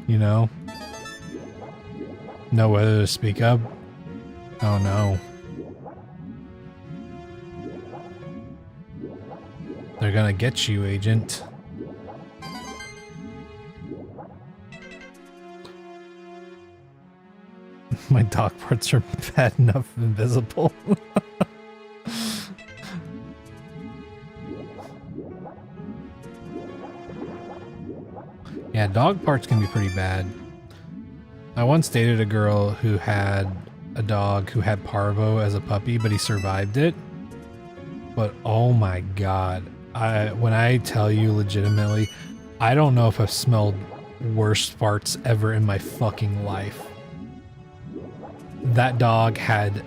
Speaker 2: You know? Know whether to speak up? Oh no. They're gonna get you, Agent. My dog parts are bad enough invisible. Yeah, dog parts can be pretty bad. I once dated a girl who had a dog who had parvo as a puppy, but he survived it. But oh my god. When I tell you legitimately, I don't know if I've smelled worse farts ever in my fucking life. That dog had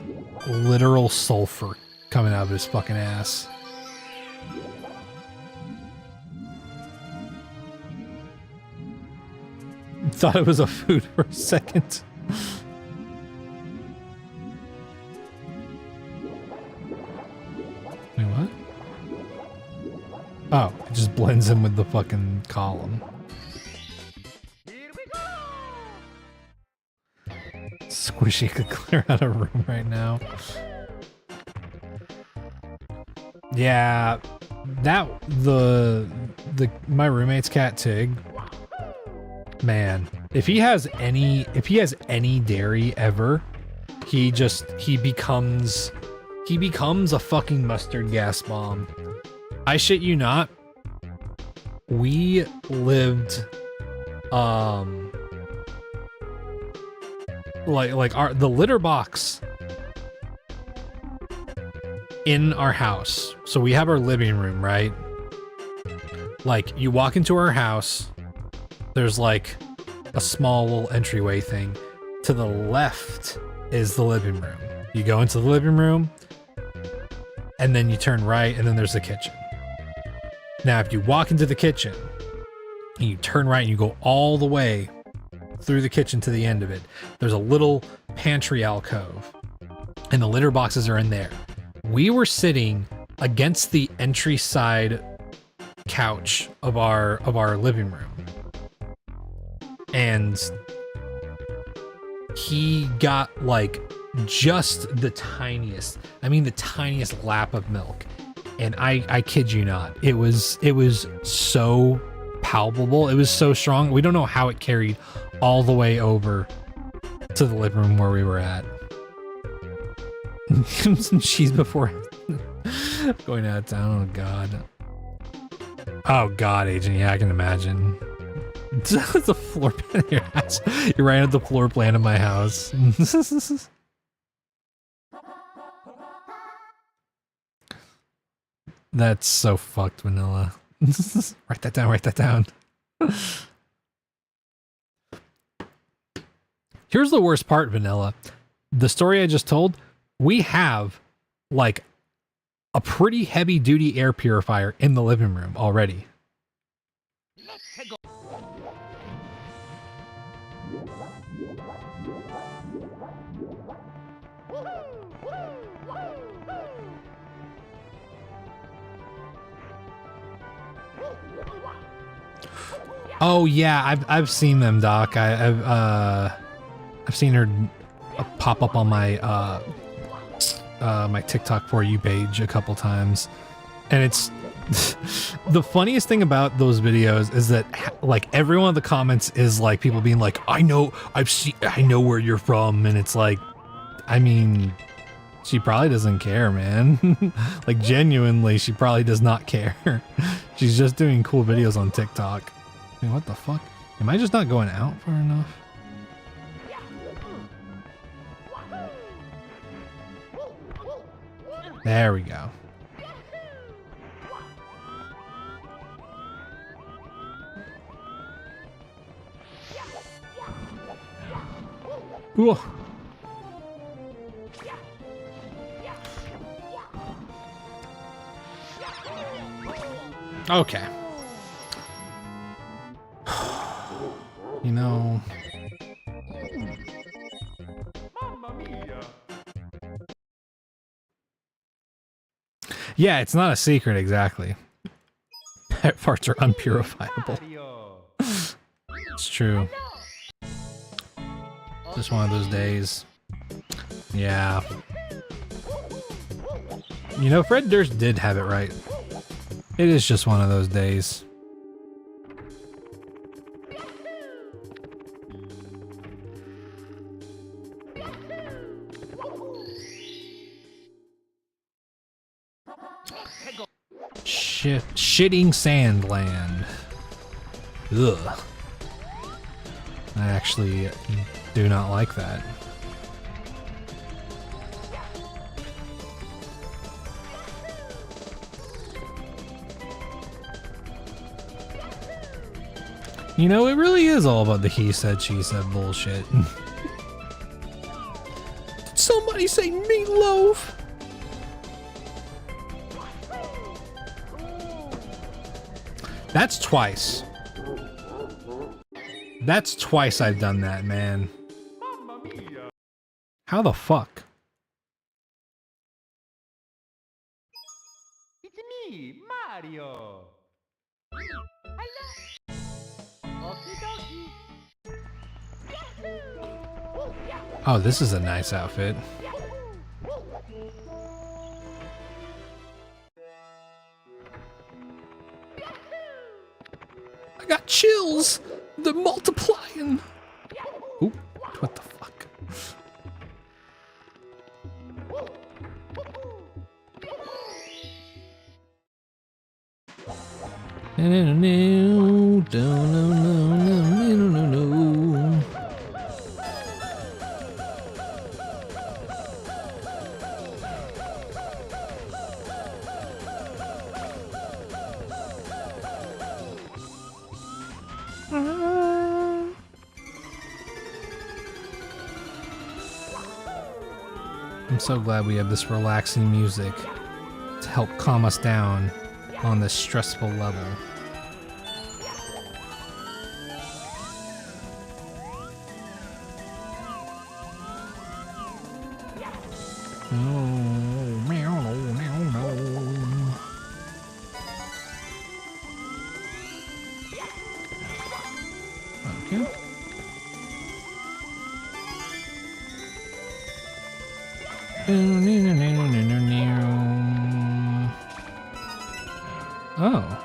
Speaker 2: literal sulfur coming out of his fucking ass. Thought it was a food for a second. Wait, what? Oh, it just blends in with the fucking column. Squishy could clear out a room right now. Yeah, my roommate's cat Tig. Man, if he has any dairy ever, he He becomes a fucking mustard gas bomb. I shit you not. We lived, the litter box in our house. So we have our living room, right? Like, you walk into our house, there's like a small little entryway thing. To the left is the living room. You go into the living room, and then you turn right, and then there's the kitchen. Now, if you walk into the kitchen, and you turn right, and you go all the way through the kitchen to the end of it, there's a little pantry alcove, and the litter boxes are in there. We were sitting against the entry side couch of our living room, and he got like just the tiniest, I mean the tiniest lap of milk, and I kid you not, it was so palpable, it was so strong. We don't know how it carried all the way over to the living room where we were at. Some cheese before going out of town. Oh god. Oh god, Agent, yeah, I can imagine. It's a floor plan of your house. You're right at the floor plan of my house. That's so fucked, Vanilla. Write that down, write that down. Here's the worst part, Vanilla. The story I just told, we have like a pretty heavy duty air purifier in the living room already. Oh yeah, I've seen them, Doc. I've seen her pop up on my my TikTok For You page a couple times, and it's the funniest thing about those videos is that like every one of the comments is like people being like, I know where you're from, and it's like, I mean, she probably doesn't care, man. Like genuinely, she probably does not care. She's just doing cool videos on TikTok. I mean, what the fuck? Am I just not going out far enough? There we go. Ooh. Okay. You know, yeah, it's not a secret exactly. Pet parts are unpurifiable. It's true. Just one of those days. Yeah. You know, Fred Durst did have it right. It is just one of those days. Shitting Sandland. Ugh. I actually do not like that. You know, it really is all about the he said, she said bullshit. Did somebody say meatloaf? That's twice. That's twice I've done that, man. How the fuck?
Speaker 10: It's me, Mario.
Speaker 2: Oh, this is a nice outfit. I got chills! They're multiplying! Oop, what the fuck? I'm so glad we have this relaxing music to help calm us down on this stressful level. Okay. Oh.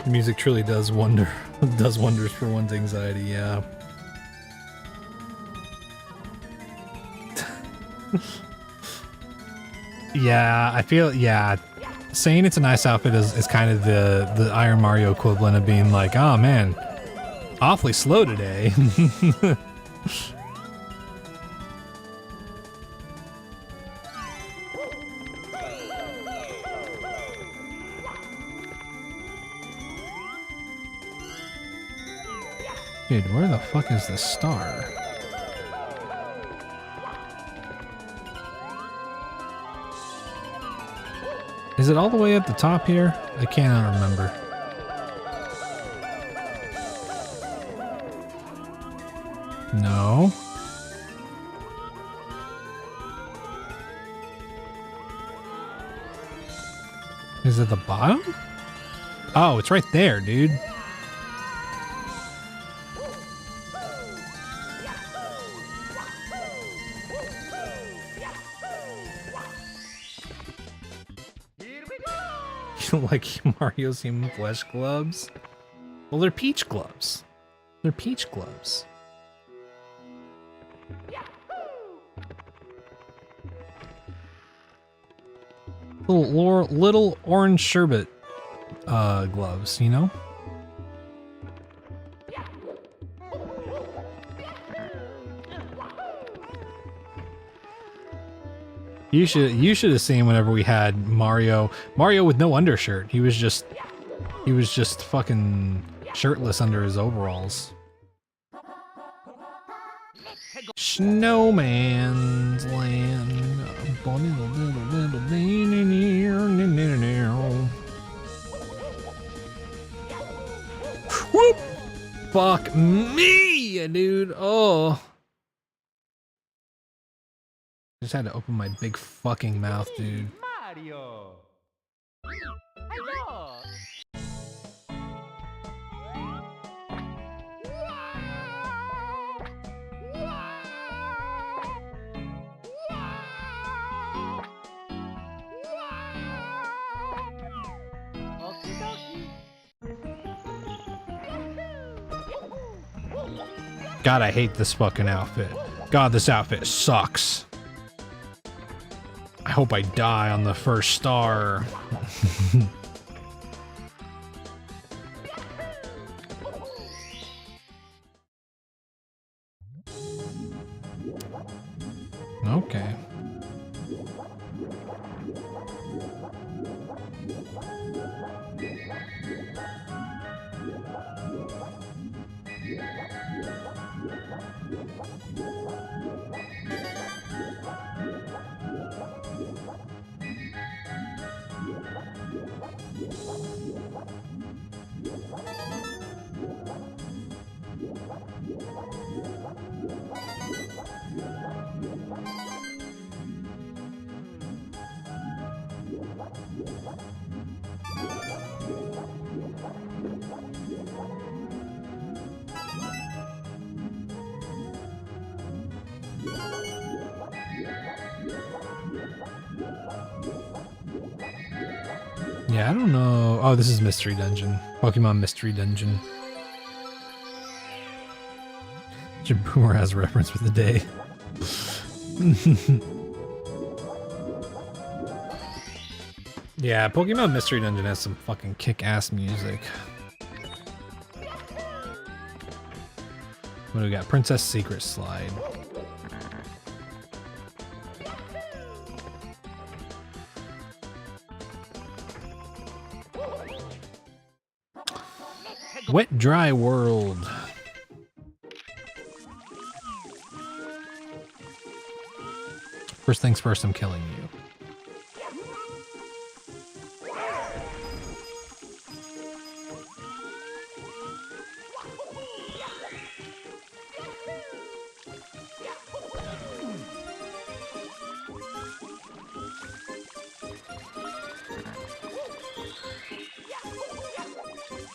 Speaker 2: Music truly does wonders for one's anxiety, yeah. Yeah, I feel, yeah, saying it's a nice outfit is kind of the Iron Mario equivalent of being like, oh man, awfully slow today. Dude, where the fuck is the star? Is it all the way at the top here? I cannot remember. No. Is it the bottom? Oh, it's right there, dude. Like Mario's human flesh gloves? Well, they're peach gloves. They're peach gloves. Little orange sherbet gloves, you know? You should have seen whenever we had Mario with no undershirt. He was just fucking shirtless under his overalls. Snowman's Land. Whoop! Fuck me, dude. Oh. Just had to open my big fucking mouth, dude.
Speaker 10: Mario. Hello.
Speaker 2: God, I hate this fucking outfit. God, this outfit sucks. I hope I die on the first star. Okay. Yeah, I don't know. Oh, this is Mystery Dungeon. Pokemon Mystery Dungeon. Jim Boomer has a reference for the day. Yeah, Pokemon Mystery Dungeon has some fucking kick-ass music. What do we got? Princess Secret Slide. Wet Dry World. First things first, I'm killing you.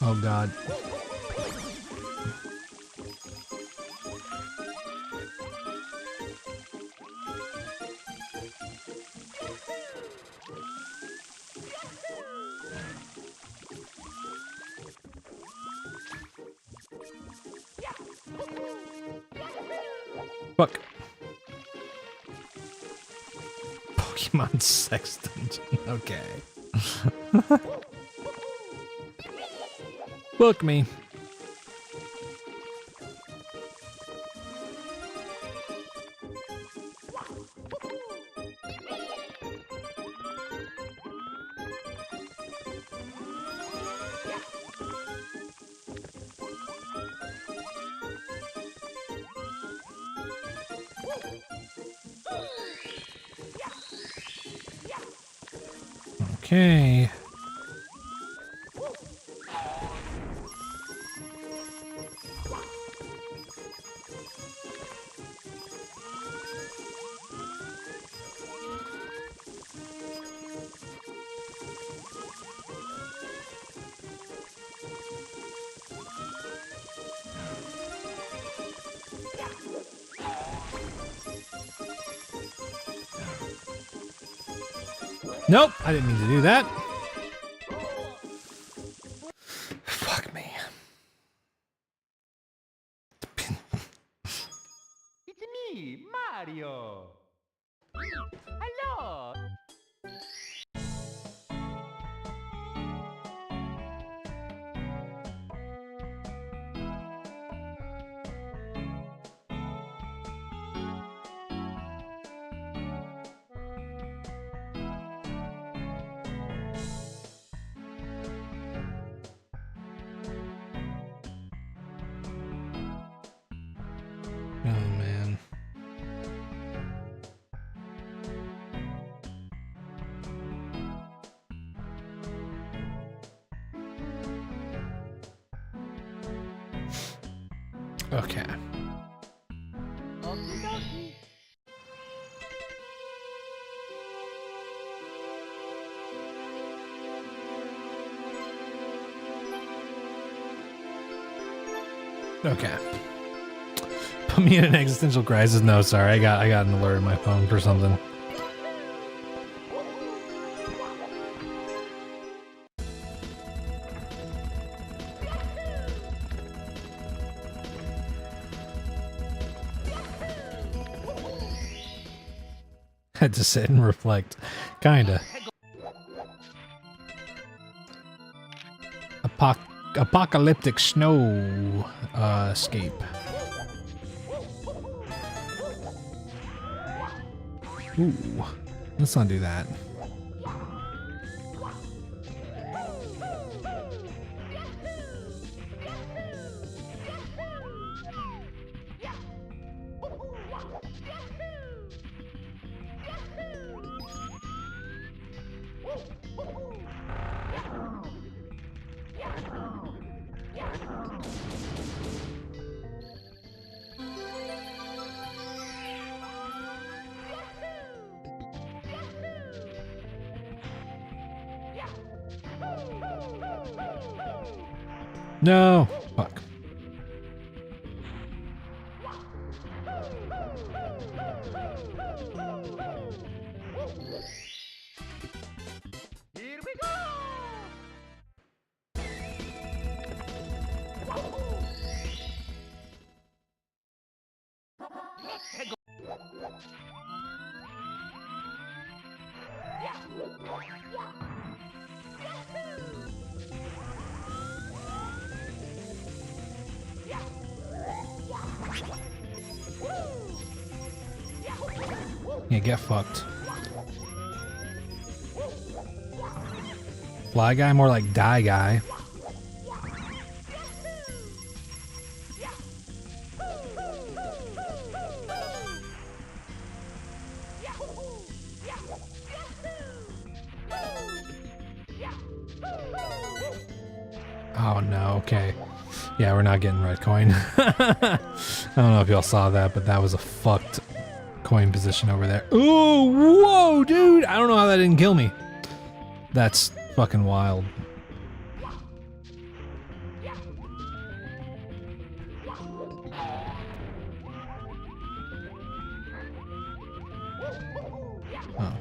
Speaker 2: Oh God. Fuck. Pokemon Sex Dungeon. Okay. Book me. Okay. Nope, I didn't mean to do that. Fuck me.
Speaker 10: It's me, Mario. Hello.
Speaker 2: Oh man. Okay. Okay. Put me in an existential crisis. No, sorry, I got an alert on my phone for something. Had to sit and reflect. Kinda. Apocalyptic snow escape. Ooh, let's not do that. No! Fuck.
Speaker 10: Here we go.
Speaker 2: Yeah, get fucked. Fly guy, more like die guy. Oh no, okay. Yeah, we're not getting red coin. I don't know if y'all saw that, but that was a fucked coin position over there. Ooh, whoa, dude! I don't know how that didn't kill me. That's fucking wild.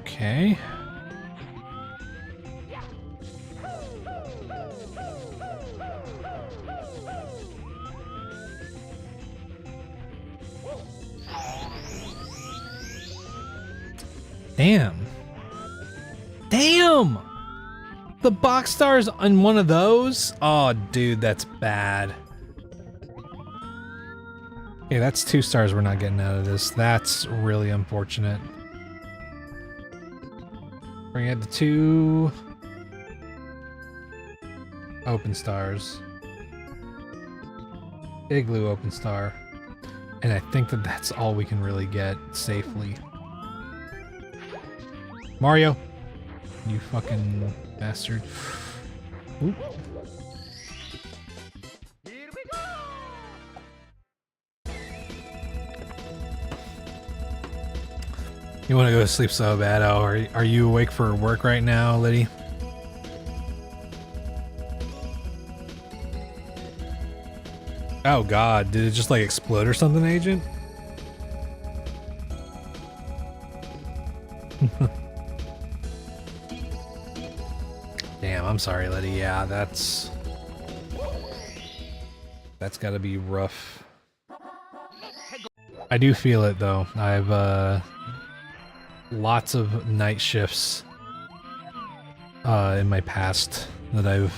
Speaker 2: Okay. Damn. Damn! The box stars on one of those? Oh, dude, that's bad. Okay, that's 2 stars we're not getting out of this. That's really unfortunate. We're gonna get the 2 open stars. Igloo open star. And I think that that's all we can really get safely. Mario! You fucking bastard. Oop. You want to go to sleep so bad? Oh, are you awake for work right now, Liddy? Oh god, did it just like explode or something, Agent? Damn, I'm sorry, Liddy. Yeah, that's gotta be rough. I do feel it though. I've lots of night shifts in my past that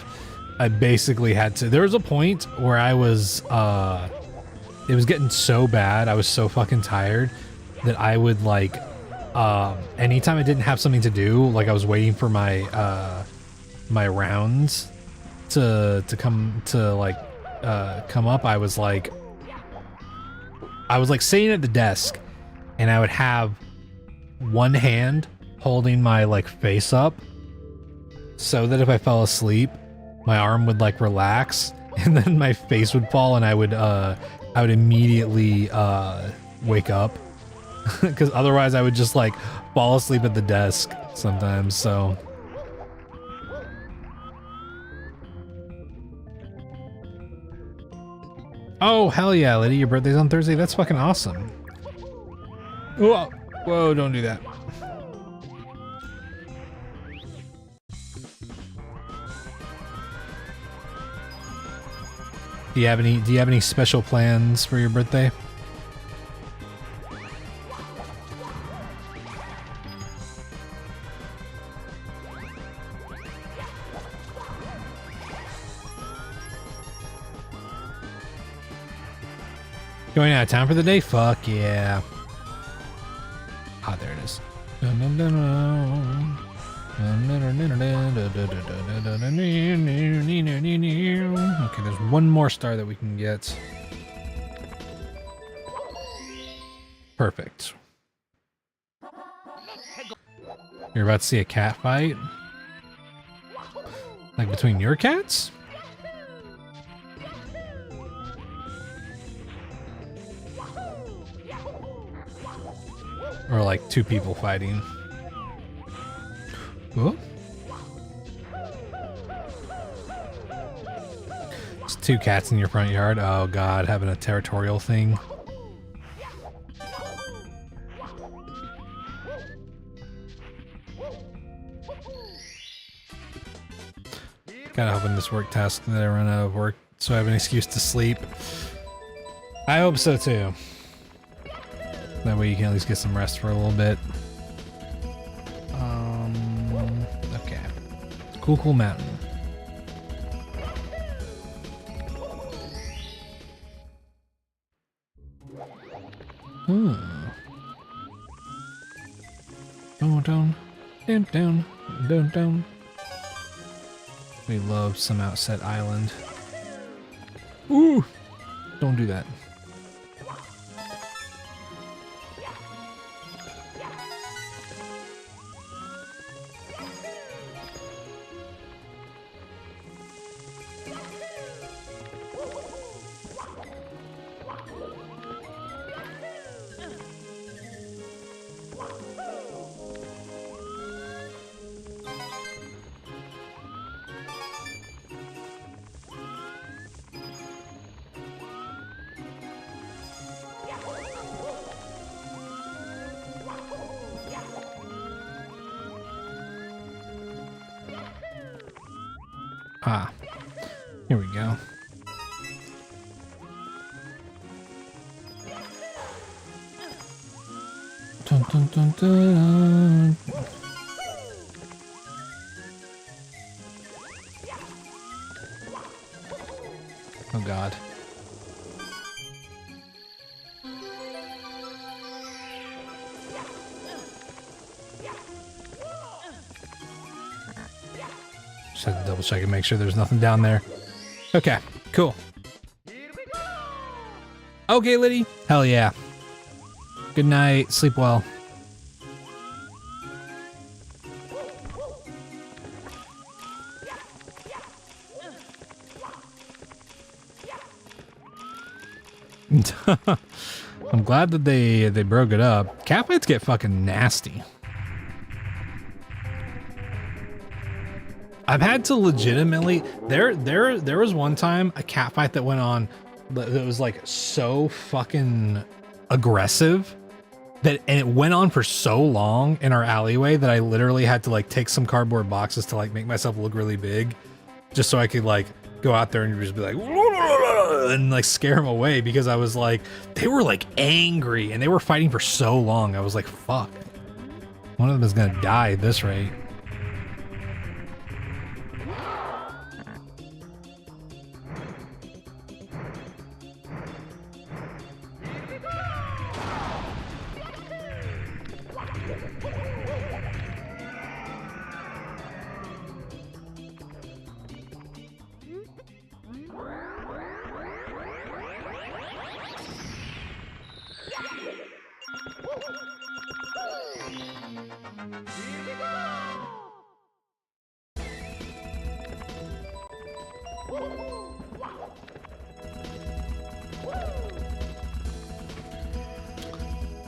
Speaker 2: I basically had to. There was a point where I was it was getting so bad, I was so fucking tired that I would like anytime I didn't have something to do, like I was waiting for my my rounds to come up, I was like sitting at the desk and I would have one hand holding my like face up so that if I fell asleep my arm would like relax and then my face would fall and I would immediately wake up because otherwise I would just like fall asleep at the desk sometimes. So oh hell yeah, lady, your birthday's on Thursday. That's fucking awesome. Whoa, whoa, don't do that. Do you have any special plans for your birthday? Going out of town for the day? Fuck yeah. Ah, there it is. Okay, there's one more star that we can get. Perfect. You're about to see a cat fight? Like between your cats? Or like 2 people fighting. Oh. There's 2 cats in your front yard. Oh god, having a territorial thing. Kinda hoping this work task that I run out of work so I have an excuse to sleep. I hope so too. That way you can at least get some rest for a little bit. Okay. Cool mountain. Down, down, down, down, down, down. We love some Outset Island. Ooh! Don't do that. Ah, here we go. Dun, dun, dun, dun. Oh God. Just had to double check and make sure there's nothing down there. Okay, cool. Okay, Liddy. Hell yeah. Good night. Sleep well. I'm glad that they broke it up. Catfights get fucking nasty. I've had to legitimately there was one time a catfight that went on that was like so fucking aggressive and it went on for so long in our alleyway that I literally had to like take some cardboard boxes to like make myself look really big just so I could like go out there and just be like and like scare them away because I was like they were like angry and they were fighting for so long. I was like, fuck, one of them is gonna die at this rate.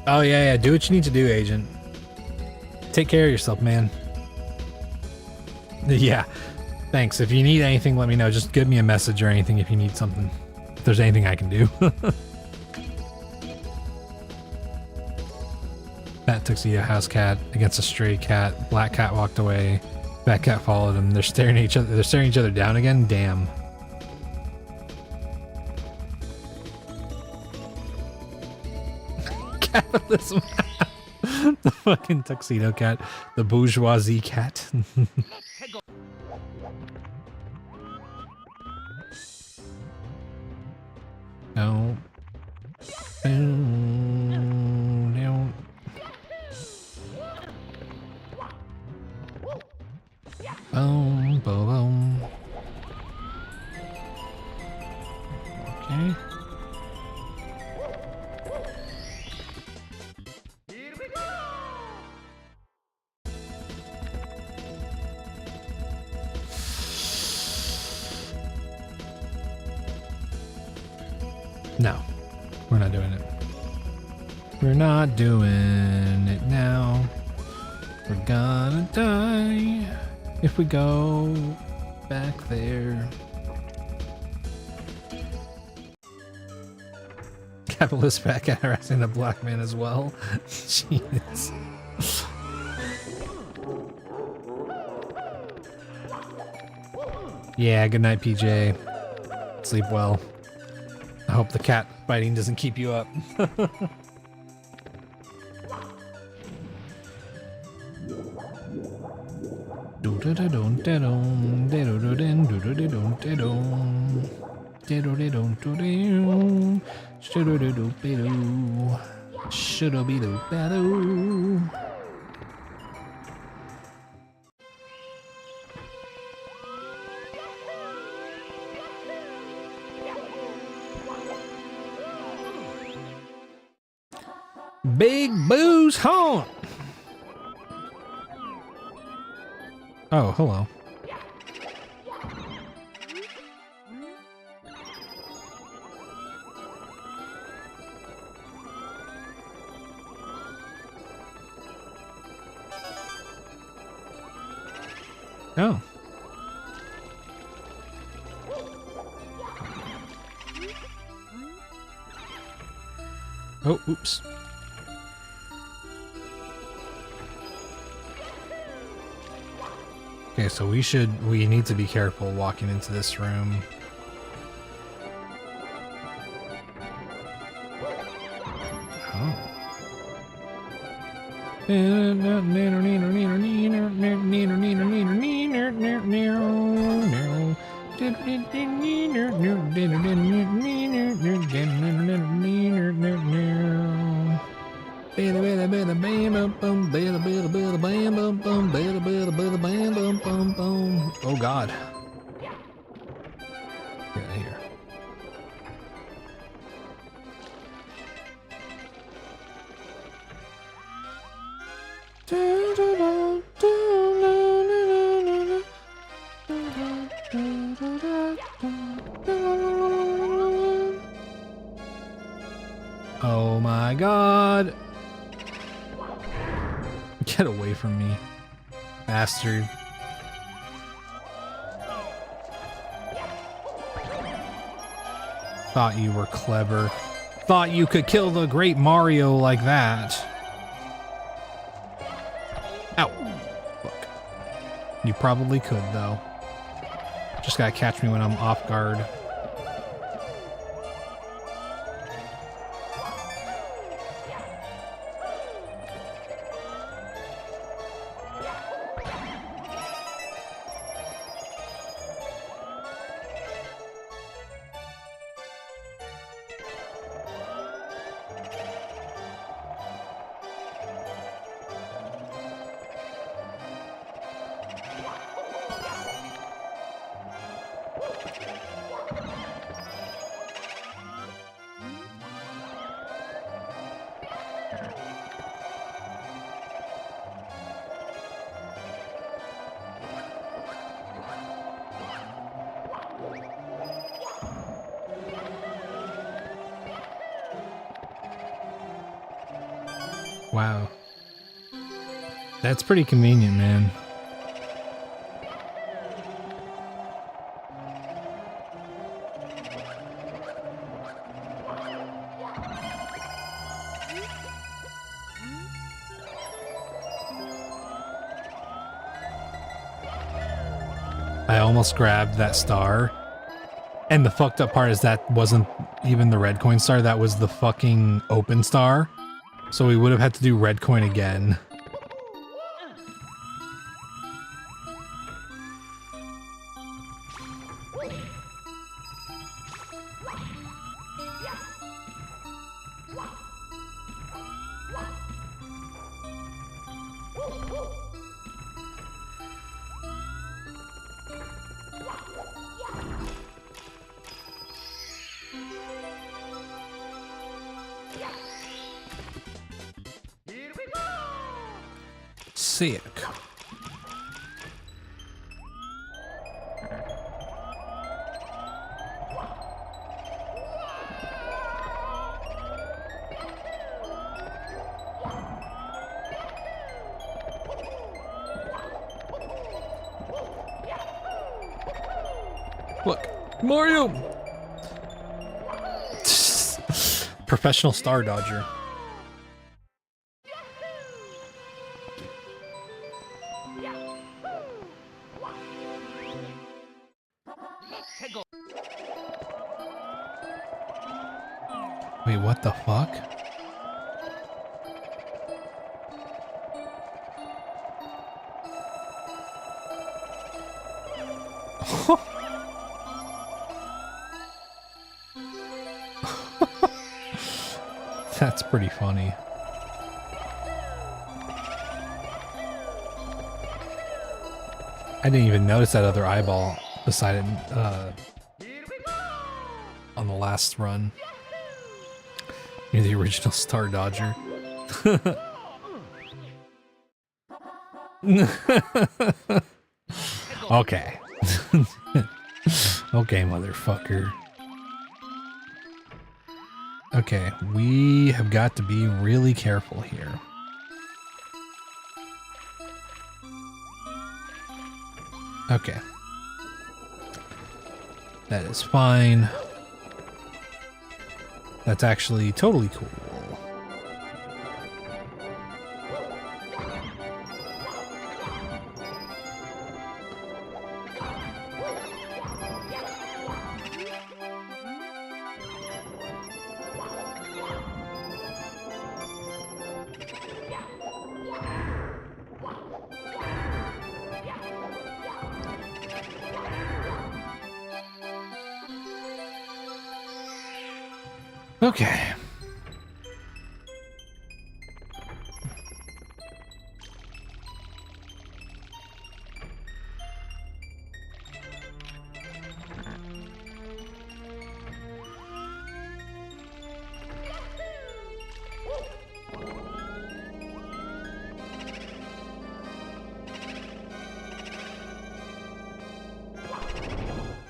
Speaker 2: Oh yeah, do what you need to do, Agent. Take care of yourself, man. Yeah, thanks. If you need anything, let me know. Just give me a message or anything if you need something. If there's anything I can do. Fat tuxedo house cat against a stray cat. Black cat walked away. Fat cat followed him. They're staring at each other. They're staring each other down again. Damn. Capitalism. The fucking tuxedo cat. The bourgeoisie cat. No. No. Boom, boom, boom. Okay. No, we're not doing it. We're not doing it now. We're gonna die if we go back there. Capitalist back at harassing the black man as well. Jeez. Yeah, good night, PJ. Sleep well. I hope the cat fighting doesn't keep you up. Big Boo's Haunt. Oh, hello. Oh. Oh, oops. Okay, so we need to be careful walking into this room. Oh. Oh God. Get out of here. Oh my God. Get away from me, bastard. Thought you were clever. Thought you could kill the great Mario like that. Ow. Look. You probably could, though. Just gotta catch me when I'm off guard. Wow. That's pretty convenient, man. I almost grabbed that star. And the fucked up part is that wasn't even the red coin star, that was the fucking open star. So we would have had to do red coin again. Sick. Look, Mario! Professional star dodger. Wait, what the fuck? That's pretty funny. I didn't even notice that other eyeball beside it on the last run. You're the original Star Dodger. Okay. Okay, motherfucker. Okay, we have got to be really careful here. Okay. That is fine. That's actually totally cool. Okay.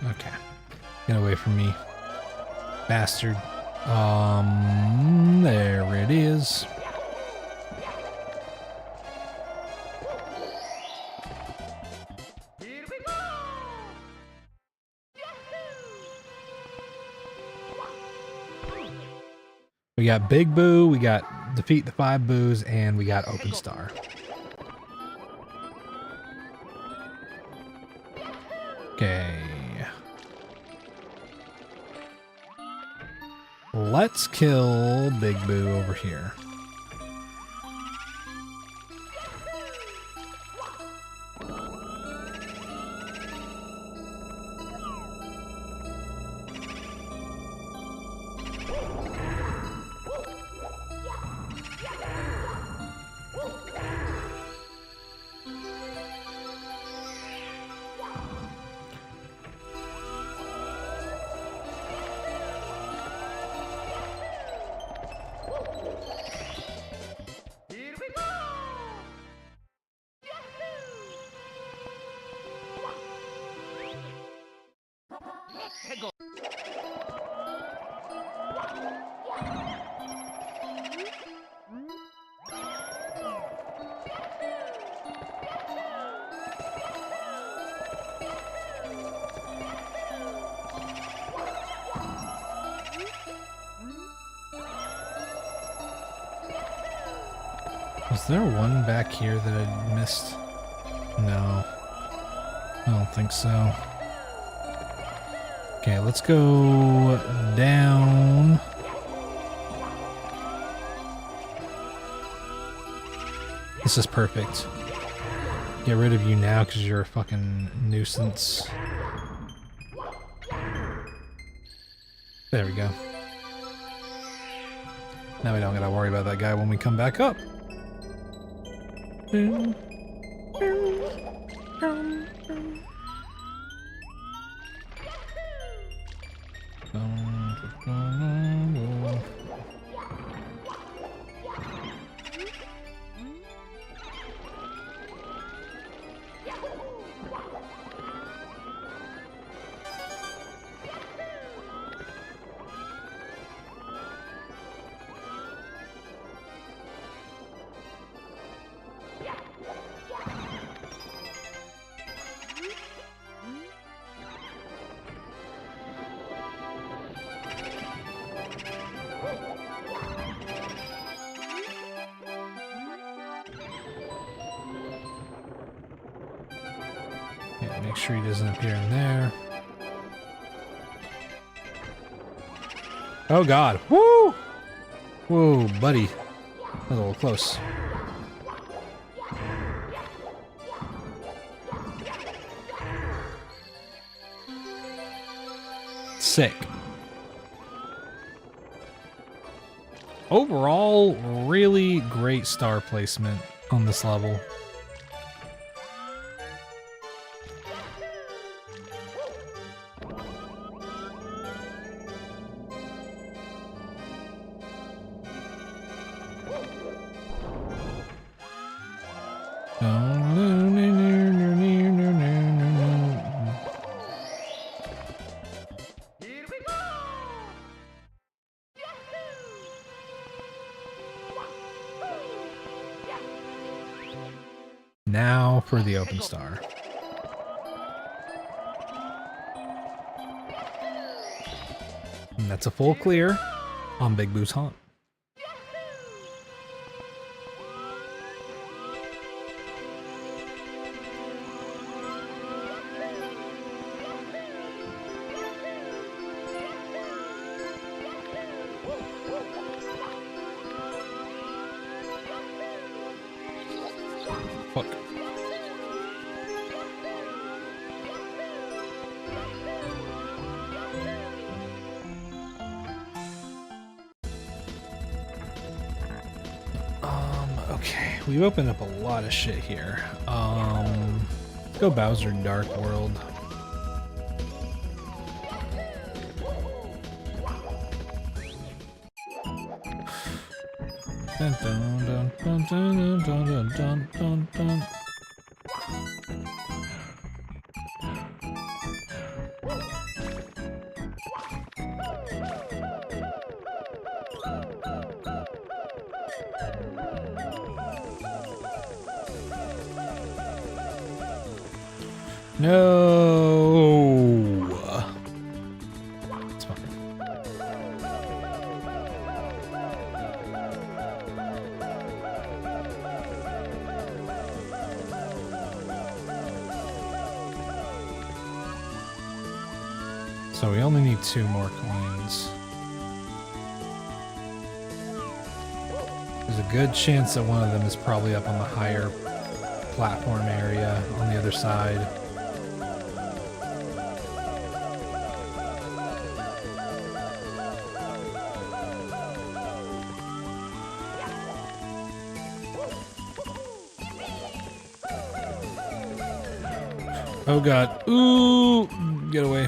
Speaker 2: Okay. Get away from me, bastard. There it is.
Speaker 10: Here we go!
Speaker 2: We got Big Boo, we got Defeat the 5 Boos, and we got Open Star. Okay. Let's kill Big Boo over here.
Speaker 10: Here we go! Yahoo!
Speaker 2: Was there one back here that I missed? No. I don't think so. Okay, let's go down. This is perfect. Get rid of you now because you're a fucking nuisance. There we go. Now we don't gotta worry about that guy when we come back up. Yeah, make sure he doesn't appear in there. Oh god. Woo! Whoa, buddy. That was a little close. Sick. Overall, really great star placement on this level. Now for the open star. And that's a full clear on Big Boo's Haunt. Fuck. Okay, we've opened up a lot of shit here. Let's go Bowser Dark World. Dun, dun, dun, dun, dun, dun, dun, dun, dun. No. It's fine. So we only need 2 more coins. There's a good chance that one of them is probably up on the higher platform area on the other side. Oh god. Ooh! Get away.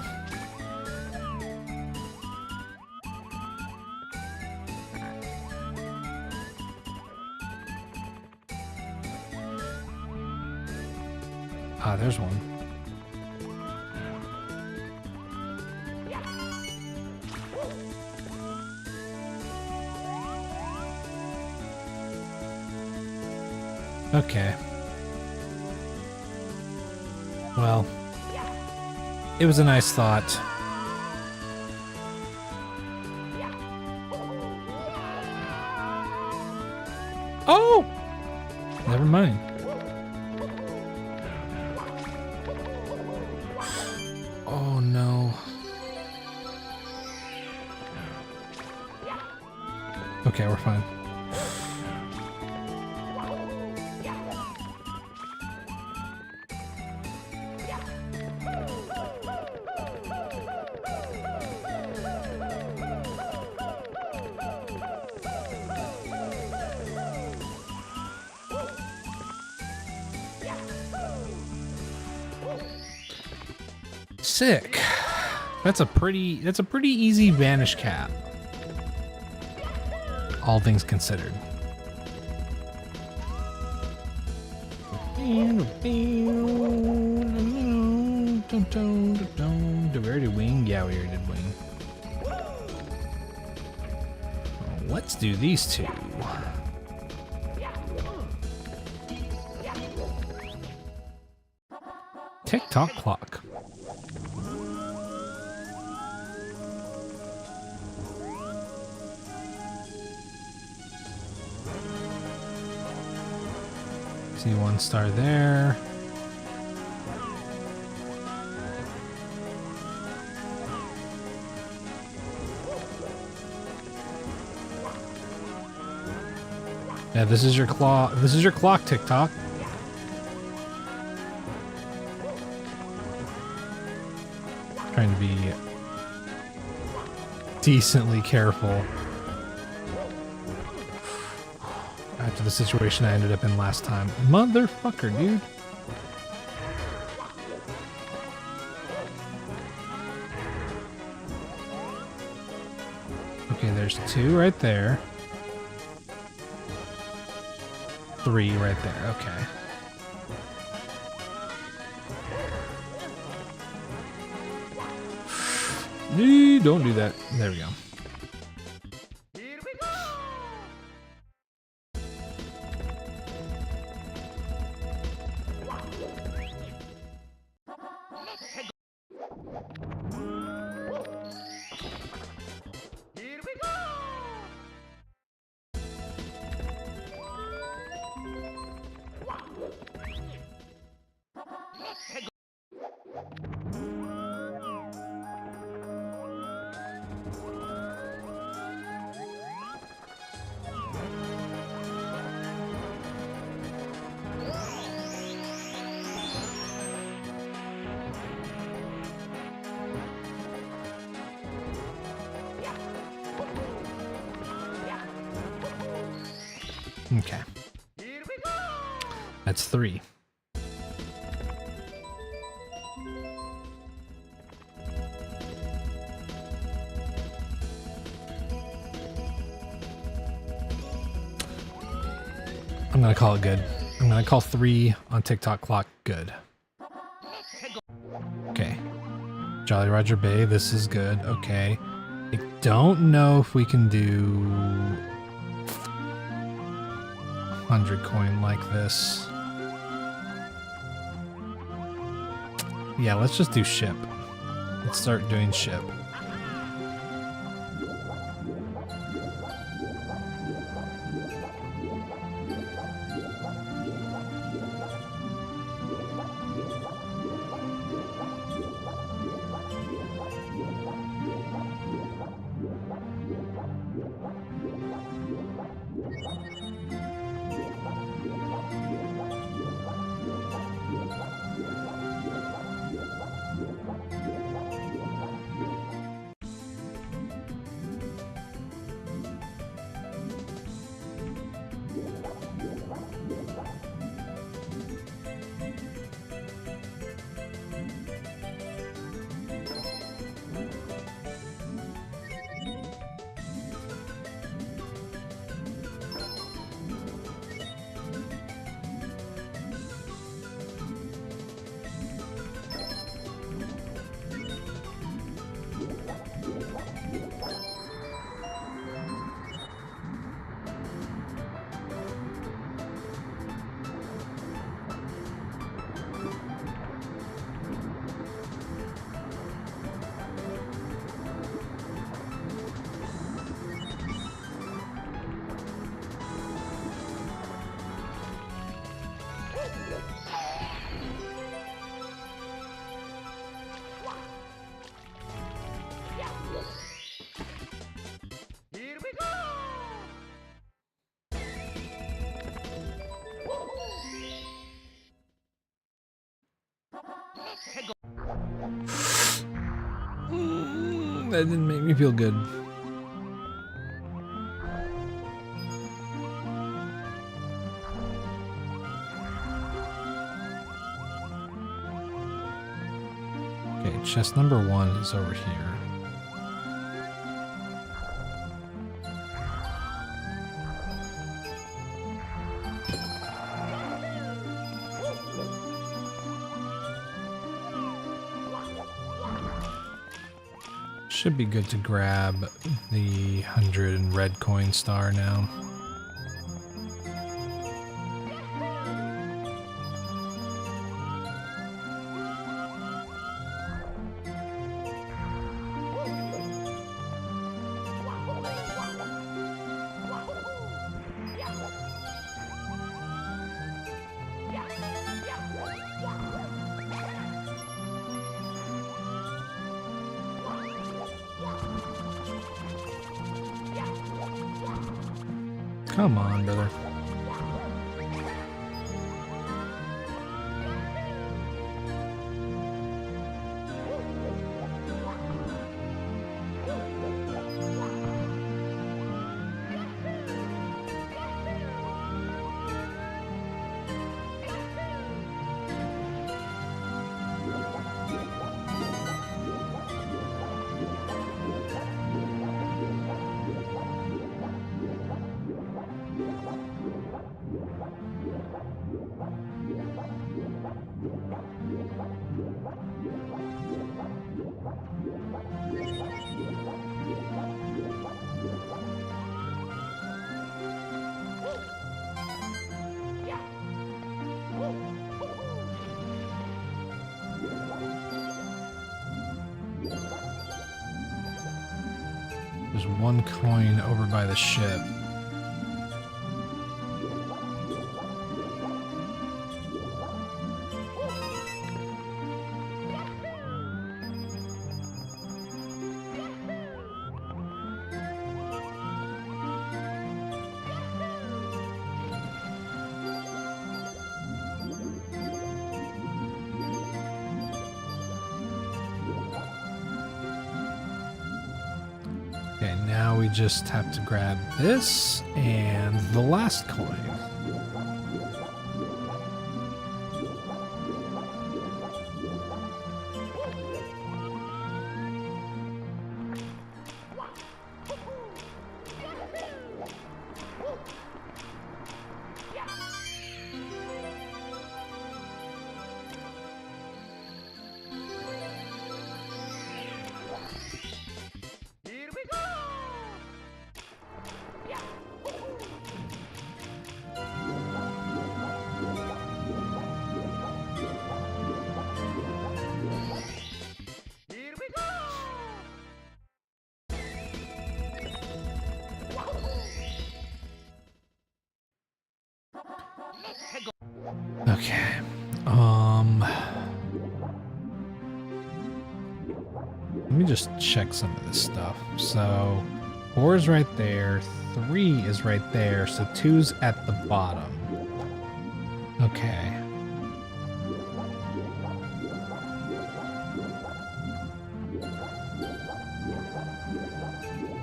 Speaker 2: Ah, there's one. Okay. Well, it was a nice thought. Oh! Never mind. Oh no. Okay, we're fine. Sick. That's a pretty easy vanish cap. All things considered. Did we already wing? Yeah, we already did wing. Let's do these 2. Tick-tock clock. See 1 star there. Yeah, this is your claw. This is your clock, TikTok. Trying to be decently careful after the situation I ended up in last time. Motherfucker, dude. Okay, there's 2 right there. 3 right there, okay. Don't do that. There we go.
Speaker 10: Here we go!
Speaker 2: Okay. That's 3. I'm gonna call it good. I'm gonna call 3 on TikTok clock good. Okay. Jolly Roger Bay, this is good. Okay. I don't know if we can do 100 coin like this. Yeah, let's just do ship. Let's start doing ship. That didn't make me feel good. Okay, chest number 1 is over here. Should be good to grab the 100 red coin star now. Come on, brother. There's 1 coin over by the ship. Okay, now we just have to grab this and the last coin.
Speaker 10: Here we go! Here we go!
Speaker 2: Okay. Let me just check some of this stuff. So 4 is right there, 3 is right there, so 2's at the bottom. Okay.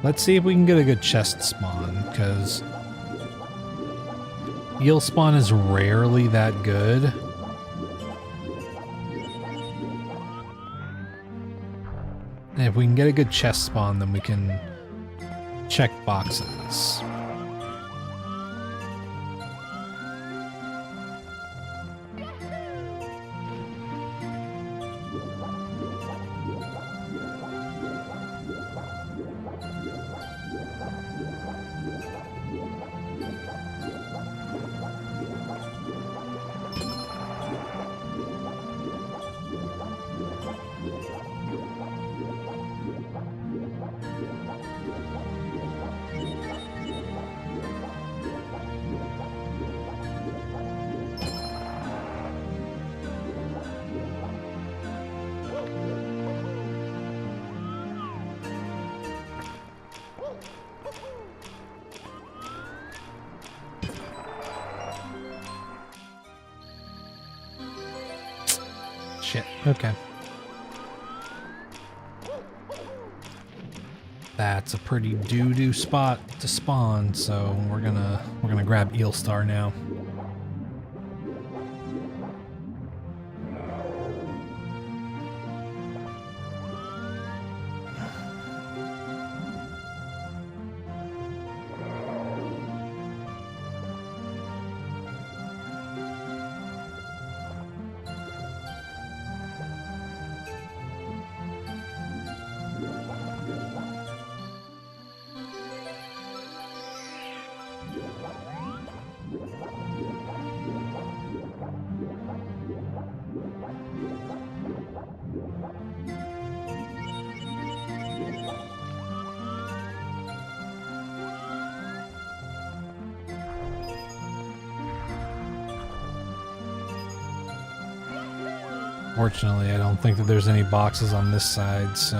Speaker 2: Let's see if we can get a good chest spawn, because eel spawn is rarely that good. And if we can get a good chest spawn, then we can check boxes. Shit. Okay. That's a pretty doo-doo spot to spawn, so we're gonna grab Eel Star now. Fortunately, I don't think that there's any boxes on this side, so...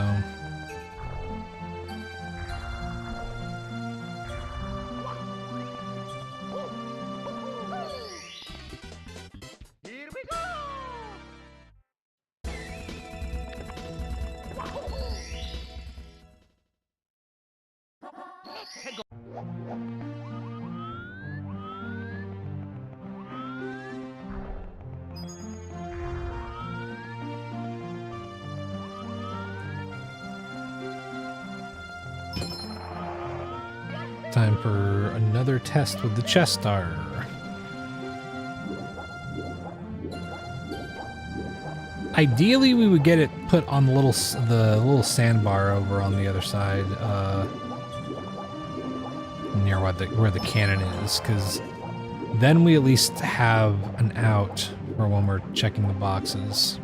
Speaker 10: Here we go!
Speaker 2: Time for another test with the chest star. Ideally, we would get it put on the little sandbar over on the other side, near where the cannon is, because then we at least have an out for when we're checking the boxes.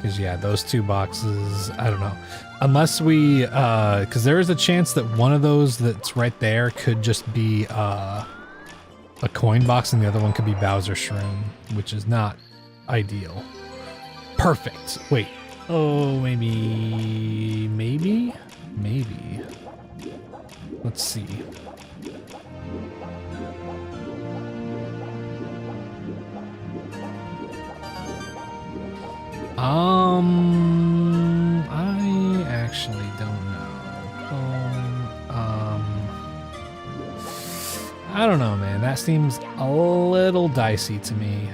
Speaker 2: Because, yeah, those two boxes, I don't know. Unless we, because there is a chance that one of those that's right there could just be a coin box and the other one could be Bowser Shroom, which is not ideal. Perfect. Wait, Oh, maybe. Let's see. I actually don't know. I don't know, man. That seems a little dicey to me.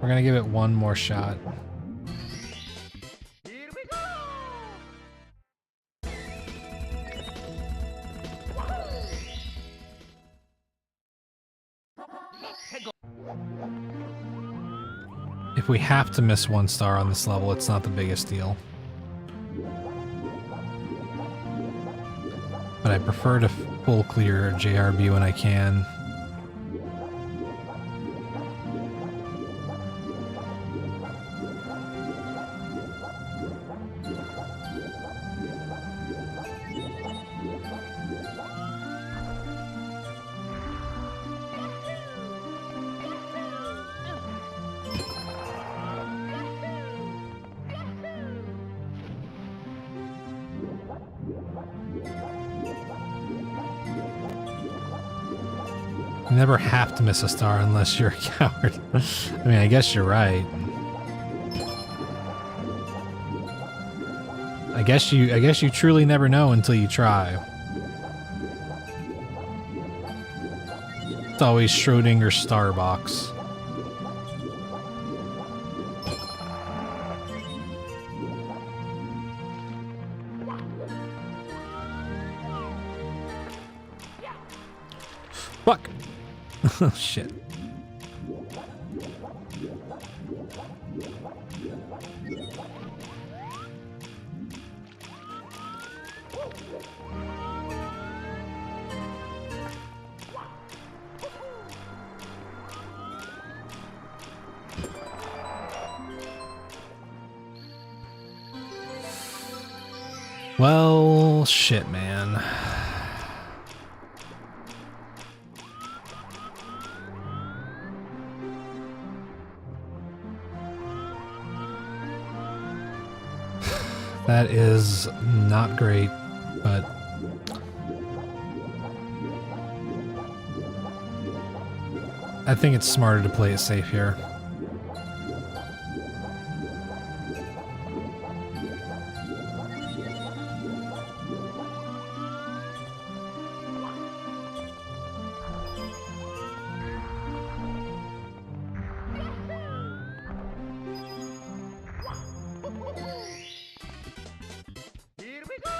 Speaker 2: We're gonna give it one more shot.
Speaker 10: Here we go!
Speaker 2: If we have to miss 1 star on this level, it's not the biggest deal. But I prefer to full clear JRB when I can. You never have to miss a star unless you're a coward. I mean, I guess you're right. I guess you truly never know until you try. It's always Schrodinger's star box. Fuck. Oh shit. Well, shit, man. That is not great, but I think it's smarter to play it safe here.
Speaker 10: Here we go!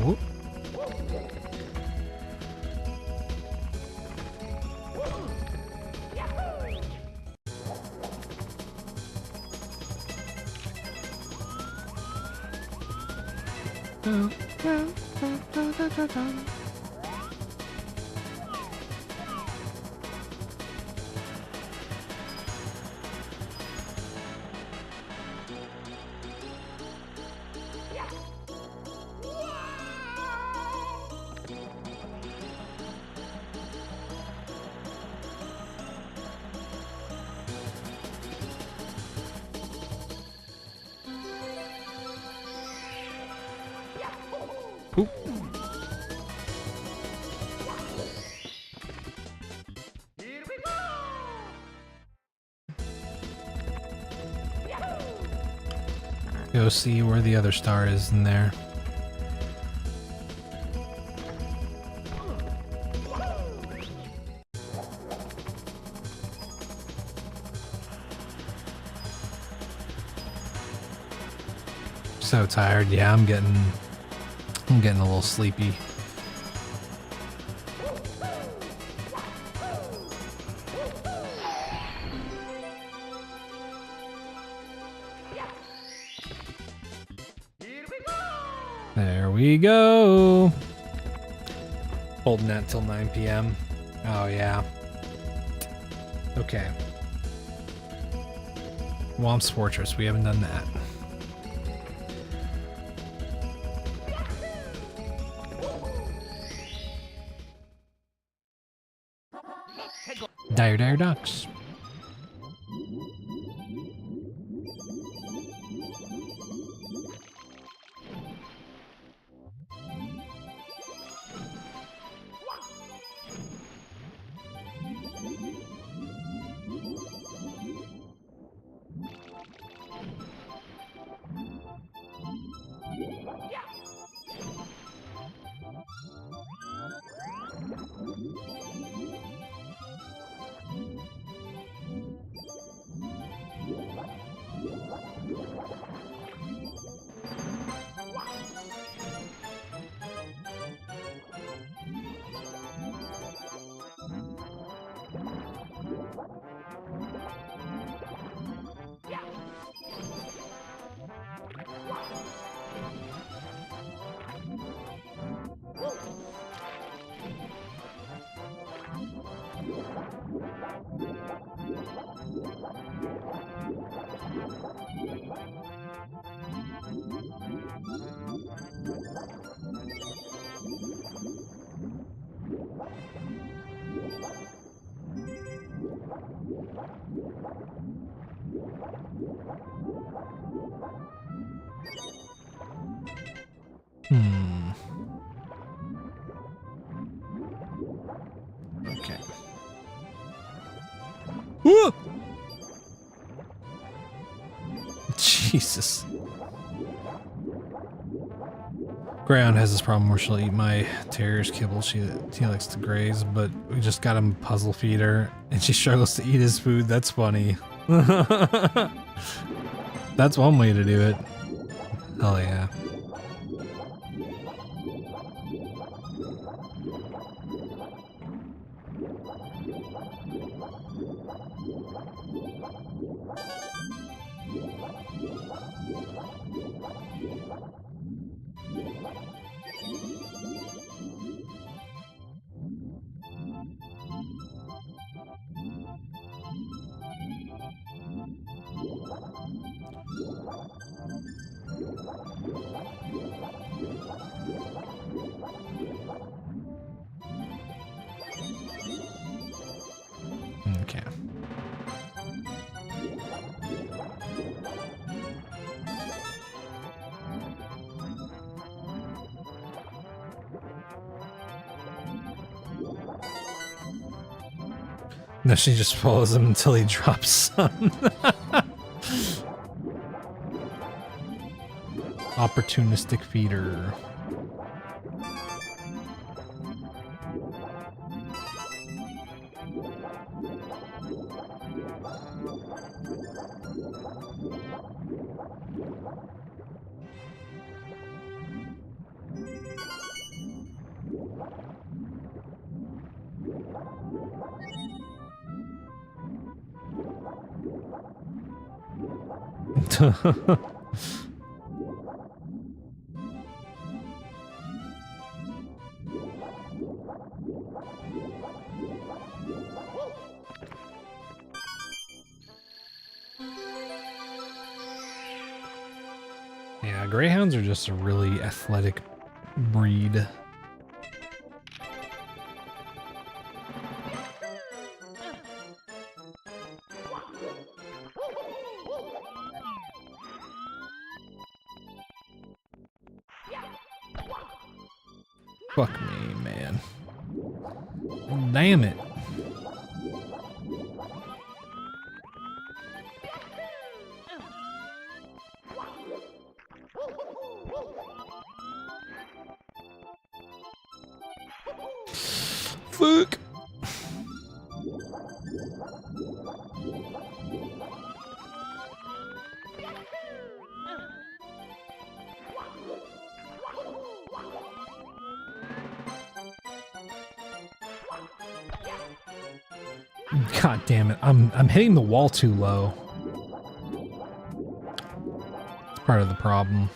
Speaker 2: Ooh. Oop.
Speaker 10: Here we go!
Speaker 2: Go see where the other star is in there. So tired. Yeah, I'm getting a little sleepy.
Speaker 10: Here we go!
Speaker 2: There we go. Holding that till 9 p.m. Oh yeah. Okay. Womp's Fortress. We haven't done that. Dire Dire Ducks. Okay. Woo! Jesus. Ground has this problem where she'll eat my terrier's kibble. She likes to graze, but we just got him puzzle feed her, and she struggles to eat his food. That's funny. That's one way to do it. Hell yeah. Okay. No, she just follows him until he drops some. Opportunistic feeder. Yeah, greyhounds are just a really athletic breed. Fuck me, man. Damn it. Fuck. God damn it. I'm hitting the wall too low. It's part of the problem.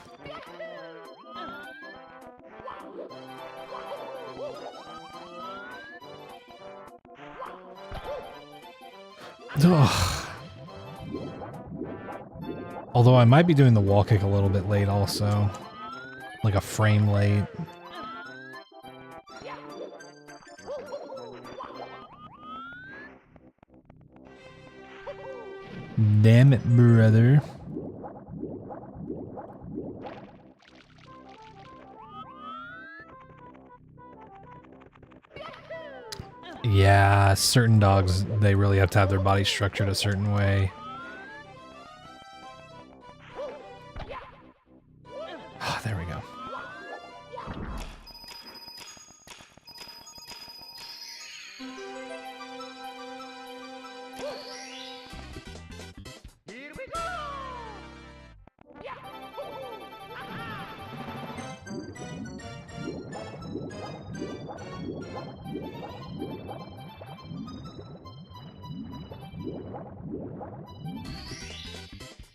Speaker 2: Ugh. Although I might be doing the wall kick a little bit late also. Like a frame late. Damn it, brother. Yeah, certain dogs, they really have to have their body structured a certain way. Oh, there we go.
Speaker 10: Here we go!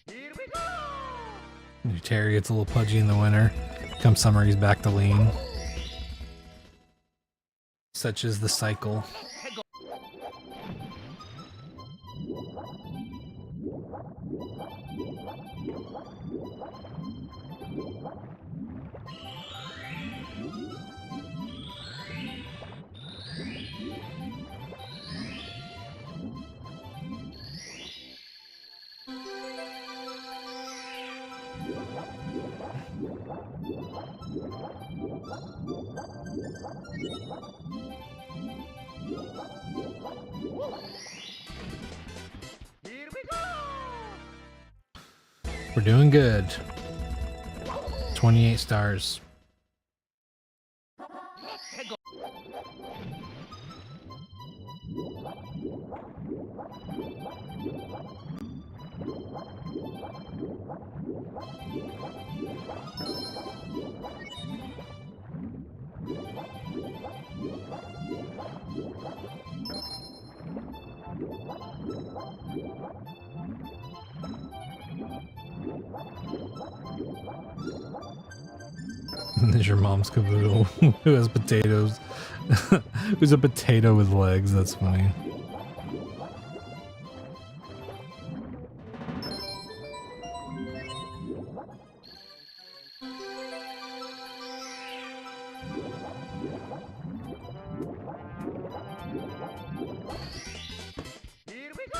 Speaker 10: Here we go!
Speaker 2: Terry gets a little pudgy in the winter. Come summer, he's back to lean. Such is the cycle.
Speaker 10: Here we go!
Speaker 2: We're doing good. 28 stars. There's your mom's caboodle who has potatoes. Who's a potato with legs? That's funny.
Speaker 10: Here we go!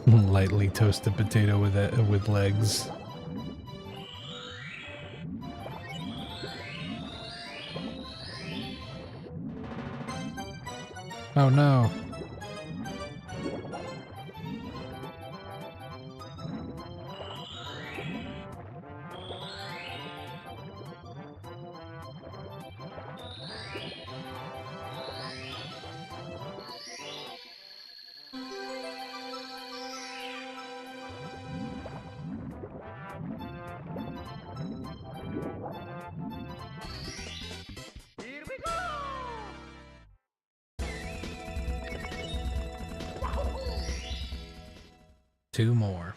Speaker 2: Lightly toasted potato with legs. Oh no.
Speaker 10: Here we go!
Speaker 2: 2 more.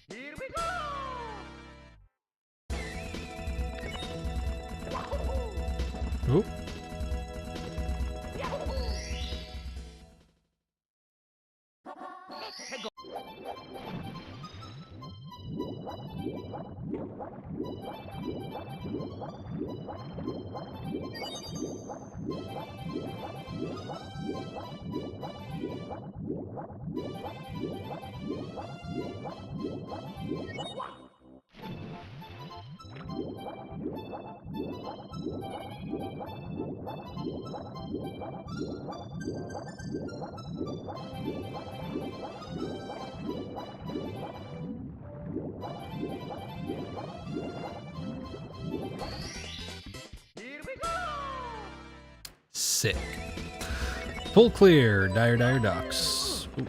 Speaker 10: Here we go!
Speaker 2: Oop.
Speaker 10: Here we go!
Speaker 2: Sick. Full clear. Dire Ducks. Ooh.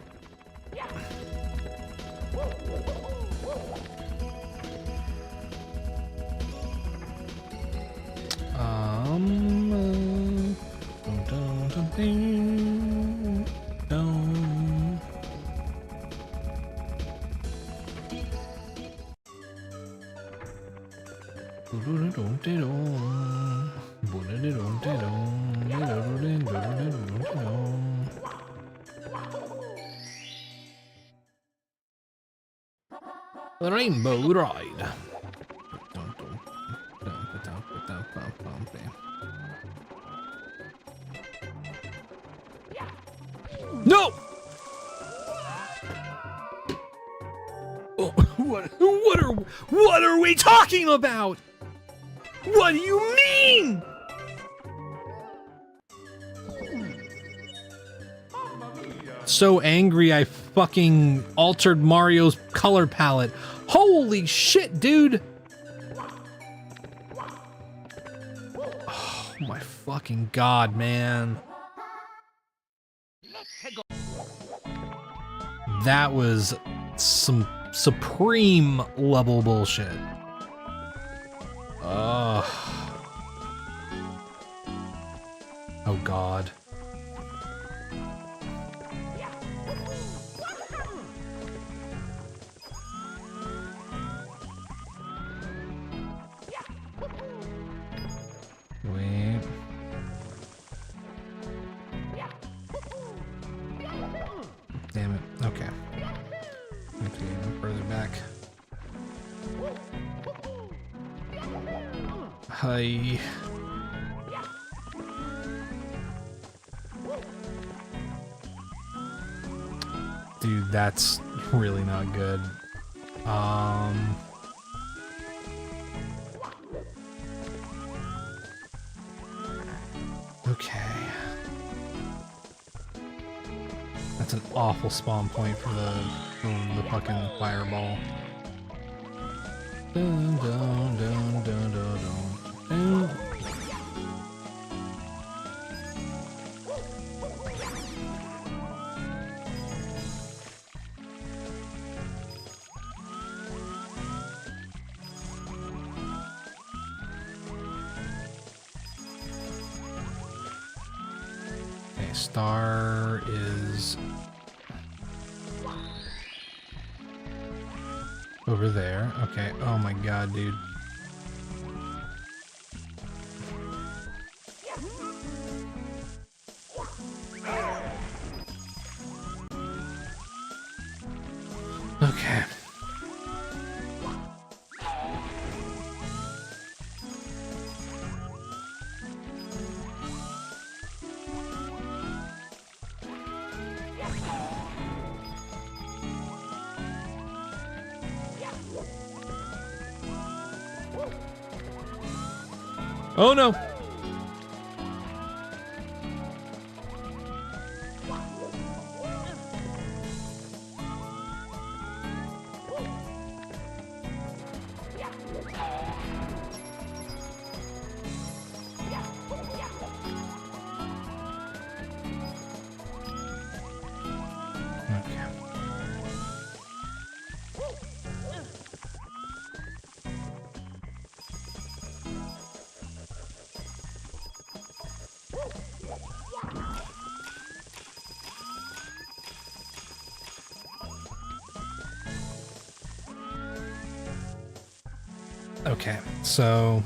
Speaker 2: The Rainbow Ride. No! Oh, what are we talking about? What do you mean? So angry I fucking altered Mario's color palette. Holy shit, dude! Oh my fucking god, man. That was some supreme level bullshit. Ugh. Oh god. Wait. Damn it. Okay. Okay, even further back. Hi. Dude, that's really not good. Okay. That's an awful spawn point for the fucking fireball. Dun, dun, dun, dun, dun, dun. Okay, star is over there. Okay. Oh my god, dude. Okay. Oh no! Okay, so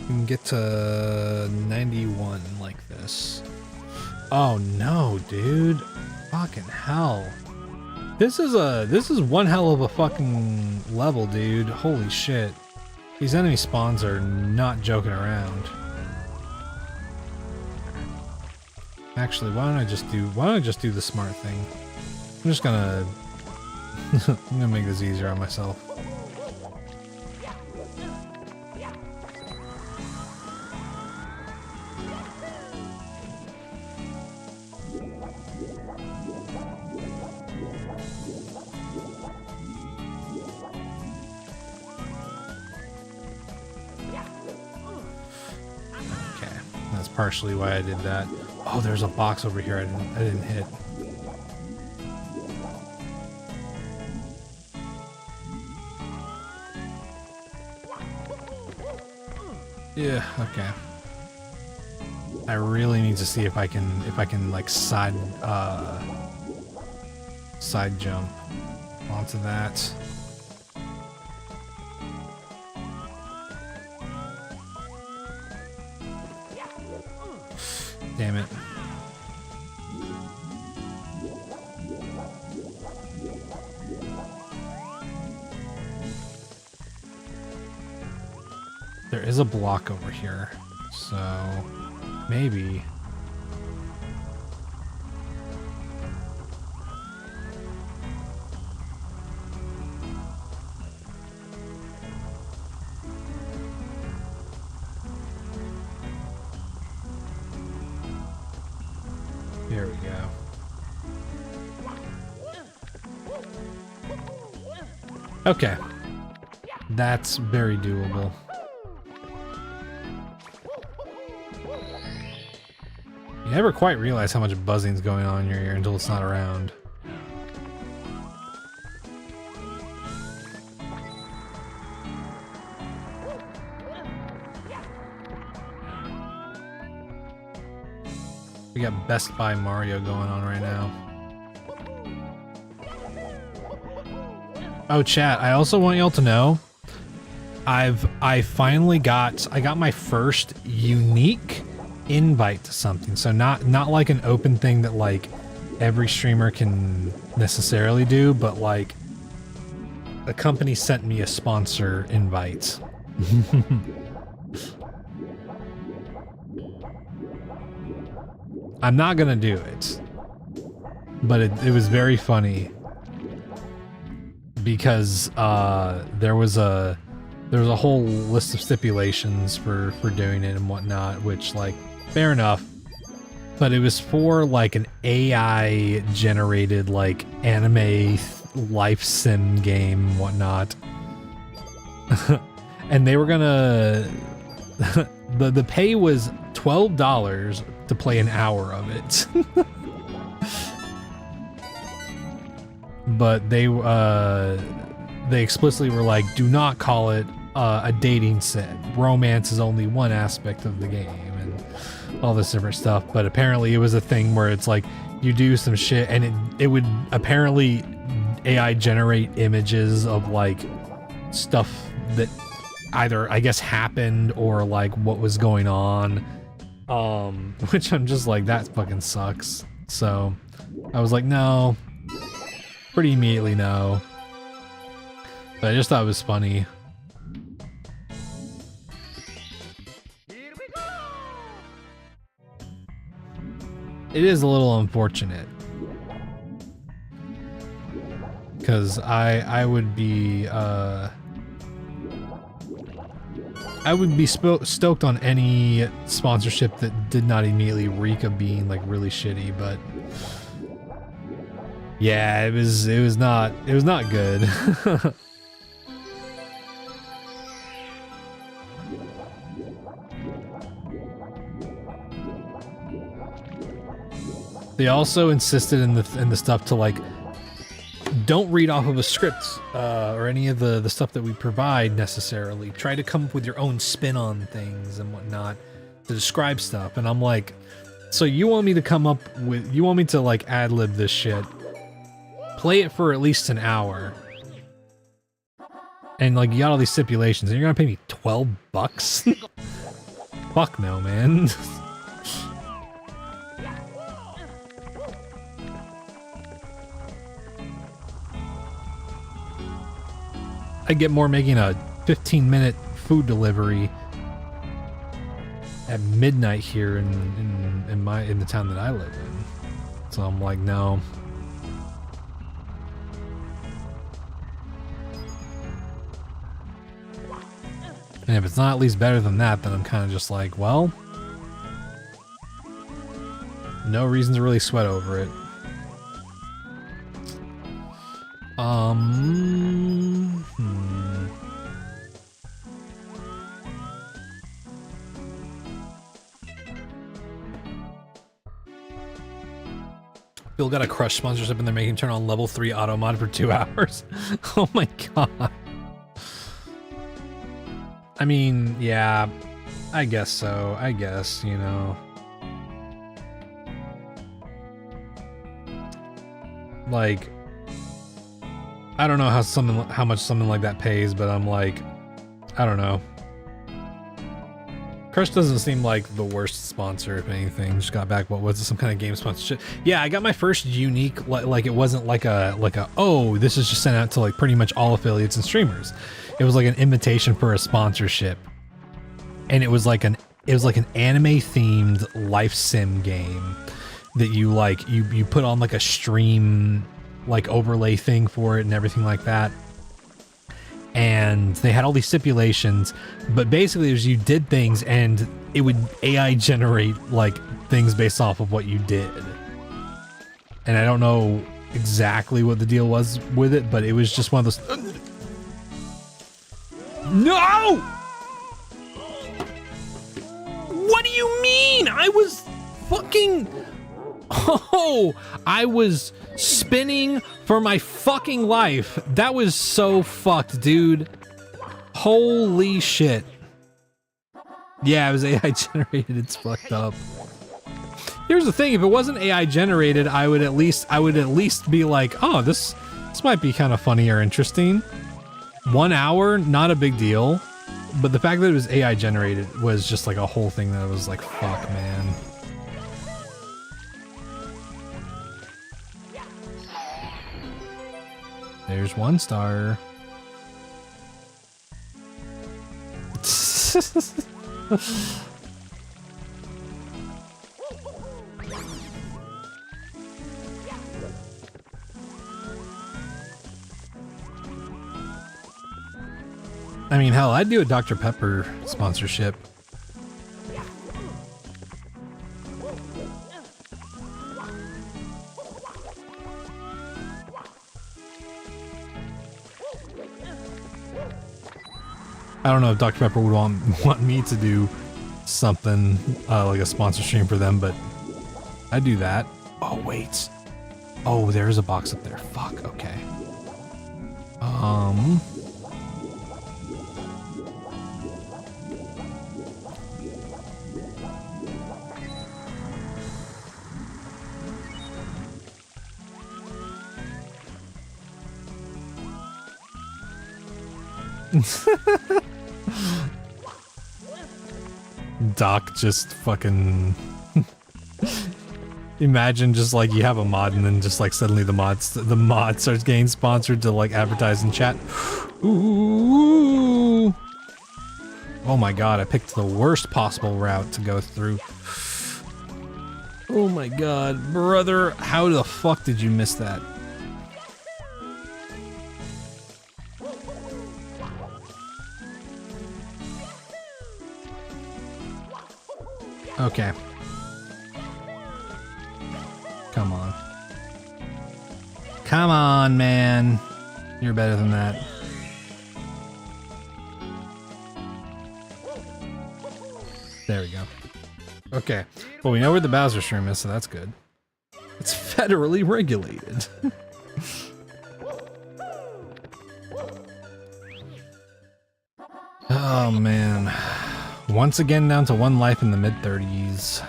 Speaker 2: we can get to 91 like this. Oh no, dude. Fucking hell. This is one hell of a fucking level, dude. Holy shit. These enemy spawns are not joking around. Actually, why don't I just do the smart thing? I'm just gonna I'm gonna make this easier on myself. partially why I did that. Oh, there's a box over here I didn't hit. Yeah, okay. I really need to see if I can like side jump onto that. Damn it. There is a block over here, so maybe. There we go. Okay. That's very doable. You never quite realize how much buzzing's going on in your ear until it's not around. We got Best Buy Mario going on right now. Oh, chat, I also want y'all to know I finally got my first unique invite to something. So not like an open thing that like every streamer can necessarily do, but like a company sent me a sponsor invite. I'm not gonna do it, but it was very funny because there was a whole list of stipulations for doing it and whatnot, which like fair enough, but it was for like an AI generated like anime life sim game and whatnot. And they were gonna the pay was $12 to play an hour of it. But they explicitly were like, do not call it a dating set. Romance is only one aspect of the game and all this different stuff. But apparently it was a thing where it's like you do some shit and it would apparently AI generate images of like stuff that either I guess happened or like what was going on. Which I'm just like, that fucking sucks. So I was like, no. Pretty immediately no. But I just thought it was funny. It is a little unfortunate. Because I would be stoked on any sponsorship that did not immediately reek of being like really shitty, but yeah, it was not good. They also insisted in the stuff to like don't read off of a script or any of the stuff that we provide necessarily. Try to come up with your own spin on things and whatnot to describe stuff. And I'm like, so you want me to like ad-lib this shit, play it for at least an hour, and like you got all these stipulations and you're gonna pay me $12? Fuck no, man. I get more making a 15-minute food delivery at midnight here in the town that I live in. So I'm like, no. And if it's not at least better than that, then I'm kind of just like, well, no reason to really sweat over it. Bill got a Crush sponsorship and they're making turn on level 3 auto mod for 2 hours. Oh my god. I mean, yeah, I guess so. I guess, you know. Like, I don't know how much something like that pays, but I'm like, I don't know. Crush doesn't seem like the worst sponsor, if anything. Just got back, what was it, some kind of game sponsorship? Yeah, I got my first unique, like it wasn't like a, oh, this is just sent out to like pretty much all affiliates and streamers. It was like an invitation for a sponsorship. And it was like an anime themed life sim game that you like, you put on like a stream, like overlay thing for it and everything like that. And they had all these stipulations, but basically it was you did things and it would AI generate like things based off of what you did. And I don't know exactly what the deal was with it, but it was just one of those. No! What do you mean? I was fucking. Oh, I was spinning for my fucking life. That was so fucked, dude. Holy shit. Yeah, it was AI generated. It's fucked up. Here's the thing, if it wasn't AI generated, I would at least be like, oh, this might be kind of funny or interesting. 1 hour, not a big deal. But the fact that it was AI generated was just like a whole thing that was like, fuck, man. There's 1 star. I mean, hell, I'd do a Dr. Pepper sponsorship. I don't know if Dr. Pepper would want me to do something like a sponsor stream for them, but I'd do that. Oh, wait. Oh, there's a box up there. Fuck, okay. Doc just fucking imagine just like you have a mod and then just like suddenly the mod starts getting sponsored to like advertise in chat. Ooh. Oh my god, I picked the worst possible route to go through. Oh my god, brother, how the fuck did you miss that? Okay. Come on. Come on, man. You're better than that. There we go. Okay. Well, we know where the Bowser stream is, so that's good. It's federally regulated. Oh, man. Once again down to 1 life in the mid-30s.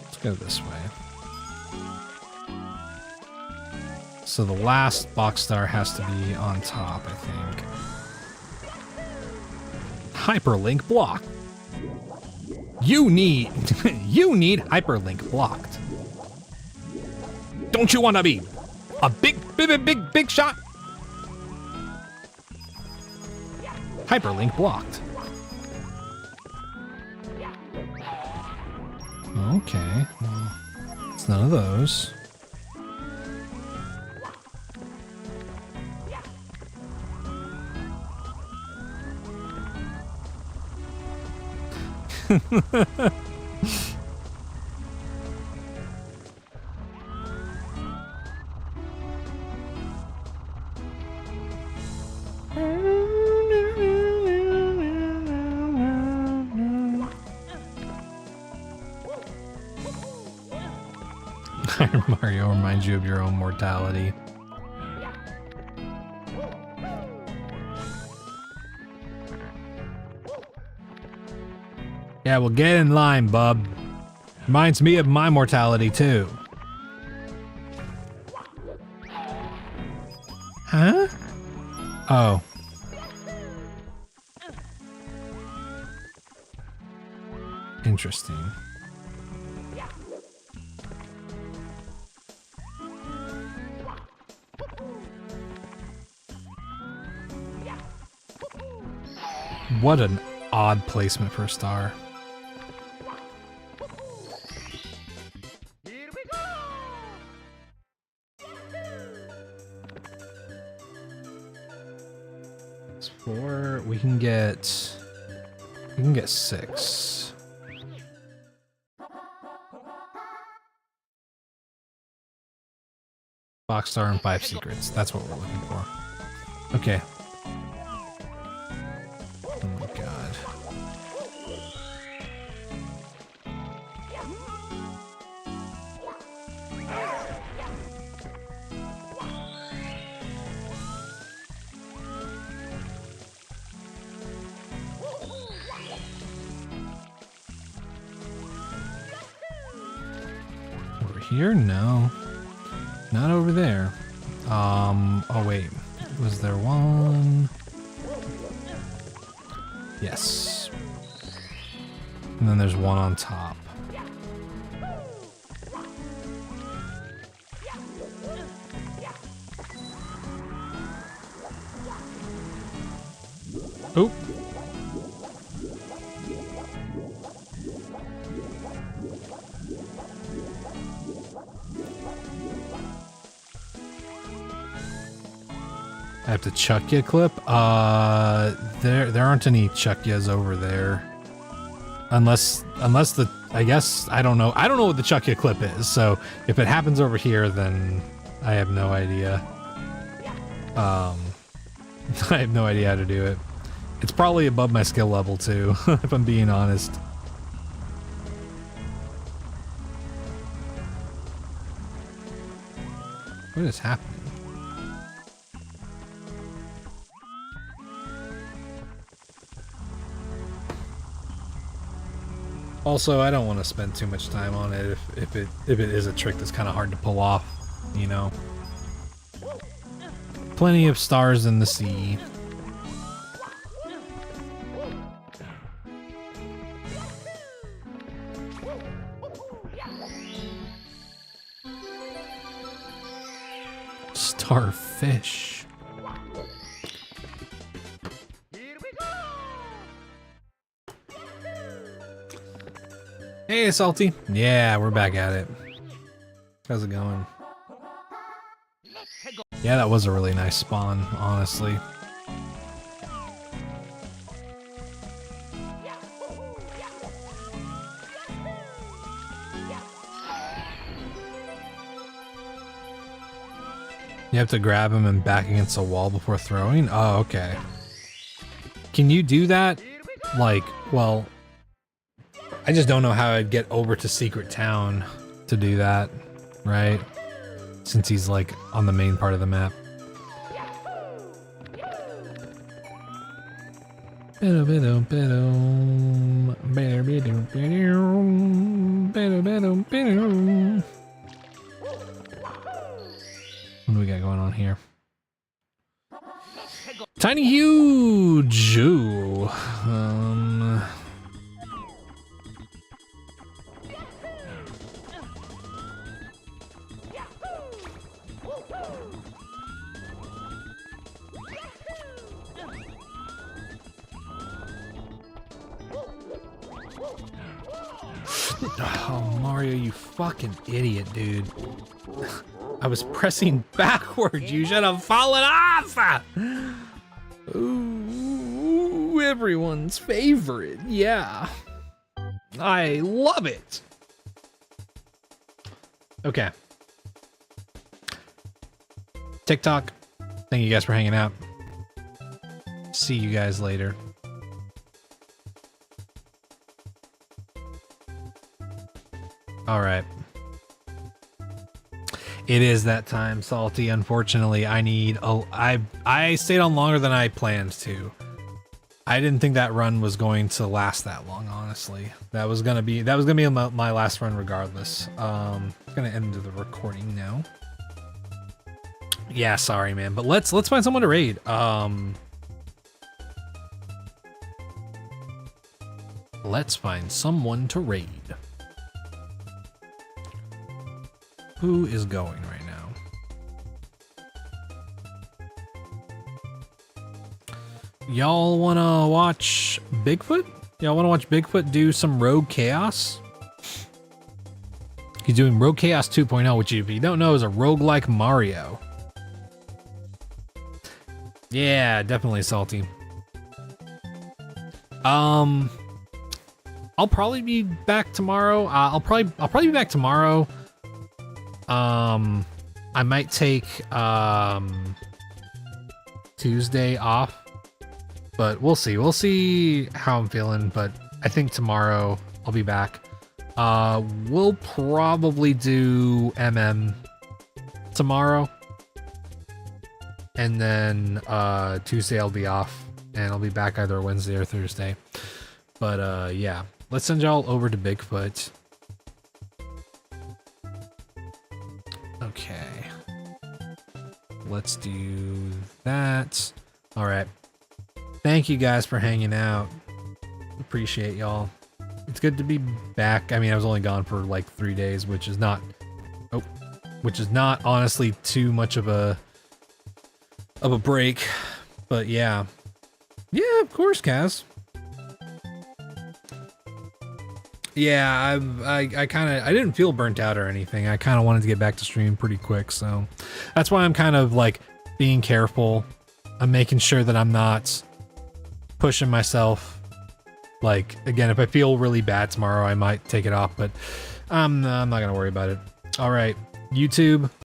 Speaker 2: Let's go this way. So the last box star has to be on top, I think. Hyperlink blocked. You need hyperlink blocked. Don't you want to be a big shot? Hyperlink blocked. Okay, well, it's none of those. Mario reminds you of your own mortality. Yeah, well, get in line, bub. Reminds me of my mortality, too. Huh? Oh. Interesting. What an odd placement for a star. It's 4. We can get 6. Box star and 5 secrets. That's what we're looking for. Okay. Oh my god. Over here? No. Not over there. Oh wait. Was there one? Yes. And then there's one on top. Oh. I have to chuck ya clip? There aren't any chuck yas over there. Unless the, I guess, I don't know what the chuck ya clip is, so if it happens over here, then I have no idea. I have no idea how to do it. It's probably above my skill level too, if I'm being honest. What is happening? Also, I don't want to spend too much time on it if it is a trick that's kind of hard to pull off, you know. Plenty of stars in the sea. Starfish. Hey, Salty. Yeah, we're back at it. How's it going? Yeah, that was a really nice spawn, honestly. You have to grab him and back against a wall before throwing? Oh, okay. Can you do that? Like, well, I just don't know how I'd get over to Secret Town to do that, right? Since he's like on the main part of the map. What do we got going on here? Tiny Huge! Ooh. Oh, Mario, you fucking idiot, dude. I was pressing backwards. You should have fallen off. Ooh, everyone's favorite. Yeah. I love it. Okay. TikTok. Thank you guys for hanging out. See you guys later. All right. It is that time, Salty. Unfortunately, I stayed on longer than I planned to. I didn't think that run was going to last that long, honestly. That was gonna be my last run regardless. Gonna end the recording now. Yeah, sorry, man, but let's find someone to raid. Let's find someone to raid. Who is going right now? Y'all wanna watch Bigfoot? Y'all wanna watch Bigfoot do some Rogue Chaos? He's doing Rogue Chaos 2.0, which if you don't know is a roguelike Mario. Yeah, definitely Salty. I'll probably be back tomorrow. I'll probably be back tomorrow. I might take Tuesday off, but we'll see. We'll see how I'm feeling, but I think tomorrow I'll be back. We'll probably do MM tomorrow, and then Tuesday I'll be off, and I'll be back either Wednesday or Thursday. But yeah, let's send y'all over to Bigfoot. Okay, let's do that. All right, thank you guys for hanging out. Appreciate y'all. It's good to be back. I mean, I was only gone for like 3 days, which is not honestly too much of a break, but yeah, of course, Kaz. Yeah, I didn't feel burnt out or anything. I kind of wanted to get back to stream pretty quick, so that's why I'm kind of like being careful. I'm making sure that I'm not pushing myself. Like, again, if I feel really bad tomorrow, I might take it off, but I'm not gonna worry about it. All right, YouTube.